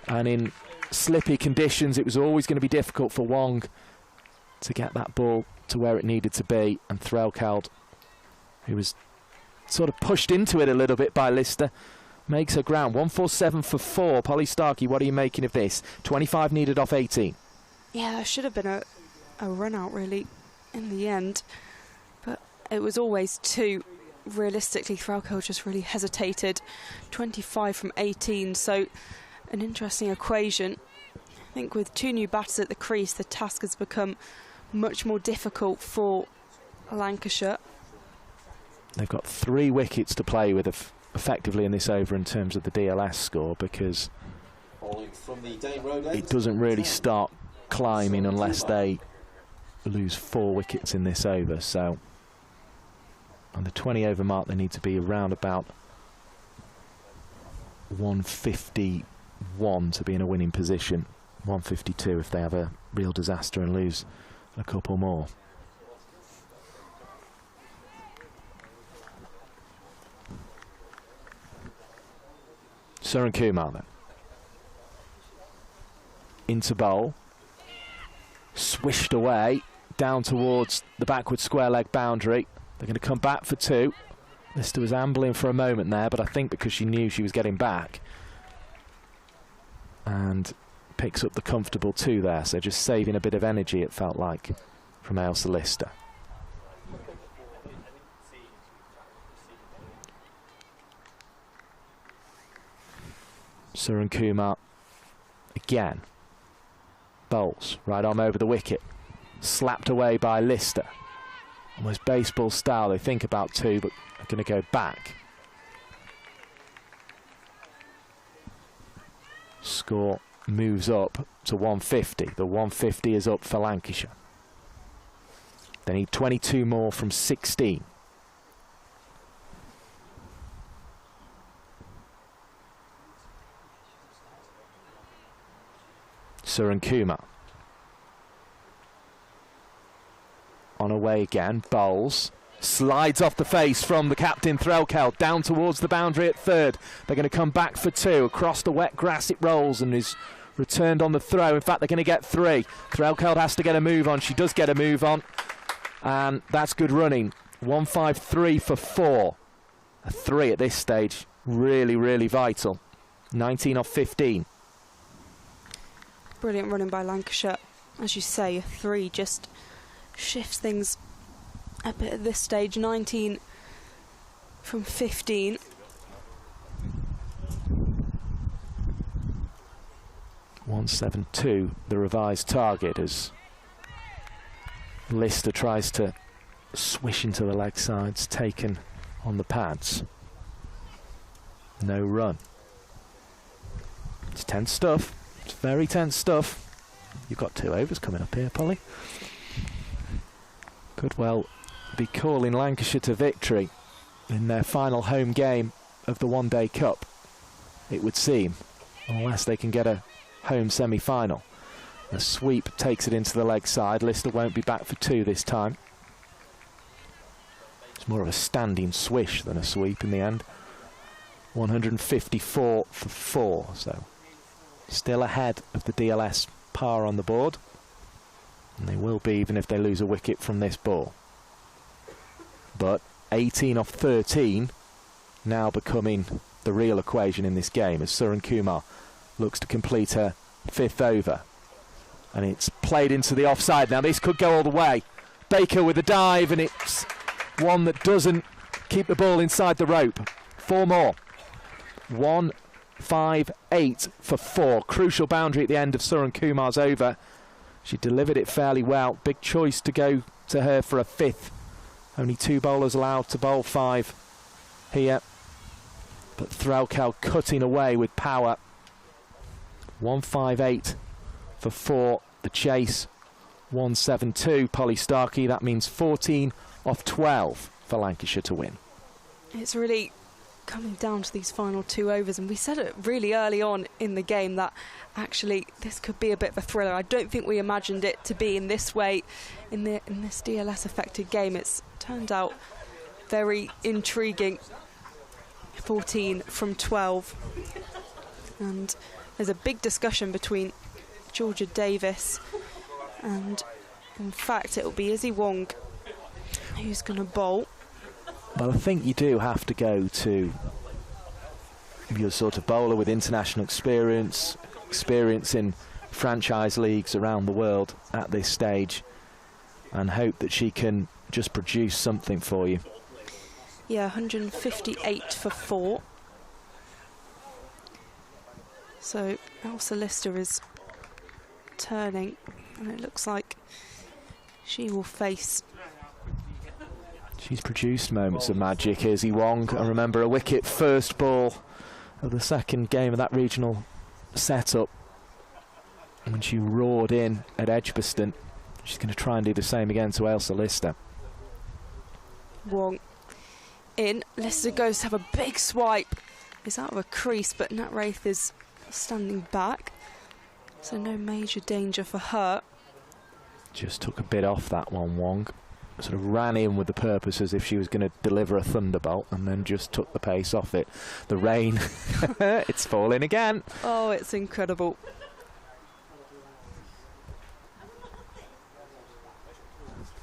K: and in slippy conditions it was always going to be difficult for Wong to get that ball to where it needed to be, and Threlkeld, who was sort of pushed into it a little bit by Lister, makes her ground. 147 for 4. Polly Starkey, what are you making of this? 25 needed off 18.
L: Yeah, there should have been a run out really in the end, but it was always 2. Realistically, Threlkeld just really hesitated. 25 from 18, so an interesting equation. I think with 2 new batters at the crease, the task has become much more difficult for Lancashire.
K: They've got 3 wickets to play with effectively in this over in terms of the DLS score, because it doesn't really start climbing unless they lose 4 wickets in this over. So on the 20 over mark they need to be around about 151 to be in a winning position. 152 if they have a real disaster and lose a couple more. Suren Kumar then. Into bowl. Swished away down towards the backward square leg boundary. They're going to come back for 2. Lister was ambling for a moment there, but I think because she knew she was getting back. And picks up the comfortable 2 there, so just saving a bit of energy, it felt like, from Ailsa Lister. Suren Kumar again. Bowls right arm over the wicket. Slapped away by Lister. Almost baseball style. They think about 2, but are going to go back. Score moves up to 150. The 150 is up for Lancashire. They need 22 more from 16. Suren Kumar. On away again, bowls. Slides off the face from the captain Threlkeld down towards the boundary at 3rd. They're going to come back for 2. Across the wet grass it rolls and is returned on the throw. In fact, they're going to get 3. Threlkeld has to get a move on. She does get a move on. And that's good running. 153 for 4. A 3 at this stage. Really, really vital. 19 off 15.
L: Brilliant running by Lancashire. As you say, a 3 just shifts things a bit at this stage. 19 from 15. .172, the revised target, as Lister tries to
K: swish into the leg sides, taken on the pads. No run. It's tense stuff. It's very tense stuff. You've got 2 overs coming up here, Polly. Could well be calling Lancashire to victory in their final home game of the One Day Cup, it would seem, unless they can get a home semi-final. A sweep takes it into the leg side. Lister won't be back for 2 this time. It's more of a standing swish than a sweep in the end. 154 for 4, so still ahead of the DLS par on the board. And they will be even if they lose a wicket from this ball. But 18 off 13 now becoming the real equation in this game as Suran Kumar looks to complete her 5th over. And it's played into the offside. Now this could go all the way. Baker with a dive, and it's one that doesn't keep the ball inside the rope. 4 more. 1, 5, 8 for 4. Crucial boundary at the end of Suran Kumar's over. She delivered it fairly well. Big choice to go to her for a 5th. Only 2 bowlers allowed to bowl 5 here. But Threlkeld cutting away with power. 158 for 4. The chase 172. Polly Starkey. That means 14 off 12 for Lancashire to win.
L: It's really coming down to these final 2 overs, and we said it really early on in the game that actually this could be a bit of a thriller. I don't think we imagined it to be in this way in this DLS affected game. It's turned out very intriguing. 14 from 12, and there's a big discussion between Georgia Davis and, in fact, it'll be Izzy Wong who's going to bowl.
K: Well, I think you do have to go to your sort of bowler with international experience in franchise leagues around the world at this stage, and hope that she can just produce something for you.
L: Yeah, 158 for 4. So Elsa Lister is turning, and it looks like she will face.
K: She's produced moments of magic, Izzy Wong. I remember a wicket first ball of the second game of that regional setup when she roared in at Edgbaston. She's going to try and do the same again to Elsa Lister.
L: Wong in. Lister goes to have a big swipe. It's out of a crease, but Nat Wraith is standing back, so no major danger for her.
K: Just took a bit off that one, Wong. Sort of ran in with the purpose as if she was going to deliver a thunderbolt, and then just took the pace off it. The rain, it's falling again.
L: Oh, it's incredible.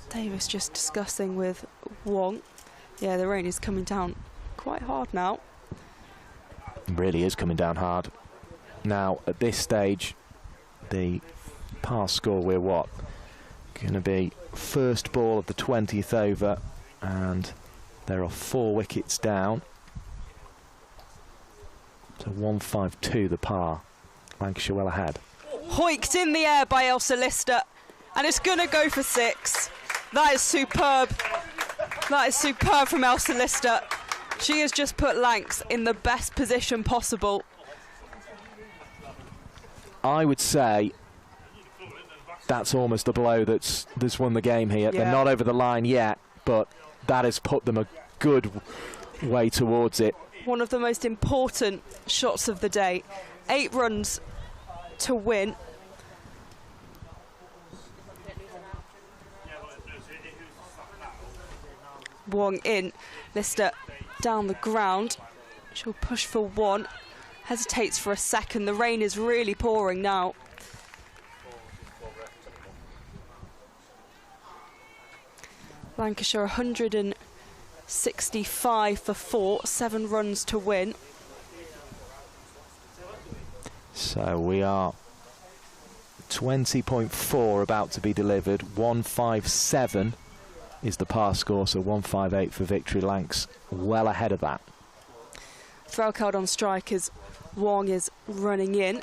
L: Davis just discussing with Wong. Yeah, the rain is coming down quite hard now.
K: It really is coming down hard. Now, at this stage, the par score, we're what? Going to be first ball of the 20th over, and there are 4 wickets down. So 152 the par. Lancashire well ahead.
L: Hoiked in the air by Elsa Lister, and it's going to go for 6. That is superb. That is superb from Elsa Lister. She has just put Lancs in the best position possible.
K: I would say that's almost the blow that's won the game here.
L: Yeah.
K: They're not over the line yet, but that has put them a good way towards it.
L: One of the most important shots of the day. 8 runs to win. Wong in. Lister down the ground. She'll push for 1. Hesitates for a second. The rain is really pouring now. Lancashire 165 for 4. 7 runs to win.
K: So we are 20.4 about to be delivered. 157 is the par score, so 158 for victory. Lancs well ahead of that.
L: Threlkeld on strike as Wong is running in.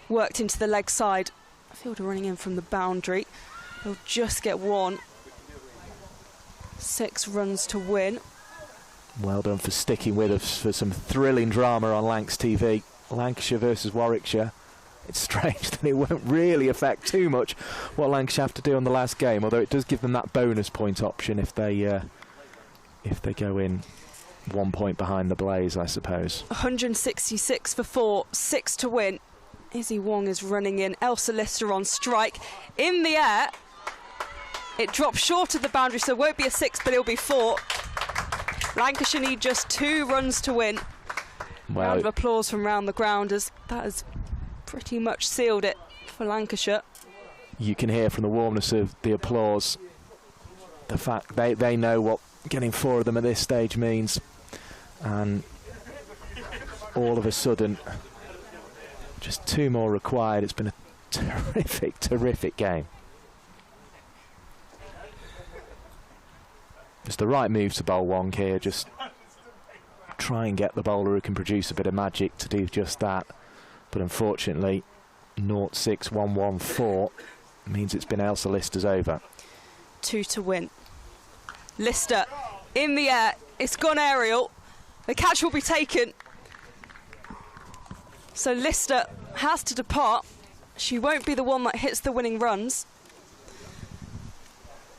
L: Worked into the leg side. Fielder running in from the boundary. He'll just get 1. 6 runs to win.
K: Well done for sticking with us for some thrilling drama on Lancs TV. Lancashire versus Warwickshire. It's strange that it won't really affect too much what Lancashire have to do on the last game, although it does give them that bonus point option if they go in 1 point behind the Blaze, I suppose.
L: 166 for 4, 6 to win. Izzy Wong is running in. Elsa Lister on strike. In the air. It drops short of the boundary, so it won't be a 6, but it'll be 4. Lancashire need just 2 runs to win.
K: Well,
L: round of applause from round the ground, as that has pretty much sealed it for Lancashire.
K: You can hear from the warmness of the applause the fact they know what getting 4 of them at this stage means, and all of a sudden just 2 more required. It's been a terrific game. It's the right move to bowl Wong here, just try and get the bowler who can produce a bit of magic to do just that. But unfortunately, 0-6-1-1-4 means it's been Elsa Lister's over.
L: 2 to win. Lister in the air. It's gone aerial. The catch will be taken. So Lister has to depart. She won't be the one that hits the winning runs.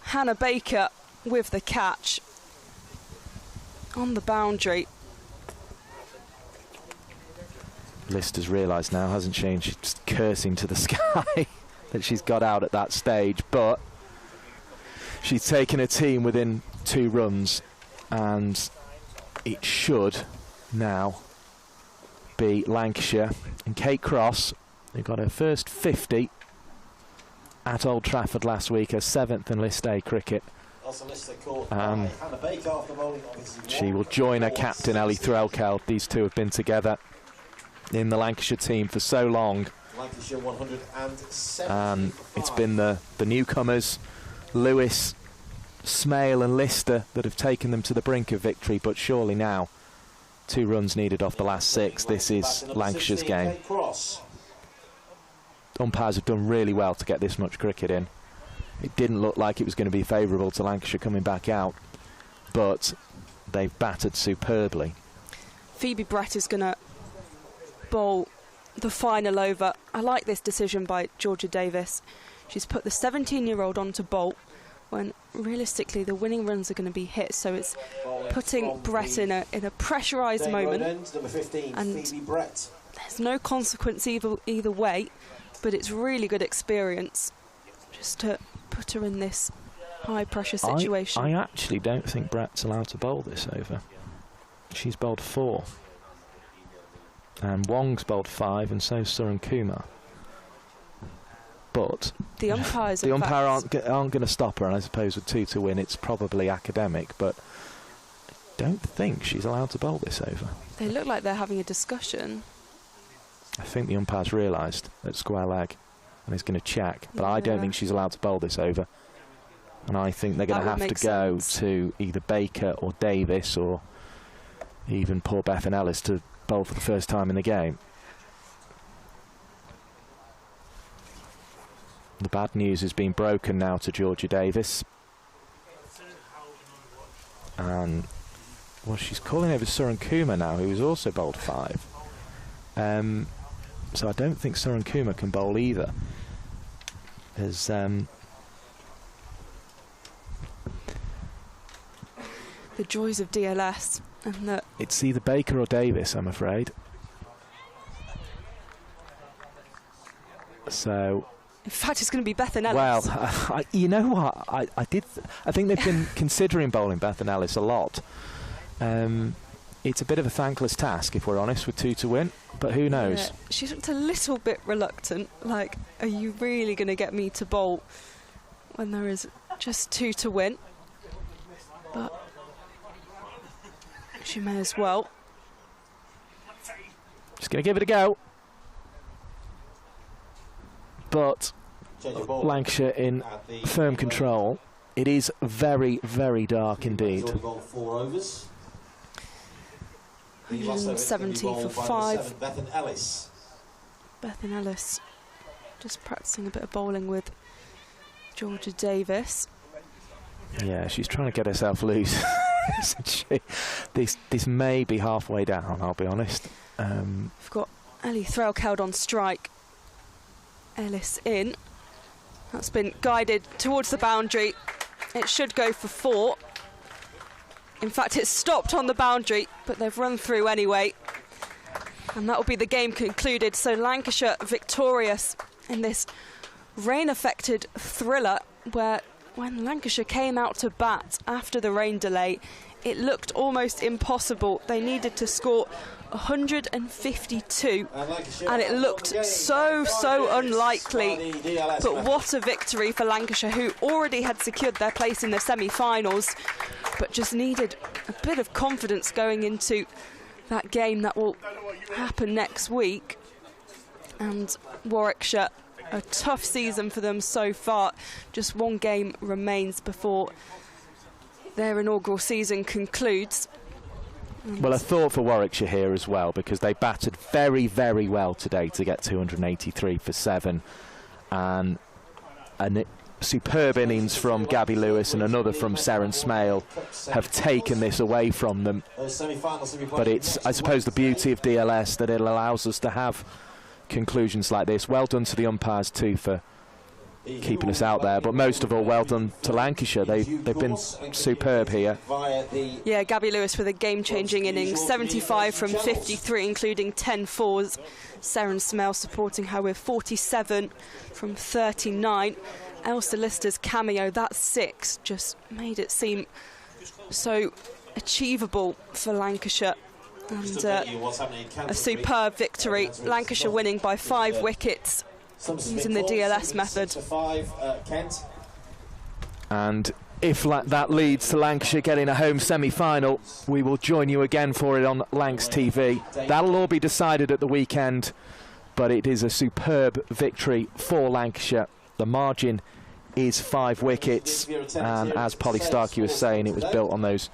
L: Hannah Baker with the catch on the boundary.
K: Lister's realised now, hasn't she? And she's just cursing to the sky that she's got out at that stage, but she's taken a team within 2 runs, and it should now be Lancashire and Kate Cross, who got her first 50 at Old Trafford last week, her 7th in List A cricket. She will join her captain Ellie Threlkeld. These two have been together in the Lancashire team for so long.
J: Lancashire 175.
K: And it's been the newcomers, Lewis, Smale and Lister, that have taken them to the brink of victory, but surely now 2 runs needed off the last 6. This is Lancashire's game. Umpires have done really well to get this much cricket in. It didn't look like it was going to be favourable to Lancashire coming back out, but they've battered superbly.
L: Phoebe Brett is going to bowl the final over. I like this decision by Georgia Davis. She's put the 17-year-old on to bowl when realistically the winning runs are going to be hit, so it's putting Brett in a pressurised moment, and there's no consequence either way, but it's really good experience just to put her in this high pressure situation.
K: I actually don't think Brett's allowed to bowl this over. She's bowled 4. And Wong's bowled 5, and so's Suran Kumar. But
L: the umpires
K: the umpire aren't going to stop her, and I suppose with 2 to win it's probably academic, but I don't think she's allowed to bowl this over.
L: They look like they're having a discussion.
K: I think the umpire's realised at square leg and is going to check, but I don't think she's allowed to bowl this over. And I think they're going to have to go to either Baker or Davis or even poor Bethan Ellis to bowl for the first time in the game. The bad news has been broken now to Georgia Davis. And, well, she's calling over Suran Kumar now, who has also bowled 5. So I don't think Suran Kumar can bowl either. There's
L: the joys of DLS, and that
K: it's either Baker or Davis, I'm afraid. So
L: in fact it's going to be Bethan Ellis.
K: Well, you know what, I think they've been considering bowling Bethan Ellis a lot. It's a bit of a thankless task, if we're honest, with 2 to win, but who knows?
L: Yeah, she looked a little bit reluctant, like, are you really going to get me to bowl when there is just 2 to win? But she may as well.
K: Just going to give it a go. But Lancashire in firm control. It is very, very dark indeed.
L: 170 for 5.
J: Bethan Ellis.
L: Bethan Ellis just practicing a bit of bowling with Georgia Davis.
K: Yeah, she's trying to get herself loose. Isn't she? This may be halfway down, I'll be honest.
L: We've got Ellie Threlkeld on strike. Ellis in. That's been guided towards the boundary. It should go for 4. In fact, it's stopped on the boundary, but they've run through anyway. And that will be the game concluded. So Lancashire victorious in this rain-affected thriller, where when Lancashire came out to bat after the rain delay, it looked almost impossible. They needed to score 152, and it looked so unlikely. But what a victory for Lancashire, who already had secured their place in the semi-finals, but just needed a bit of confidence going into that game that will happen next week. And Warwickshire, a tough season for them so far. Just one game remains before their inaugural season concludes.
K: Well, a thought for Warwickshire here as well, because they batted very well today to get 283 for 7, and a superb innings from Gabby Lewis and another from Seren Smale have taken this away from them. But it's, I suppose, the beauty of DLS that it allows us to have conclusions like this. Well done to the umpires too for keeping us out there, but most of all, well done to Lancashire. They've been superb here.
L: Yeah, Gabby Lewis with a game-changing innings, 75 from 53, including 10 fours. Seren Smale supporting her with 47 from 39. Elsa Lister's cameo, that 6, just made it seem so achievable for Lancashire. And a superb victory. Lancashire winning by 5 wickets. Using the DLS method.
K: And if that leads to Lancashire getting a home semi-final, we will join you again for it on Lancs TV. That'll all be decided at the weekend, but it is a superb victory for Lancashire. The margin is 5 wickets, and as Polly Starkey was saying, it was built on those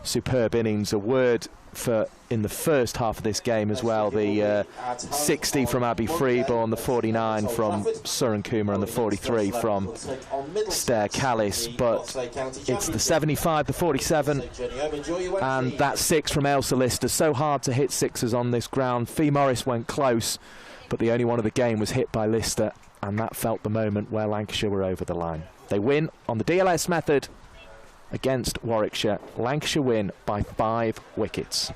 K: superb innings. A word for in the first half of this game as well, the 60 from Abby Freeborn, the 49 from Suren Kumar, and the 43 from Stair Callis. But it's the 75, the 47, and that 6 from Elsa Lister. So hard to hit 6s on this ground. Fee Morris went close, but the only one of the game was hit by Lister, and that felt the moment where Lancashire were over the line. They win on the DLS method against Warwickshire. Lancashire win by 5 wickets.